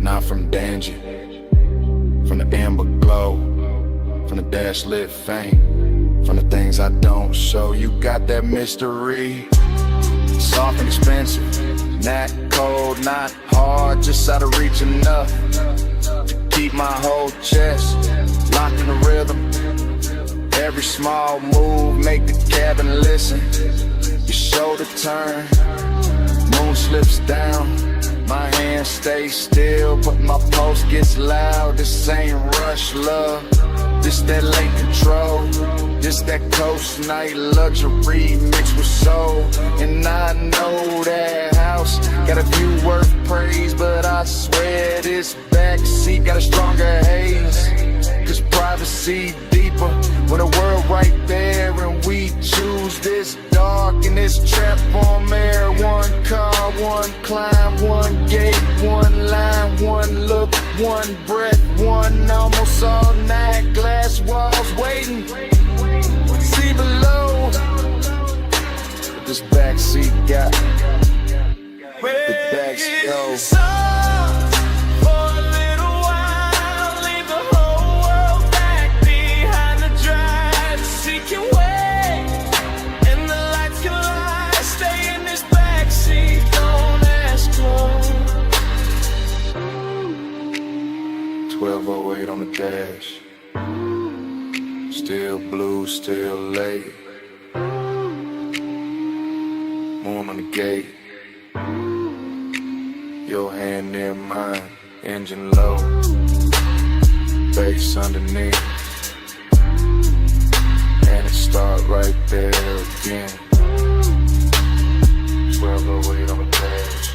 Not from danger, from the amber glow, from the dash lit fame, from the things I don't show. You got that mystery, soft and expensive, not cold, not hard, just out of reach enough to keep my whole chest locked in the rhythm. Every small move make the cabin listen. Your shoulder turn, moon slips down. My hand stays still, but my pulse gets loud. This ain't rush love, this that late control. This that coast night luxury mixed with soul. And I know that house got a view worth praise, but I swear this backseat got a stronger haze. Cause privacy deeper when the world right there, and we choose this dark and this trap on air. One car, one climb, one gate, one line, one look, one breath, one almost all night. Glass walls waiting, see below. But this backseat got the backseat. On the dash, still blue, still late. Moon on the gate, your hand near mine, engine low, bass underneath, and it start right there again. 1208 on the dash.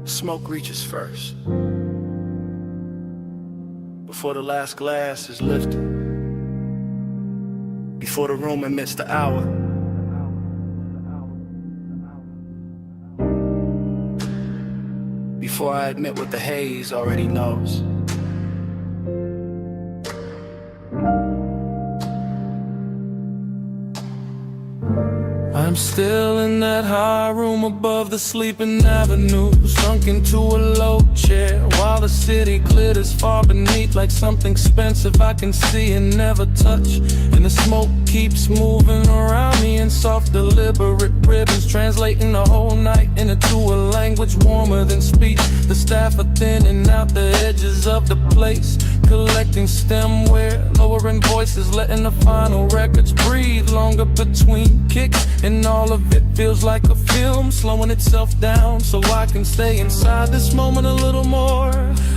Smoke reaches first. Before the last glass is lifted. Before the room admits the hour. Before I admit what the haze already knows. I'm still in that high room above the sleeping avenue, sunk into a low chair while the city glitters far beneath like something expensive I can see and never touch. And the smoke keeps moving around me in soft deliberate ribbons, translating the whole night into a language warmer than speech. The staff are thinning out the edges of the place, collecting stemware, lowering voices, letting the final records breathe longer between kicks. And all of it feels like a film, slowing itself down so I can stay inside this moment a little more.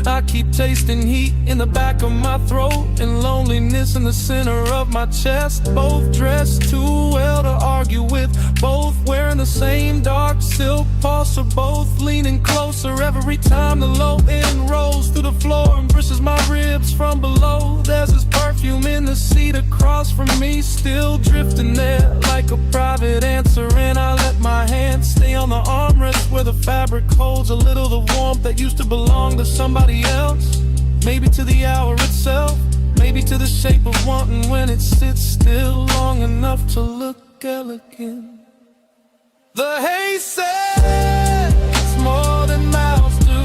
I keep tasting heat in the back of my throat and loneliness in the center of my chest. Both dressed too well to argue with, both wearing the same dark silk pulse, or both leaning closer every time the low end rolls through the floor and brushes my ribs from below. There's this perfume in the seat across from me, still drifting there like a private answer, and I let my hand stay on the armrest where the fabric holds a little the warmth that used to belong to somebody else. Maybe to the hour itself, maybe to the shape of wanting when it sits still long enough to look elegant. The haze says it's more than mouths do.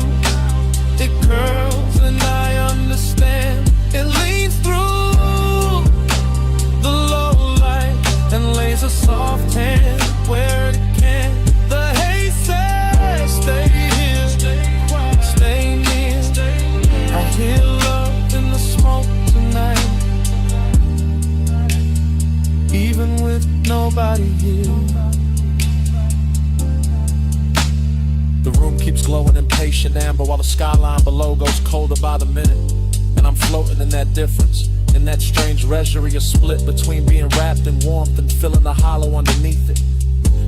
It curls and I understand. It leans through the low light and lays a soft hand where it can. The haze says stay here, stay near. I hear love in the smoke tonight, even with nobody here. The room keeps glowing impatient amber while the skyline below goes colder by the minute. And I'm floating in that difference, in that strange reverie, a split between being wrapped in warmth and feeling the hollow underneath it.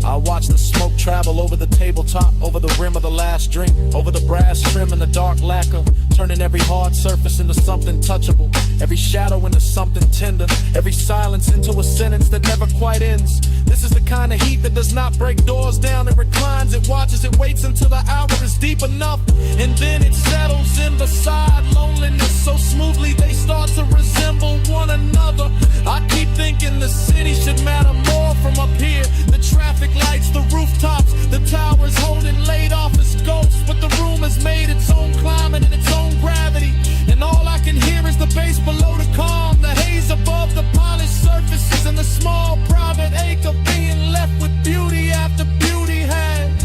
I watch the smoke travel over the tabletop, over the rim of the last drink, over the brass trim and the dark lacquer, turning every hard surface into something touchable, every shadow into something tender, every silence into a sentence that never quite ends. This is the kind of heat that does not break doors down. It reclines, it watches, it waits until the hour is deep enough, and then it settles in beside loneliness so smoothly they start to resemble one another. I keep thinking the city should matter more from up here. The traffic lights, the rooftops, the towers holding laid office ghosts, but the room has made its own climate and its own gravity, and all I can hear is the bass below the calm, the haze above the polished surfaces, and the small private ache of being left with beauty after beauty has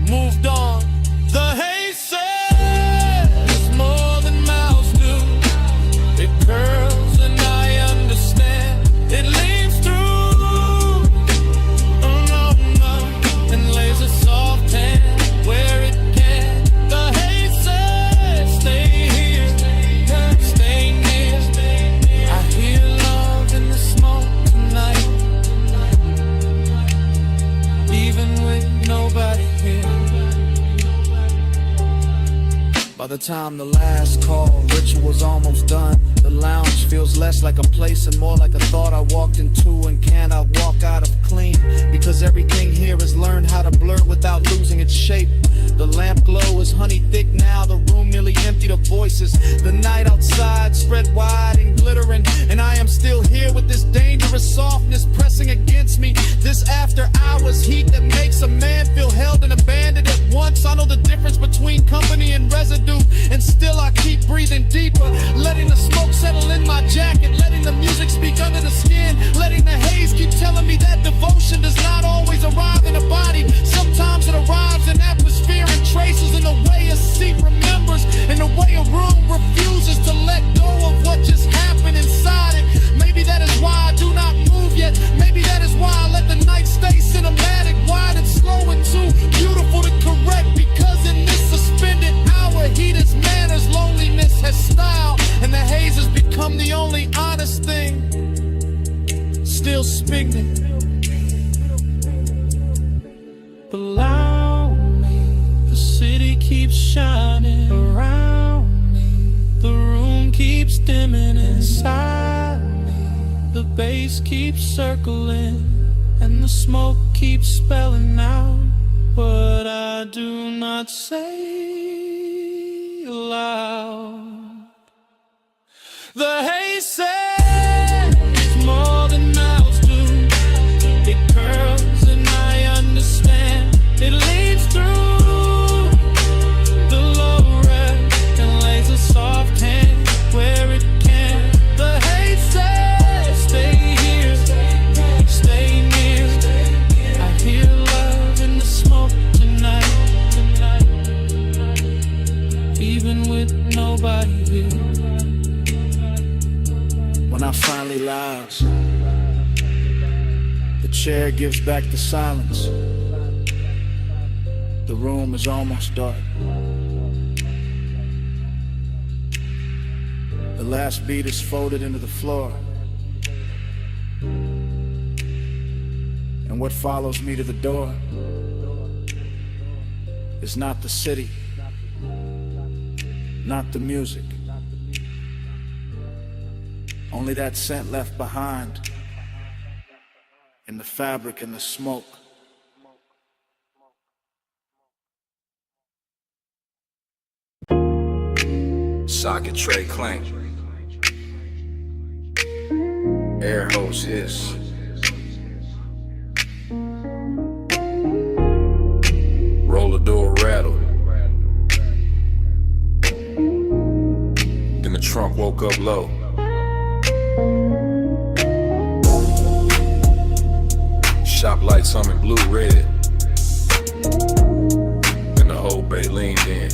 moved on. The haze says more than mouths do. It curls and I understand. It leans through and lays a soft hand where it can. The haze says stay here, stay near. I hear love in the smoke tonight, even with nobody here. By the time the last call ritual's almost done, the lounge feels less like a place and more like a thought I walked into and cannot walk out of clean, because everything here has learned how to blur without losing its shape. The lamp glow is honey thick now, the room nearly emptied of voices. The night outside spread wide and glittering, and I am still here with this dangerous softness pressing against me. This after hours heat that makes a man feel held and abandoned at once. I know the difference between company and residue, and still I keep breathing deeper, letting the smoke settle in my jacket, letting the music speak under the skin, letting the haze keep telling me that devotion does not always arrive in a body. Sometimes it arrives in atmosphere and traces, in the way a seat remembers, in the way a room refuses to let go of what just happened inside it. Maybe that is why I do not move yet. Maybe that is why I let the night stay cinematic. Why keeps shining around me. The room keeps dimming inside me. The bass keeps circling, and the smoke keeps spelling out what I do not say aloud. The haze says more than mouths do. It curls and I understand. It leads through the low red and lays a soft hand where it can. The haze says stay here, stay near. I hear love in the smoke tonight, even with nobody here. When I finally lounge, the chair gives back the silence. The room is almost dark. The last beat is folded into the floor. And what follows me to the door is not the city, not the music, only that scent left behind in the fabric and the smoke. Socket tray clank. Air hose hiss. Roller door rattle. Then the trunk woke up low. Shop lights humming blue red. And the whole bay leaned in.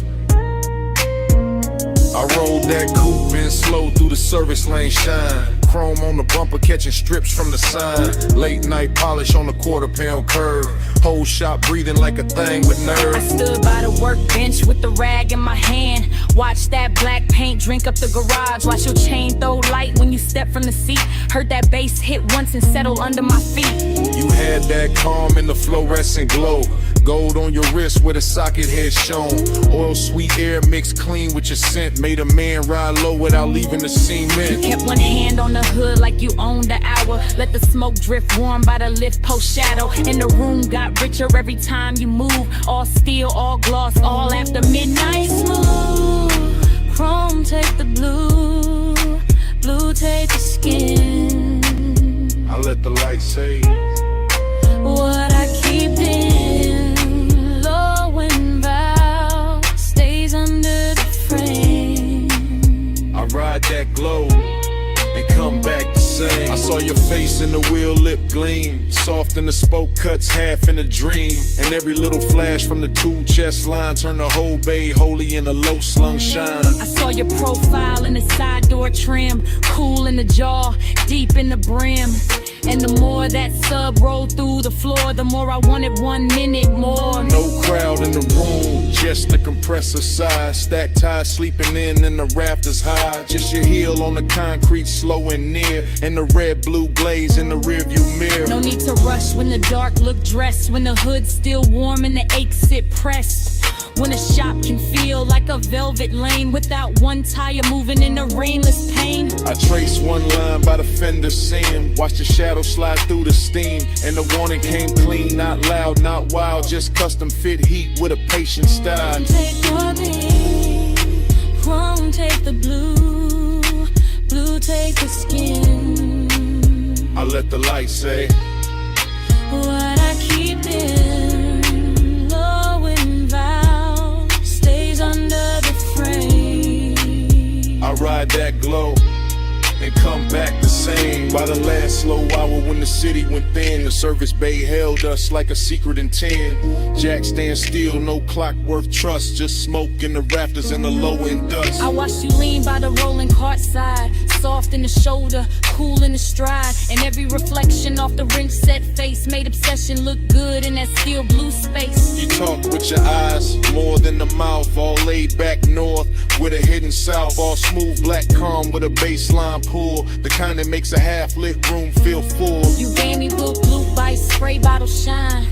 I rolled that coupe in slow through the service lane shine. Chrome on the bumper catching strips from the sign. Late night polish on the quarter-pound curve. Whole shop breathing like a thing with nerve. I stood by the workbench with the rag in my hand. Watch that black paint drink up the garage. Watch your chain throw light when you step from the seat. Heard that bass hit once and settle under my feet. You had that calm in the fluorescent glow. Gold on your wrist where the socket head shown. Oil sweet air mixed clean with your scent. Made a man ride low without leaving the cement. Kept one hand on the hood like you owned the hour. Let the smoke drift warm by the lift post shadow. And the room got richer every time you move. All steel, all gloss, all after midnight. Smooth, chrome take the blue. Blue take the skin. I let the light say what I keep in, low and bow, stays under the frame. I ride that glow and come back the same. I saw your face in the wheel lip gleam. Soft in the spoke cuts, half in a dream. And every little flash from the two chest line turned the whole bay holy in a low slung shine. I saw your profile in the side door trim. Cool in the jaw, deep in the brim. And the more that sub rolled through the floor, the more I wanted 1 minute more. No crowd in the room, just the compressor side. Stacked ties sleeping in and the rafters high. Just your heel on the concrete, slow and near. And the red blue glaze in the rearview mirror. No need to rush when the dark look dressed. When the hood's still warm and the aches sit pressed. When a shop can feel like a velvet lane without one tire moving in the rainless pain. I trace one line by the fender seam. Watch the shadow slide through the steam. And the warning came clean, not loud, not wild. Just custom fit heat with a patient style. Take your beat, chrome take the blue. Blue take the skin. I let the light say what I keep in, low and vow, stays under the frame. I ride that glow and come back the same. By the last slow hour when the city went thin, the service bay held us like a secret in 10. Jack stand still, no clock worth trust. Just smoke in the rafters and the low end dust. I watched you lean by the rolling cart side. Soft in the shoulder, cool in the stride. And every reflection off the ring set face made obsession look good in that steel blue space. You talk with your eyes, more than the mouth. All laid back north with a hidden south. All smooth black calm with a baseline pull. The kind that makes a half-lit room feel full. You gave me blue by spray bottle shine.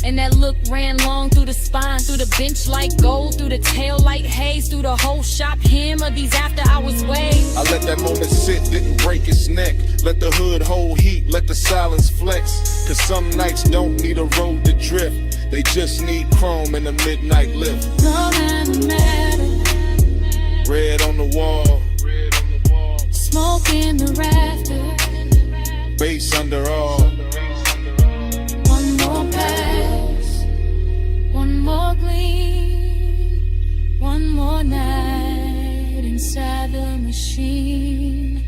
And that look ran long through the spine, through the bench like gold, through the tail like haze, through the whole shop. Him of these after hours ways. I let that moment sit, didn't break its neck. Let the hood hold heat, let the silence flex. Cause some nights don't need a road to drift. They just need chrome and a midnight lift. No matter. Red on the wall, Smoke in the rafters. bass under all. One more pass, one more gleam, one more night inside the machine.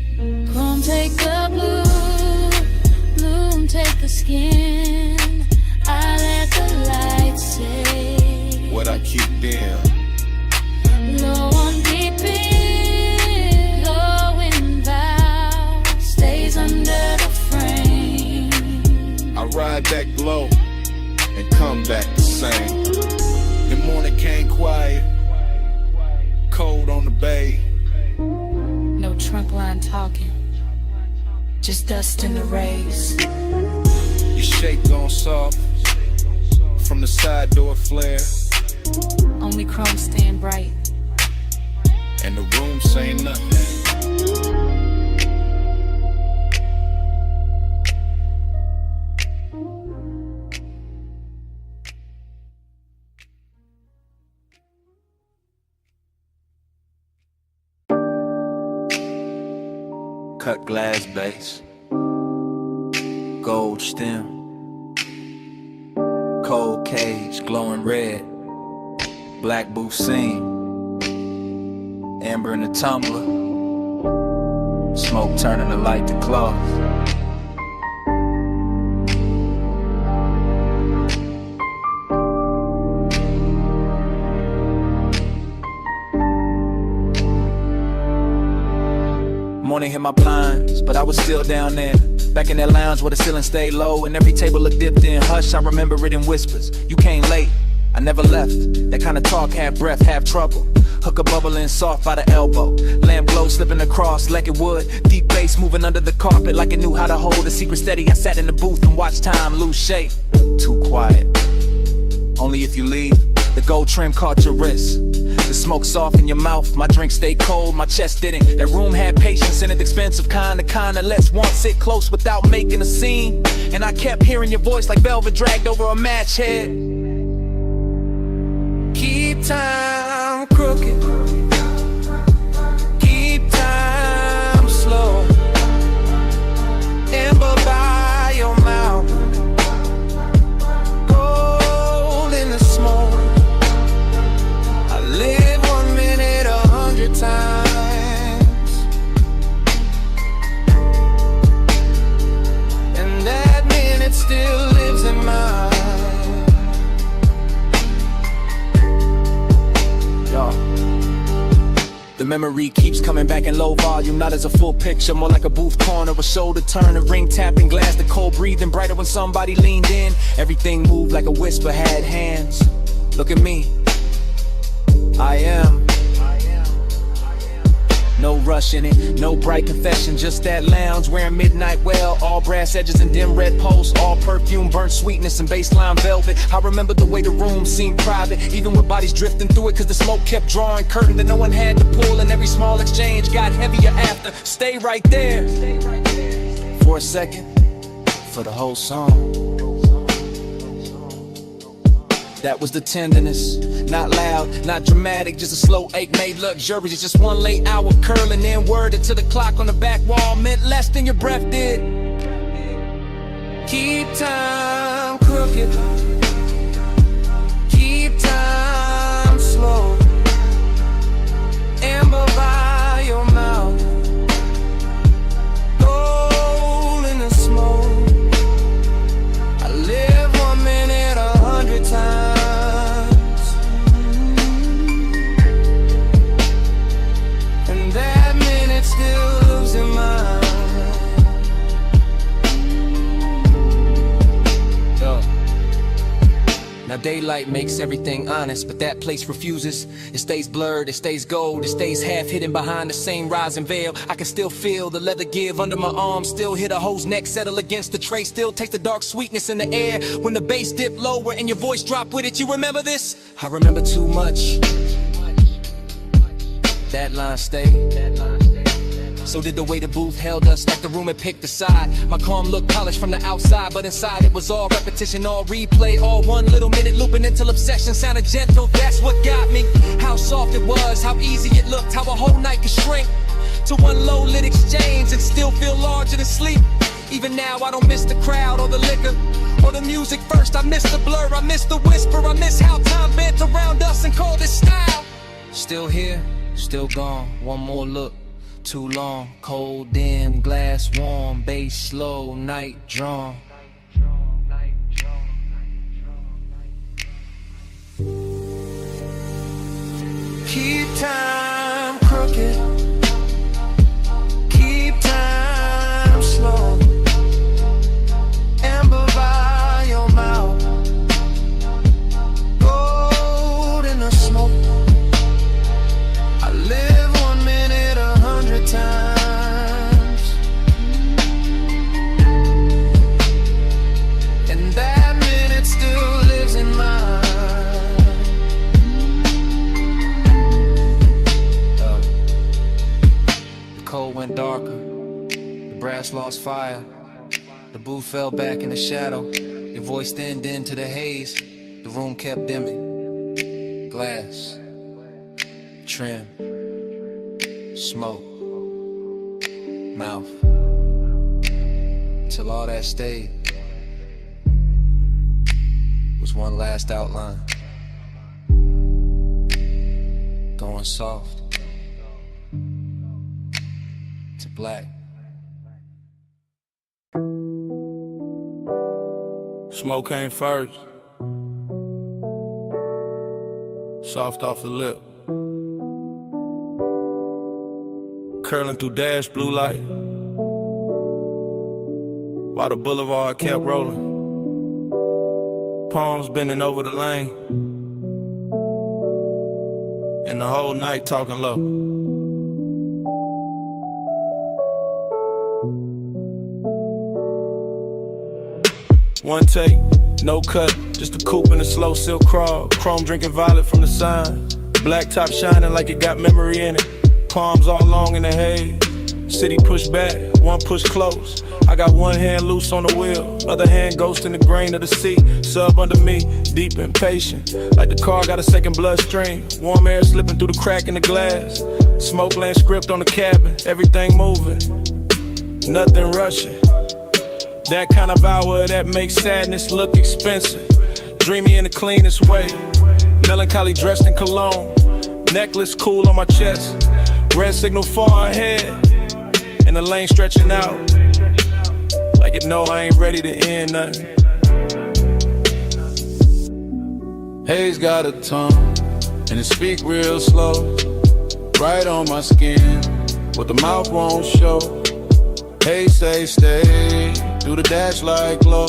Come take the blue, bloom take the skin. I let the light say What I keep dim. low on deep in, low in vow, stays under the frame. I ride that glow and come back the same. The morning came quiet, cold on the bay. No trunk line talking, just dust in the rays. Your shake gone soft from the side door flare, Only chrome staying bright. and the room say nothing. Cut glass base, gold stem, cold cage glowing red, black booth seam, amber in the tumbler, smoke turning the light to cloth. Morning hit my blinds, but I was still down there. Back in that lounge where the ceiling stayed low and every table looked dipped in hush. I remember it in whispers. You came late, I never left. That kind of talk, half breath, half trouble. Hooker bubbling soft by the elbow. Lamp glow slipping across like it would. Deep bass moving under the carpet like it knew how to hold a secret steady. I sat in the booth and watched time lose shape. Too quiet. Only if you leave. The gold trim caught your wrist. The smoke soft in your mouth. My drink stayed cold, my chest didn't. That room had patience in it, expensive kinda lets one sit close without making a scene. And I kept hearing your voice like velvet dragged over a match head. Keep time crooked. Keep time slow. Amber by your mouth. Gold in the smoke. Live 1 minute 100 times, and that minute still lives in mine. Yo. The memory keeps coming back in low volume, not as a full picture, more like a booth corner, a shoulder turn, a ring tapping glass, the cold breathing brighter when somebody leaned in. Everything moved like a whisper had hands. Look at me. I am. No rush in it, no bright confession, just that lounge wearing midnight well, all brass edges and dim red posts, all perfume, burnt sweetness and baseline velvet. I remember the way the room seemed private, even with bodies drifting through it, cause the smoke kept drawing curtain that no one had to pull, and every small exchange got heavier after. Stay right there for a second, for the whole song. That was the tenderness, not loud, not dramatic, just a slow ache made luxurious. Just one late hour curling in, worded to the clock on the back wall, meant less than your breath did. Keep time crooked, keep time slow. Amber by your mouth, gold in the smoke. I live 1 minute 100 times. Still lives in mine. Yo. daylight makes everything honest, but that place refuses. It stays blurred, it stays gold, it stays half hidden behind the same rising veil. I can still feel the leather give under my arm, still hear the hoe's neck settle against the tray, still taste the dark sweetness in the air when the bass dip lower and your voice drop with it. You remember this? I remember too much. That line stayed. So did the way the booth held us, like the room had picked a side. My calm looked polished from the outside, but inside it was all repetition, all replay, all 1 little minute looping until obsession sounded gentle. That's what got me. How soft it was, how easy it looked, how a whole night could shrink to one low lit exchange and still feel larger than sleep. Even now I don't miss the crowd or the liquor or the music first. I miss the blur, I miss the whisper, I miss how time bent around us and called it style. Still here, still gone, one more look. Too long, cold dim, glass warm, bass slow, night drawn. Keep time crooked, keep time slow. Amber by your mouth, gold in the smoke. I live 1 minute 100 times, and that minute still lives in mine. The cold went darker, the brass lost fire. The booth fell back in the shadow, your voice thinned into the haze. The room kept dimming. Glass, trim, smoke, mouth, till all that stayed was one last outline, going soft to black. Smoke came first, soft off the lip, curling through dash blue light, while the boulevard kept rolling, palms bending over the lane, and the whole night talking low. One take, no cut, just a coupe and a slow silk crawl. Chrome drinking violet from the sign. Black top shining like it got memory in it. Palms all long in the haze. City push back, one push close. I got one hand loose on the wheel, other hand ghost in the grain of the sea. Sub under me, deep and patient, like the car got a second bloodstream. Warm air slipping through the crack in the glass. Smoke land script on the cabin, everything moving, nothing rushing. That kind of hour that makes sadness look expensive. Dreamy in the cleanest way, melancholy dressed in cologne. Necklace cool on my chest, red signal far ahead, and the lane stretching out like it know I ain't ready to end nothing. Haze got a tongue, and it speak real slow, right on my skin, what the mouth won't show. Haze say stay, through the dash like glow.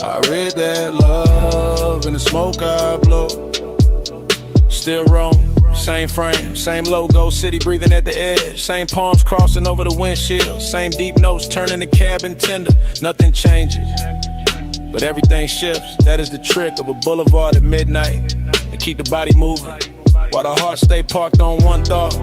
I read that love in the smoke I blow. Still roam, same frame, same logo, city breathing at the edge. Same palms crossing over the windshield, same deep notes turning the cabin tender. Nothing changes, but everything shifts. That is the trick of a boulevard at midnight, to keep the body moving, while the heart stay parked on one thought.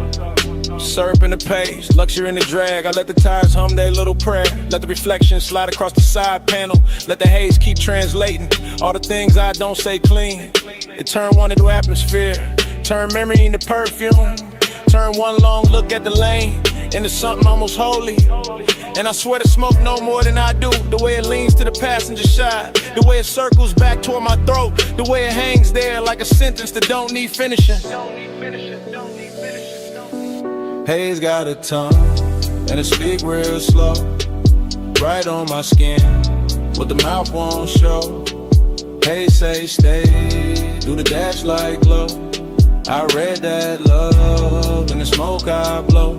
Syrup in the page, luxury in the drag. I let the tires hum their little prayer. Let the reflection slide across the side panel. Let the haze keep translating all the things I don't say clean. It turn one into atmosphere, turn memory into perfume, turn one long look at the lane into something almost holy. And I swear to smoke no more than I do. The way it leans to the passenger side, the way it circles back toward my throat, the way it hangs there like a sentence that don't need finishing. Haze got a tongue, and it speak real slow, right on my skin, what the mouth won't show. Haze say stay, do the dash like glow. I read that love in the smoke I blow.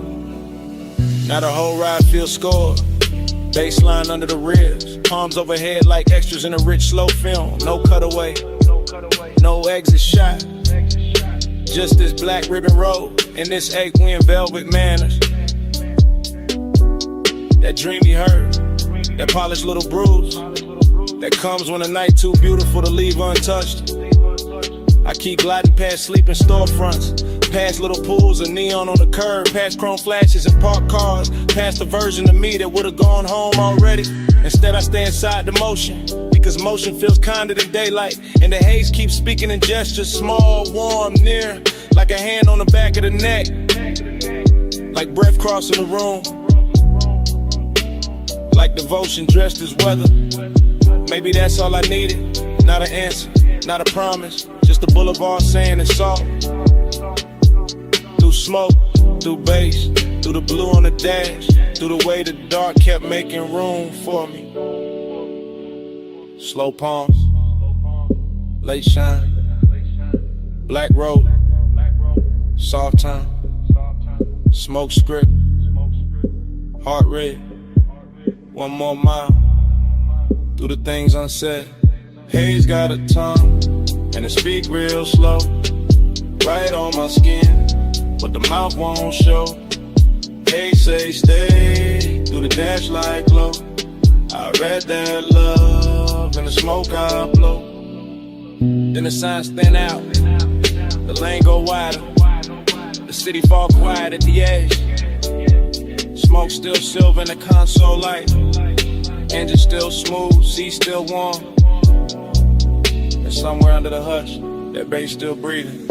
Now the whole ride feels scored, baseline under the ribs, palms overhead like extras in a rich slow film. No cutaway, no exit shot. Just this black ribbon road and this equine velvet manners. That dreamy hurt, that polished little bruise, that comes when a night too beautiful to leave untouched. I keep gliding past sleeping storefronts, past little pools of neon on the curb, past chrome flashes and parked cars, past the version of me that would've gone home already. Instead I stay inside the motion, because motion feels kinder than daylight, and the haze keeps speaking in gestures, small, warm, near, like a hand on the back of the neck, like breath crossing the room, like devotion dressed as weather. Maybe that's all I needed, not an answer, not a promise, just a boulevard saying it's all. Through smoke, through bass, through the blue on the dash, through the way the dark kept making room for me. Slow palms, late shine, black road, soft time, smoke script, heart red, one more mile, through the things unsaid. Haze got a tongue, and it speak real slow, right on my skin, but the mouth won't show. Haze say stay, through the dash light glow. I read that love in the smoke I blow. Then the signs thin out, the lane go wider, the city fall quiet at the edge. Smoke still silver in the console light, engine still smooth, seat still warm. And somewhere under the hush, that bass still breathing.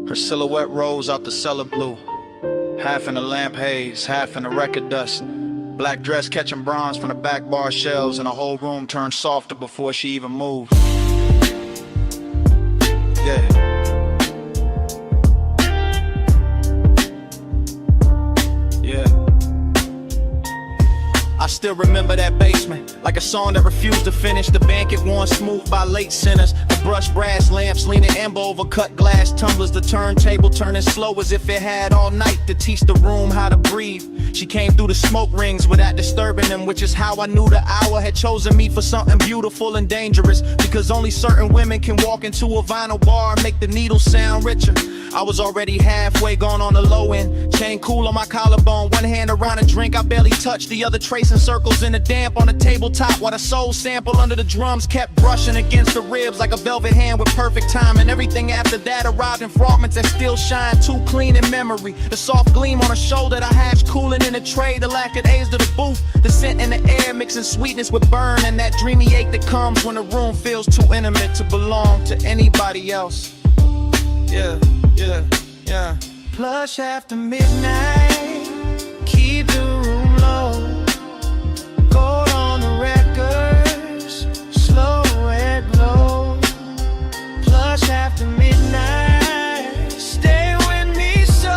Her silhouette rose out the cellar blue, half in the lamp haze, half in the record dust. Black dress catching bronze from the back bar shelves, and the whole room turned softer before she even moved. Yeah. I still remember that basement, like a song that refused to finish. The banquet worn smooth by late sinners. The brushed brass lamps leaning amber over cut glass tumblers. The turntable turning slow as if it had all night to teach the room how to breathe. She came through the smoke rings without disturbing them, which is how I knew the hour had chosen me for something beautiful and dangerous. Because only certain women can walk into a vinyl bar and make the needle sound richer. I was already halfway gone on the low end, chain cool on my collarbone, one hand around a drink I barely touched, the other tracing circles in the damp on the tabletop, while the soul sample under the drums kept brushing against the ribs like a velvet hand with perfect time. And everything after that arrived in fragments that still shine too clean in memory. The soft gleam on her shoulder, the hash cooling in the tray, the lack of A's to the booth, the scent in the air mixing sweetness with burn, and that dreamy ache that comes when the room feels too intimate to belong to anybody else. Yeah, yeah, yeah. Plush after midnight, keep the room low. Gold on the records, slow and low. Plush after midnight, stay with me so.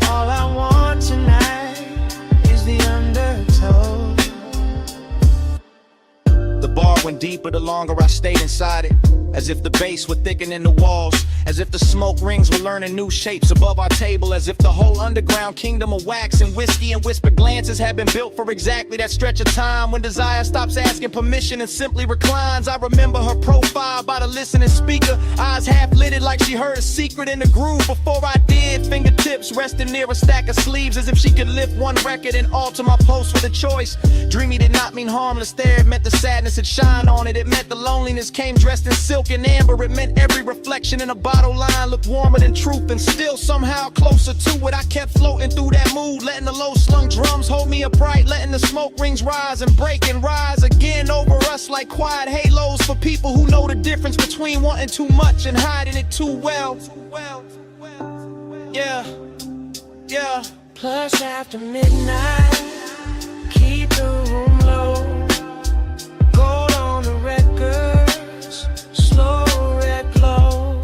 All I want tonight is the undertow. The bar went deeper the longer I stayed inside it, as if the bass would thicken in the walls, as if the smoke rings were learning new shapes above our table, as if the whole underground kingdom of wax and whiskey and whispered glances had been built for exactly that stretch of time when desire stops asking permission and simply reclines. I remember her profile by the listening speaker, eyes half lidded like she heard a secret in the groove before I did, fingertips resting near a stack of sleeves as if she could lift one record and alter my post with a choice. Dreamy did not mean harmless there, it meant the sadness had shine on it, it meant the loneliness came dressed in silk. silk and amber. It meant every reflection in a bottle line looked warmer than truth, and still somehow closer to it. I kept floating through that mood, letting the low slung drums hold me upright, letting the smoke rings rise and break and rise again over us like quiet halos for people who know the difference between wanting too much and hiding it too well. Yeah, yeah. Plus after midnight, keep the room low. Gold on the records, slow red glow.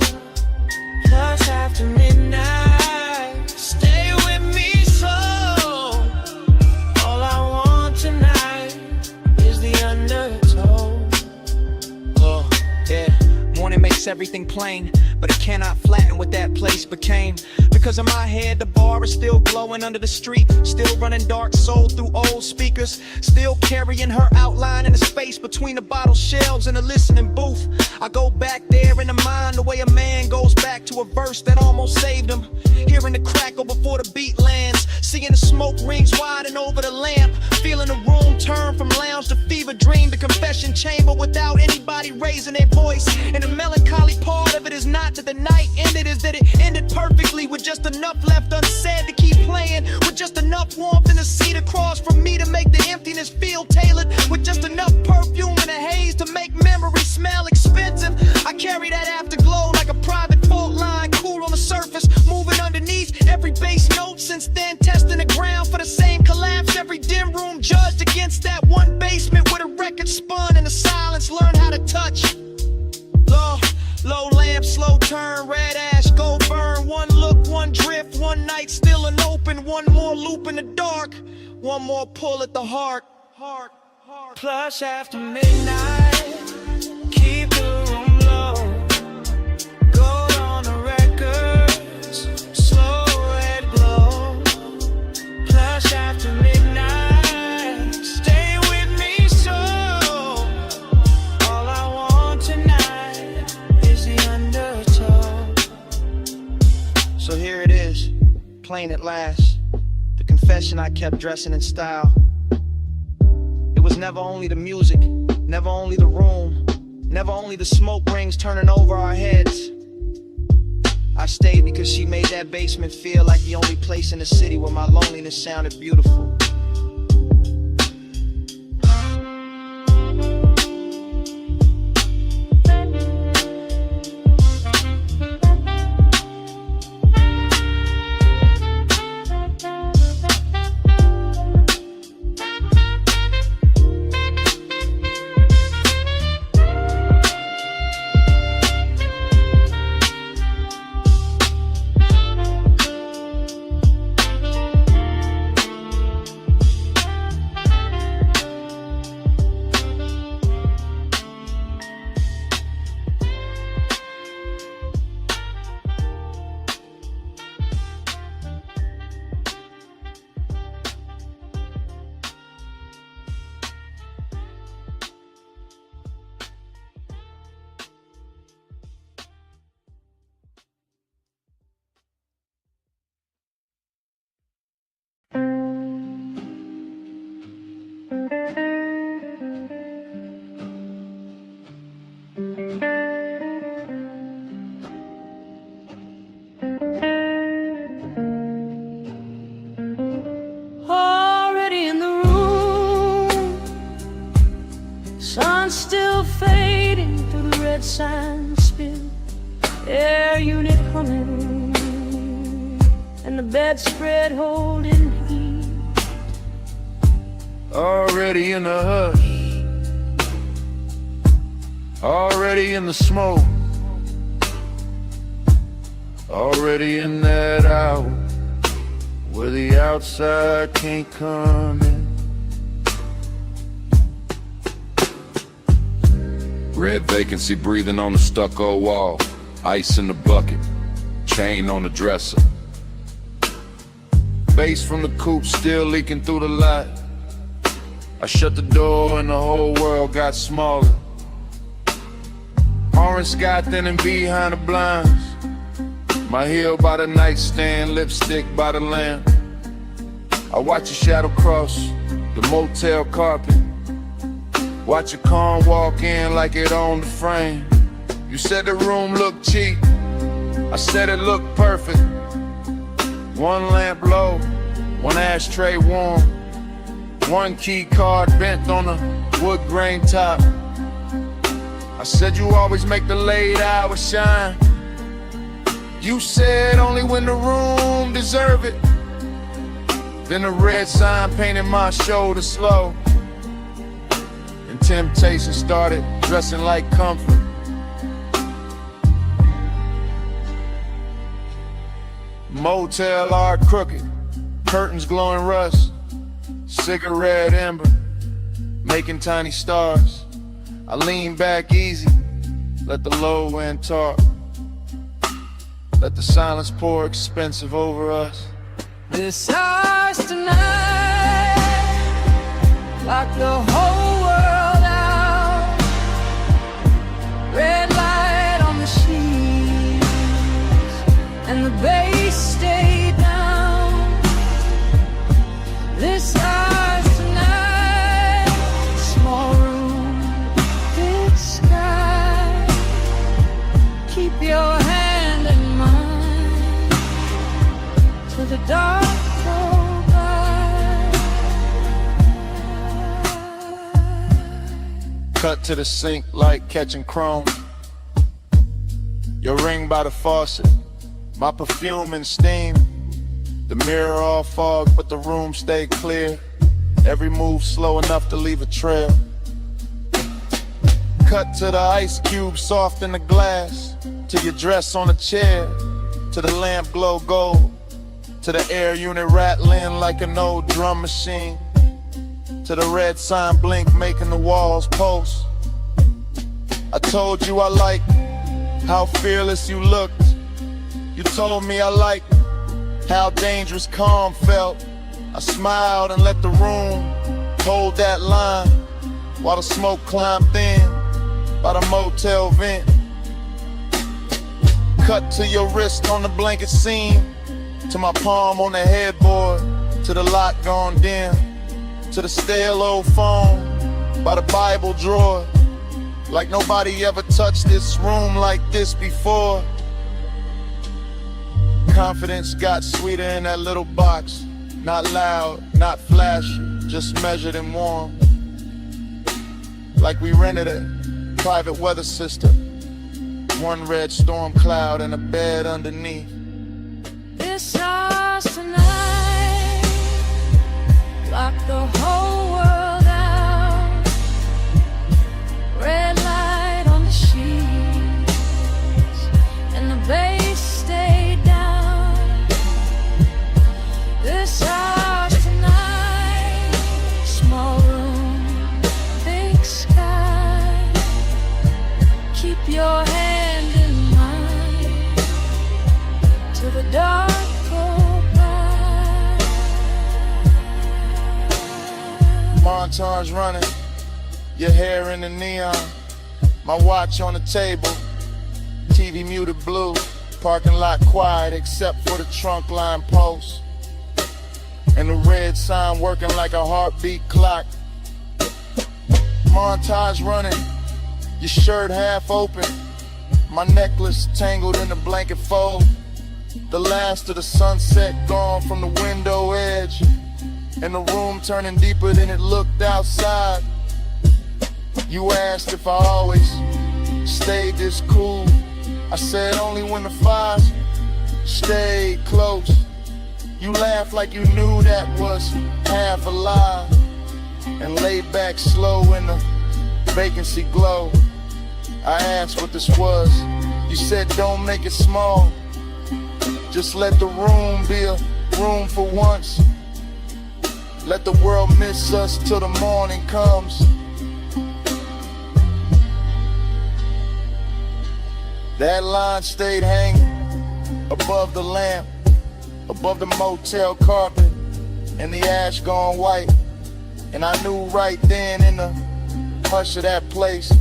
Plus after midnight, stay with me so. All I want tonight is the undertow. Oh, yeah. Morning makes everything plain, but it cannot flatten what that place became. Because in my head, the bar is still glowing under the street, still running dark soul through old speakers, still carrying her outline in the space between the bottle shelves and the listening booth. I go back there in the mind the way a man goes back to a verse that almost saved him. Hearing the crackle before the beat lands, seeing the smoke rings widen over the lamp, feeling the room turn from lounge to fever dream to confession chamber without anybody raising their voice. And the melancholy part of it is not that the night ended, is that it ended perfectly with just enough left unsaid to keep playing, with just enough warmth in the seat across from me to make the emptiness feel tailored, with just enough perfume and a haze to make memory smell expensive. I carry that afterglow like a private fault line, cool on the surface, moving underneath every bass note. Since then, testing the ground for the same collapse. Every dim room judged against that one basement where the record spun and the silence learned how to touch. Low lamp, slow turn, red ash, go burn. One look, one drift, one night still an open. One more loop in the dark, one more pull at the heart. Plus after midnight, keep the room low. Gold on the records, slow red glow. Plus after midnight, stay with me so. All I want tonight is the undertow. So here it is, plain at last. The confession I kept dressing in style. It was never only the music, never only the room, never only the smoke rings turning over our heads. I stayed because she made that basement feel like the only place in the city where my loneliness sounded beautiful. Already in the room, sun still fading through the red sign spill. Air unit humming, and the bedspread holding heat. Already in the hush, already in the smoke, already in that hour where the outside can't come in. Red vacancy breathing on the stucco wall, ice in the bucket, chain on the dresser. Bass from the coupe still leaking through the lot. I shut the door and the whole world got smaller. Orange sky thinning behind the blinds. My heel by the nightstand, lipstick by the lamp. I watch a shadow cross the motel carpet. Watch a car walk in like it owned the frame. You said the room looked cheap, I said it looked perfect. One lamp low, one ashtray warm, one key card bent on a wood grain top. I said you always make the late hours shine. You said only when the room deserve it. Then a red sign painted my shoulder slow, and temptation started dressing like comfort. Motel art crooked, curtains glowing rust, cigarette ember, making tiny stars. I lean back easy, let the low end talk. Let the silence pour expensive over us. This house tonight, lock the whole world out. Red light on the sheets, and the bass stay down. This house tonight, small room, big sky. Keep your hand in mine till the dark go by. Cut to the sink like catching chrome. Your ring by the faucet, my perfume and steam. The mirror all fog, but the room stay clear. Every move slow enough to leave a trail. Cut to the ice cube soft in the glass, to your dress on a chair, to the lamp glow gold, to the air unit rattling like an old drum machine, to the red sign blink making the walls pulse. I told you I liked how fearless you looked. You told me I liked how dangerous calm felt. I smiled and let the room hold that line while the smoke climbed thin by the motel vent. Cut to your wrist on the blanket seam, to my palm on the headboard, to the light gone dim, to the stale old phone by the Bible drawer. Like nobody ever touched this room like this before. Confidence got sweeter in that little box. Not loud, not flashy, just measured and warm. Like we rented a private weather system. One red storm cloud and a bed underneath. This house tonight, lock the whole world out. Red light on the sheets, and the bass stay down. This house tonight, small room, big sky. Keep your hand in mine till the dark go by. Montage running, your hair in the neon, my watch on the table, TV muted blue, parking lot quiet except for the trunk line post, and the red sign working like a heartbeat clock. Montage running, your shirt half open, my necklace tangled in the blanket fold. The last of the sunset gone from the window edge, and the room turning deeper than it looked outside. You asked if I always stayed this cool. I said only when the fires stayed close. You laughed like you knew that was half a lie, and laid back slow in the vacancy glow. I asked what this was. You said don't make it small, just let the room be a room for once. Let the world miss us till the morning comes. That line stayed hanging above the lamp, above the motel carpet, and the ash gone white. And I knew right then in the hush of that place,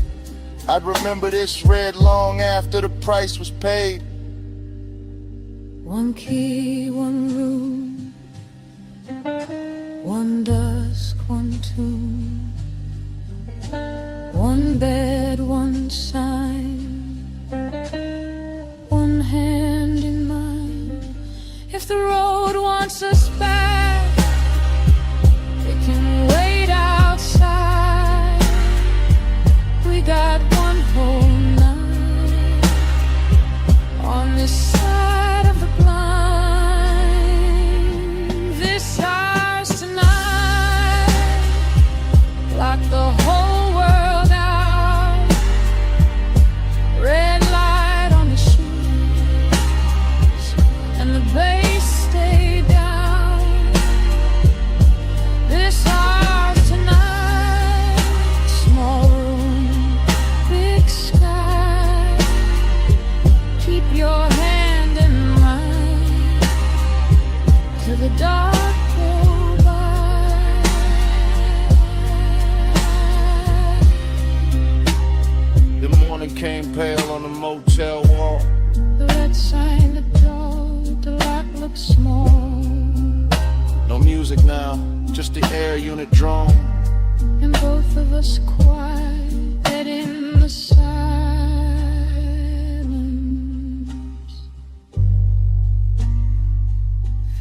I'd remember this red long after the price was paid. One key, one room, one dusk, one tune, one bed, one sign, if the road wants us back, it can wait outside. We got one whole night on this side of the blind. This house tonight, lock the whole world out. Red light on the shoes and the bass stay down. This house tonight, small room, big sky. Keep your hand in mine till the dark go by. The morning came pale on the motel wall. The red sign, the door, the lock looks small. No music now, just the air unit drone. And both of us quiet in the silence.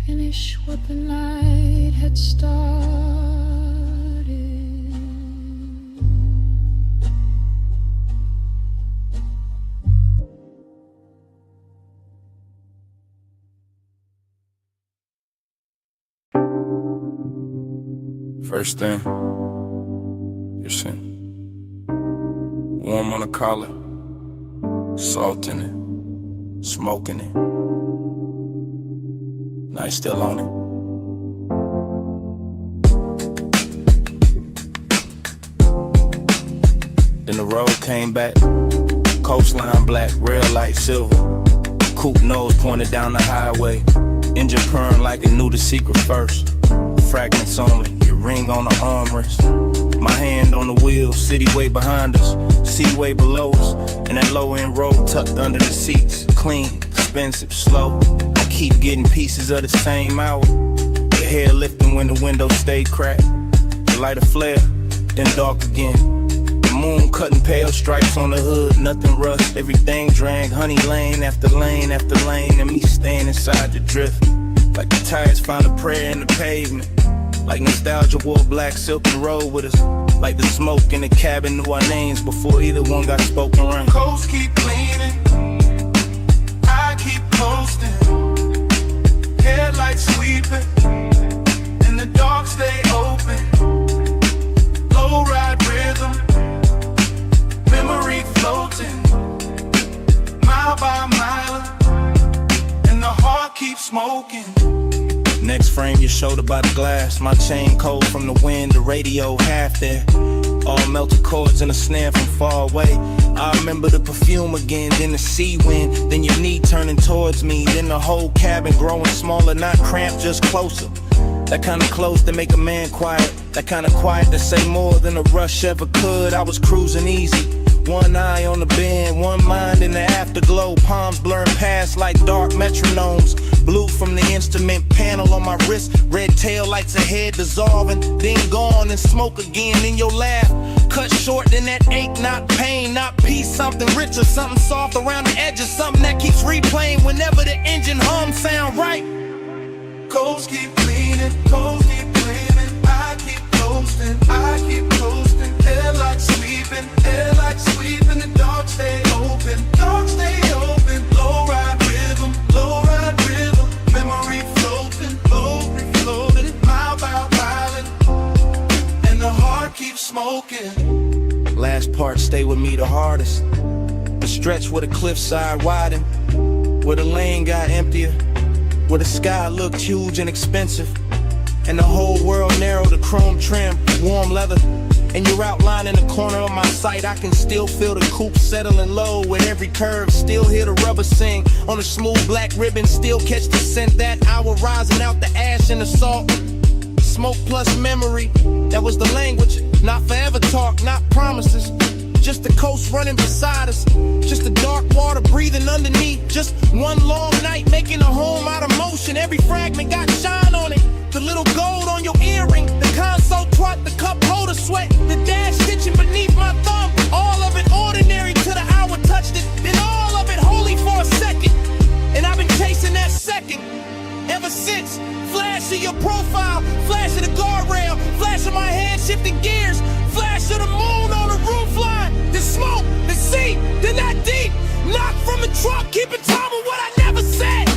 Finish what the night had started. First thing, you're sin. Warm on the collar, salt in it, smoking it. Night still on it. Then the road came back, coastline black, rail light silver. Coupe nose pointed down the highway. Engine purring like it knew the secret first. Fragments only, your ring on the armrest. My hand on the wheel, city way behind us, sea way below us. And that low end road tucked under the seats. Clean, expensive, slow. I keep getting pieces of the same hour. Your hair lifting when the window stayed cracked. The light a flare, then dark again. The moon cutting pale stripes on the hood, nothing rust. Everything drank, honey lane after lane after lane. And me staying inside the drift. Like the tires found a prayer in the pavement. Like nostalgia wore black silk and rode with us. Like the smoke in the cabin knew our names before either one got spoken right. Coast keep cleaning, I keep coasting. Headlights sweeping, and the dark stay open. Low ride rhythm, memory floating, mile by mile, and the heart keeps smoking. Next frame, your shoulder by the glass. My chain cold from the wind, the radio half there. All melted chords and a snare from far away. I remember the perfume again, then the sea wind. Then your knee turning towards me. Then the whole cabin growing smaller, not cramped, just closer. That kind of close to make a man quiet. That kind of quiet to say more than a rush ever could. I was cruising easy. One eye on the bend, one mind in the afterglow. Palms blurring past like dark metronomes. Blue from the instrument panel on my wrist. Red tail lights ahead dissolving, then gone and smoke again in your laugh. Cut short, then that ache, not pain, not peace. Something richer, something soft around the edges. Something that keeps replaying whenever the engine hum sound right. Coast keep cleaning, coast keep cleaning. I keep coasting, I keep coasting. Headlights sweeping, the dark stay open, dark stay open. Low ride rhythm, memory floating, floating, mile by mile, and the heart keeps smoking. Last part stay with me the hardest. The stretch where the cliffside widened, where the lane got emptier, where the sky looked huge and expensive, and the whole world narrow, the chrome trim, warm leather. And you're outlining the corner of my sight. I can still feel the coupe settling low with every curve. Still hear the rubber sing on the smooth black ribbon. Still catch the scent that hour rising out the ash and the salt. Smoke plus memory, that was the language. Not forever talk, not promises. Just the coast running beside us. Just the dark water breathing underneath. Just one long night making a home out of motion. Every fragment got shine on it. The little gold on your earring, the console twat, the cup holder sweat, the dash stitching beneath my thumb. All of it ordinary till the hour touched it. Then all of it holy for a second. And I've been chasing that second. profile, flash of the guardrail, flash of my hand shifting gears, flash of the moon on the roof line, the smoke, the seat, then that deep, knock from the truck, keeping time with what I never said.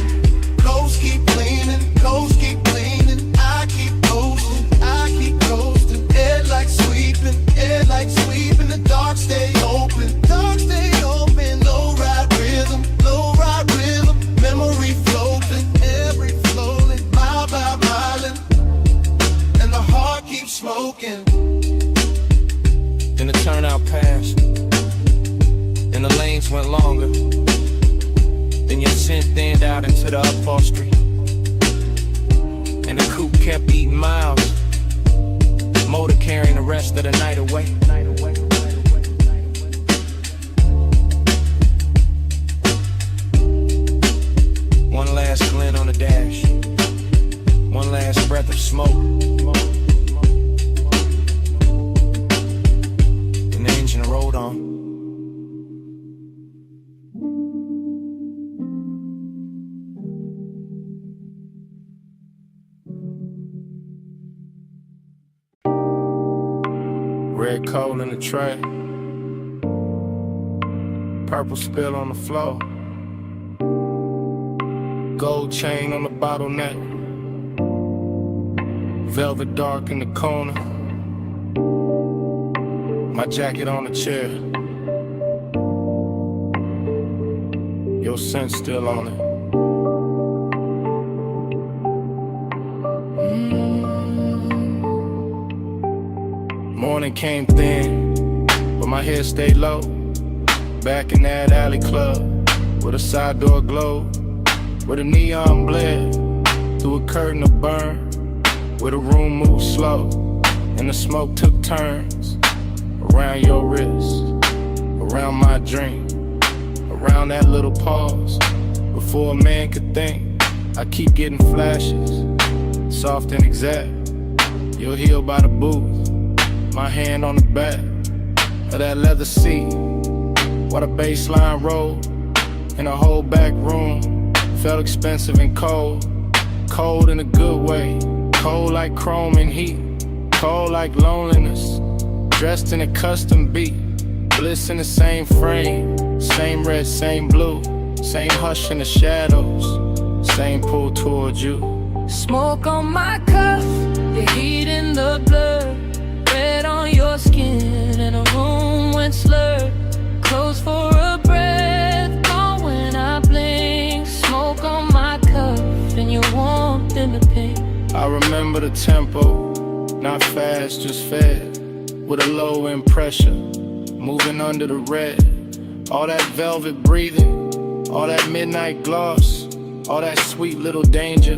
Ghosts keep cleaning, ghosts keep cleaning. I keep coasting. Headlights sweeping. The dark stay open. Low ride rhythm. Memory floating, every flowing, mile by mile, and the heart keeps smoking. Then the turnout passed, and the lanes went longer. Then your scent thinned out into the upholstery, and the coupe kept eating miles. Motor carrying the rest of the night away. One last glint on the dash, one last breath of smoke, and the engine rolled on. Red coal in the tray, purple spill on the floor, gold chain on the bottleneck, velvet dark in the corner, my jacket on the chair, your scent still on it. Morning came thin, but my head stayed low. Back in that alley club, with a side door glow, where the neon bled through a curtain of burn, where the room moved slow, and the smoke took turns around your wrist, around my drink, around that little pause. Before a man could think, I keep getting flashes, soft and exact. You'll heal by the booth. My hand on the back of that leather seat, while the bass line rolled in a whole back room. Felt expensive and cold, cold in a good way, cold like chrome and heat, cold like loneliness, dressed in a custom beat, bliss in the same frame, same red, same blue, same hush in the shadows, same pull towards you. Smoke on my cuff, the heat in the blood, red on your skin, and the room went slurred. Close for a breath, gone when I blink. Smoke on my cuff, and your warmth in the pink. I remember the tempo, not fast, just fed, with a low end pressure, moving under the red. All that velvet breathing, all that midnight gloss, all that sweet little danger,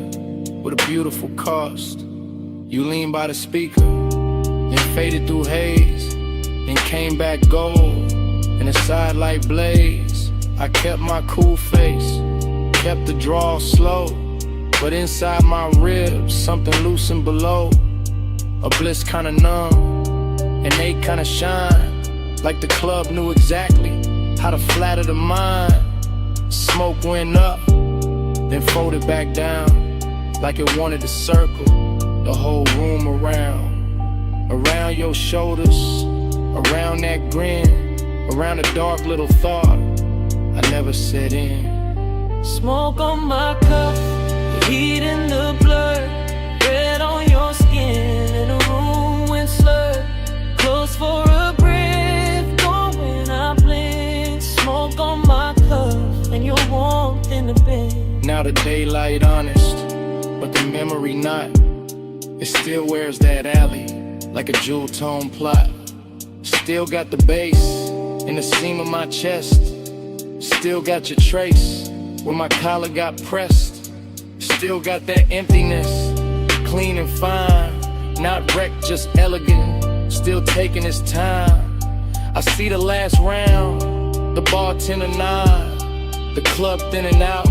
with a beautiful cost. You lean by the speaker, then faded through haze, then came back gold, in a sidelight blaze. I kept my cool face, kept the draw slow, but inside my ribs, something loosened below. A bliss kinda numb, and they kinda shine, like the club knew exactly how to flatter the mind. Smoke went up, then folded back down, like it wanted to circle the whole room around. Around your shoulders, around that grin, around a dark little thought I never set in. Smoke on my cuff, the heat in the blood, red on your skin, and the room went slurred. Close for a breath, gone when I blink. Smoke on my cuff, and your warmth in the bed. Now the daylight honest, but the memory not. It still wears that alley like a jewel tone plot. Still got the bass in the seam of my chest. Still got your trace where my collar got pressed. Still got that emptiness, clean and fine, not wrecked, just elegant, still taking his time. I see the last round, the bartender nod, the club thinning out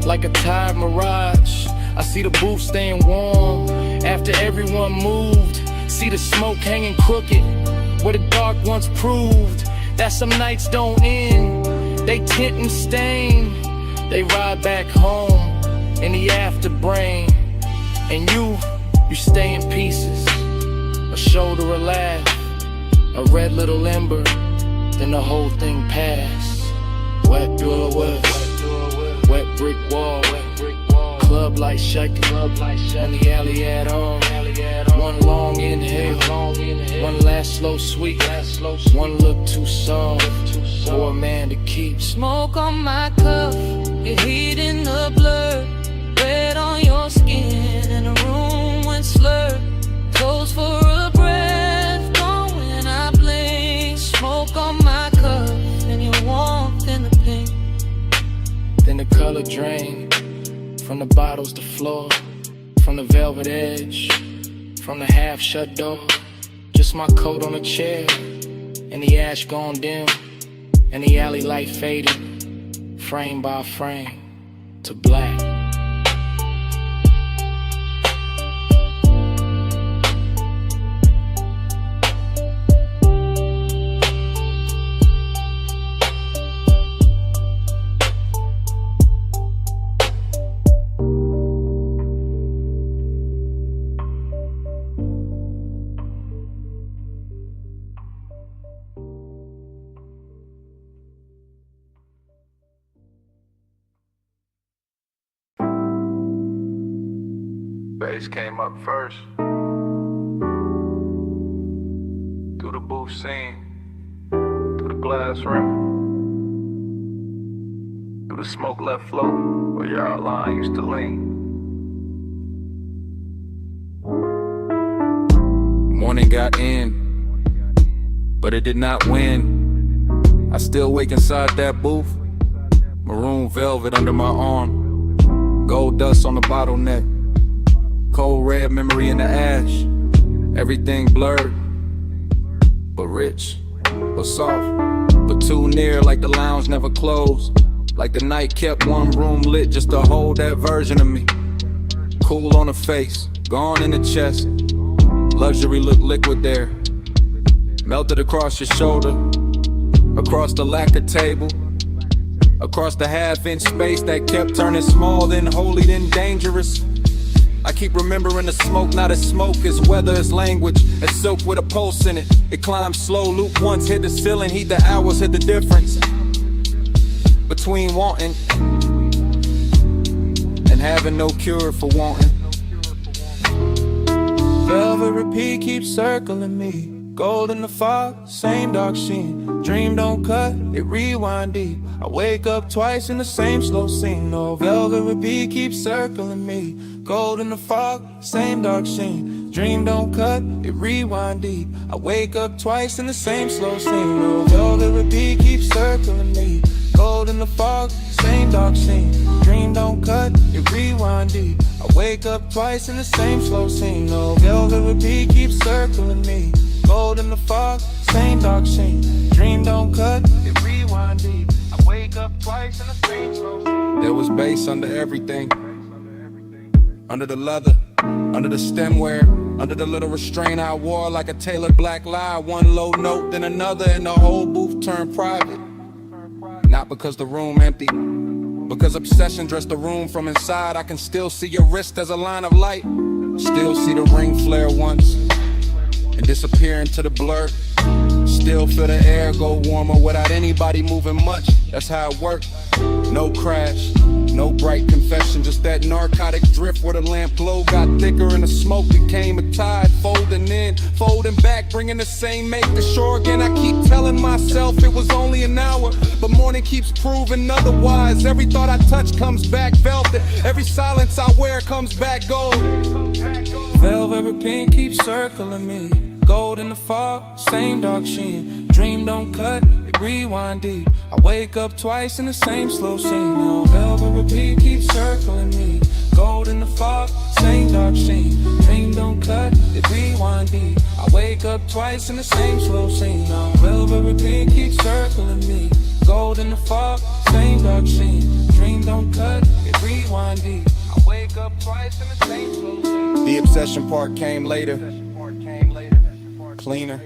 like a tired mirage. I see the booth staying warm after everyone moved. See the smoke hanging crooked where the dark once proved that some nights don't end. They tint and stain, they ride back home in the afterbrain. And you stay in pieces. A shoulder, a laugh, a red little ember, then the whole thing passed. Wet door west, wet brick wall, club light shaking, and the alley at all. One long inhale, one last slow sweet, one look too soft for a man to keep. Smoke on my cuff, your heat in the blur, red on your skin, and the room went slurred. Close for a breath, gone when I blink. Smoke on my cuff, and your warmth in the pink. Then the color drained from the bottles to floor, from the velvet edge, from the half shut door. Just my coat on a chair, and the ash gone dim, and the alley light fading, frame by frame, to black. Bass came up first. Through the booth scene, through the glass rim, through the smoke left float where your outline used to lean. Morning got in, but it did not win. I still wake inside that booth, maroon velvet under my arm, gold dust on the bottleneck. Cold red memory in the ash. Everything blurred, but rich, but soft, but too near, like the lounge never closed. Like the night kept one room lit just to hold that version of me. Cool on the face, gone in the chest. Luxury looked liquid there. Melted across your shoulder, across the lacquer table, across the half-inch space that kept turning small, then holy, then dangerous. I keep remembering the smoke, not as smoke, as weather, as language, as silk with a pulse in it. It climbs slow, loop once, hit the ceiling, heat the hours, hit the difference between wanting and having no cure for wanting. Velvet repeat keeps circling me. Gold in the fog, same dark sheen. Dream don't cut, it rewind deep. I wake up twice in the same slow scene. No, velvet repeat keeps circling me. Gold in the fog, same dark sheen. Dream don't cut, it rewind deep. I wake up twice in the same slow scene. No, velvet repeat keeps circling me. Gold in the fog, same dark scene. Dream don't cut, it rewind deep. I wake up twice in the same slow scene. No, velvet repeat keeps circling me. Gold in the fog, same dark scene. Dream don't cut, it rewind deep. I wake up twice in the same slow scene. There was bass under everything. Under the leather, under the stemware, under the little restraint I wore like a tailored black lie. One low note, then another, and the whole booth turned private. Not because the room empty, because obsession dressed the room from inside. I can still see your wrist as a line of light. Still see the ring flare once and disappear into the blur. Still feel the air go warmer without anybody moving much. That's how it worked. No crash, no bright confession, just that narcotic drift where the lamp glow got thicker and the smoke became a tide. Folding in, folding back, bringing the same make to shore again. I keep telling myself it was only an hour, but morning keeps proving otherwise. Every thought I touch comes back velvet. Every silence I wear comes back gold. Velvet pink keeps circling me. Gold in the fog, same dark sheen. Dream don't cut, it rewind deep. I wake up twice in the same slow scene. Now velvet repeat keeps circling me. Gold in the fog, same dark sheen. Dream don't cut, it rewind deep. I wake up twice in the same slow scene. Now velvet repeat keeps circling me. Gold in the fog, same dark sheen. Dream don't cut, it rewind deep. I wake up twice in the same slow scene. The obsession part came later. Cleaner,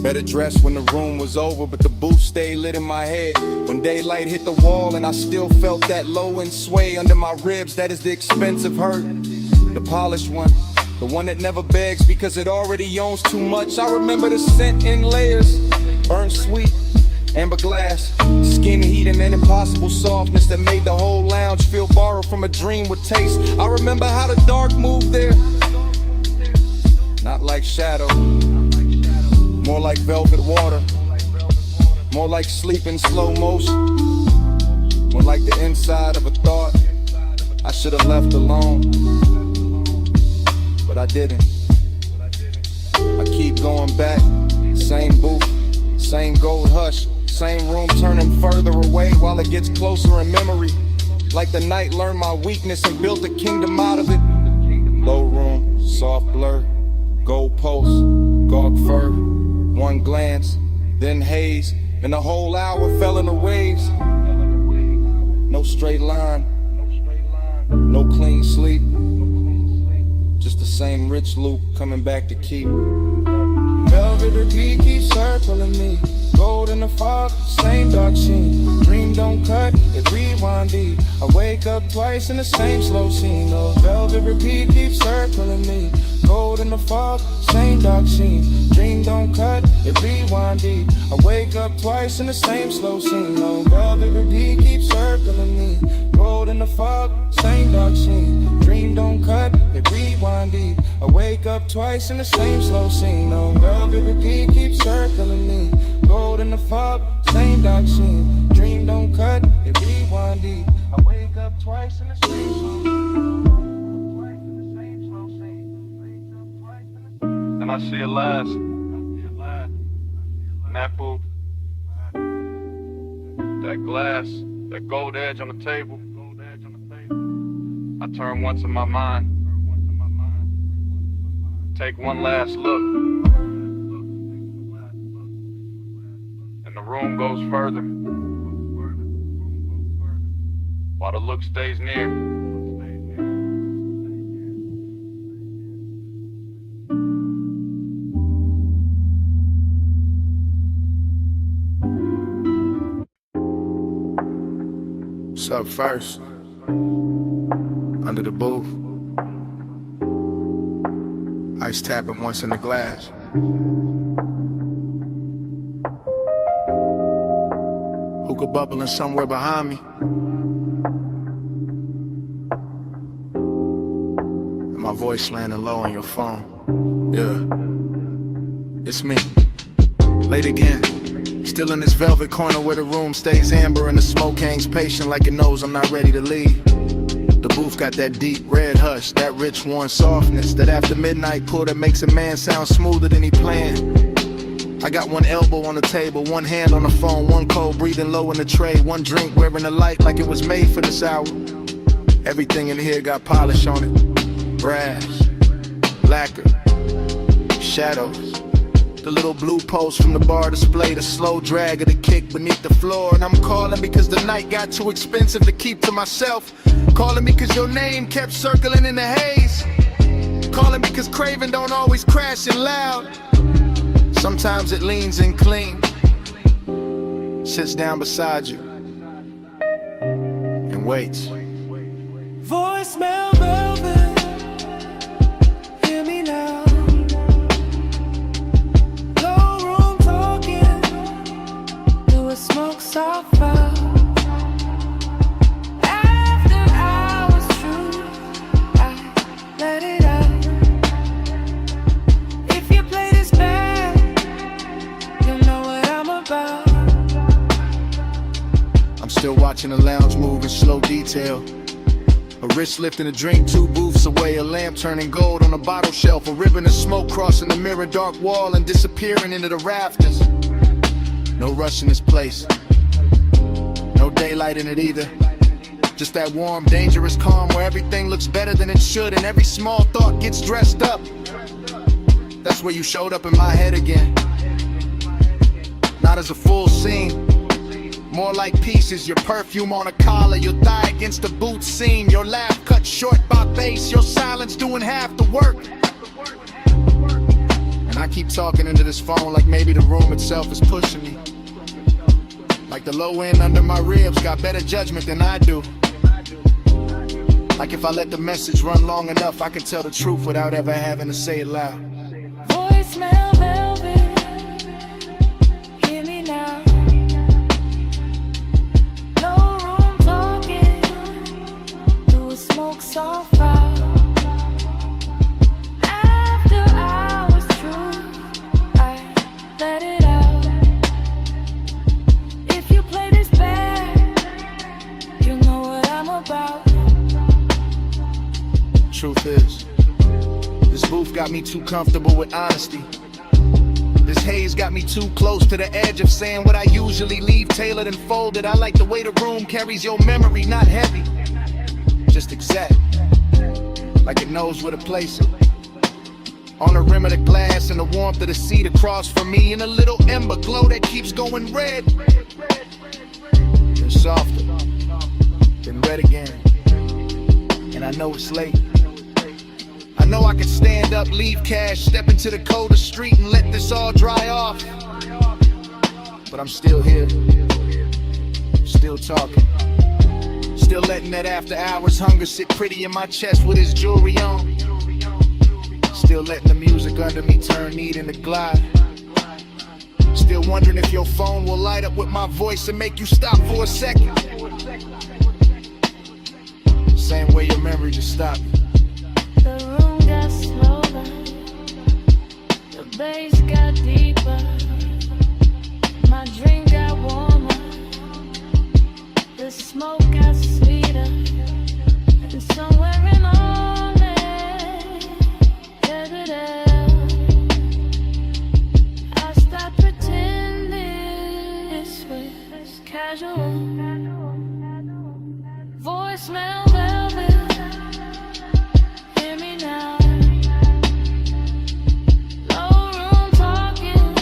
Better dressed when the room was over, but the booth stayed lit in my head. When daylight hit the wall and I still felt that low end sway under my ribs, that is the expensive hurt. The polished one, the one that never begs because it already owns too much. I remember the scent in layers, burnt sweet, amber glass, skin heat and an impossible softness that made the whole lounge feel borrowed from a dream with taste. I remember how the dark moved there, not like shadow, more like velvet water, more like sleep in slow motion, more like the inside of a thought I should have left alone, but I didn't. I keep going back, same booth, same gold hush, same room turning further away while it gets closer in memory. Like the night learned my weakness and built a kingdom out of it. Low room, soft blur, gold posts, gaunt fur, one glance, then haze, and the whole hour fell in the waves. No straight line, no clean sleep, just the same rich loop coming back to keep. Velvet repeat keeps circling me, gold in the fog, same dark sheen. Dream don't cut, it rewind deep. I wake up twice in the same slow scene. Oh, velvet repeat keeps circling me, gold in the fog, same dark sheen. Dream don't cut, it rewind deep. I wake up twice in the same slow scene. Oh, velvet repeat keeps circling me, gold in the fog, same dark sheen. Dream don't cut, it rewind deep. I wake up twice in the same slow scene. Oh, velvet repeat keeps circling me, gold in the fog, same dark sheen. Dream don't cut, it rewind deep. I wake up twice in the same slow scene. Then I see it last. And that booth, that glass, that gold edge on the table. I turn once in my mind, take one last look, and the room goes further, while the look stays near. What's up first? Under the booth, ice tapping once in the glass. Hookah bubbling somewhere behind me, and my voice landing low on your phone. Yeah, it's me, late again. Still in this velvet corner where the room stays amber and the smoke hangs patient like it knows I'm not ready to leave. The booth got that deep red hush, that rich warm softness, that after midnight pull that makes a man sound smoother than he planned. I got one elbow on the table, one hand on the phone, one cold breathing low in the tray, one drink wearing the light like it was made for this hour. Everything in here got polish on it, brass, lacquer, shadows. The little blue post from the bar display, the slow drag of the kick beneath the floor. And I'm calling because the night got too expensive to keep to myself. Calling because your name kept circling in the haze. Calling because craving don't always crash and loud. Sometimes it leans in clean, sits down beside you, and waits. Voicemail velvet, hear me now. Smoke so far. After hours true, I let it out. If you play this bad, you'll know what I'm about. I'm still watching the lounge move in slow detail. A wrist lifting a drink 2 booths away, a lamp turning gold on a bottle shelf, a ribbon of smoke crossing the mirror dark wall and disappearing into the rafters. No rush in this place, no daylight in it either. Just that warm, dangerous calm where everything looks better than it should and every small thought gets dressed up. That's where you showed up in my head again. Not as a full scene, more like pieces. Your perfume on a collar, your thigh against the boot seam, your laugh cut short by bass, your silence doing half the work. And I keep talking into this phone like maybe the room itself is pushing me. Like the low end under my ribs got better judgment than I do. Like if I let the message run long enough, I can tell the truth without ever having to say it loud. Voicemail velvet, hear me now. No room talking, through a smoke so far. After hours true, I let it out. If you play this back, you know what I'm about. Truth is, this booth got me too comfortable with honesty. This haze got me too close to the edge of saying what I usually leave tailored and folded. I like the way the room carries your memory, not heavy, just exact, like it knows where to place it. On the rim of the glass and the warmth of the seat across from me, and a little ember glow that keeps going red. Then softer, then red again, and I know it's late. I know I could stand up, leave cash, step into the colder street and let this all dry off. But I'm still here, still talking, still letting that after hours hunger sit pretty in my chest with his jewelry on. Still letting the music under me turn neat into glide. Still wondering if your phone will light up with my voice and make you stop for a second. Same way your memory just stopped. The room got slower, the bass got deeper, my drink got warmer, the smoke got sweeter, and somewhere in all it, I stopped pretending this was casual. Voicemail velvet, hear me now. Low room talking,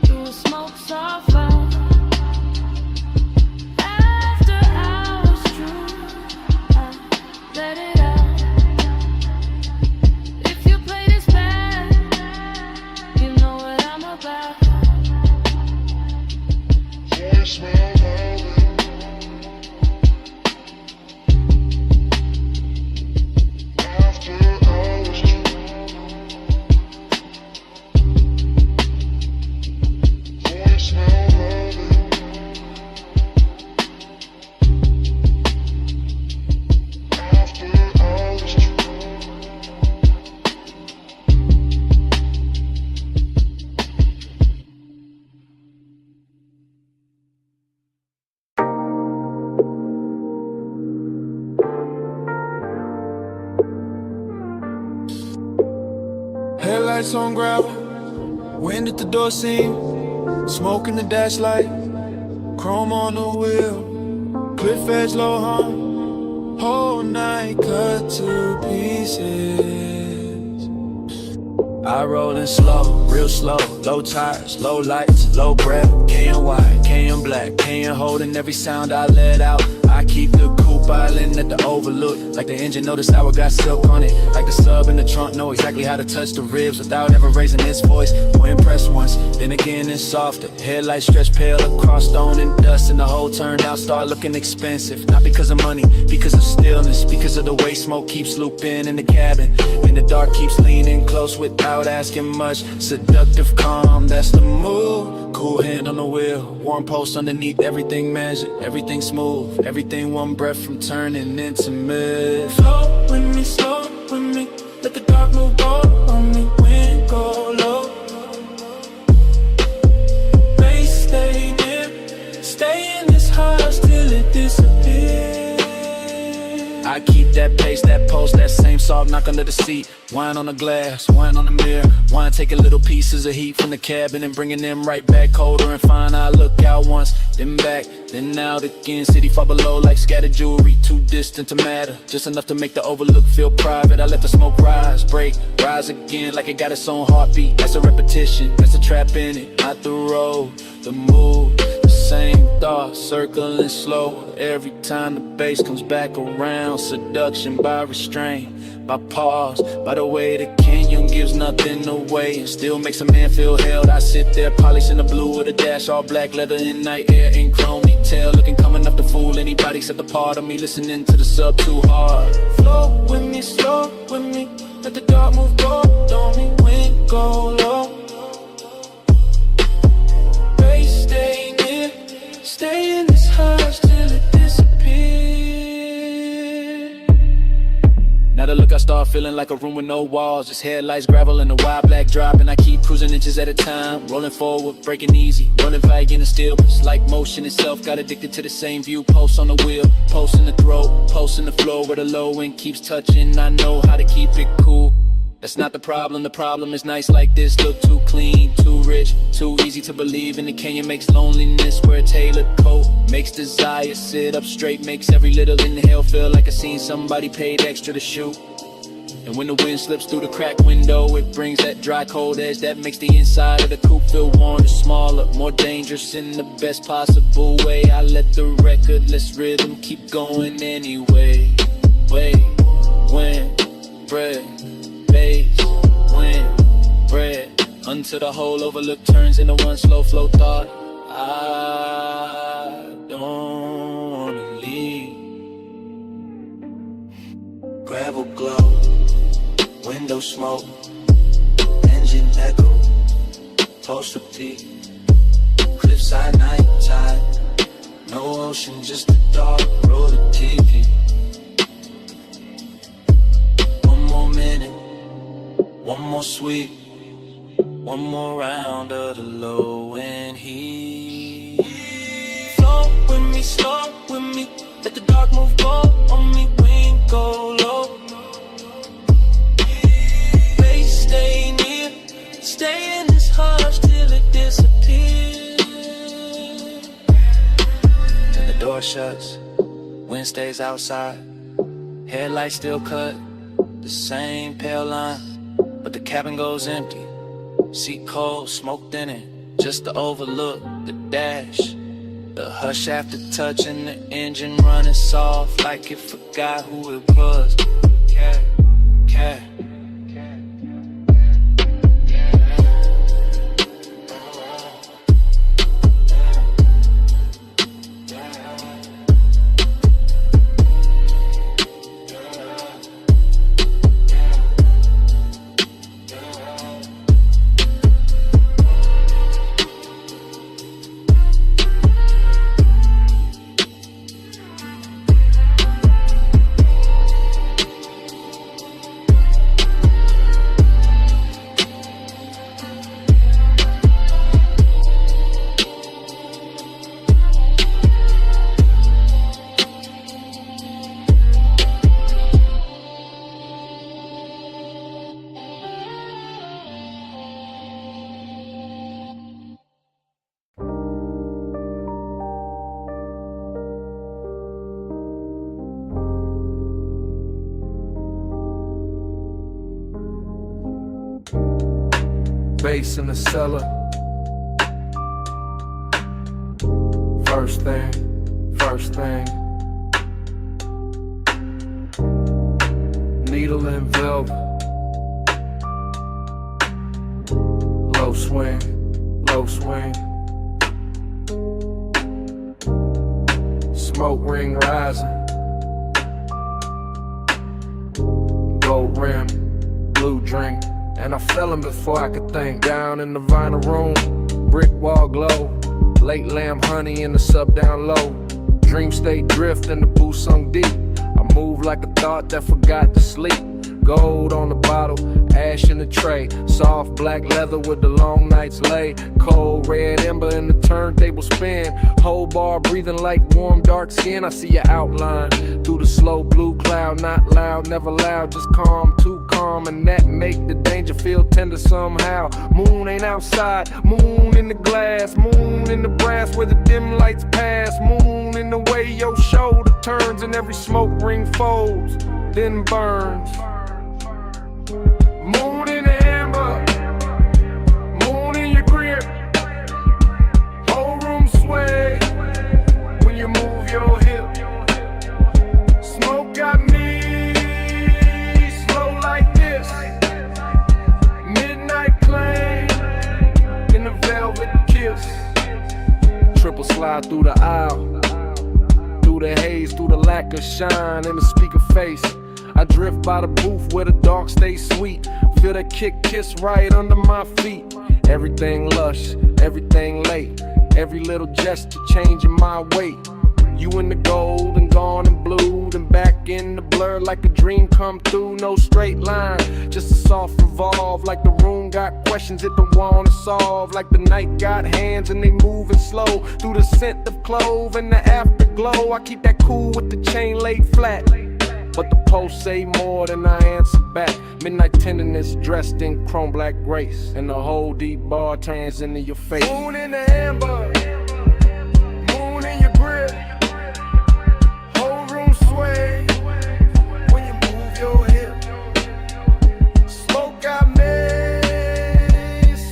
through a smoke sofa. After hours true, I let it out. If you play this back, you know what I'm about. Voicemail velvet. Headlights on gravel, wind at the door seam, smoke in the dash light, chrome on the wheel, cliff edge low hum, whole night cut to pieces. I rollin' slow, real slow, low tires, low lights, low breath, KN white, KN black, KN holding every sound I let out. I keep the coupe island at the overlook, like the engine know the sour got silk on it, like the sub in the trunk know exactly how to touch the ribs without ever raising its voice. When pressed once, then again it's softer, headlights stretch pale across stone and dust, and the whole turned out start looking expensive. Not because of money, because of stillness, because of the way smoke keeps looping in the cabin, and the dark keeps leaning close without asking much. Seductive calm, that's the move. Cool hand on the wheel, warm post underneath, everything measured, everything smooth, everything one breath from turning into mid. Flow with me, slow with me, let the dark move all on me, wind go low. Bass stay near, stay in this house till it disappears. I keep that pace, that pulse, that same soft knock under the seat. Wine on the glass, wine on the mirror. Wine taking little pieces of heat from the cabin and bringing them right back colder and fine. I look out once, then back, then out again. City far below like scattered jewelry, too distant to matter, just enough to make the overlook feel private. I let the smoke rise, break, rise again like it got its own heartbeat. That's a repetition, that's a trap in it, not the road, the move. same thought, circling slow. Every time the bass comes back around, seduction by restraint, by pause, by the way the canyon gives nothing away and still makes a man feel held. I sit there polishing the blue with a dash, all black leather in night air and chrome detail, looking coming up to fool anybody except the part of me listening to the sub too hard. Flow with me, slow with me, let the dark move gold on me, wind go low. Bass stay near, stay in this hush till it disappears. Now the look I start feeling like a room with no walls, just headlights, gravel, and a wide black drop. And I keep cruising inches at a time, rolling forward, breaking easy, running vague in the still. It's like motion itself, got addicted to the same view. Pulse on the wheel, pulse in the throat, pulse in the floor where the low end keeps touching. I know how to keep it cool. That's not the problem is nights like this look too clean, too rich, too easy to believe in. The canyon makes loneliness wear a tailored coat, makes desire sit up straight, makes every little inhale feel like I seen somebody paid extra to shoot. And when the wind slips through the cracked window, it brings that dry cold edge that makes the inside of the coupe feel warmer, smaller, more dangerous in the best possible way. I let the recordless rhythm keep going anyway. Wait, when, bread, bass, wind, bread, until the whole overlook turns into one slow flow thought. I don't wanna leave. Gravel glow, window smoke, engine echo, toast of tea, cliffside night tide, no ocean, just a dark road of TV. One more minute, one more sweep, one more round of the low end heat. Flow with me, slow with me, let the dark move go on me, wind go low. Bass stay near, stay in this hush till it disappears. Then the door shuts, wind stays outside, headlights still cut, the same pale line, but the cabin goes empty. Seat cold, smoked in it, just to overlook the dash. The hush after touching the engine running soft like it forgot who it was. Cat, cat. Bass in the cellar. First thing. Needle and velvet. Low swing. Smoke ring rising. Gold rim, blue drink. And I fell him before I could think. Down in the vinyl room, brick wall glow, late lamb honey in the sub down low. Dream state drift and the booth sunk deep. I move like a thought that forgot to sleep. Gold on the bottle, ash in the tray. Soft black leather with the long nights lay. Cold red ember in the turntable spin. Whole bar breathing like warm dark skin. I see your outline through the slow blue cloud. Not loud, never loud, just calm, too calm. And that make the danger feel tender somehow. Moon ain't outside, moon in the glass. Moon in the brass where the dim lights pass. Moon in the way your shoulder turns and every smoke ring folds, then burns. Moon in the amber, moon in your grip. Whole room sway. ride through the aisle, through the haze, through the lack of shine in the speaker face. I drift by the booth where the dark stays sweet. Feel that kiss right under my feet. Everything lush, everything late. Every little gesture changing my weight. You in the gold and gone and blue, then back in the blur like a dream come through. No straight line, just a soft revolve. Like the room got questions it don't wanna solve. Like the night got hands and they moving slow through the scent of clove and the afterglow. I keep that cool with the chain laid flat, but the post say more than I answer back. Midnight tenderness dressed in chrome black grace, and the whole deep bar turns into your face. Moon in the amber, moon in your grip. Whole room sway when you move your hip. Smoke got me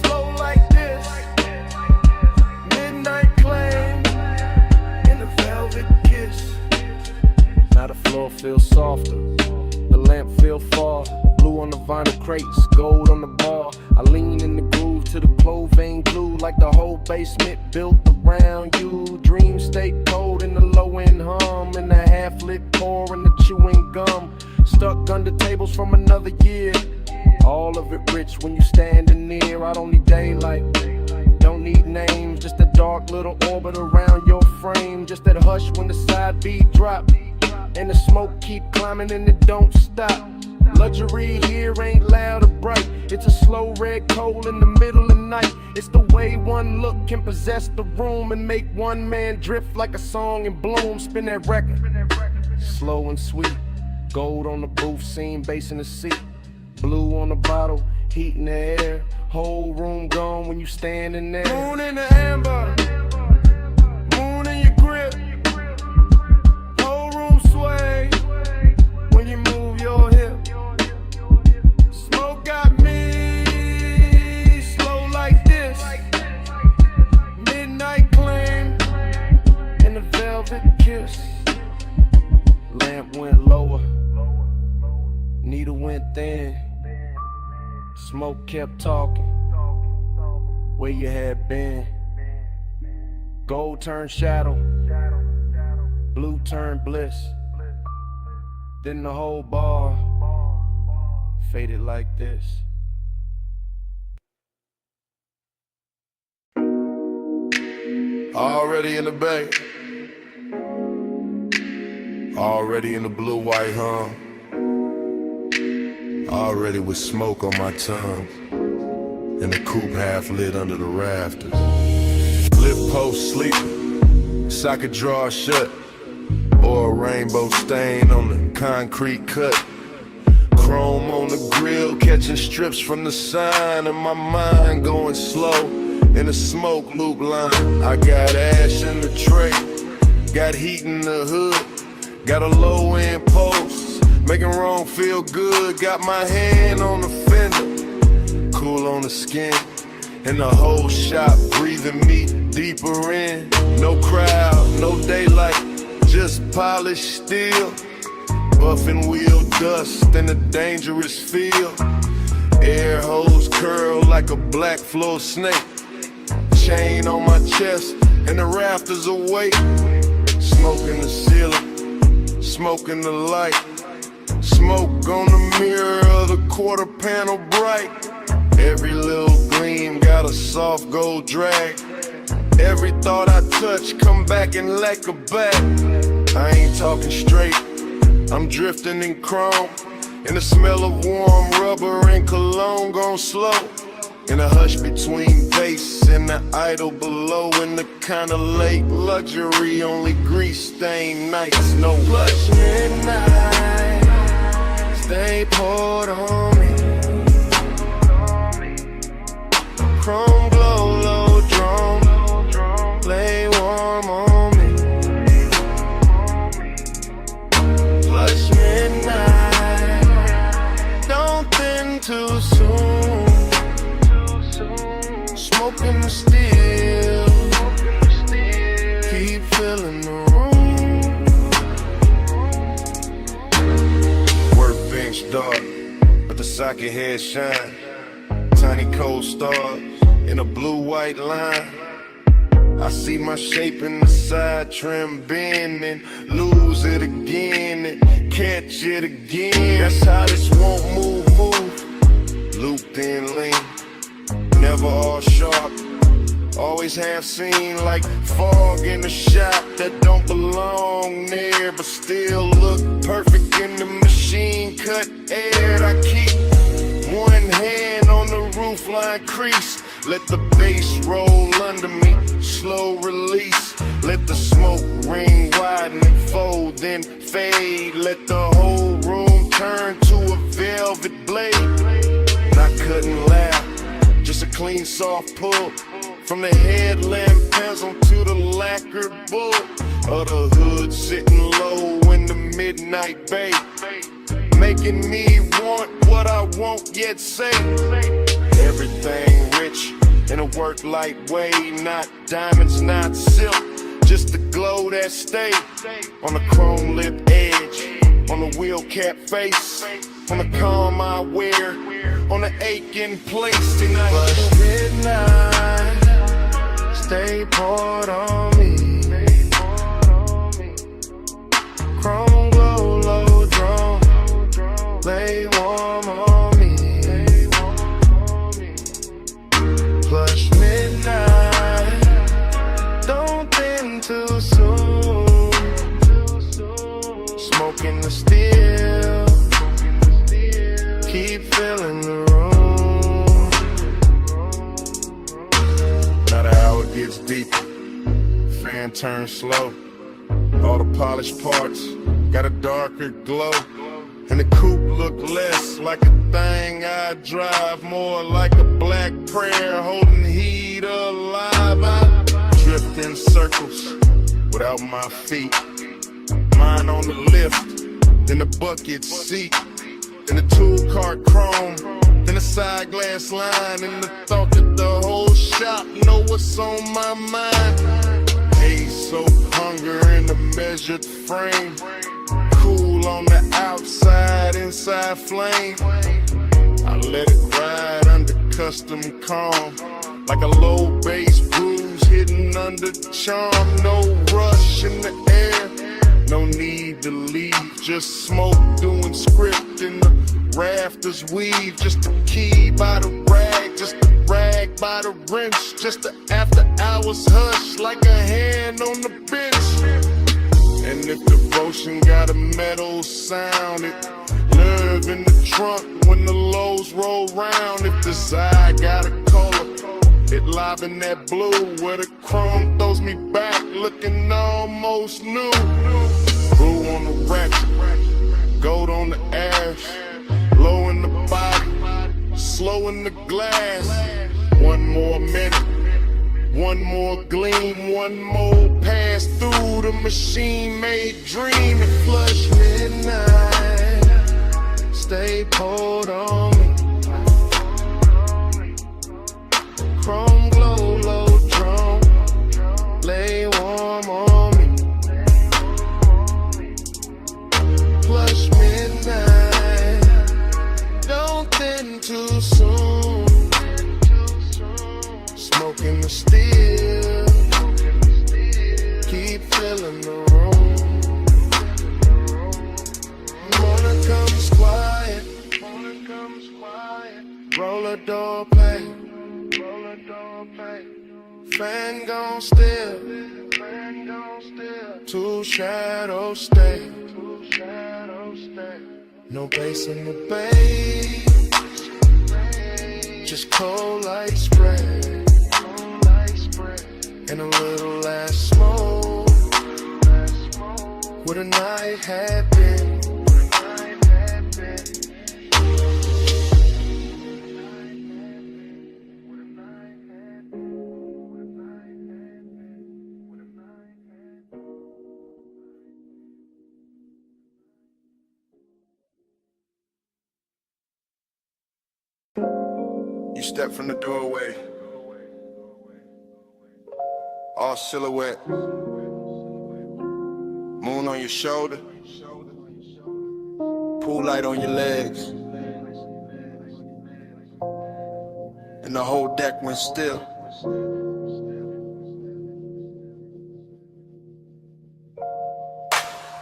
slow like this. Midnight claim in the velvet kiss. Now the floor feels softer, the lamp feel far. Blue on the vinyl crates, gold on the bar. I lean in the groove to the clove vein glue, like the whole basement built around you. Dreams stay cold in the low end hum, and the half lit core and the chewing gum. Stuck under tables from another year. All of it rich when you standing near. I don't need daylight, don't need names, just a dark little orbit around your frame. Just that hush when the side beat drop, and the smoke keep climbing and it don't stop. Luxury here ain't loud or bright. It's a slow red coal in the middle of the night. It's the way one look can possess the room and make one man drift like a song in bloom. Spin that record, slow and sweet. Gold on the booth scene, bass in the seat. Blue on the bottle, heat in the air. Whole room gone when you standing there. Moon in the amber, moon in your grip. Whole room sway when you move your hip. Smoke got me slow like this. Midnight claim and the velvet kiss. Lamp went lower, needle went thin. Smoke kept talking, where you had been. Gold turned shadow, blue turned bliss. Then the whole bar faded like this. Already in the bay, already in the blue-white hum, already with smoke on my tongue, and the coupe half lit under the rafters. Lip post sleeping, socket drawer shut, or a rainbow stain on the concrete cut. Chrome on the grill, catching strips from the sign, and my mind going slow in the smoke loop line. I got ash in the tray, got heat in the hood, got a low end post, making wrong feel good. Got my hand on the fender, cool on the skin, and the whole shop breathing me deeper in. No crowd, no daylight, just polished steel, buffing wheel dust in a dangerous field. Air hose curl like a black floor snake, chain on my chest and the rafters awake. Smoke in the ceiling, smoke in the light, smoke on the mirror of the quarter panel bright. Every little gleam got a soft gold drag. Every thought I touch come back and lack a back. I ain't talking straight, I'm drifting in chrome, and the smell of warm rubber and cologne gone slow. In a hush between bass and the idol below, in the kinda late luxury, only grease stained nights, no plush midnight. Stay poured on me, chrome glow low drone, lay warm on me. Plush midnight, don't thin too soon. Smoking still, keep filling the room. Workbench dark, but the socket head shine. Tiny cold stars in a blue-white line. I see my shape in the side trim bending, lose it again and catch it again. That's how this won't move. Looped in lean, never all sharp. Always have seen like fog in the shop that don't belong there, but still look perfect in the machine cut air. I keep one hand on the roofline crease, let the bass roll under me, slow release. Let the smoke ring widen and fold, then fade. Let the whole room turn to a velvet blade. Not cutting loud, just a clean soft pull. From the headlamp pencil to the lacquered bull of the hood, sitting low in the midnight bay, making me want what I won't yet say. Everything rich in a work light way, not diamonds, not silk, just the glow that stay on the chrome lip edge, on the wheel cap face, on the calm I wear, on the aching place tonight. But midnight, stay poured on me. Chrome glow, low drone, lay warm on me. Plush midnight, don't think too soon. Smoking the steel, keep filling the room. Now the hour gets deeper, fan turns slow. All the polished parts got a darker glow, and the coupe look less like a thing I drive, more like a black prayer holding heat alive. I drift in circles without my feet, mine on the lift, then the bucket seat, then the tool cart chrome, then the side glass line, and the thought that the whole shop know what's on my mind. Haze so hunger in a measured frame, cool on the outside, inside flame. I let it ride under custom calm, like a low bass blues hidden under charm. No rush in the air, no need to leave, just smoke doing script in the rafters weave. Just a key by the rag, just a rag by the wrench, just the after hours hush like a hand on the bench. And if devotion got a metal sound, it nerve in the trunk when the lows roll round. If desire got a color, it live in that blue where the chrome throws me back looking almost new. Brew on the ratchet, gold on the ash, low in the body, slow in the glass. One more minute, one more gleam, one more pass through the machine-made dream. And flush midnight, stay poured on me. Chrome glow, low drone, lay warm on me. Flush midnight, don't think too soon. Smoking the steel, keep filling the room. Morning comes quiet, roll a door play, fan gon' still, two shadows stay. No bass in the bay, just cold light spray, and a little last smoke, what a night had been. You step from the doorway, all silhouette, moon on your shoulder, pool light on your legs, and the whole deck went still.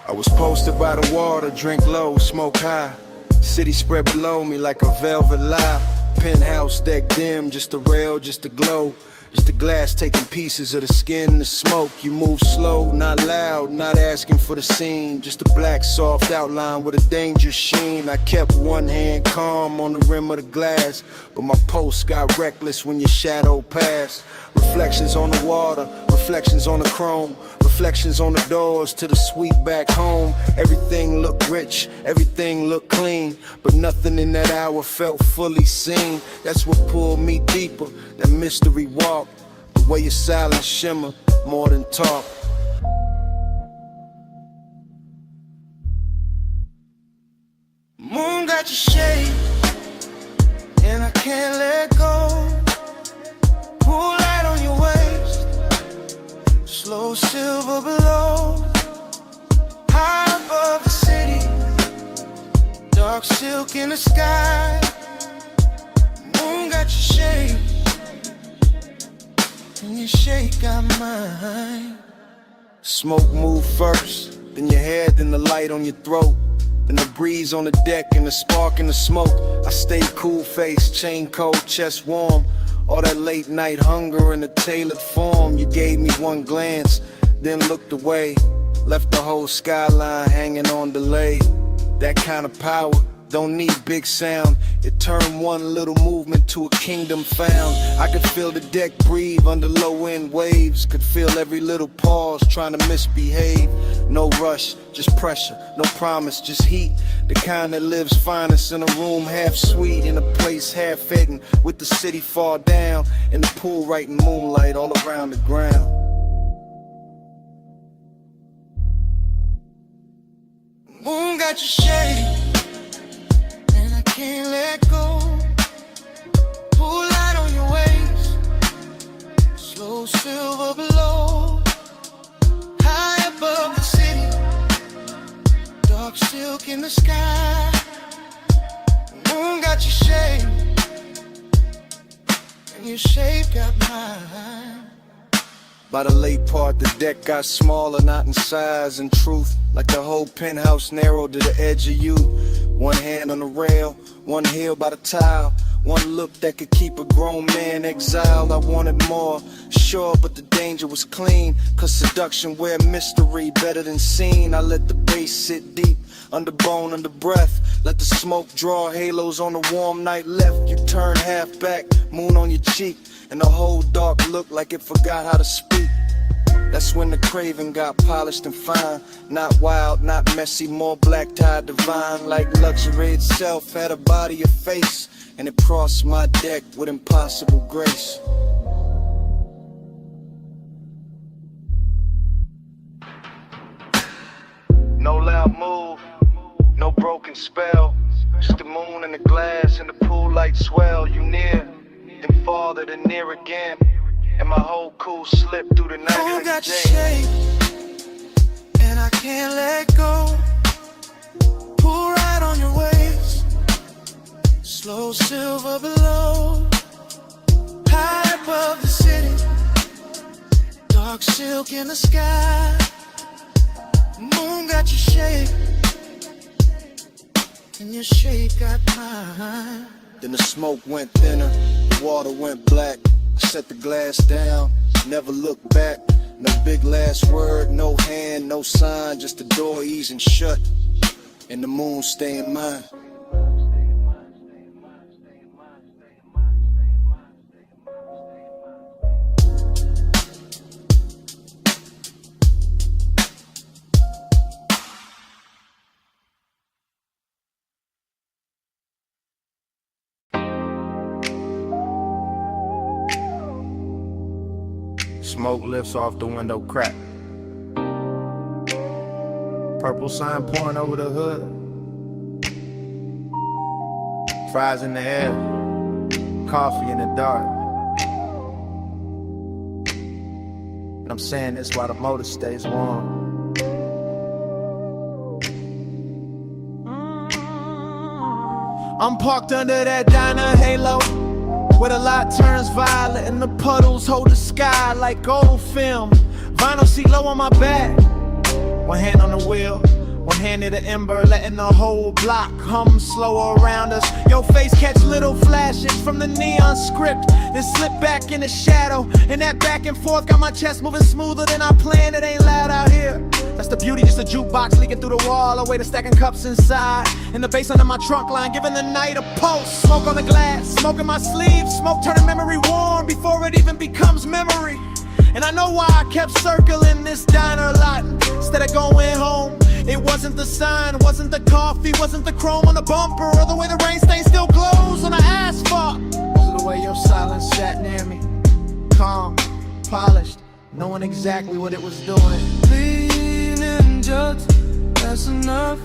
I was posted by the water, drink low, smoke high. City spread below me like a velvet lie. Penthouse deck dim, just a rail, just a glow. Just the glass taking pieces of the skin, the smoke. You move slow, not loud, not asking for the scene. Just a black soft outline with a danger sheen. I kept one hand calm on the rim of the glass, but my pulse got reckless when your shadow passed. Reflections on the water, reflections on the chrome, reflections on the doors to the suite back home. Everything looked rich, everything looked clean, but nothing in that hour felt fully seen. That's what pulled me deeper, that mystery walk, the way your silence shimmer more than talk. Moon got your shade, and I can't let go. Pull light on your waist, slow silver below. High above the city, dark silk in the sky. Moon got your shade, and your shade got mine. Smoke move first, then your head, then the light on your throat. Then the breeze on the deck and the spark in the smoke. I stayed cool faced, chain cold, chest warm. All that late night hunger in a tailored form. You gave me one glance, then looked away. Left the whole skyline hanging on delay. That kind of power don't need big sound. It turned one little movement to a kingdom found. I could feel the deck breathe under low end waves. Could feel every little pause trying to misbehave. No rush, just pressure, no promise, just heat. The kind that lives finest in a room half sweet, in a place half hidden, with the city far down, and the pool right in moonlight all around the ground. Moon got your shade, and I can't let go. Pull light on your waist, slow silver below. High above the city, dark silk in the sky. Moon got your shade, and your shade got mine. By the late part, the deck got smaller, not in size and truth. Like the whole penthouse narrowed to the edge of you. One hand on the rail, one heel by the tile. One look that could keep a grown man exiled. I wanted more, sure, but the danger was clean. Cause seduction wear mystery better than seen. I let the bass sit deep, under bone, under breath. Let the smoke draw halos on the warm night left. You turn half back, moon on your cheek, and the whole dark looked like it forgot how to speak. That's when the craving got polished and fine. Not wild, not messy, more black tie divine. Like luxury itself had a body, a face, and it crossed my deck with impossible grace. No loud move, no broken spell. Just the moon and the glass and the pool light swell. You near, then farther, then near again. And my whole cool slipped through the night. Moon got your shade, and I can't let go. Pull right on your waist, slow silver below. High above the city, dark silk in the sky. Moon got your shade, and your shade got mine. Then the smoke went thinner, the water went black. I set the glass down, never looked back. No big last word, no hand, no sign. Just the door easing shut, and the moon staying mine. Smoke lifts off the window crack. Purple sign pouring over the hood. Fries in the air, coffee in the dark. And I'm saying this while the motor stays warm. I'm parked under that diner halo, where the light turns violet and the puddles hold the sky like gold film. Vinyl seat low on my back, one hand on the wheel, One hand to the ember, letting the whole block hum slow around us. Your face catch little flashes from the neon script, then slip back in the shadow. And that back and forth got my chest moving smoother than I planned. It ain't loud out here. That's the beauty, just a jukebox leaking through the wall, a way to stacking cups inside. And the bass under my trunk line, giving the night a pulse. Smoke on the glass, smoke in my sleeve, smoke turning memory warm before it even becomes memory. And I know why I kept circling this diner lot instead of going home. It wasn't the sign, wasn't the coffee, wasn't the chrome on the bumper, or the way the rain stain still glows on the asphalt. It was the way your silence sat near me, calm, polished, knowing exactly what it was doing. Clean and just, that's enough.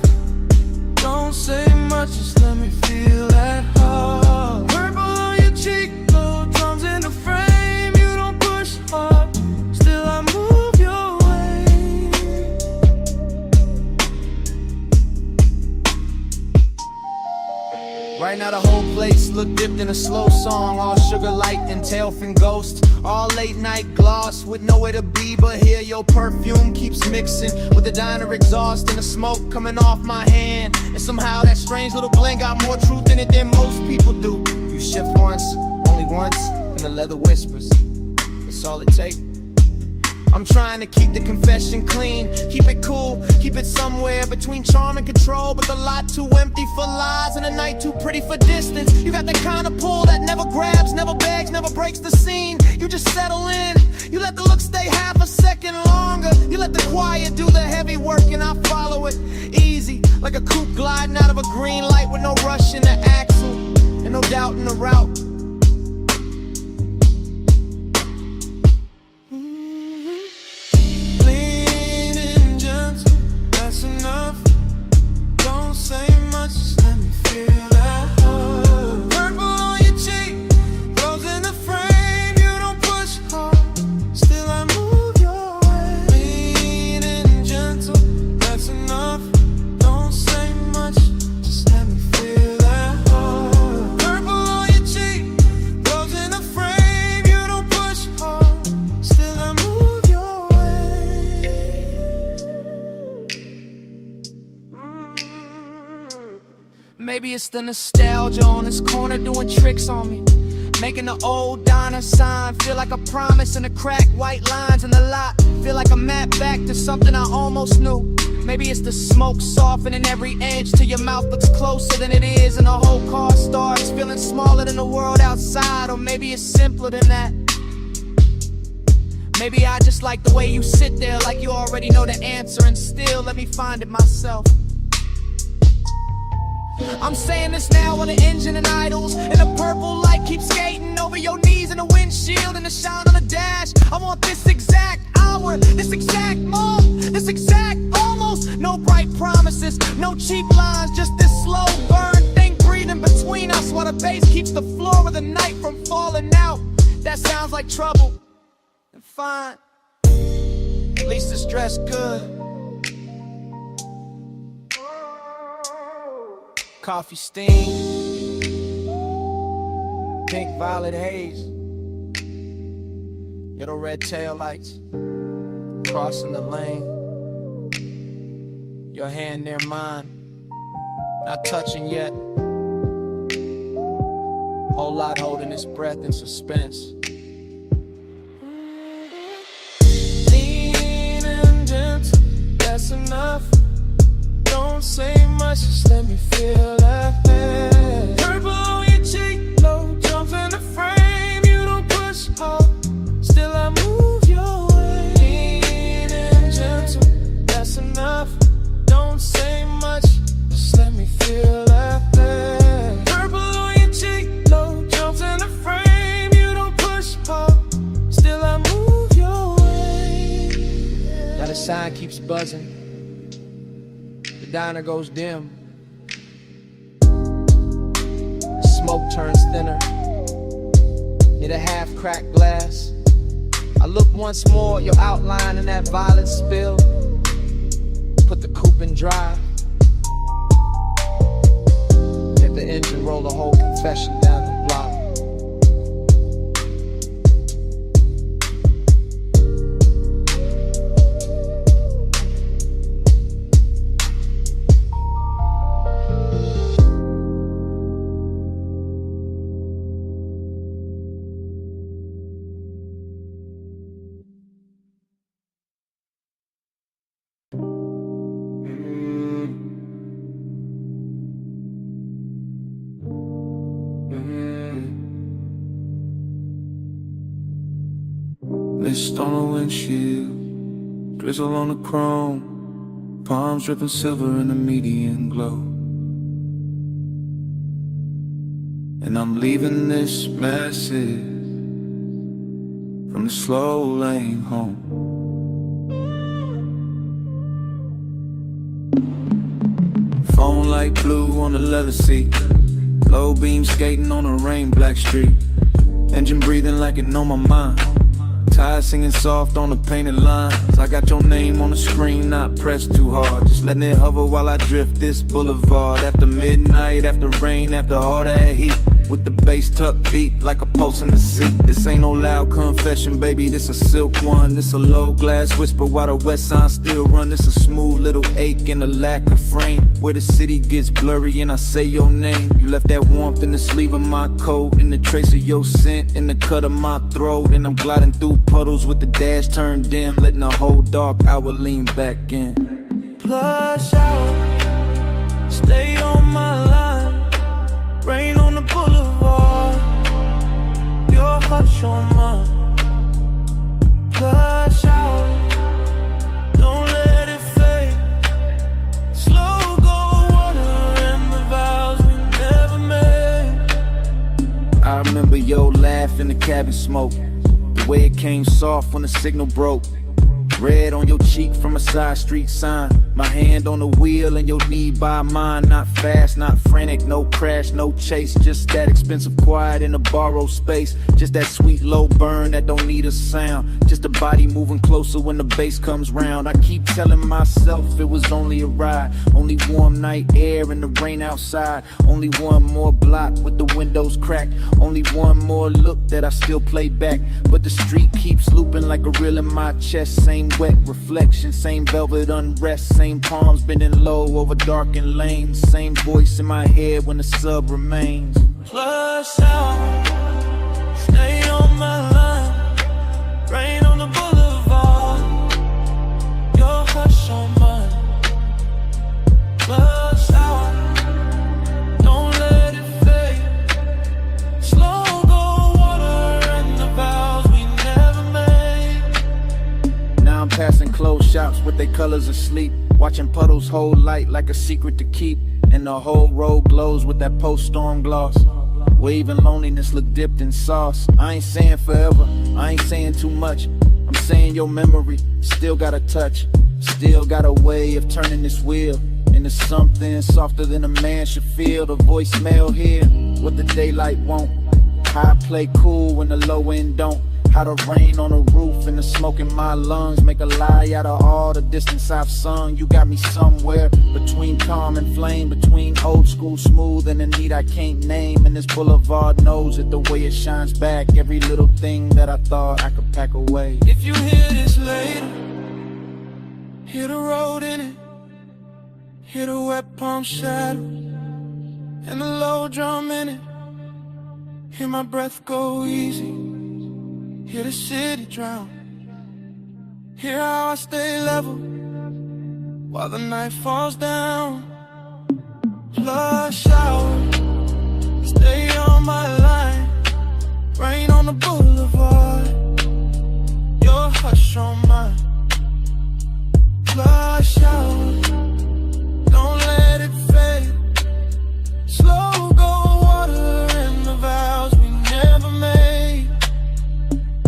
Don't say much, just let me feel that heart. Purple on your cheek, low drums in the frame. You don't push hard, still I move your way. Right now the whole place look dipped in a slow song, all sugar light and tailfin ghost, all late night gloss with nowhere to be but here. Your perfume keeps mixing with the diner exhaust and the smoke coming off my hand. And somehow that strange little blend got more truth in it than most people do. You shift once, only once, and the leather whispers, it's all it takes. I'm trying to keep the confession clean, keep it cool, keep it somewhere between charm and control. But the lot too empty for lies and the night too pretty for distance. You got the kind of pull that never grabs, never begs, never breaks the scene. You just settle in, you let the look stay half a second longer. You let the quiet do the heavy work and I follow it easy, like a coupe gliding out of a green light with no rush in the axle and no doubt in the route. Enough. Don't say much, just let me feel that heart. Purple on your cheek, clothes in the frame. You don't push hard, still I move your way. Clean and gentle, that's enough. Don't say much, just let me feel that heart. Purple on your cheek, clothes in the frame. You don't push hard, still I move your way. Maybe it's the nostalgia on this corner doing tricks on me, making the old diner sign feel like a promise, and the cracked white lines in the lot feel like a map back to something I almost knew. Maybe it's the smoke softening every edge till your mouth looks closer than it is, and the whole car starts feeling smaller than the world outside. Or maybe it's simpler than that. Maybe I just like the way you sit there like you already know the answer, and still let me find it myself. I'm saying this now while the engine and idles, and the purple light keeps skating over your knees in the windshield and the shine on the dash. I want this exact hour, this exact moment, this exact almost. No bright promises, no cheap lines, just this slow burn thing breathing between us while the bass keeps the floor of the night from falling out. That sounds like trouble, and fine, at least it's dressed good. Coffee steam, pink violet haze, yellow red tail lights, crossing the lane, your hand near mine, not touching yet, whole lot holding its breath in suspense. Lean and gentle, that's enough. Don't say much, just let me feel that thing. Purple on your cheek, low jumps in the frame. You don't push hard, still I move your way. Lean and gentle, that's enough. Don't say much, just let me feel that thing. Purple on your cheek, low jumps in the frame. You don't push hard, still I move your way. Now the sign keeps buzzing, the diner goes dim, the smoke turns thinner near the half-cracked glass. I look once more at your outline in that violet spill. Put the coupe in drive, let the engine roll the whole confession down the block. mist on the windshield, drizzle on the chrome, palms dripping silver in the median glow. And I'm leaving this message from the slow lane home. Phone light blue on the leather seat, low beam skating on a rain black street, engine breathing like it know my mind, tires singing soft on the painted lines. I got your name on the screen, not pressed too hard, just letting it hover while I drift this boulevard. After midnight, after rain, after all that heat, with the bass tuck beat like a pulse in the seat. This ain't no loud confession, baby, this a silk one. This a low glass whisper while the west side still run. This a smooth little ache and a lack of frame, where the city gets blurry and I say your name. You left that warmth in the sleeve of my coat, in the trace of your scent in the cut of my throat. And I'm gliding through puddles with the dash turned dim, letting the whole dark hour lean back in. Plush out, stay on my line, rain on the boulevard, your hush on mine. Plush out, don't let it fade, slow go water and the vows we never made. I remember your laugh in the cabin smoke, the way it came soft when the signal broke. Red on your cheek from a side street sign, my hand on the wheel and your knee by mine. Not fast, not frantic, no crash, no chase, just that expensive quiet in a borrowed space. Just that sweet low burn that don't need a sound, just a body moving closer when the bass comes round. I keep telling myself it was only a ride, only warm night air and the rain outside, only one more block with the windows cracked, only one more look that I still play back. But the street keeps looping like a reel in my chest. Same wet reflection, same velvet unrest, same palms bending low over darkened lanes, same voice in my head when the sub remains. Plush out, stay on my line, rain on the boulevard, your hush on mine. Plush out, don't let it fade, slow go water and the vows we never made. Now I'm passing closed shops with their colors asleep, watching puddles hold light like a secret to keep, and the whole road glows with that post-storm gloss, where even loneliness look dipped in sauce. I ain't saying forever, I ain't saying too much, I'm saying your memory still got a touch, still got a way of turning this wheel into something softer than a man should feel. The voicemail here, what the daylight won't, how I play cool when the low end don't, how the rain on the roof and the smoke in my lungs make a lie out of all the distance I've sung. You got me somewhere between calm and flame, between old school smooth and the need I can't name. And this boulevard knows it the way it shines back, every little thing that I thought I could pack away. If you hear this later, hear the road in it, hear the wet palm shadow and the low drum in it, hear my breath go easy, hear the city drown, hear how I stay level while the night falls down. Plush out, stay on my line, rain on the boulevard, your hush on mine. Plush out, don't let it fade, slow go water and the vows we never made.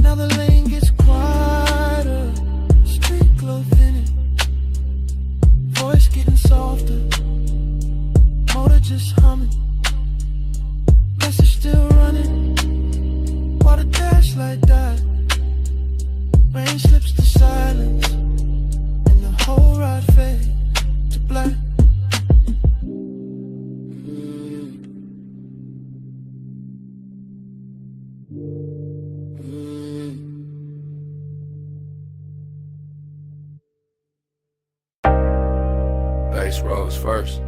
Now the lane gets quieter, street glow thinning, voice getting softer, motor just humming, message still running, while the dash light died, rain slips to silence, and the whole ride fades to black. Bass rose first,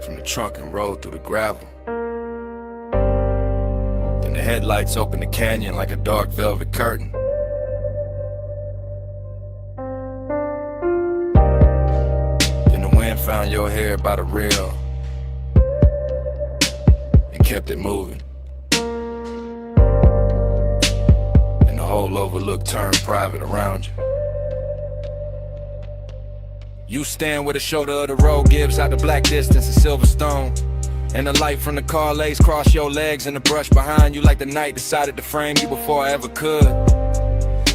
from the trunk and rolled through the gravel. Then the headlights opened the canyon like a dark velvet curtain. Then the wind found your hair by the rail and kept it moving. whole overlook turned private around you. You stand where the shoulder of the road gives out the black distance of Silverstone. And the light from the car lays cross your legs in the brush behind you like the night decided to frame you before I ever could.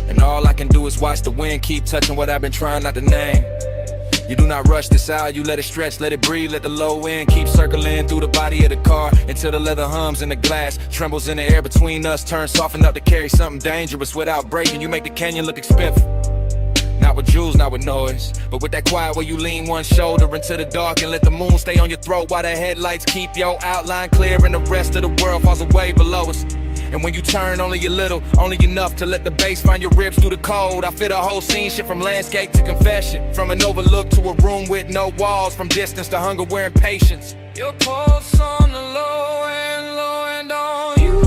And all I can do is watch the wind keep touching what I've been trying not to name. You do not rush this out, you let it stretch, let it breathe, let the low end keep circling through the body of the car until the leather hums in the glass, trembles in the air between us, turns soft enough to carry something dangerous without breaking. You make the canyon look expensive. Not with jewels, not with noise, but with that quiet where you lean one shoulder into the dark and let the moon stay on your throat while the headlights keep your outline clear and the rest of the world falls away below us. And when you turn only a little, only enough to let the bass find your ribs through the cold. I fit a whole scene, shit from landscape to confession, from an overlook to a room with no walls, from distance to hunger wearing patience. Your pulse on the low and on you.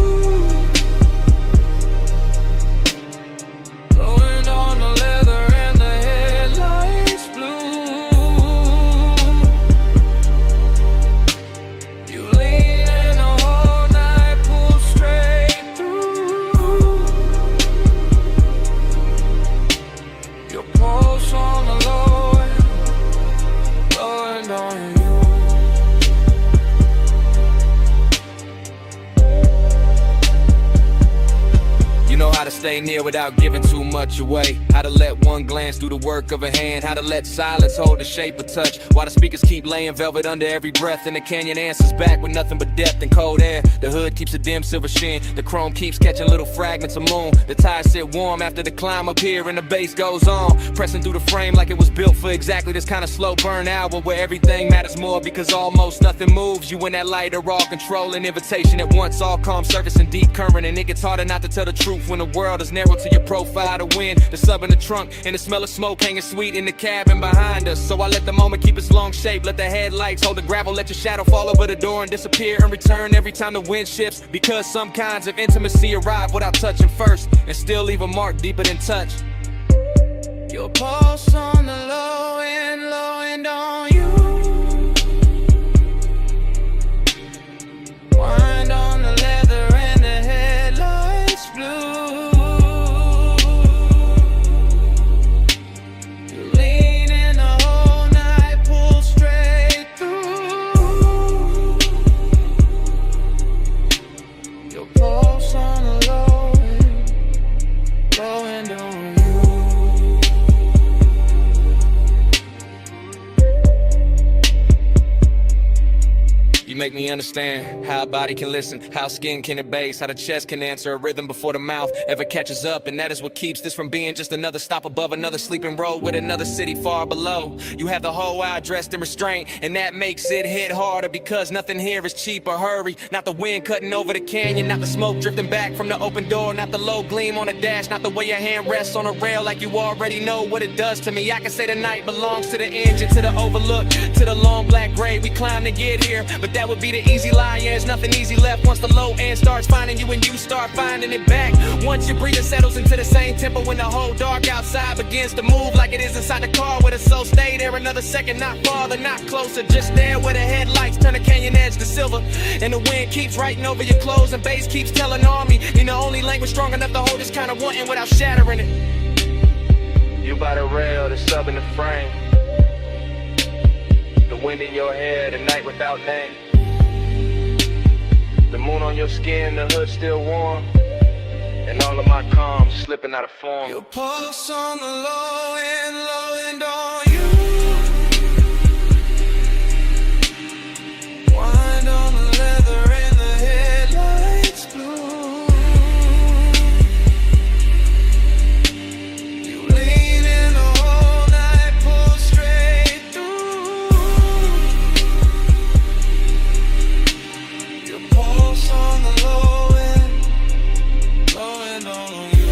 Low end on the leather and the headlights blue. You lean in the whole night, pull straight through. Your pulse on the low and on you. You know how to stay near without giving too much away, how to let one glance do the work of a hand, how to let silence hold the shape of touch, while the speakers keep laying velvet under every breath, and the canyon answers back with nothing but depth and cold air. The hood keeps a dim silver sheen, the chrome keeps catching little fragments of moon, the tires sit warm after the climb up here and the bass goes on, pressing through the frame like it was built for exactly this kind of slow burn hour where everything matters more because almost nothing moves. You and that light are all controlling invitation at once, all calm surface and deep current, and it gets harder not to tell the truth when the world is narrow to your profile. The wind, the sub in the trunk, and the smell of smoke hanging sweet in the cabin behind us. So I let the moment keep its long shape, let the headlights hold the gravel, let your shadow fall over the door and disappear and return every time the wind shifts, because some kinds of intimacy arrive without touching first and still leave a mark deeper than touch. Your pulse on the low and on you. Wind on the leather and the headlights blue. You lean in the whole night, pull straight through. Your pulse on the low and on you. You make me understand how a body can listen, how skin can base, how the chest can answer a rhythm before the mouth ever catches up. And that is what keeps this from being just another stop above another sleeping road with another city far below. You have the whole eye dressed in restraint, and that makes it hit harder because nothing here is cheap or hurry. Not the wind cutting over the canyon, not the smoke drifting back from the open door, not the low gleam on the dash, not the way your hand rests on a rail like you already know what it does to me. I can say the night belongs to the engine, to the overlook, to the long black grave we climb to get here, but that would be the easy lie. Yeah, there's nothing easy left once the low end starts finding you and you start finding it back. Once your breathing settles into the same tempo when the whole dark outside begins to move like it is inside the car with us. So stay there another second, not farther, not closer, just there where the headlights turn the canyon edge to silver, and the wind keeps writing over your clothes and bass keeps telling on me. Need the only language strong enough to hold this kind of wanting without shattering it. You by the rail, the sub in the frame, the wind in your hair, the night without name, the moon on your skin, the hood still warm, and all of my calms slipping out of form. Your pulse on the low and on you. Wind on the leather and the headlights blue. You lean in the whole night, pull straight through. Your pulse on the low and on you.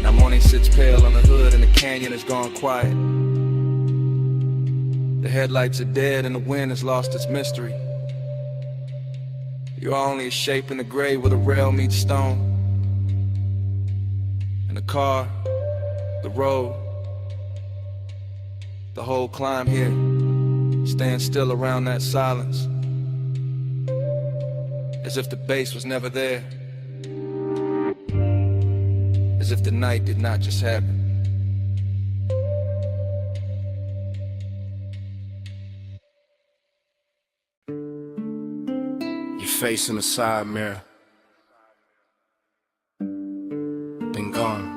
Now morning sits pale on the hood and the canyon has gone quiet. The headlights are dead and the wind has lost its mystery. You're only a shape in the gray where the rail meets stone. And the car, the road, the whole climb here stands still around that silence. as if the bass was never there, as if the night did not just happen. Your face in the side mirror, then gone.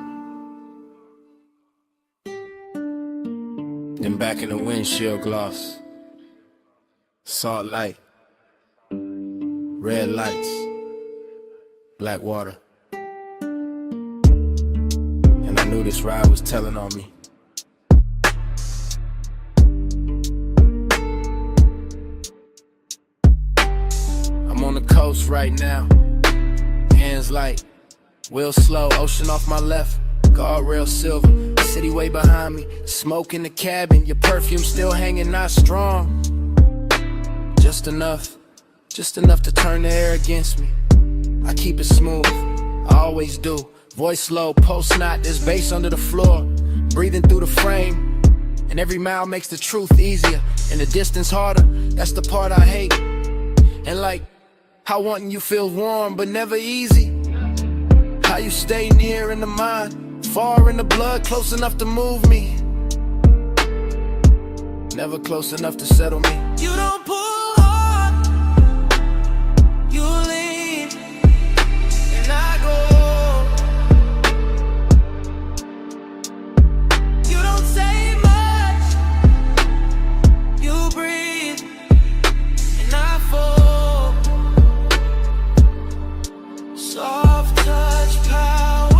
Then back in the windshield gloss, salt light, red lights, black water. And I knew this ride was telling on me. I'm on the coast right now, hands light, wheel slow, ocean off my left, guardrail silver, city way behind me, smoke in the cabin, your perfume still hanging, not strong. Just enough to turn the air against me. I keep it smooth, I always do. Voice low, post knot, there's bass under the floor. Breathing through the frame, and every mile makes the truth easier, and the distance harder, that's the part I hate. And like, how wanting you feel warm, but never easy. How you stay near in the mind, far in the blood, close enough to move me, never close enough to settle me. You don't pull hard, you lean, and I go. You don't say much, you breathe, and I fall. Soft touch power,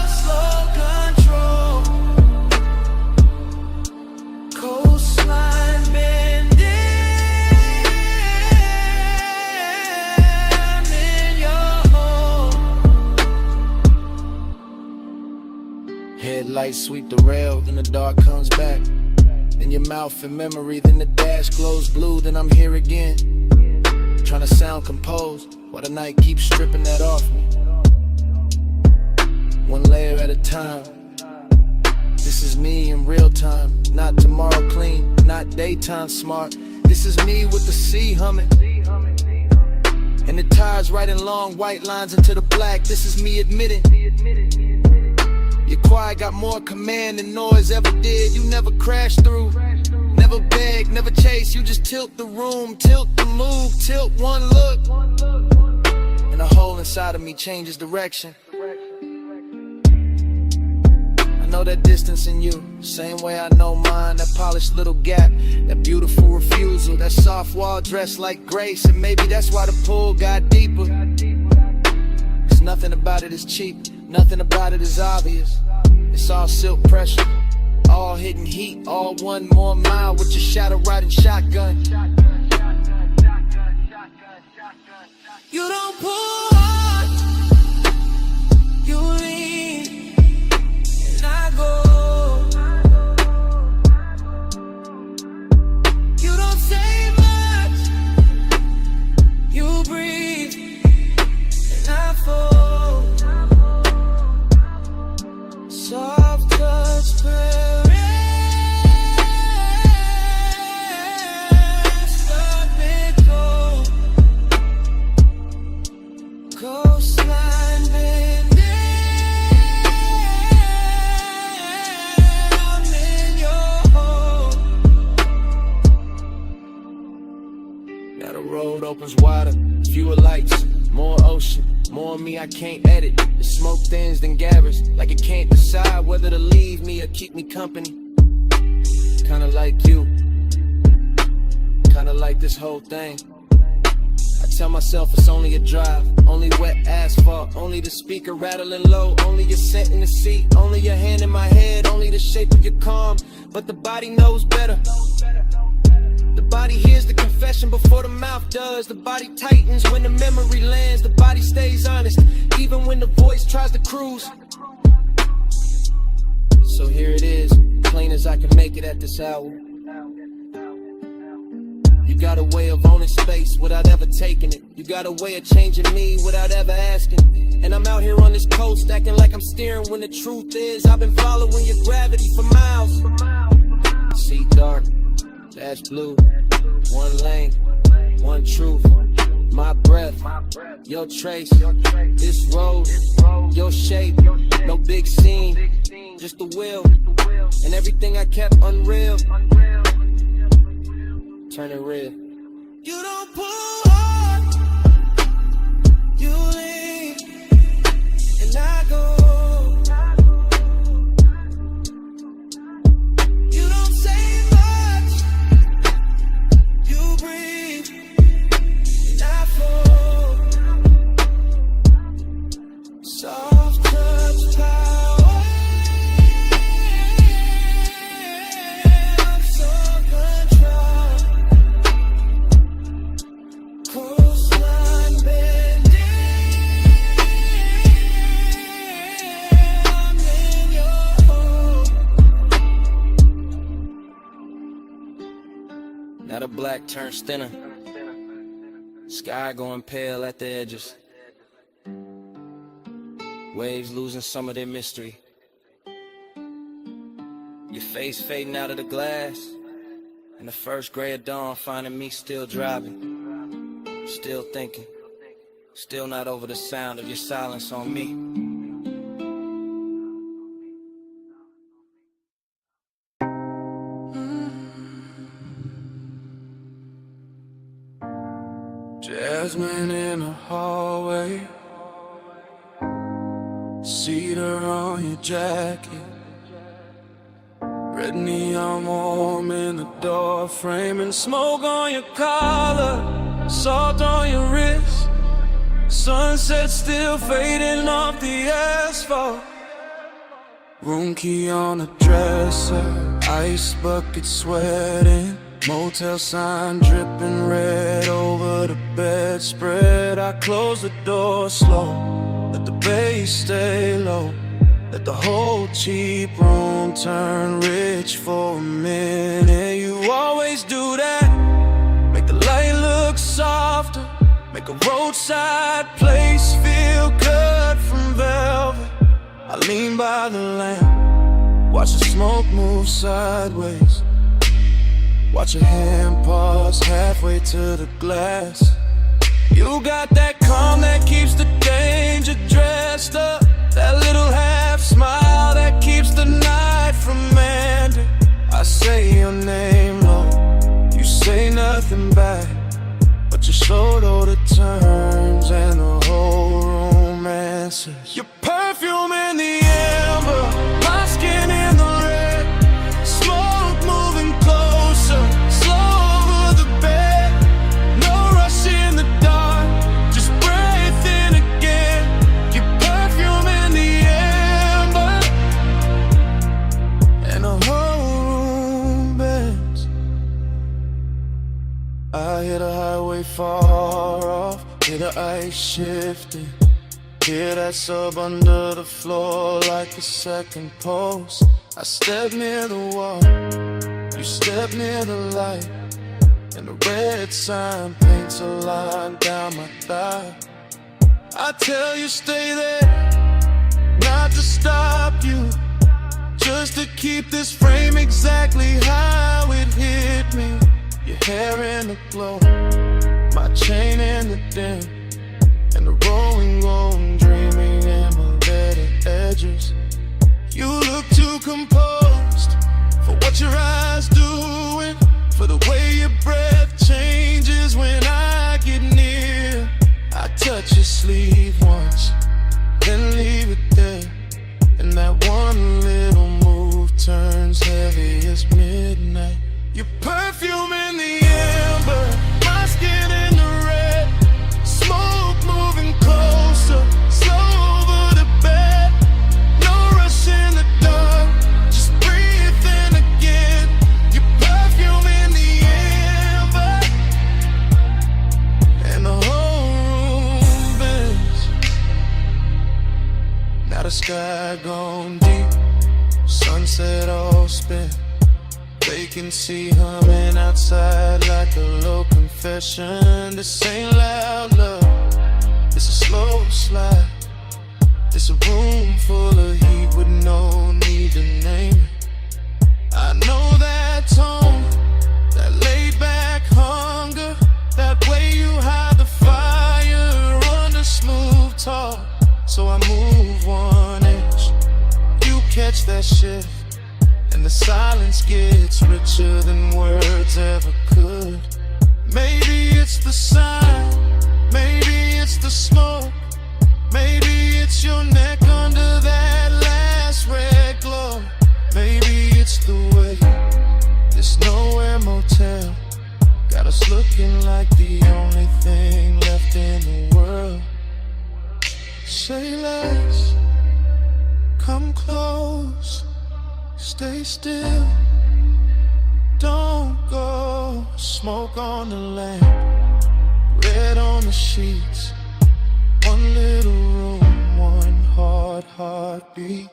slow control, coastline bending in your home. Headlights sweep the rail, then the dark comes back. Then your mouth in memory, then the dash glows blue, then I'm here again. Trying to sound composed, while the night keeps stripping that off me. One layer at a time. This is me in real time, not tomorrow clean, not daytime smart. This is me with the sea humming, and the tides writing long white lines into the black. This is me admitting, your quiet got more command than noise ever did. You never crashed through, never beg, never chase. You just tilt the room, tilt the move, tilt one look, and a hole inside of me changes direction. I know that distance in you, same way I know mine. That polished little gap, that beautiful refusal, that soft wall dressed like grace. And maybe that's why the pull got deeper, 'cause nothing about it is cheap, nothing about it is obvious. It's all silk pressure, all hidden heat, all one more mile with your shadow riding shotgun. You don't pull hard, you lean, and I go. You don't say much, you breathe, and I fall. Soft touch parents, let me go. Coastline bending, I'm in your home. Now the road opens wider, fewer lights, more ocean, more me I can't edit. The smoke thins then gathers, like it can't decide whether to leave me or keep me company. Kinda like you, kinda like this whole thing. I tell myself it's only a drive, only wet asphalt, only the speaker rattling low, only your scent in the seat, only your hand in my head, only the shape of your calm. But the body knows better. The body hears the confession before the mouth does. The body tightens when the memory lands. The body stays honest, even when the voice tries to cruise. So here it is, plain as I can make it at this hour. You got a way of owning space without ever taking it. You got a way of changing me without ever asking. And I'm out here on this coast acting like I'm steering when the truth is I've been following your gravity for miles. See dark, Dash blue, one lane, one truth. My breath, your trace, this road, your shape. No big scene, just the will, and everything I kept unreal. Turn it real. You don't pull hard, you lean, and I go. You don't say much, you breathe, and I flow. Soft touch power, so control. Coastline bending, I'm in your home. Now the black turns thinner, sky going pale at the edges, waves losing some of their mystery, your face fading out of the glass, and the first gray of dawn finding me still driving, still thinking, still not over the sound of your silence on me. Jasmine in the hallway, cedar on your jacket, red neon warm in the door frame, and smoke on your collar, salt on your wrist, sunset still fading off the asphalt. Room key on the dresser, ice bucket sweating, motel sign dripping red over the bedspread. I close the door slow, let the bass stay low, let the whole cheap room turn rich for a minute. You always do that, make the light look softer, make a roadside place feel cut from velvet. I lean by the lamp, watch the smoke move sideways, watch your hand pause halfway to the glass. You got that calm that keeps the danger dressed up, that little half smile that keeps the night from ending. I say your name low, you say nothing back, but you're slow to the turns and the whole room answers. Your perfume in the amber, my skin in the red, smoke moving closer, slow over the bed. No rush in the dark, just breathe in again. Your perfume in the amber, and the whole room bends. I hear the highway far off, hear the ice shifting, hear that sub under the floor like a second pulse. I step near the wall, you step near the light, and the red sign paints a line down my thigh. I tell you stay there, not to stop you, just to keep this frame exactly how it hit me. Your hair in the glow, my chain in the dim, and the rolling, dreaming embedded edges. You look too composed for what your eyes doing, for the way your breath changes when I get near. I touch your sleeve once, then leave it there, and that one little move turns heavy as midnight. Your perfume in the amber, my skin in the red, smoke moving closer, slow over the bed. No rush in the dark, just breathe in again. Your perfume in the amber, and the whole room bends. Now the sky gone deep, sunset all spent, vacancy humming outside like a low confession. This ain't loud love, it's a slow slide. It's a room full of heat with no need to name it. I know that tone, that catch that shift, and the silence gets richer than words ever could. Maybe it's the sign, maybe it's the smoke, maybe it's your neck under that last red glow. Maybe it's the way this nowhere motel got us looking like the only thing left in the world. Say less, come close, stay still, don't go. Smoke on the lamp, red on the sheets, one little room, one heartbeat.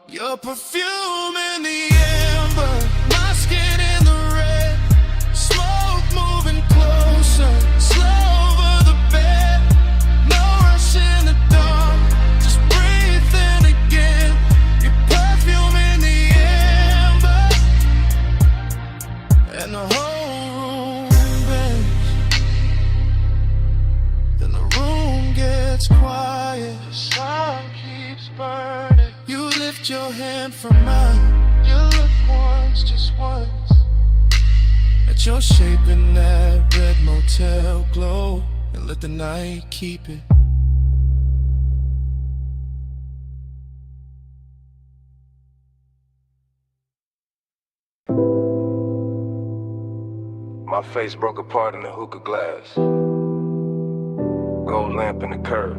Your perfume in the amber, my skin in the red, smoke moving closer, slow over the bed, no rush in the dark, just breathe in again. Your perfume in the amber, and the whole room bends. Then the room gets quiet, the sun keeps burning. You lift your hand from mine, you look once, just once, at your shape in that red motel glow, and let the night keep it. My face broke apart in the hookah glass. Gold lamp in the curb.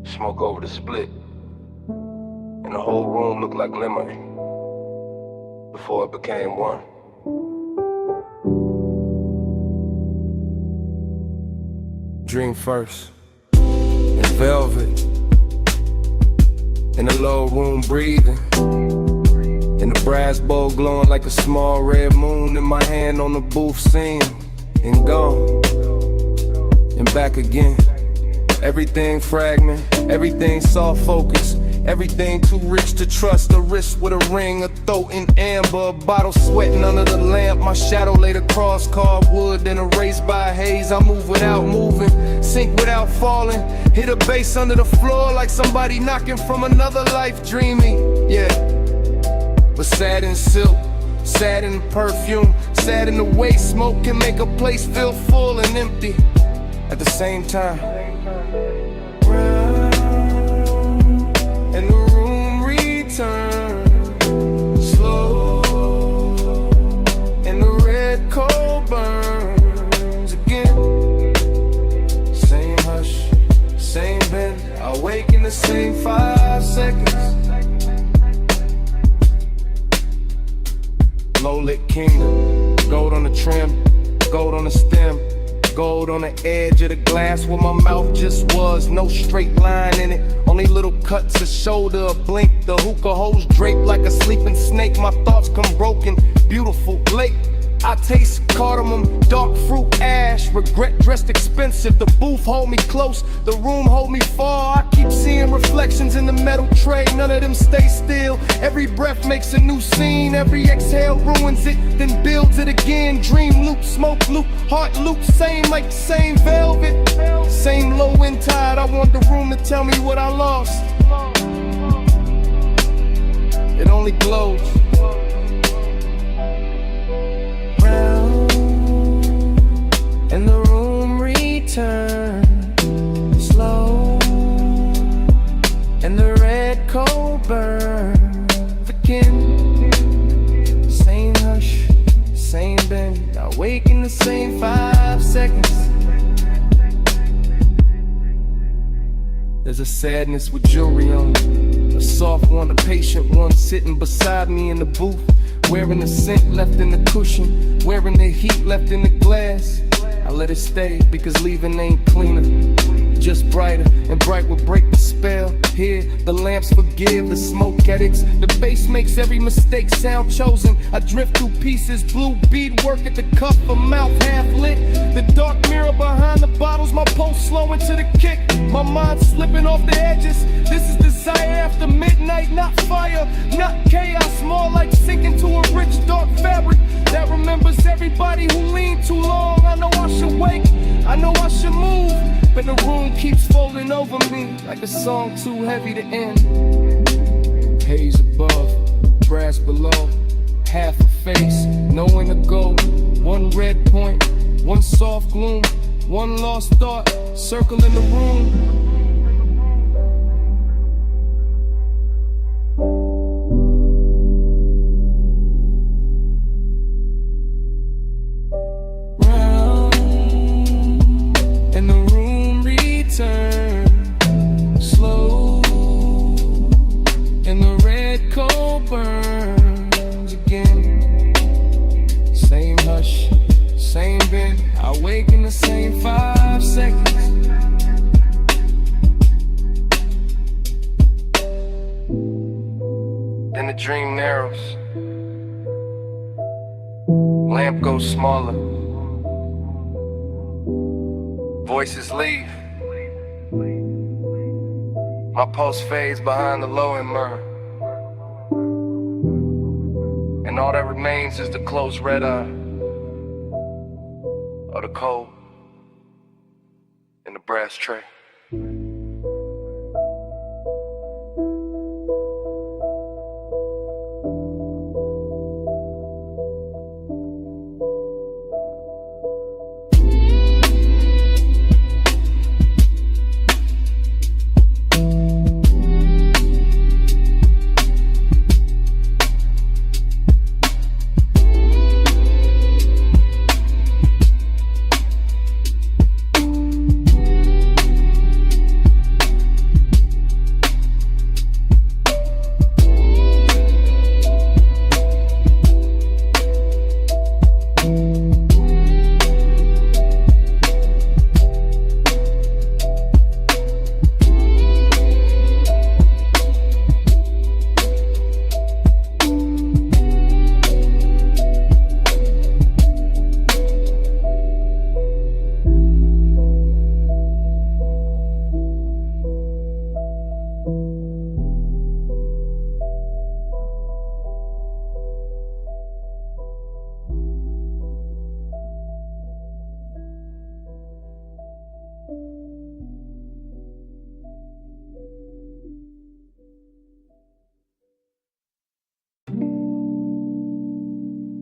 Smoke over the split. And the whole room looked like lemon before it became one. Dream first, in velvet, in the low room breathing, in the brass bowl glowing like a small red moon, in my hand on the booth singing, and gone, and back again. Everything fragment, everything soft focus, everything too rich to trust. A wrist with a ring, a throat in amber, a bottle sweating under the lamp. My shadow laid across cardwood, then erased by haze. I move without moving, sink without falling, hit a bass under the floor like somebody knocking from another life, dreaming. Yeah, but sad in silk, sad in perfume, sad in the way smoke can make a place feel full and empty at the same time. And the room returns slow, and the red coal burns again. Same hush, same bend, I wake in the same 5 seconds. Low lit kingdom, gold on the trim, gold on the stem, gold on the edge of the glass where my mouth just was. No straight line in it, only little cuts, a shoulder, a blink. The hookah holes draped like a sleeping snake. My thoughts come broken, beautiful, late. I taste cardamom, dark fruit, ash. Regret dressed expensive. The booth hold me close, the room hold me far. I keep seeing reflections in the metal tray, none of them stay still. Every breath makes a new scene, every exhale ruins it, then builds it again. Dream loop, smoke loop, heart loop, same like same velvet, same low end tide. I want the room to tell me what I lost. It only glows. And the room returns slow, and the red coal burns again. Same hush, same bend, I wake in the same 5 seconds. There's a sadness with jewelry on it, a soft one, a patient one, sitting beside me in the booth, wearing the scent left in the cushion, wearing the heat left in the glass. I let it stay because leaving ain't cleaner, just brighter, and bright will break the spell. Here, the lamps forgive the smoke addicts. The bass makes every mistake sound chosen. I drift through pieces, blue bead work at the cup, a mouth half lit. The dark mirror behind the bottles, my pulse slowing to the kick. My mind slipping off the edges. This is desire after midnight, not fire, not chaos, more like sinking to a rich dark fabric that remembers everybody who leaned too long. I know I should wake, I know I should move, but the room keeps folding over me like a song too heavy to end. Hey grass below. Half a face, nowhere to go. One red point, one soft gloom, one lost thought, circling the room. Then the dream narrows. Lamp goes smaller. Voices leave. My pulse fades behind the low and myrrh. And all that remains is the closed red eye of the cold in the brass tray.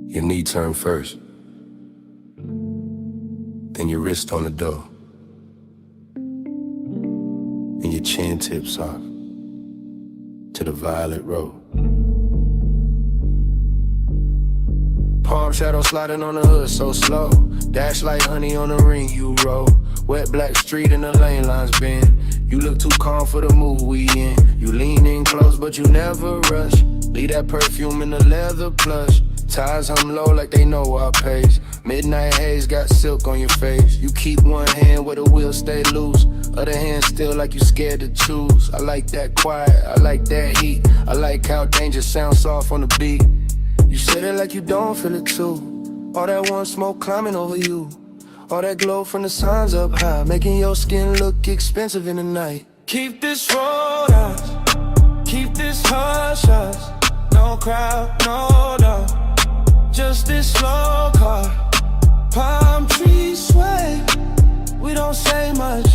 Your knee turn first, then your wrist on the door, and your chin tips off to the violet road. Palm shadow sliding on the hood so slow, dash like honey on the ring you roll. Wet black street and the lane lines bend. You look too calm for the mood we in. You lean in close but you never rush. Leave that perfume in the leather plush. Ties hum low like they know our pace. Midnight haze got silk on your face. You keep one hand where the wheels stay loose, other hand still like you scared to choose. I like that quiet, I like that heat. I like how danger sounds soft on the beat. You said it like you don't feel it too. All that one smoke climbing over you. All that glow from the signs up high, making your skin look expensive in the night. Keep this road out, keep this hush hush. No crowd, no doubt, just this slow car. Palm trees sway, we don't say much.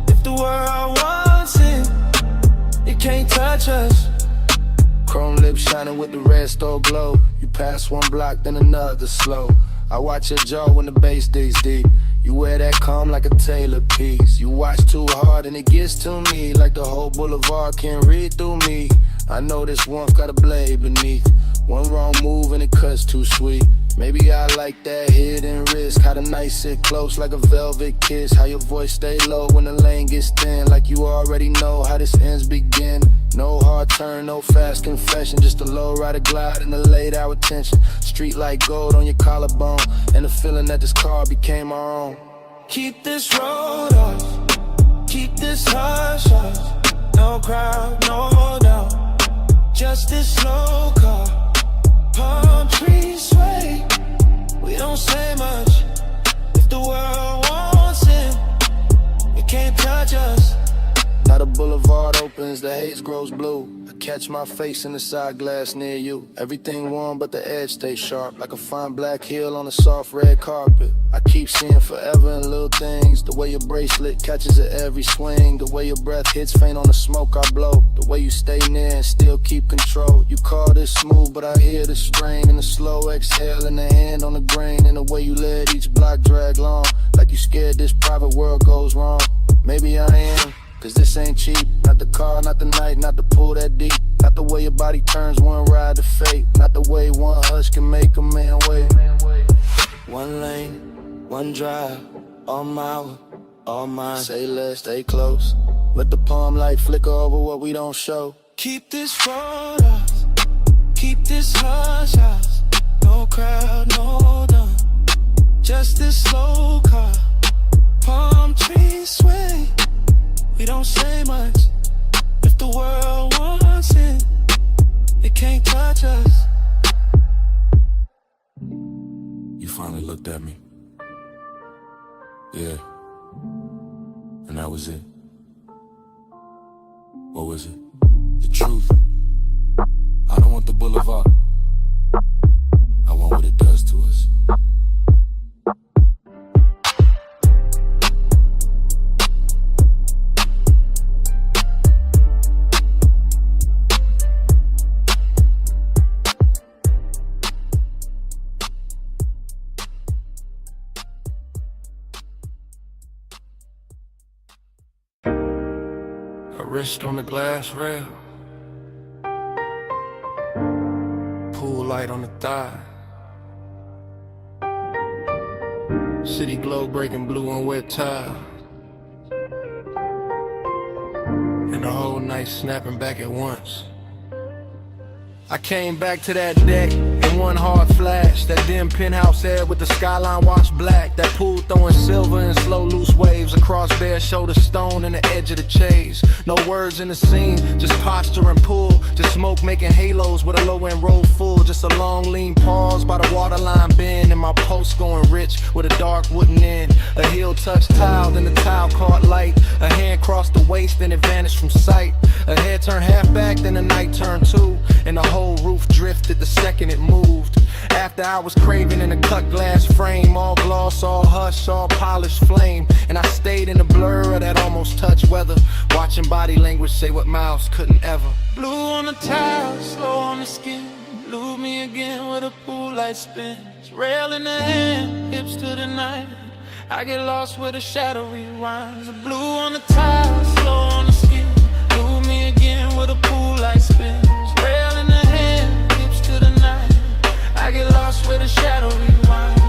If the world wants it, it can't touch us. Chrome lips shining with the red store glow. You pass one block, then another slow. I watch your jaw when the bass digs deep. You wear that calm like a tailor piece. You watch too hard and it gets to me, like the whole boulevard can't read through me. I know this warmth got a blade beneath. One wrong move and it cuts too sweet. Maybe I like that hidden risk. How the night sit close like a velvet kiss. How your voice stay low when the lane gets thin. Like you already know how this ends begin. No hard turn, no fast confession. Just a low rider glide and a late hour tension. Street like gold on your collarbone, and the feeling that this car became our own. Keep this road off, keep this hush hush. No crowd, no doubt, just this slow car. Palm trees sway, we don't say much. If the world wants it, it can't touch us. Now the boulevard opens, the haze grows blue. I catch my face in the side glass near you. Everything warm but the edge stays sharp, like a fine black heel on a soft red carpet. I keep seeing forever in little things. The way your bracelet catches at every swing, the way your breath hits faint on the smoke I blow, the way you stay near and still keep control. You call this smooth, but I hear the strain in the slow exhale and the hand on the grain, and the way you let each block drag long, like you scared this private world goes wrong. Maybe I am, cause this ain't cheap. Not the car, not the night, not the pool that deep. Not the way your body turns one ride to fate. Not the way one hush can make a man wait. One lane, one drive, all mine, all mine. Say less, stay close. Let the palm light flicker over what we don't show. Keep this photos, keep this hush house. No crowd, no done, just this slow car. Palm trees sway, we don't say much. If the world wants it, it can't touch us. You finally looked at me. Yeah. And that was it. What was it? The truth. I don't want the boulevard. I want what it does to us. Wrist on the glass rail, pool light on the thigh, city glow breaking blue on wet tile, and the whole night snapping back at once. I came back to that deck in one hard flash. That dim penthouse air with the skyline washed black. That pool throwing silver in slow loose waves across bare shoulder stone and the edge of the chase. No words in the scene, just posture and pull. Just smoke making halos with a low end roll full. Just a long lean pause by the waterline bend, and my pulse going rich with a dark wooden end. A heel touched tile, then the tile caught light. A hand crossed the waist, then it vanished from sight. A head turned half back, then the night turned two, and the whole roof drifted the second it moved. After I was craving in a cut glass frame, all gloss, all hush, all polished flame, and I stayed in the blur of that almost touch weather, watching body language say what mouths couldn't ever. Blue on the tile, slow on the skin. Lose me again with a pool light spins. Rail in the hand, hips to the night. I get lost where the shadow rewinds. Blue on the tile, slow on the skin. Lose me again with a pool light spins. Rail in the hand, hips to the night. I get lost where the shadow rewinds.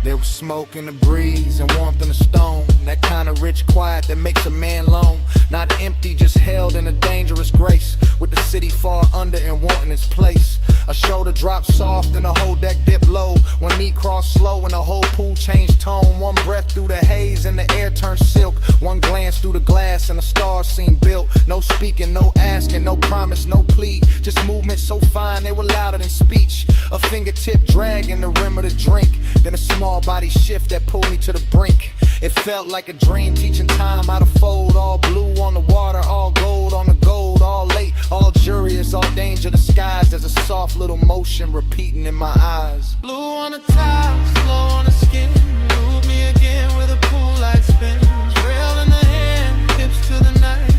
There was smoke in the breeze and warmth in the stone. That kind of rich quiet that makes a man lone. Not empty, just held in a dangerous grace. With the city far under and wanting its place. A shoulder dropped soft and the whole deck dipped low. One knee crossed slow and the whole pool changed tone. One breath through the haze and the air turned silk. One glance through the glass and the stars seemed built. No speaking, no asking, no promise, no plea. Just movement so fine they were louder than speech. A fingertip dragging the rim of the drink. Then a small body shift that pulled me to the brink. It felt like a dream, teaching time how to fold. All blue on the water, all gold on the gold. All late, all curious, all danger disguised as a soft little motion repeating in my eyes. Blue on the tile, slow on the skin. Move me again with a pool light spin. Rail in the hand, hips to the night.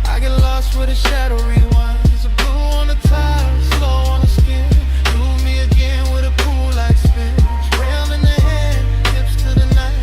I get lost where the shadow rewinds. Blue on the tile, slow on the skin. Move me again with a pool light spin. Rail in the hand, hips to the night.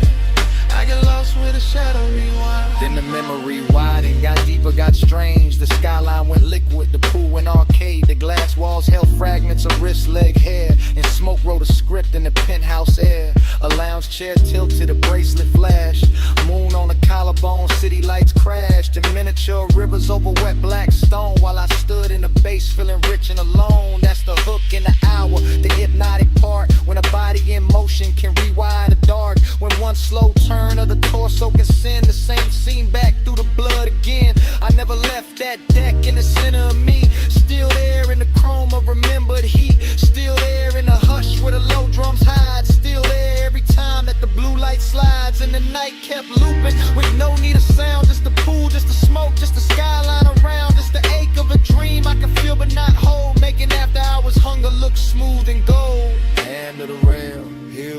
I get lost where the shadow rewinds. Then the memory widened, got deeper, got strange. The skyline went liquid, the pool went arcade. The glass walls held fragments of wrist, leg, hair. And smoke wrote a script in the penthouse air. A lounge chair tilted, a bracelet flashed. Moon on the collarbone, city lights crashed. And miniature rivers over wet black stone. While I stood in the base feeling rich and alone. That's the hook in the hour, the hypnotic part. When a body in motion can rewire the dark. When one slow turn of the torso can send the same scene back through the blood again. I never left that deck in the center of me. Still there in the chrome of remembered heat.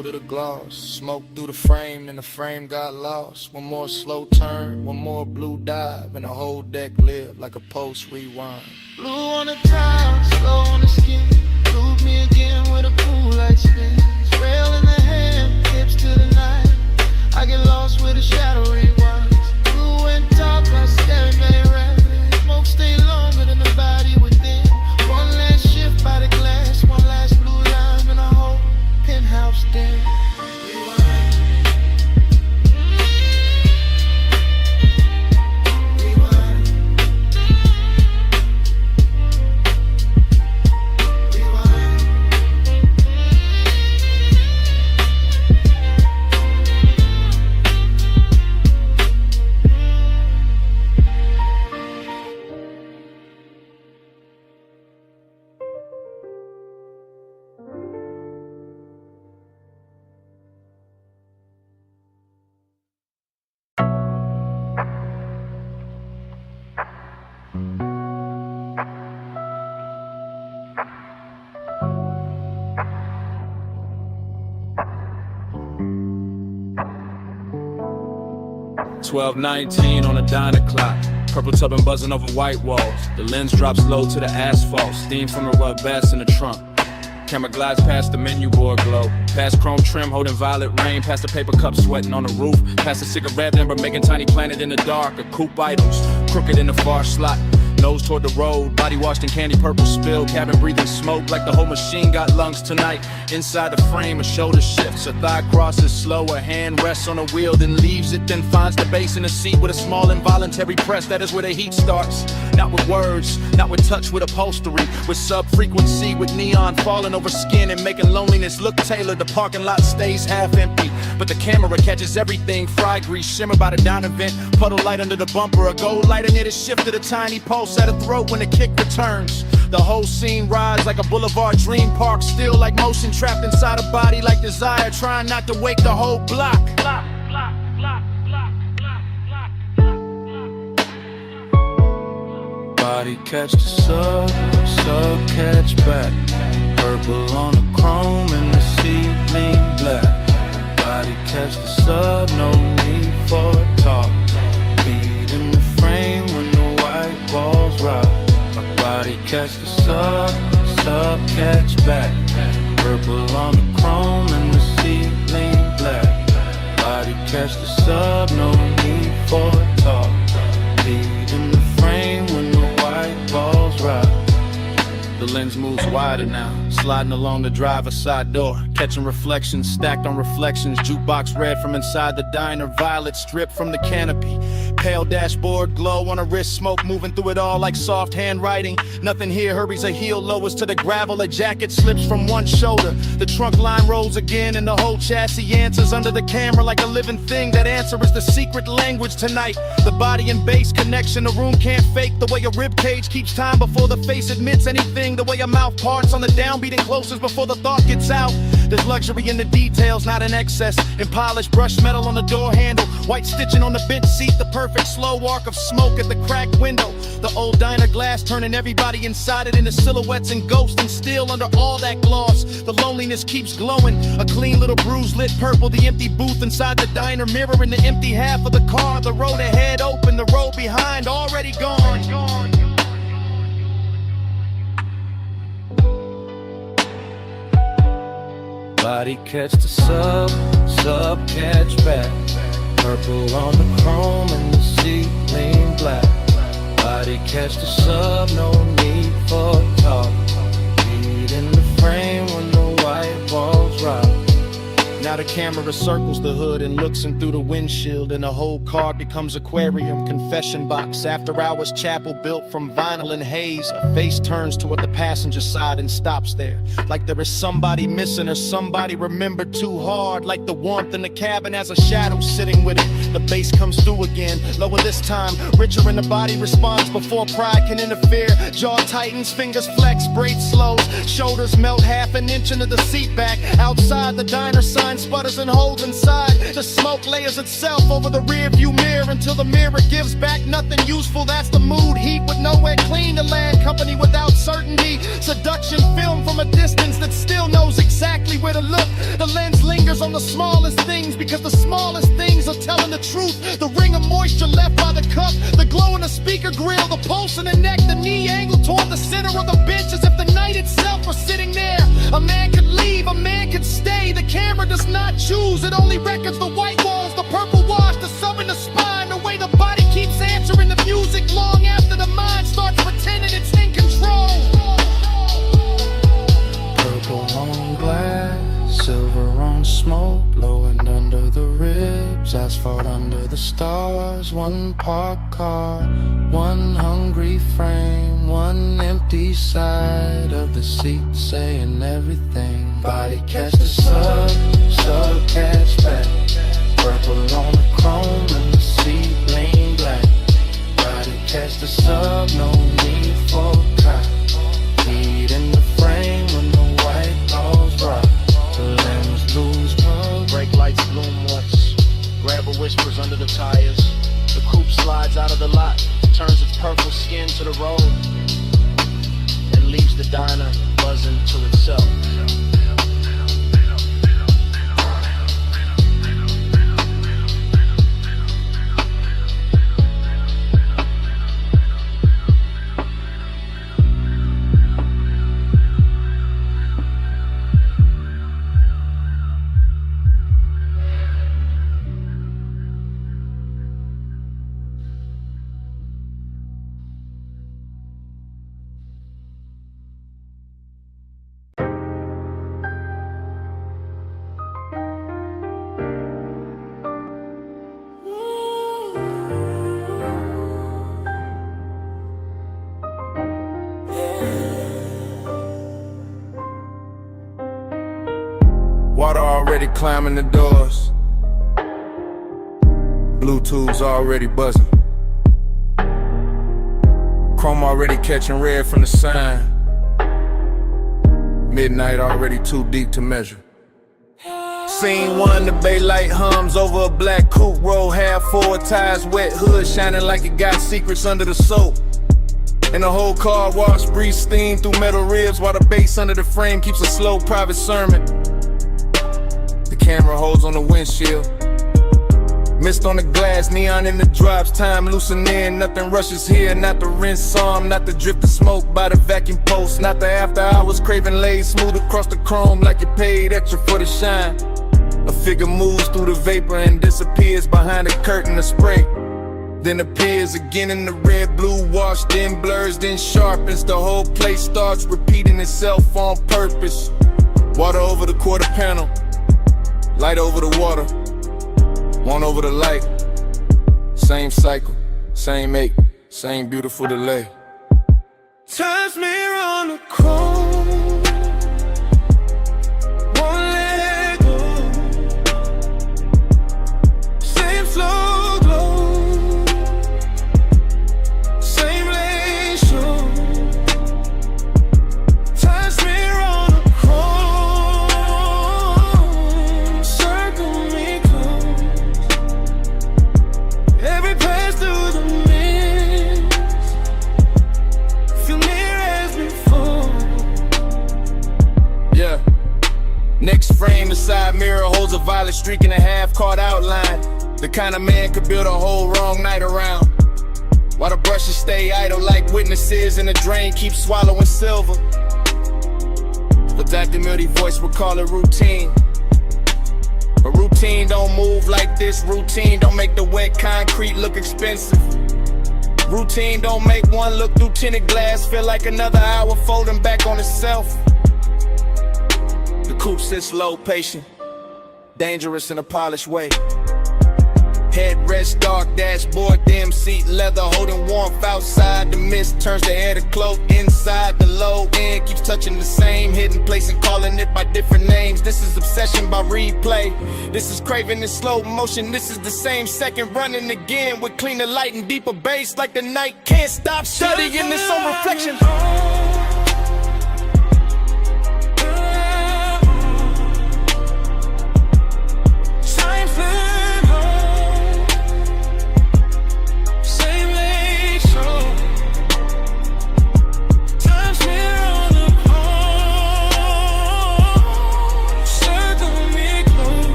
true to the gloss. Smoke through the frame, and the frame got lost. One more slow turn, one more blue dive, and the whole deck lived like a post rewind. Blue on the tile, slow on the skin. Prove me again with a pool light spin. Rail in the hand, hips to the night. I get lost with a shadow rewinds. Blue and top, I staring at it rapid. Smoke stay longer than the body within. One last shift by the glass, one last blue line, and a whole penthouse den. $12:19 on a diner clock. Purple tubbing buzzing over white walls. The lens drops low to the asphalt. Steam from the rub bass in the trunk. Camera glides past the menu board glow. Past chrome trim holding violet rain. Past the paper cup sweating on the roof. Past the cigarette ember making tiny planet in the dark. A coupe items crooked in the far slot. Nose toward the road, body washed in candy purple spill. Cabin breathing smoke like the whole machine got lungs tonight. Inside the frame, a shoulder shifts, a thigh crosses slow. A hand rests on a wheel, then leaves it, then finds the base in the seat with a small involuntary press. That is where the heat starts. Not with words, not with touch, with upholstery. With sub-frequency, with neon falling over skin and making loneliness look tailored. The parking lot stays half empty, but the camera catches everything. Fry grease shimmer by the diner vent. Puddle light under the bumper, a gold light in it is shifted. A tiny pulse at a throat when the kick returns. The whole scene rides like a boulevard dream park. Still like motion trapped inside a body like desire. Trying not to wake the whole block. Body catch the sub catch back. Purple on the chrome and the ceiling black. Body catch the sub, no need for talk. Feet in the frame when the white walls rock. My body catch the sub catch back. Purple on the chrome and the ceiling black. Body catch the sub, no need for talk. Feet in the frame when the white walls rock. The lens moves wider now, sliding along the driver's side door. Catching reflections, stacked on reflections. Jukebox red from inside the diner. Violet stripped from the canopy. Pale dashboard glow on a wrist. Smoke moving through it all like soft handwriting. Nothing here hurries a heel lowers to the gravel. A jacket slips from one shoulder. The trunk line rolls again and the whole chassis answers under the camera like a living thing. That answer is the secret language tonight. The body and bass connection. The room can't fake the way a rib cage keeps time before the face admits anything. The way a mouth parts on the downbeat and closes before the thought gets out. There's luxury in the details, not in excess. In polished brushed metal on the door handle. White stitching on the bench seat. The perfect slow arc of smoke at the cracked window. The old diner glass turning everybody inside it into silhouettes and ghosts. And still under all that gloss, the loneliness keeps glowing. A clean little bruise lit purple. The empty booth inside the diner mirroring the empty half of the car. The road ahead open, the road behind already gone. Body catch the sub catch back. Purple on the chrome and the ceiling black. Body catch the sub, no need for talk. Feet in the frame when the white walls rock. Now the camera circles the hood and looks in through the windshield, and the whole car becomes aquarium, confession box, after hours chapel built from vinyl and haze. A face turns toward the passenger side and stops there, like there is somebody missing or somebody remembered too hard. Like the warmth in the cabin has a shadow sitting with it. The bass comes through again, lower this time, richer in the body responds before pride can interfere. Jaw tightens, fingers flex, braids slows, shoulders melt half an inch into the seat back. Outside the diner sign sputters and holds inside. The smoke layers itself over the rear view mirror until the mirror gives back nothing useful. That's the mood, heat with nowhere clean to land. Company without certainty. Seduction film from a distance that still knows exactly where to look. The lens lingers focus on the smallest things, because the smallest things are telling the truth. The ring of moisture left by the cup, the glow in the speaker grill, the pulse in the neck, the knee angle toward the center of the bench, as if the night itself was sitting there. A man could leave, a man could stay. The camera does not choose, it only records the white walls, the purple wash, the sub in the spine, the way the body keeps answering the music long after the mind starts pretending it's in control. Purple on glass, silver on smoke, blowing under the ribs, asphalt under the stars. One parked car, one hungry frame, one empty side of the seat saying everything. Body catch the sub catch back. Purple on the chrome and the seat lean black. Body catch the sub, no need for crack. Feet in the frame when the white balls rock. The limbs lose pug. Brake lights bloom once, grabber whispers under the tires. The coupe slides out of the lot, turns its purple skin to the road, and leaves the diner buzzing to itself. Water already climbing the doors. Bluetooth's already buzzing. Chrome already catching red from the sign. Midnight already too deep to measure. Scene one, the bay light hums over a black coupe. Roll half forward, tires wet, hood shining like it got secrets under the soap. And the whole car wash, breeze steam through metal ribs, while the bass under the frame keeps a slow private sermon. The camera holds on the windshield, mist on the glass, neon in the drops, time loosen in, nothing rushes here. Not the rinse psalm, not the drift of smoke by the vacuum post, not the after hours craving laid smooth across the chrome like you paid extra for the shine. A figure moves through the vapor and disappears behind a curtain of spray, then appears again in the red blue wash, then blurs, then sharpens. The whole place starts repeating itself on purpose. Water over the quarter panel, light over the water, one over the light. Same cycle, same ache, same beautiful delay. Time's mirror on the chrome, won't let go. Same slow glow, same lane show. Time's mirror on the chrome, circle me close. Every pass through the mist, feel near as before. Yeah. Next frame, the side mirror holds a violet streak and a half-caught outline. The kind of man could build a whole wrong night around, while the brushes stay idle like witnesses and the drain keeps swallowing silver. But Dr. Mildy voice would call it routine. But routine don't move like this. Routine don't make the wet concrete look expensive. Routine don't make one look through tinted glass feel like another hour folding back on itself. The coupe sits low, patient, dangerous in a polished way. Headrest dark, dashboard dim, seat leather, holding warmth outside. The mist turns the air to cloak inside. The low end keeps touching the same hidden place and calling it by different names. This is obsession by replay. This is craving in slow motion. This is the same second running again with cleaner light and deeper bass, like the night can't stop studying its own reflection.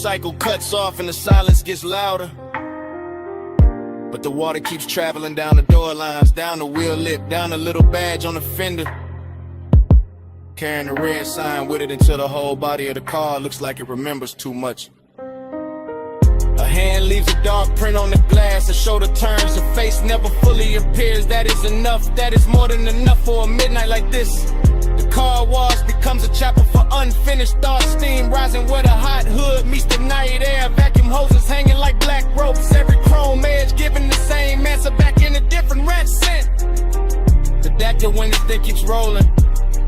cycle cuts off and the silence gets louder. But the water keeps traveling down the door lines, down the wheel lip, down the little badge on the fender. Carrying the red sign with it until the whole body of the car looks like it remembers too much. A hand leaves a dark print on the glass, a shoulder turns, a face never fully appears. That is enough, that is more than enough for a midnight like this. The car wash becomes a chapter for unfinished thoughts. Steam rising where the hot hood meets the night air. Vacuum hoses hanging like black ropes. Every chrome edge giving the same answer back in a different red scent. The Dactyl when this thing keeps rolling.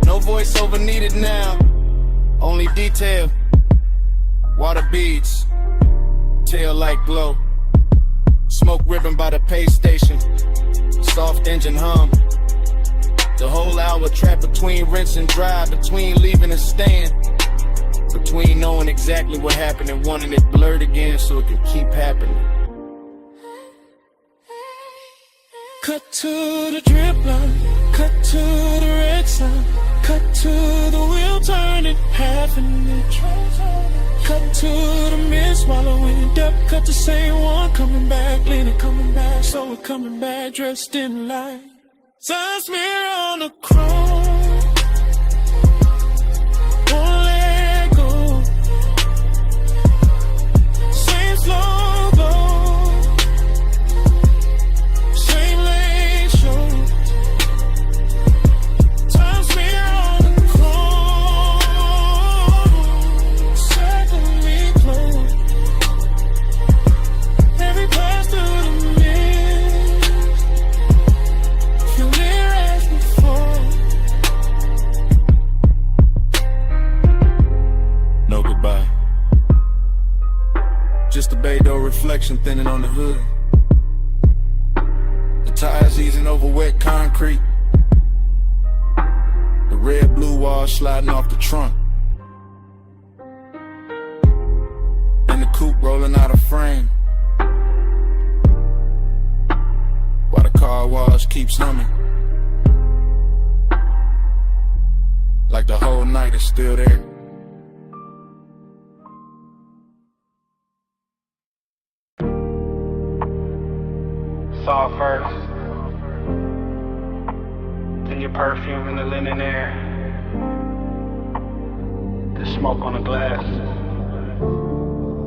No voiceover needed now. Only detail. Water beads. Tail light glow. Smoke ribbon by the pay station. Soft engine hum. The whole hour trapped between rinse and dry, between leaving and staying, between knowing exactly what happened and wanting it blurred again so it can keep happening. Cut to the drip line, cut to the red sign, cut to the wheel turning, half an inch. Cut to the mist swallowing depth, cut the same one coming back, leaning, coming back, so we're coming back, dressed in light. Sun smear on the chrome, won't let go. Same slow blow, same lane show. Sun smear on the chrome, circle me close. Every pass through the no goodbye. Just a bay door reflection thinning on the hood. The tires easing over wet concrete. The red blue wall sliding off the trunk. And the coupe rolling out of frame. While the car wash keeps humming. Like the whole night is still there. Saw first, then your perfume in the linen air, the smoke on the glass,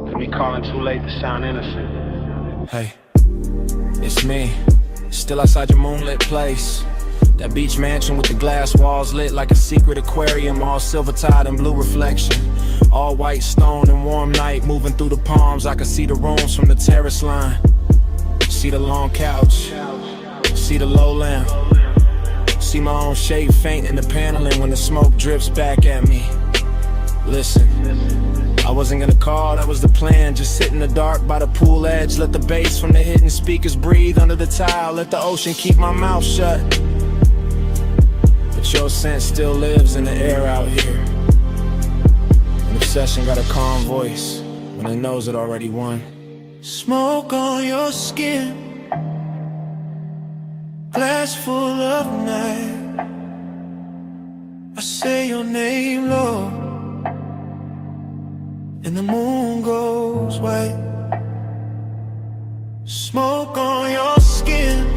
then me calling too late to sound innocent. Hey, it's me, still outside your moonlit place. That beach mansion with the glass walls lit like a secret aquarium, all silver tide and blue reflection. All white stone and warm night moving through the palms. I can see the rooms from the terrace line. See the long couch, see the low lamp, see my own shape faint in the paneling when the smoke drips back at me. Listen, I wasn't gonna call, that was the plan. Just sit in the dark by the pool edge, let the bass from the hidden speakers breathe under the tile, let the ocean keep my mouth shut. But your scent still lives in the air out here. An obsession got a calm voice when it knows it already won. Smoke on your skin, glass full of night. I say your name, Lord, and the moon goes white. Smoke on your skin,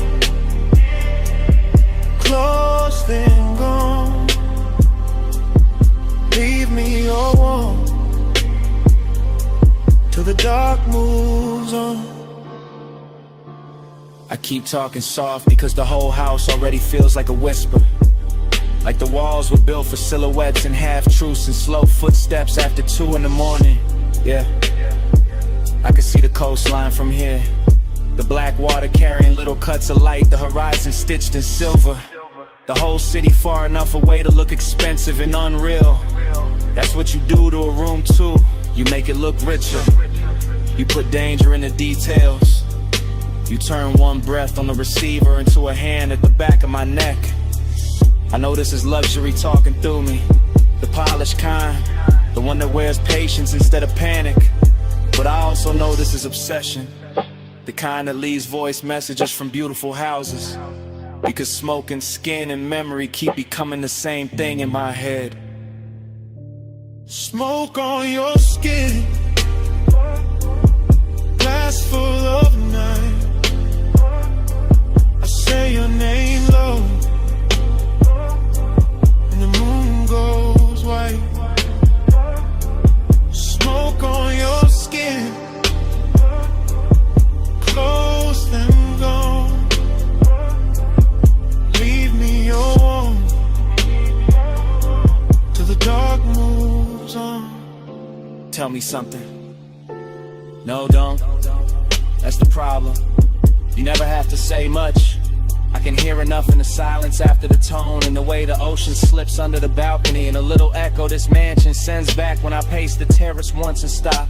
close then gone. Leave me all warm till the dark moves on. I keep talking soft because the whole house already feels like a whisper. Like the walls were built for silhouettes and half-truths and slow footsteps after 2 in the morning. Yeah, I can see the coastline from here. The black water carrying little cuts of light, the horizon stitched in silver. The whole city far enough away to look expensive and unreal. That's what you do to a room too. You make it look richer. You put danger in the details. You turn one breath on the receiver into a hand at the back of my neck. I know this is luxury talking through me. The polished kind, the one that wears patience instead of panic. But I also know this is obsession. The kind that leaves voice messages from beautiful houses. Because smoke and skin and memory keep becoming the same thing in my head. Smoke on your skin, me something. No, don't. That's the problem. You never have to say much. I can hear enough in the silence after the tone, and the way the ocean slips under the balcony, and a little echo this mansion sends back when I pace the terrace once and stop.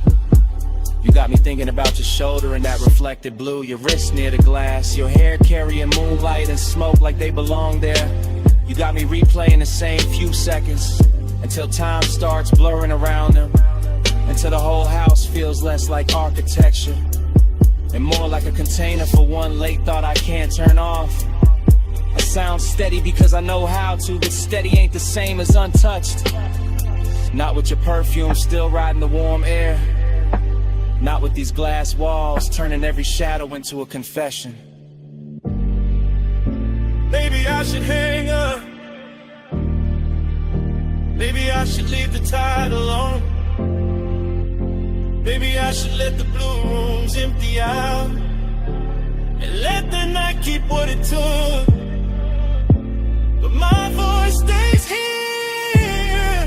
You got me thinking about your shoulder and that reflected blue, your wrist near the glass, your hair carrying moonlight and smoke like they belong there. You got me replaying the same few seconds until time starts blurring around them, until the whole house feels less like architecture and more like a container for one late thought I can't turn off. I sound steady because I know how to, but steady ain't the same as untouched. Not with your perfume still riding the warm air. Not with these glass walls turning every shadow into a confession. Maybe I should hang up. Maybe I should leave the tide alone. Maybe I should let the blue rooms empty out and let the night keep what it took. But my voice stays here,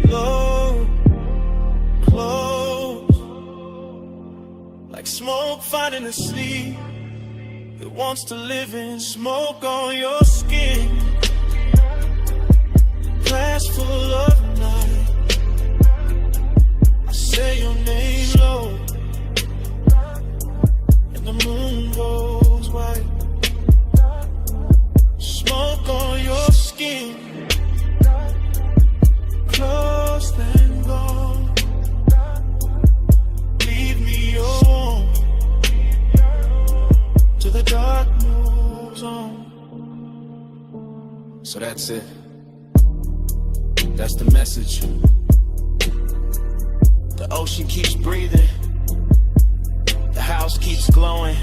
low, close, like smoke finding a sleep that wants to live in. Smoke on your skin, glass full of night. I say your name low, and the moon goes white. Smoke on your skin, close then gone. Leave me alone till the dark moves on. So that's it. That's the message. The ocean keeps breathing, the house keeps glowing,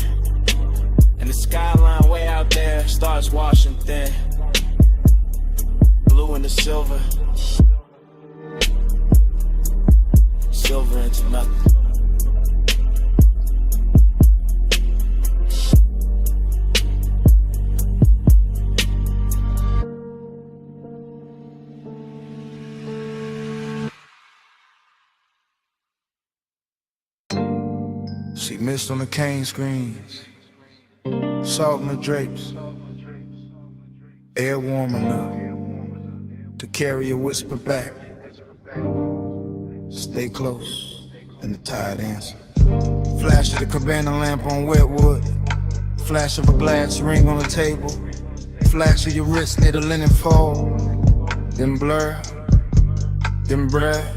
and the skyline way out there starts washing thin. Blue into silver, silver into nothing. See mist on the cane screens, salt in the drapes, air warm enough to carry a whisper back. Stay close, and the tide answer. Flash of the cabana lamp on wet wood, flash of a glass ring on the table, flash of your wrist near the linen fold, then blur, then breath,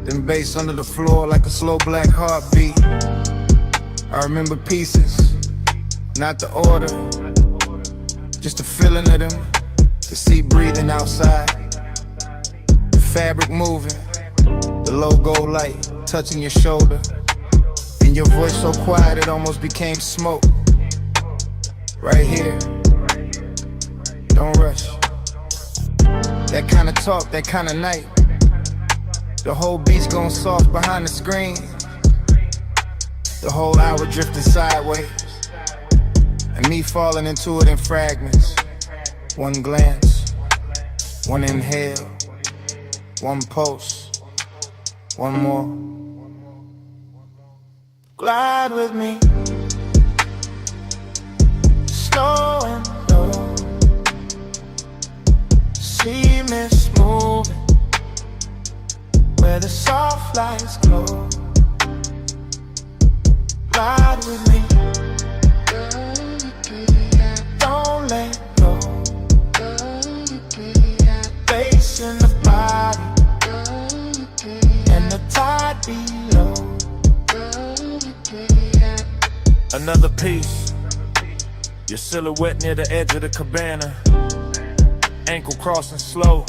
then bass under the floor like a slow black heartbeat. I remember pieces, not the order, just the feeling of them, the sea breathing outside, the fabric moving, the logo light touching your shoulder, and your voice so quiet it almost became smoke. Right here, don't rush. That kind of talk, that kind of night. The whole beach going soft behind the screen. The whole hour drifting sideways, and me falling into it in fragments. One glance, one inhale, one pulse, one more. Glide with me, slow and low. See mist moving where the soft lights glow. Ride with me, don't let go. Bass in the body, and the tide below. Another piece, your silhouette near the edge of the cabana. Ankle crossing slow,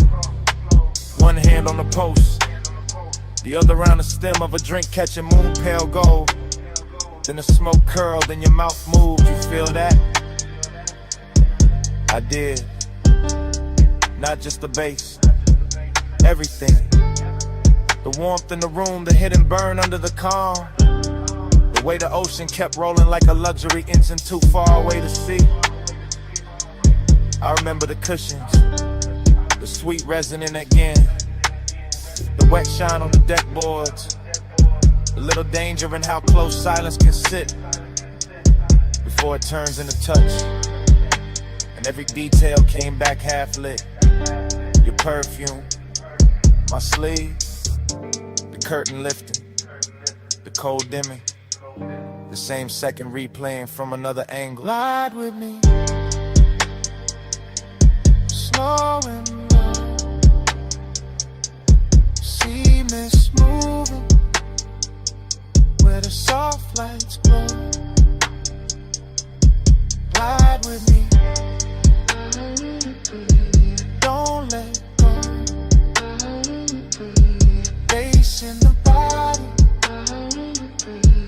one hand on the post, the other around the stem of a drink catching moon pale gold. Then the smoke curled and your mouth moved, you feel that? I did. Not just the bass, everything. The warmth in the room, the hidden burn under the calm. The way the ocean kept rolling like a luxury engine too far away to see. I remember the cushions, the sweet resonant again. The Wet shine on the deck boards. A little danger in how close silence can sit before it turns into touch. And every detail came back half lit. Your perfume, my sleeve, the curtain lifting, the cold dimming, the same second replaying from another angle. Glide with me, slow and low. See mist moving where the soft lights glow. Glide with me, don't let go. Bass in the body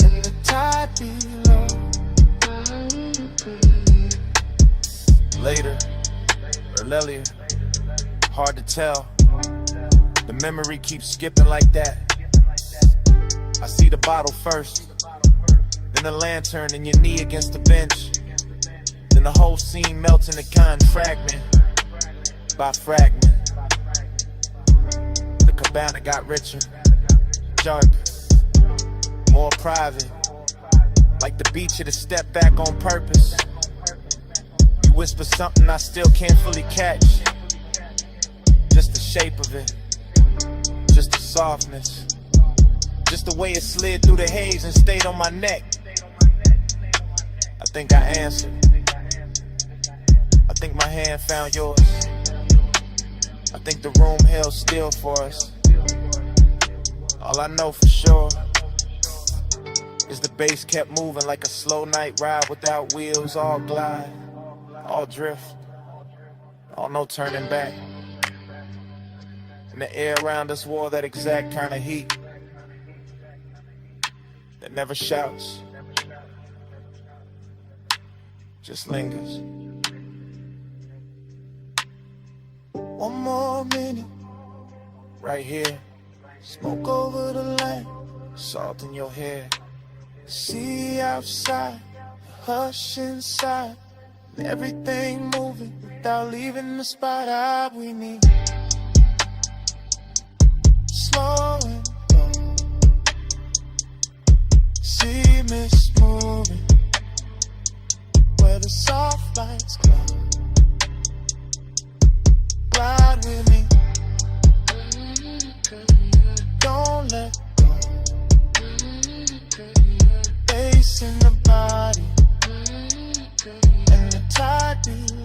and the tide below. Later or earlier, hard to tell. The memory keeps skipping like that. I see the bottle first, then the lantern and your knee against the bench. Then the whole scene melts into kind fragment by fragment. The cabana got richer, darker, more private. Like the beach hit a step back on purpose. You whisper something I still can't fully catch. Just the shape of it, just the softness, just the way it slid through the haze and stayed on my neck. I think I answered. I think my hand found yours. I think the room held still for us. All I know for sure is the bass kept moving like a slow night ride without wheels. All glide, all drift, all no turning back. And the air around us wore that exact kind of heat that never shouts, just lingers. One more minute, right here. Smoke over the lamp, salt in your hair. See outside, hush inside. Everything moving without leaving the spot we need. Slow and low. See mist moving where the soft lights glow. Glide with me, don't let go. Bass in the body and the tide below.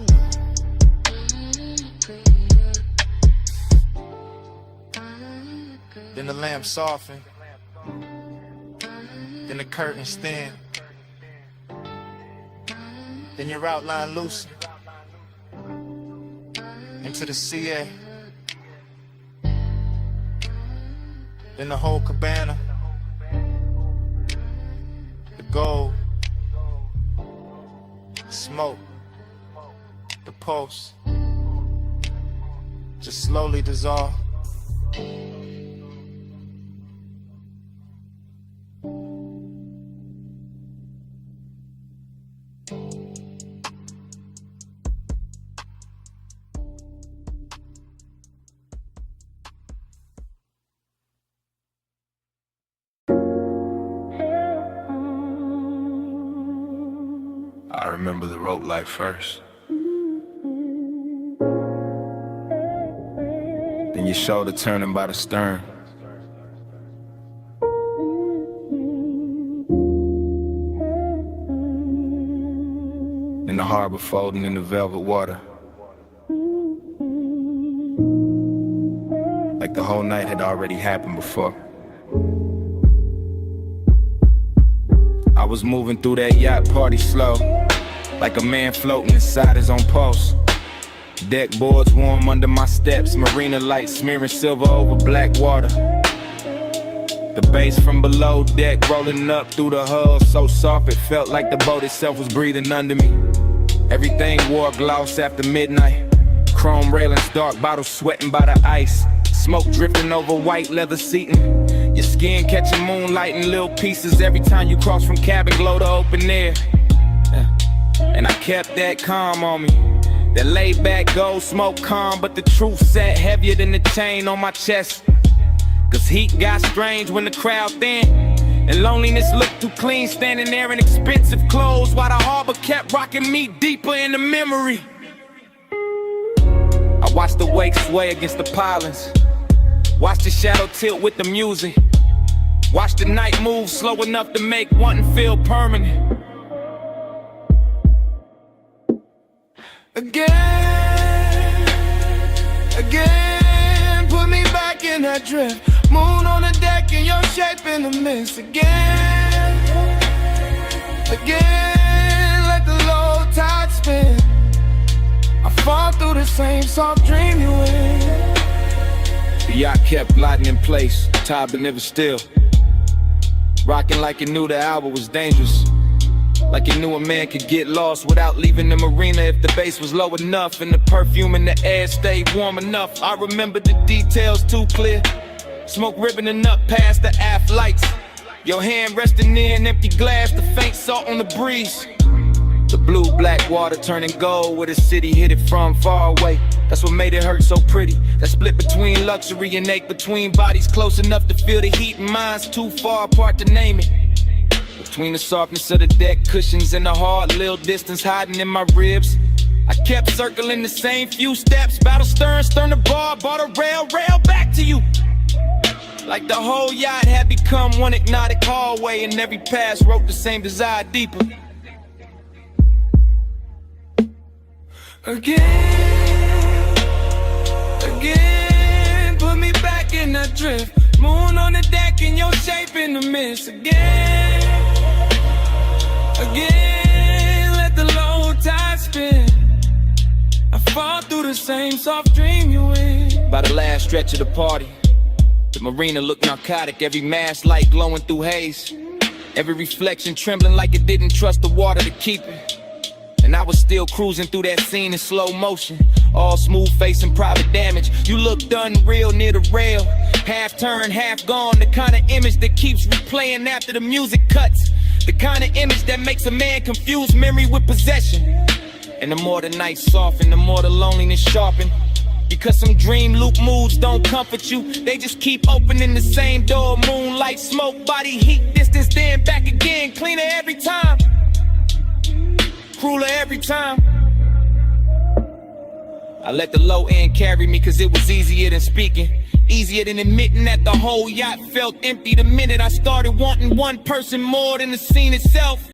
Then the lamp soften, then the curtains thin, then your outline loosen into the CA. Then the whole cabana, the gold, the smoke, the pulse, just slowly dissolve. I remember the rope light first. Then your shoulder turning by the stern. Then the harbor folding in the velvet water. Like the whole night had already happened before. I was moving through that yacht party slow, like a man floating inside his own pulse. Deck boards warm under my steps, marina lights smearing silver over black water. The bass from below deck rolling up through the hull, so soft it felt like the boat itself was breathing under me. Everything wore gloss after midnight, chrome railings, dark bottles sweating by the ice. Smoke drifting over white leather seating. Your skin catching moonlight in little pieces every time you cross from cabin glow to open air. And I kept that calm on me. That laid back gold smoke calm, but the truth sat heavier than the chain on my chest. Cause heat got strange when the crowd thin, and loneliness looked too clean, standing there in expensive clothes, while the harbor kept rocking me deeper into memory. I watched the wake sway against the pilings, watched the shadow tilt with the music, watched the night move slow enough to make wanting feel permanent. Again, put me back in that drift. Moon on the deck and your shape in the mist. Again, let the low tide spin. I fall through the same soft dream you in. The yacht kept gliding in place, tide but never still, rocking like it knew the hour was dangerous, like it knew a man could get lost without leaving the marina if the bass was low enough and the perfume in the air stayed warm enough. I remember the details too clear. Smoke ribboning up past the aft lights, your hand resting near an empty glass, the faint salt on the breeze. The blue-black water turning gold where the city hit it from far away. That's what made it hurt so pretty. That split between luxury and ache between bodies close enough to feel the heat and minds too far apart to name it. Between the softness of the deck cushions and the hard little distance hiding in my ribs, I kept circling the same few steps. Battle stern, stern to bar, bar to rail, rail back to you. Like the whole yacht had become one hypnotic hallway, and every pass wrote the same desire deeper. Again, put me back in that drift. Moon on the deck and your shape in the mist. Again, let the low tide spin. I fall through the same soft dream you in. By the last stretch of the party, the marina looked narcotic. Every mast light glowing through haze, every reflection trembling like it didn't trust the water to keep it. And I was still cruising through that scene in slow motion, all smooth face and private damage. You looked unreal near the rail, half turned, half gone. The kind of image that keeps replaying after the music cuts, the kind of image that makes a man confuse memory with possession. And the more the night soften, the more the loneliness sharpen. Because some dream loop moods don't comfort you, they just keep opening the same door. Moonlight, smoke, body heat, distance, then back again. Cleaner every time, crueler every time. I let the low end carry me cause it was easier than speaking, easier than admitting that the whole yacht felt empty the minute I started wanting one person more than the scene itself.